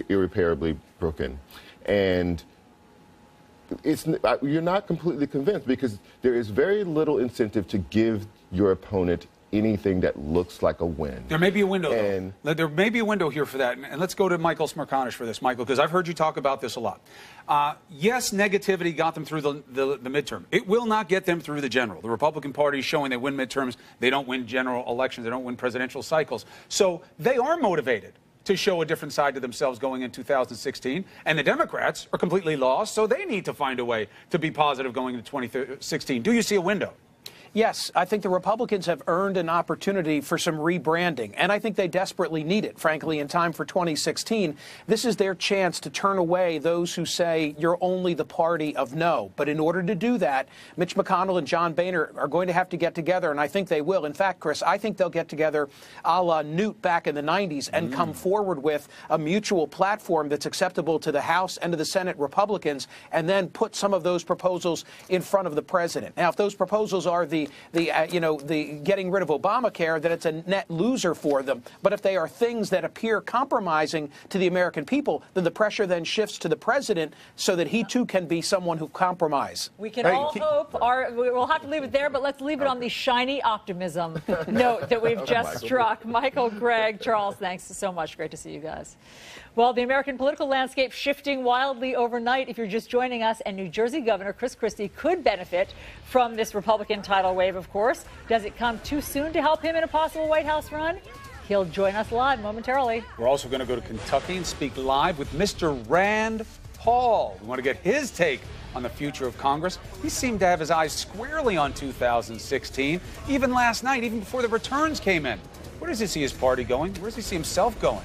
S11: irreparably broken. And you're not completely convinced because there is very little incentive to give your opponent anything that looks like a win.
S19: There may be a window, though. There may be a window here for that. And let's go to Michael Smerconish for this, Michael, because I've heard you talk about this a lot. Yes, negativity got them through the midterm. It will not get them through the general. The Republican Party is showing they win midterms. They don't win general elections. They don't win presidential cycles. So they are motivated to show a different side to themselves going in 2016. And the Democrats are completely lost, so they need to find a way to be positive going into 2016. Do you see a window?
S12: Yes, I think the Republicans have earned an opportunity for some rebranding, and I think they desperately need it, frankly, in time for 2016. This is their chance to turn away those who say you're only the party of no. But in order to do that, Mitch McConnell and John Boehner are going to have to get together, and I think they will. In fact, Chris, I think they'll get together a la Newt back in the 90s and come forward with a mutual platform that's acceptable to the House and to the Senate Republicans, and then put some of those proposals in front of the president. Now, if those proposals are the getting rid of Obamacare, then it's a net loser for them. But if they are things that appear compromising to the American people, then the pressure then shifts to the president so that he too can be someone who compromise.
S20: We can all hope. We'll have to leave it there, but let's leave it on the shiny optimism note that we've just struck. Michael, Greg, Charles, thanks so much. Great to see you guys. Well, the American political landscape shifting wildly overnight. If you're just joining us, and New Jersey Governor Chris Christie could benefit from this Republican tidal wave, of course. Does it come too soon to help him in a possible White House run? He'll join us live momentarily.
S19: We're also going to go to Kentucky and speak live with Mr. Rand Paul. We want to get his take on the future of Congress. He seemed to have his eyes squarely on 2016, even last night, even before the returns came in. Where does he see his party going? Where does he see himself going?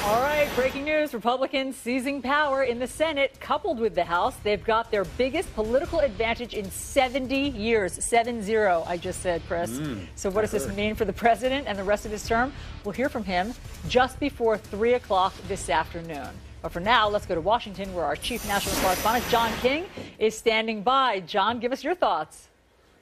S20: All right, breaking news. Republicans seizing power in the Senate, coupled with the House. They've got their biggest political advantage in 70 years. 7-0, I just said, Chris. So what does this mean for the president and the rest of his term? We'll hear from him just before 3 o'clock this afternoon. But for now, let's go to Washington, where our chief national correspondent, John King, is standing by. John, give us your thoughts.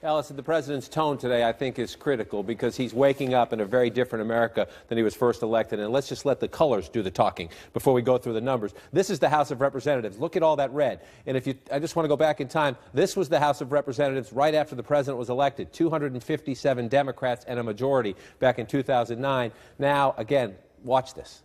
S7: Allison, the president's tone today, I think, is critical because he's waking up in a very different America than he was first elected. And let's just let the colors do the talking before we go through the numbers. This is the House of Representatives. Look at all that red. And I just want to go back in time. This was the House of Representatives right after the president was elected. 257 Democrats and a majority back in 2009. Now, again, watch this.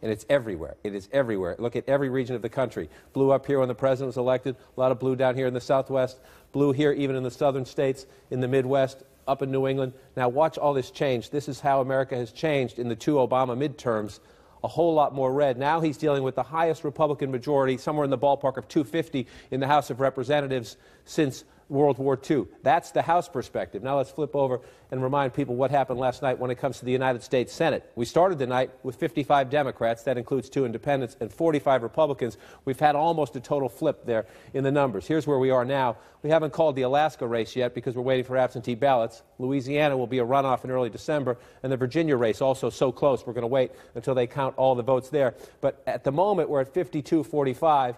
S7: And it's everywhere. It is everywhere. Look at every region of the country. Blue up here when the president was elected. A lot of blue down here in the Southwest. Blue here even in the southern states, in the Midwest, up in New England. Now watch all this change. This is how America has changed in the 2 Obama midterms. A whole lot more red. Now he's dealing with the highest Republican majority, somewhere in the ballpark of 250 in the House of Representatives since World War II. That's the House perspective. Now let's flip over and remind people what happened last night when it comes to the United States Senate. We started the night with 55 Democrats. That includes 2 independents and 45 Republicans. We've had almost a total flip there in the numbers. Here's where we are now. We haven't called the Alaska race yet because we're waiting for absentee ballots. Louisiana will be a runoff in early December, and the Virginia race also so close. We're going to wait until they count all the votes there. But at the moment, we're at 52-45.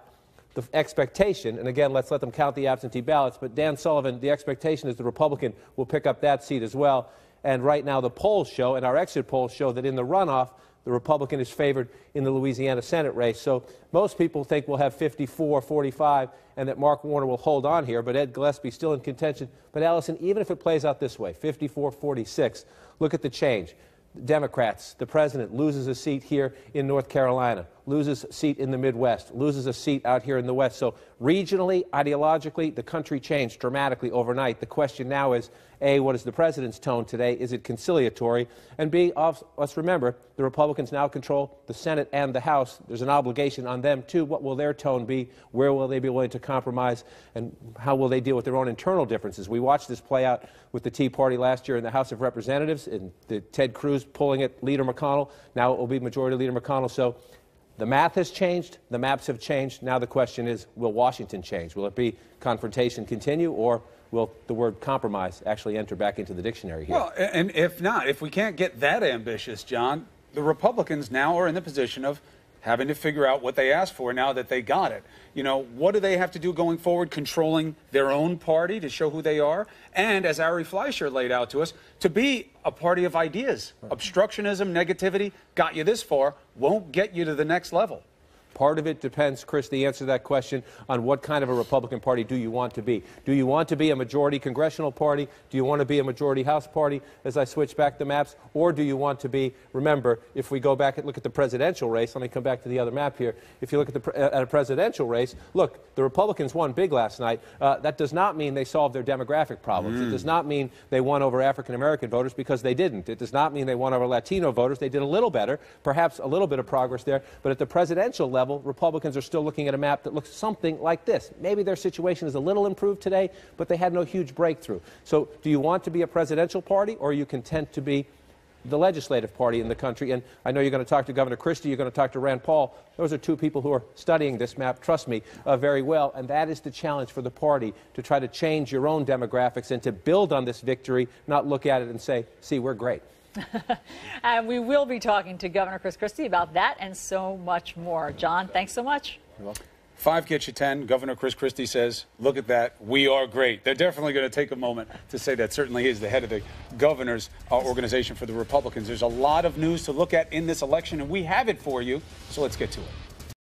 S7: The expectation, and again, let's let them count the absentee ballots, but Dan Sullivan, the expectation is the Republican will pick up that seat as well. And right now the polls show, and our exit polls show, that in the runoff, the Republican is favored in the Louisiana Senate race. So most people think we'll have 54-45 and that Mark Warner will hold on here, but Ed Gillespie still in contention. But Allison, even if it plays out this way, 54-46, look at the change. Democrats, the president loses a seat here in North Carolina, loses a seat in the Midwest, loses a seat out here in the West. So regionally, ideologically, the country changed dramatically overnight. The question now is, A, what is the president's tone today? Is it conciliatory? And B, let's remember, the Republicans now control the Senate and the House. There's an obligation on them, too. What will their tone be? Where will they be willing to compromise? And how will they deal with their own internal differences? We watched this play out with the Tea Party last year in the House of Representatives, and Ted Cruz pulling at Leader McConnell. Now it will be Majority Leader McConnell. So the math has changed. The maps have changed. Now the question is, will Washington change? Will it be confrontation continue, or will the word compromise actually enter back into the dictionary here?
S19: Well, and if not, if we can't get that ambitious, John, the Republicans now are in the position of having to figure out what they asked for now that they got it. You know, what do they have to do going forward, controlling their own party to show who they are? And as Ari Fleischer laid out to us, to be a party of ideas. Right. Obstructionism, negativity got you this far, won't get you to the next level.
S7: Part of it depends, Chris, the answer to that question, on what kind of a Republican Party do you want to be. Do you want to be a majority congressional party? Do you want to be a majority House party, as I switch back the maps? Or do you want to be, remember, if we go back and look at the presidential race, let me come back to the other map here. If you look at a presidential race, look, the Republicans won big last night. That does not mean they solved their demographic problems. It does not mean they won over African-American voters, because they didn't. It does not mean they won over Latino voters. They did a little better, perhaps a little bit of progress there. But at the presidential level, Republicans are still looking at a map that looks something like this. Maybe their situation is a little improved today, but they had no huge breakthrough. So do you want to be a presidential party, or are you content to be the legislative party in the country? And I know you're going to talk to Governor Christie, you're going to talk to Rand Paul. Those are two people who are studying this map, trust me, very well. And that is the challenge for the party, to try to change your own demographics and to build on this victory, not look at it and say, see, we're great.
S20: And we will be talking to Governor Chris Christie about that and so much more. John, thanks so much.
S19: You're welcome. 5 gets you 10. Governor Chris Christie says, look at that. We are great. They're definitely going to take a moment to say that. Certainly is the head of the governor's organization for the Republicans. There's a lot of news to look at in this election, and we have it for you. So let's get to it.